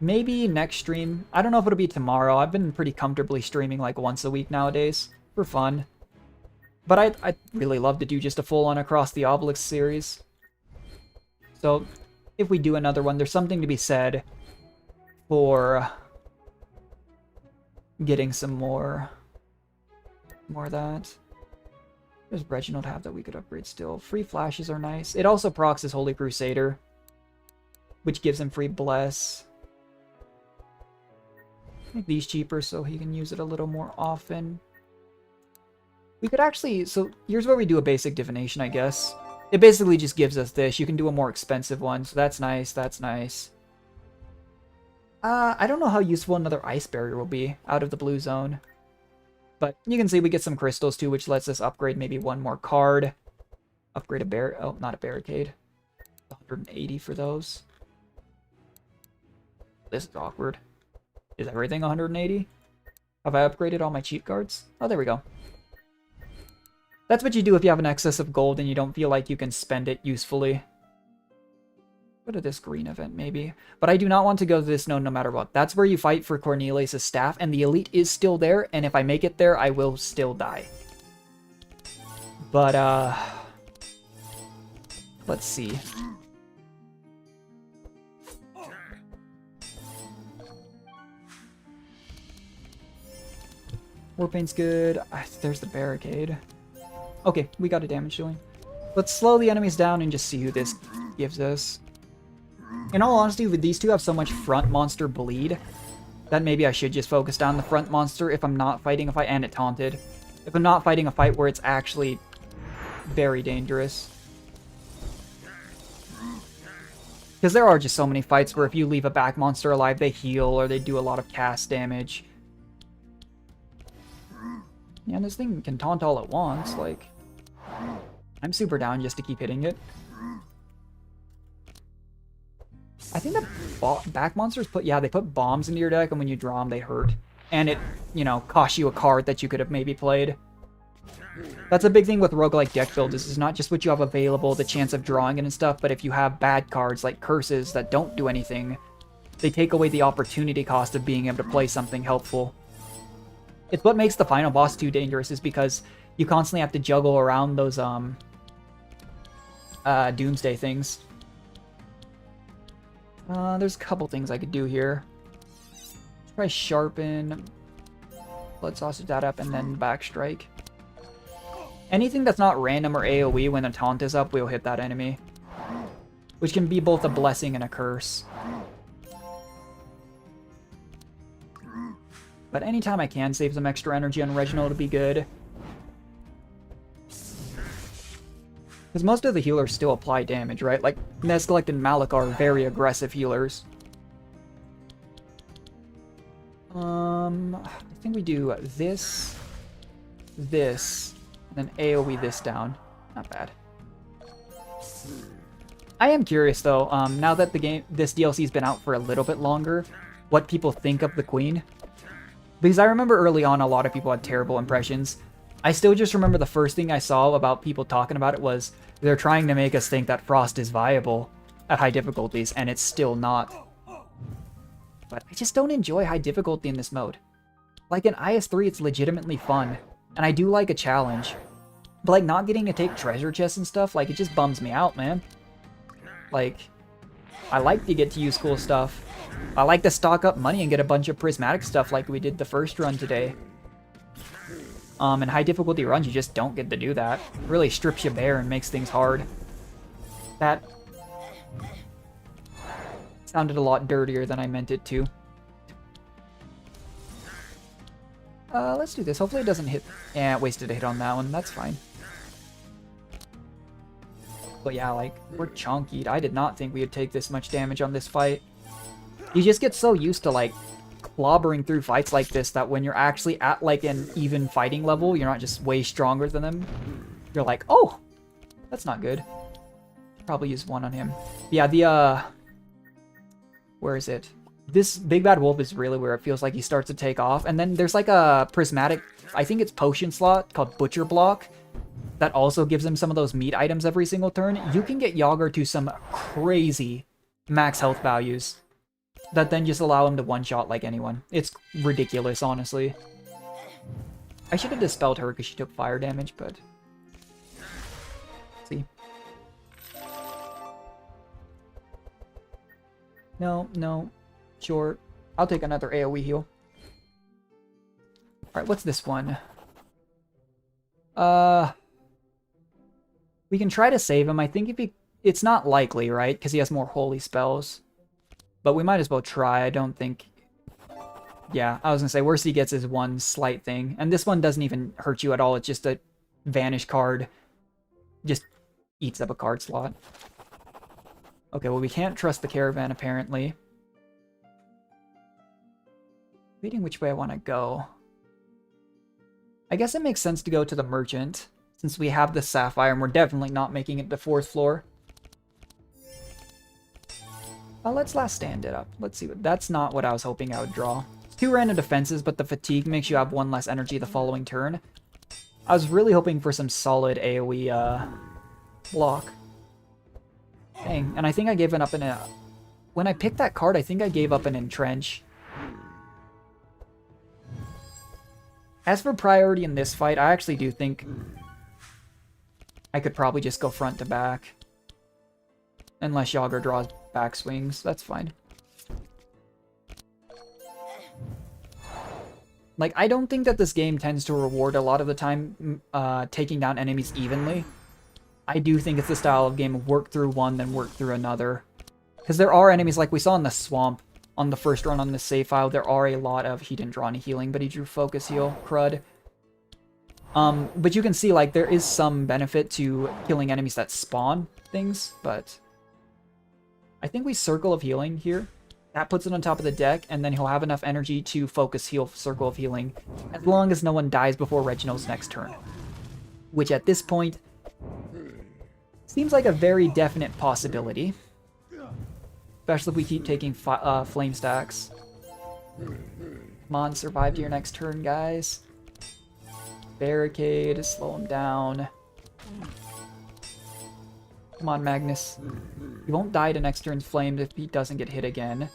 Maybe next stream. I don't know if it'll be tomorrow. I've been pretty comfortably streaming like once a week nowadays for fun. But I'd really love to do just a full-on Across the Obelisk series. So, if we do another one, there's something to be said for getting some more of that. Does Reginald have that we could upgrade still? Free flashes are nice. It also procs his Holy Crusader, which gives him free bless. Make these cheaper so he can use it a little more often. We could actually... So, here's where we do a basic divination, I guess. It basically just gives us this. You can do a more expensive one, so that's nice, that's nice. I don't know how useful another ice barrier will be out of the blue zone. But you can see we get some crystals too, which lets us upgrade maybe one more card. Upgrade a oh, not a barricade. 180 for those. This is awkward. Is everything 180? Have I upgraded all my cheat cards? Oh, there we go. That's what you do if you have an excess of gold and you don't feel like you can spend it usefully. Go to this green event, maybe. But I do not want to go to this node no matter what. That's where you fight for Cornelius' staff, and the elite is still there, and if I make it there, I will still die. But, let's see. Warpaint's good. There's the barricade. Okay, we got a damage dealing. Let's slow the enemies down and just see who this gives us. In all honesty, with these two have so much front monster bleed that maybe I should just focus down the front monster if I'm not fighting a fight, and it taunted. If I'm not fighting a fight where it's actually very dangerous. Because there are just so many fights where if you leave a back monster alive, they heal or they do a lot of cast damage. Yeah, and this thing can taunt all at once, like... I'm super down just to keep hitting it. I think the back monsters they put bombs into your deck, and when you draw them, they hurt. And it, you know, costs you a card that you could have maybe played. That's a big thing with roguelike deck builds, is it's not just what you have available, the chance of drawing it and stuff, but if you have bad cards like curses that don't do anything, they take away the opportunity cost of being able to play something helpful. It's what makes the final boss too dangerous, is because you constantly have to juggle around those doomsday things. There's a couple things I could do here. Try sharpen, blood sausage that up, and then backstrike. Anything that's not random or AoE when the taunt is up, we'll hit that enemy. Which can be both a blessing and a curse. But anytime I can save some extra energy on Reginald to be good. Because most of the healers still apply damage, right? Like, Nezgalek and Malik are very aggressive healers. I think we do this, and then AoE this down. Not bad. I am curious, though, now that this DLC's been out for a little bit longer, what people think of the Queen. Because I remember early on a lot of people had terrible impressions. I still just remember the first thing I saw about people talking about it was they're trying to make us think that Frost is viable at high difficulties, and it's still not. But I just don't enjoy high difficulty in this mode. Like in IS-3, it's legitimately fun, and I do like a challenge. But like not getting to take treasure chests and stuff, like it just bums me out, man. Like, I like to get to use cool stuff. I like to stock up money and get a bunch of prismatic stuff like we did the first run today. In high difficulty runs, you just don't get to do that. It really strips you bare and makes things hard. That sounded a lot dirtier than I meant it to. Let's do this. Hopefully it doesn't hit. Yeah, wasted a hit on that one. That's fine. But yeah, like, we're chunkied. I did not think we would take this much damage on this fight. You just get so used to, like, clobbering through fights like this that when you're actually at, like, an even fighting level, you're not just way stronger than them. You're like, oh, that's not good. Probably use one on him. Yeah, where is it? This Big Bad Wolf is really where it feels like he starts to take off. And then there's, like, a prismatic, I think it's potion slot called Butcher Block. That also gives him some of those meat items every single turn. You can get Yager to some crazy max health values that then just allow him to one-shot like anyone. It's ridiculous, honestly. I should have dispelled her because she took fire damage, but... Let's see. No. Sure. I'll take another AoE heal. Alright, what's this one? We can try to save him. I think if he... It's not likely, right? Because he has more holy spells. But we might as well try. I don't think... Yeah, I was going to say, worst he gets is one slight thing. And this one doesn't even hurt you at all. It's just a vanish card. Just eats up a card slot. Okay, well, we can't trust the caravan, apparently. Reading which way I want to go. I guess it makes sense to go to the merchant, since we have the sapphire, and we're definitely not making it to 4th floor. Let's last stand it up. Let's see. That's not what I was hoping I would draw. It's 2 random defenses, but the fatigue makes you have 1 less energy the following turn. I was really hoping for some solid AoE block. Dang, and I think I gave it up in a... When I picked that card, I think I gave up an entrench. As for priority in this fight, I actually do think I could probably just go front to back. Unless Yager draws back swings, that's fine. Like, I don't think that this game tends to reward a lot of the time taking down enemies evenly. I do think it's the style of game of work through one, then work through another. Because there are enemies, like we saw in the swamp, on the first run on this save file, there are a lot of... He didn't draw any healing, but he drew focus heal. Crud. But you can see, like, there is some benefit to killing enemies that spawn things, but... I think we Circle of Healing here. That puts it on top of the deck, and then he'll have enough energy to focus heal Circle of Healing, as long as no one dies before Reginald's next turn. Which, at this point, seems like a very definite possibility. Especially if we keep taking flame stacks. Come on, survive to your next turn, guys. Barricade, slow him down. Come on, Magnus. He won't die to next turn's flames if he doesn't get hit again.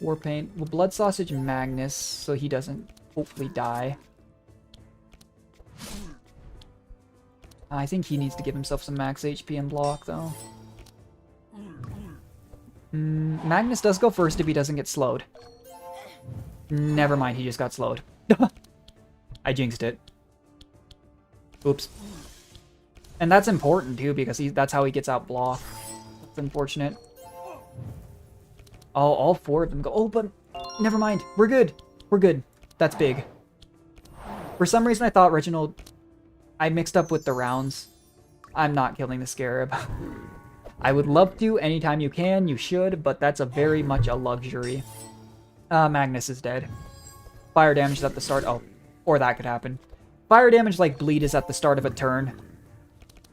Warpaint. Well, Blood Sausage Magnus, so he doesn't hopefully die. I think he needs to give himself some max HP and block, though. Magnus does go first if he doesn't get slowed. Never mind, he just got slowed. I jinxed it. Oops. And that's important, too, because that's how he gets out block. That's unfortunate. Oh, all four of them go. Oh, but never mind. We're good. We're good. That's big. For some reason, I thought Reginald... I mixed up with the rounds. I'm not killing the Scarab. I would love to. Anytime you can, you should, but that's a very much a luxury. Magnus is dead. Fire damage is at the start. Oh, or that could happen. Fire damage, like bleed, is at the start of a turn.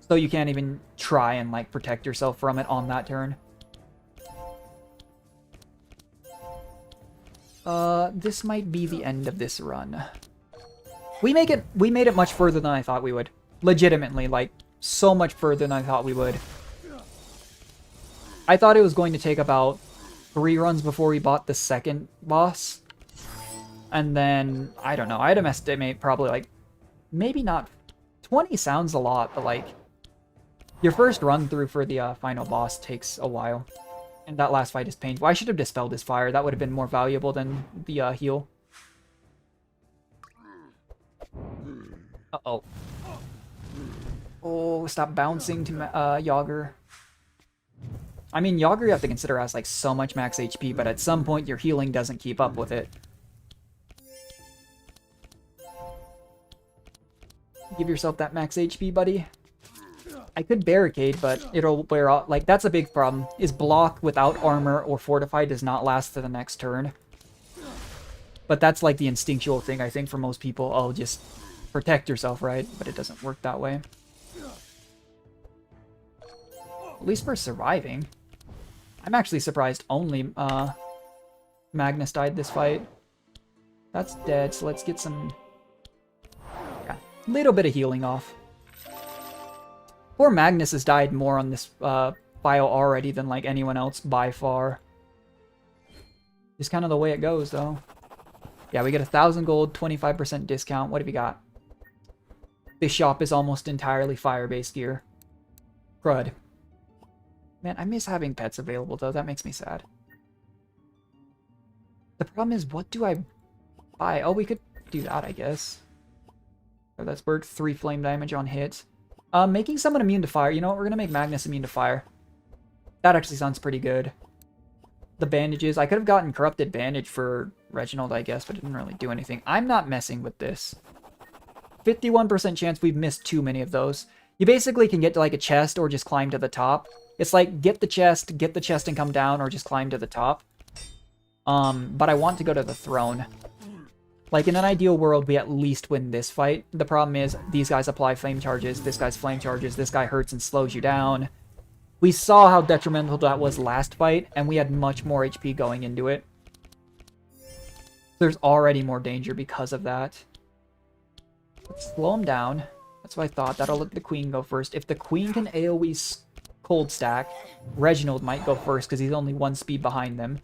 So you can't even try and, like, protect yourself from it on that turn. This might be the end of this run. We made it much further than I thought we would. Legitimately, like, so much further than I thought we would. I thought it was going to take about 3 runs before we bought the second boss. And then, I don't know, I'd estimate probably, like, maybe not... 20 sounds a lot, but, like, your first run through for the final boss takes a while. And that last fight is painful. I should have dispelled his fire. That would have been more valuable than the heal. Uh-oh. Oh, stop bouncing to Yager. I mean, Yager you have to consider has, like, so much max HP, but at some point your healing doesn't keep up with it. Give yourself that max HP, buddy. I could barricade, but it'll wear off. Like, that's a big problem. Is block without armor or fortify does not last to the next turn. But that's like the instinctual thing, I think, for most people. Oh, just protect yourself, right? But it doesn't work that way. At least for surviving. I'm actually surprised only Magnus died this fight. That's dead, so let's get some... Yeah, little bit of healing off. Poor Magnus has died more on this file already than, like, anyone else by far. Just kind of the way it goes, though. Yeah, we get 1,000 gold, 25% discount. What have we got? This shop is almost entirely fire-based gear. Crud. Man, I miss having pets available, though. That makes me sad. The problem is, what do I buy? Oh, we could do that, I guess. Oh, that's worked. 3 flame damage on hit. Making someone immune to fire. You know what? We're going to make Magnus immune to fire. That actually sounds pretty good. The bandages. I could have gotten corrupted bandage for Reginald, I guess, but it didn't really do anything. I'm not messing with this. 51% chance we've missed too many of those. You basically can get to, like, a chest or just climb to the top. It's like, get the chest and come down, or just climb to the top. But I want to go to the throne. Like, in an ideal world, we at least win this fight. The problem is, these guys apply flame charges, this guy's flame charges, this guy hurts and slows you down. We saw how detrimental that was last fight, and we had much more HP going into it. There's already more danger because of that. Let's slow him down. That's what I thought. That'll let the queen go first. If the queen can AoE cold stack, Reginald might go first because he's only 1 speed behind them.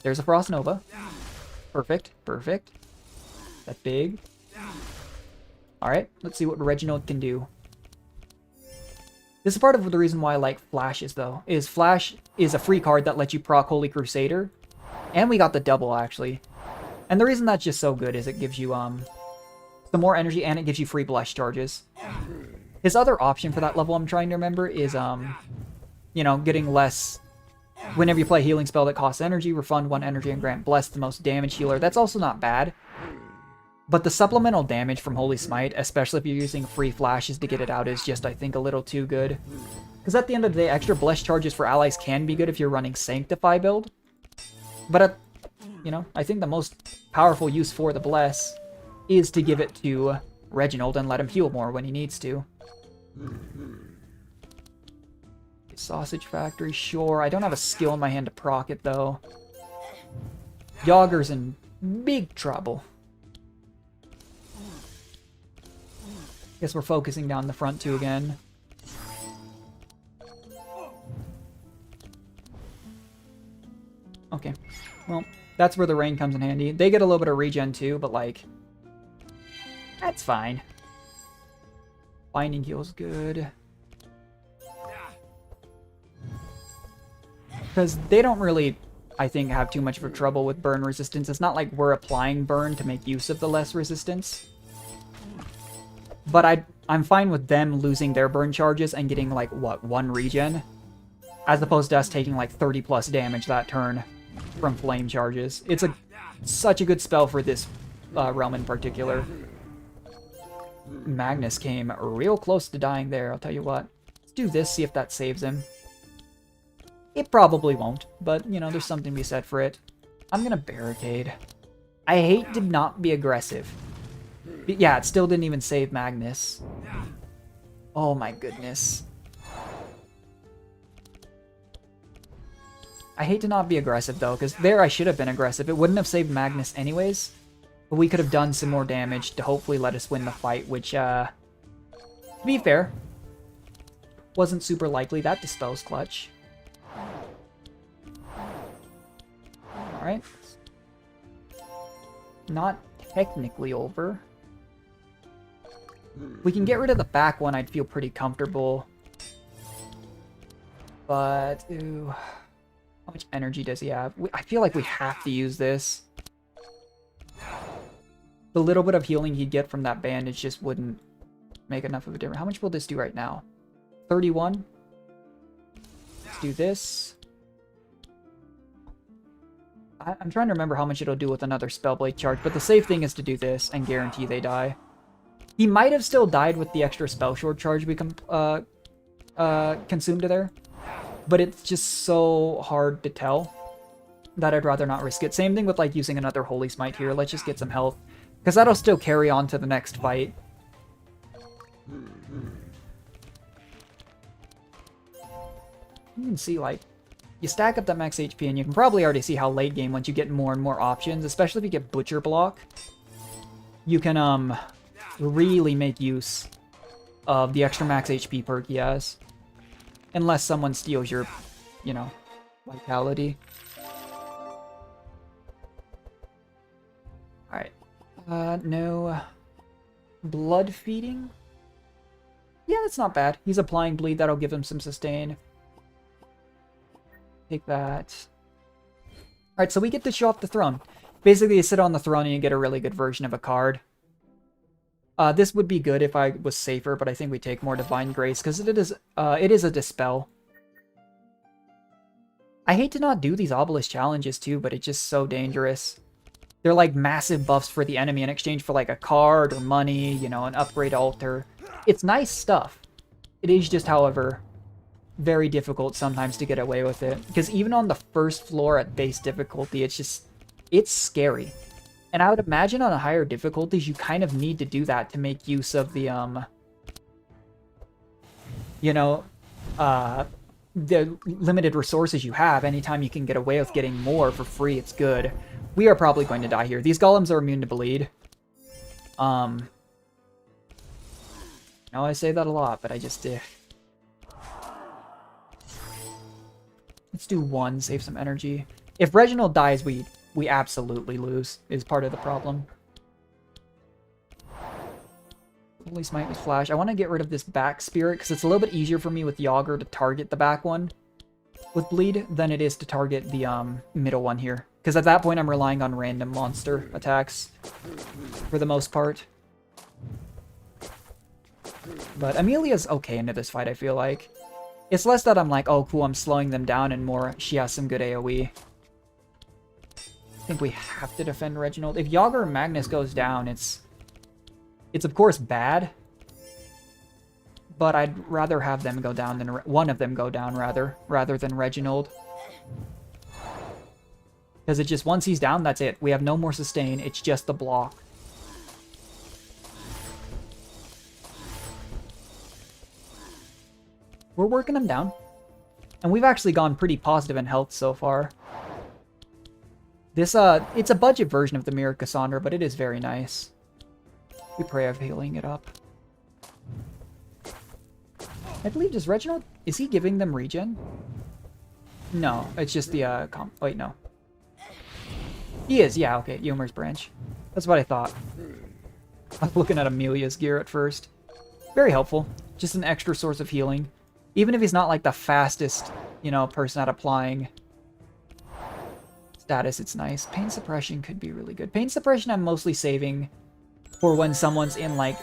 There's a Frost Nova. Perfect. Perfect. That's big. Alright, let's see what Reginald can do. This is part of the reason why I like Flashes, though. Is Flash is a free card that lets you proc Holy Crusader. And we got the double, actually. And the reason that's just so good is it gives you some more energy, and it gives you free bless charges. His other option for that level I'm trying to remember is, you know, getting less... Whenever you play a healing spell that costs energy, refund 1 energy and grant Bless, the most damage healer. That's also not bad. But the supplemental damage from Holy Smite, especially if you're using free flashes to get it out, is just, I think, a little too good. Because at the end of the day, extra Bless charges for allies can be good if you're running Sanctify build. But, you know, I think the most powerful use for the Bless is to give it to Reginald and let him heal more when he needs to. Sausage Factory, sure. I don't have a skill in my hand to proc it, though. Yager's in big trouble. Guess we're focusing down the front two again. Okay. Well, that's where the rain comes in handy. They get a little bit of regen too, but like... That's fine. Binding heal's good. Because they don't really, I think, have too much of a trouble with burn resistance. It's not like we're applying burn to make use of the less resistance. But I'm fine with them losing their burn charges and getting, like, what, 1 regen? As opposed to us taking, like, 30 plus damage that turn from flame charges. It's such a good spell for this realm in particular. Magnus came real close to dying there, I'll tell you what. Let's do this, see if that saves him. It probably won't, but, you know, there's something to be said for it. I'm gonna barricade. I hate to not be aggressive. But yeah, it still didn't even save Magnus. Oh my goodness. I hate to not be aggressive, though, because there I should have been aggressive. It wouldn't have saved Magnus anyways, but we could have done some more damage to hopefully let us win the fight, which, to be fair, wasn't super likely. That dispels clutch. Alright. Not technically over. We can get rid of the back one, I'd feel pretty comfortable. But, ooh, how much energy does he have? I feel like we have to use this. The little bit of healing he'd get from that bandage just wouldn't make enough of a difference. How much will this do right now? 31? Let's do this. I'm trying to remember how much it'll do with another Spellblade charge, but the safe thing is to do this and guarantee they die. He might have still died with the extra Spell Short charge we consumed there, but it's just so hard to tell that I'd rather not risk it. Same thing with like using another Holy Smite here. Let's just get some health, because that'll still carry on to the next fight. You can see, like, you stack up that max HP, and you can probably already see how late game, once you get more and more options, especially if you get Butcher Block, you can really make use of the extra max HP perk he has. Unless someone steals your, you know, vitality. Alright. No blood feeding? Yeah, that's not bad. He's applying bleed, that'll give him some sustain. Take that. Alright, so we get to show off the throne. Basically, you sit on the throne and you get a really good version of a card. This would be good if I was safer, but I think we take more Divine Grace, because it is a Dispel. I hate to not do these Obelisk challenges too, but it's just so dangerous. They're like massive buffs for the enemy in exchange for like a card or money, you know, an upgrade altar. It's nice stuff. It is just, however, very difficult sometimes to get away with it. Because even on the first floor at base difficulty, it's scary. And I would imagine on higher difficulties, you kind of need to do that to make use of the, the limited resources you have. Anytime you can get away with getting more for free, it's good. We are probably going to die here. These golems are immune to bleed. I know I say that a lot, but I just did. Let's do one, save some energy. If Reginald dies, we absolutely lose, is part of the problem. Holy Smite with Flash. I want to get rid of this back spirit, because it's a little bit easier for me with Yager to target the back one with bleed than it is to target the middle one here. Because at that point, I'm relying on random monster attacks for the most part. But Amelia's okay into this fight, I feel like. It's less that I'm like, oh cool, I'm slowing them down, and more she has some good AoE. I think we have to defend Reginald. If Yager or Magnus goes down, it's of course bad. But I'd rather have them go down than one of them go down rather than Reginald. Because it just, once he's down, that's it. We have no more sustain. It's just the block. We're working him down. And we've actually gone pretty positive in health so far. This, it's a budget version of the Mirror Cassandra, but it is very nice. We pray of healing it up. I believe, does Reginald, is he giving them regen? No, it's just the, wait, no. He is, yeah, okay, Yomer's branch. That's what I thought. I was looking at Amelia's gear at first. Very helpful. Just an extra source of healing. Even if he's not like the fastest, you know, person at applying status, it's nice. Pain suppression could be really good. Pain suppression I'm mostly saving for when someone's in like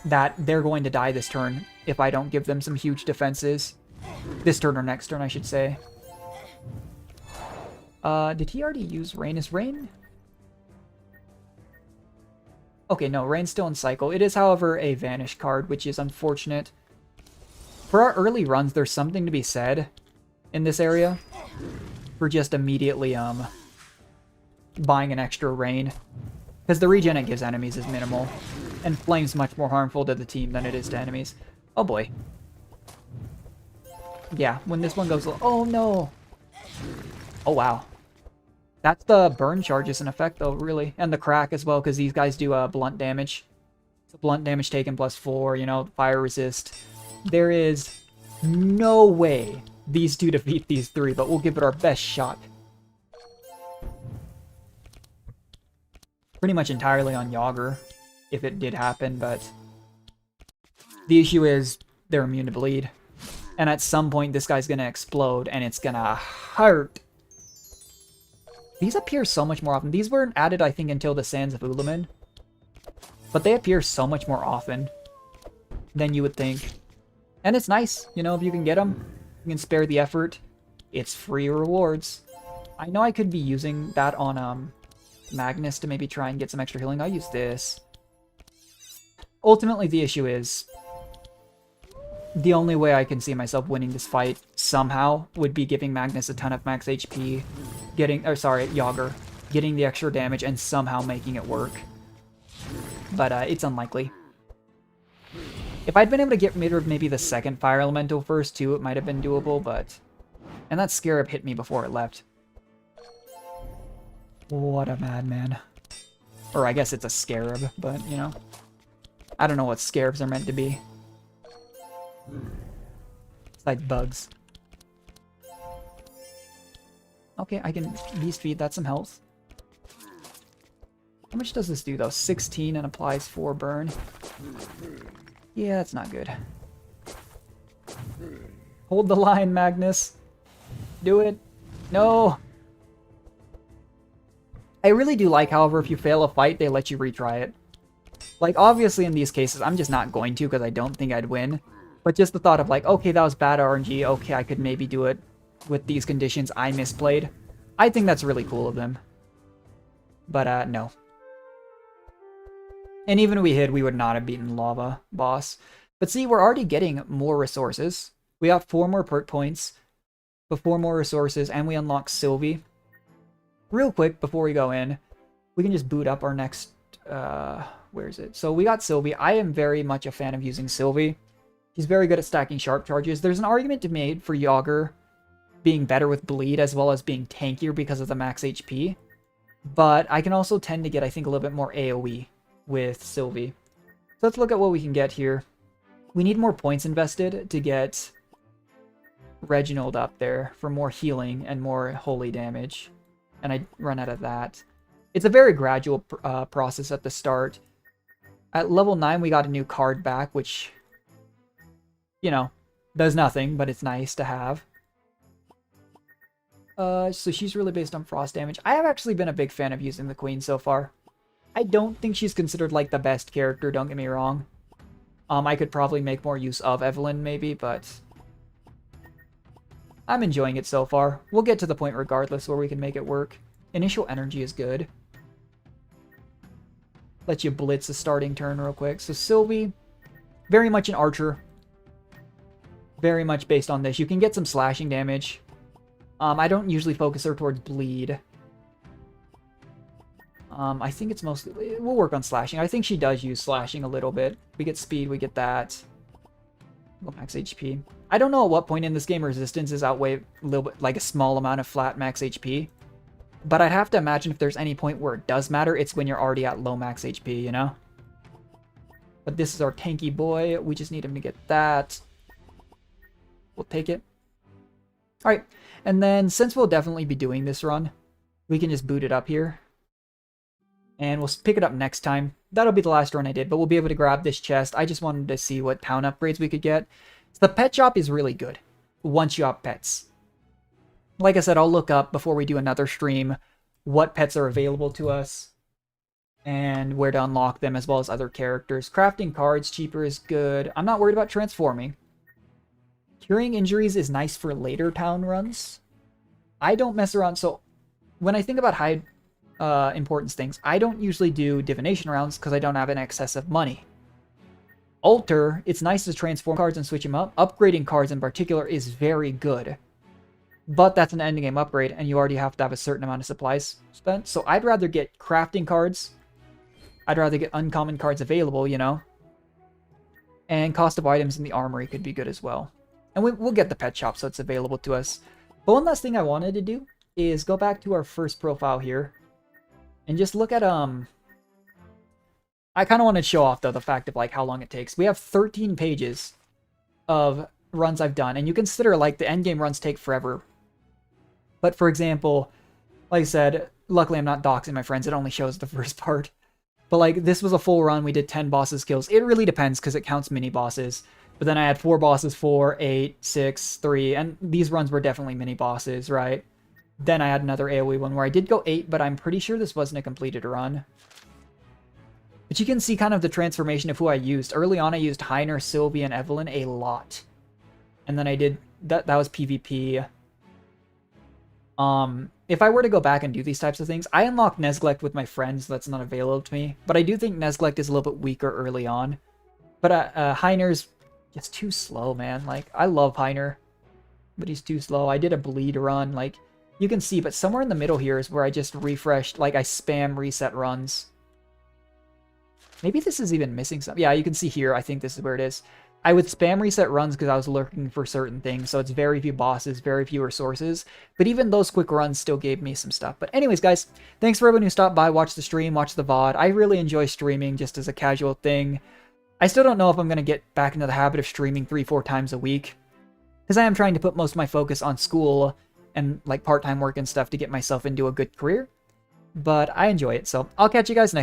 that they're going to die this turn if I don't give them some huge defenses. This turn or next turn, I should say. Did he already use Rain? Is Rain? Okay, no, Rain's still in cycle. It is, however, a Vanish card, which is unfortunate. For our early runs, there's something to be said in this area for just immediately buying an extra Rain. Because the regen it gives enemies is minimal, and Flame's much more harmful to the team than it is to enemies. Oh boy. Yeah, when this one goes... Oh no! Oh wow. That's the burn charges in effect though, really. And the crack as well, because these guys do blunt damage. So blunt damage taken +4, you know, fire resist. There is no way these two defeat these three, but we'll give it our best shot. Pretty much entirely on Yager, if it did happen, but the issue is they're immune to bleed. And at some point, this guy's gonna explode, and it's gonna hurt. These appear so much more often. These weren't added, I think, until the Sands of Ulamin. But they appear so much more often than you would think. And it's nice, you know, if you can get them. You can spare the effort. It's free rewards. I know I could be using that on Magnus to maybe try and get some extra healing. I'll use this. Ultimately, the issue is the only way I can see myself winning this fight somehow would be giving Magnus a ton of max HP, Yager, getting the extra damage and somehow making it work. But it's unlikely. If I'd been able to get rid of maybe the second Fire Elemental first too, it might have been doable, but... And that Scarab hit me before it left. What a madman. Or I guess it's a Scarab, but, you know. I don't know what Scarabs are meant to be. It's like bugs. Okay, I can Beast Feed, that's some health. How much does this do though? 16 and applies 4 burn. Yeah, that's not good. Hold the line, Magnus. Do it. No! I really do like, however, if you fail a fight, they let you retry it. Like, obviously in these cases, I'm just not going to because I don't think I'd win. But just the thought of like, okay, that was bad RNG, okay, I could maybe do it with these conditions I misplayed. I think that's really cool of them. But, no. And even if we hid, we would not have beaten Lava Boss. But see, we're already getting more resources. We got 4 more perk points, but 4 more resources, and we unlock Sylvie. Real quick, before we go in, we can just boot up our next, where is it? So we got Sylvie. I am very much a fan of using Sylvie. She's very good at stacking sharp charges. There's an argument to be made for Yager being better with bleed as well as being tankier because of the max HP. But I can also tend to get, I think, a little bit more AoE with Sylvie. So let's look at what we can get here. We need more points invested to get Reginald up there for more healing and more holy damage. And I run out of that. It's a very gradual process at the start. At level 9, we got a new card back, which, you know, does nothing, but it's nice to have. So she's really based on frost damage. I have actually been a big fan of using the Queen so far. I don't think she's considered, like, the best character, don't get me wrong. I could probably make more use of Evelyn, maybe, but I'm enjoying it so far. We'll get to the point regardless where we can make it work. Initial energy is good. Let you blitz a starting turn real quick. So Sylvie, very much an archer. Very much based on this. You can get some slashing damage. I don't usually focus her towards bleed. I think it's mostly... We'll work on slashing. I think she does use slashing a little bit. We get speed, we get that. Max HP. I don't know at what point in this game resistances outweigh a little bit, like a small amount of flat max HP. But I'd have to imagine if there's any point where it does matter, it's when you're already at low max HP, you know? But this is our tanky boy. We just need him to get that. We'll take it. Alright, and then since we'll definitely be doing this run, we can just boot it up here. and we'll pick it up next time. That'll be the last run I did, but we'll be able to grab this chest. I just wanted to see what town upgrades we could get. So the pet shop is really good once you have pets. Like I said, I'll look up before we do another stream what pets are available to us and where to unlock them, as well as other characters. Crafting cards cheaper is good. I'm not worried about transforming. Curing injuries is nice for later town runs. I don't mess around, so when I think about high importance things, I don't usually do divination rounds because I don't have an excess of money. Alter, it's nice to transform cards and switch them up. Upgrading cards in particular is very good. But that's an endgame upgrade, and you already have to have a certain amount of supplies spent. So I'd rather get crafting cards. I'd rather get uncommon cards available, you know. And cost of items in the armory could be good as well. And we'll get the pet shop so it's available to us. But one last thing I wanted to do is go back to our first profile here. And just look at, I kind of want to show off, though, the fact of, like, how long it takes. We have 13 pages of runs I've done. And you consider, like, the endgame runs take forever. But, for example, like I said, luckily I'm not doxing my friends. It only shows the first part. But, like, this was a full run. We did 10 bosses kills. It really depends because it counts mini bosses. But then I had 4 bosses, 4, 8, 6, 3. And these runs were definitely mini bosses, right? Then I had another AoE one where I did go 8, but I'm pretty sure this wasn't a completed run. But you can see kind of the transformation of who I used. Early on, I used Heiner, Sylvie, and Evelyn a lot. And then I did... That was PvP. If I were to go back and do these types of things, I unlocked Nezglect with my friends. So that's not available to me. But I do think Nezglect is a little bit weaker early on. But Heiner's just too slow, man. Like, I love Heiner. But he's too slow. I did a bleed run, like... You can see, but somewhere in the middle here is where I just refreshed, like I spam reset runs. Maybe this is even missing some. Yeah, you can see here, I think this is where it is. I would spam reset runs because I was looking for certain things, so it's very few bosses, very few resources. But even those quick runs still gave me some stuff. But anyways, guys, thanks for everyone who stopped by, watched the stream, watched the VOD. I really enjoy streaming just as a casual thing. I still don't know if I'm going to get back into the habit of streaming 3-4 times a week, because I am trying to put most of my focus on school and like part-time work and stuff to get myself into a good career. But I enjoy it, so I'll catch you guys next time.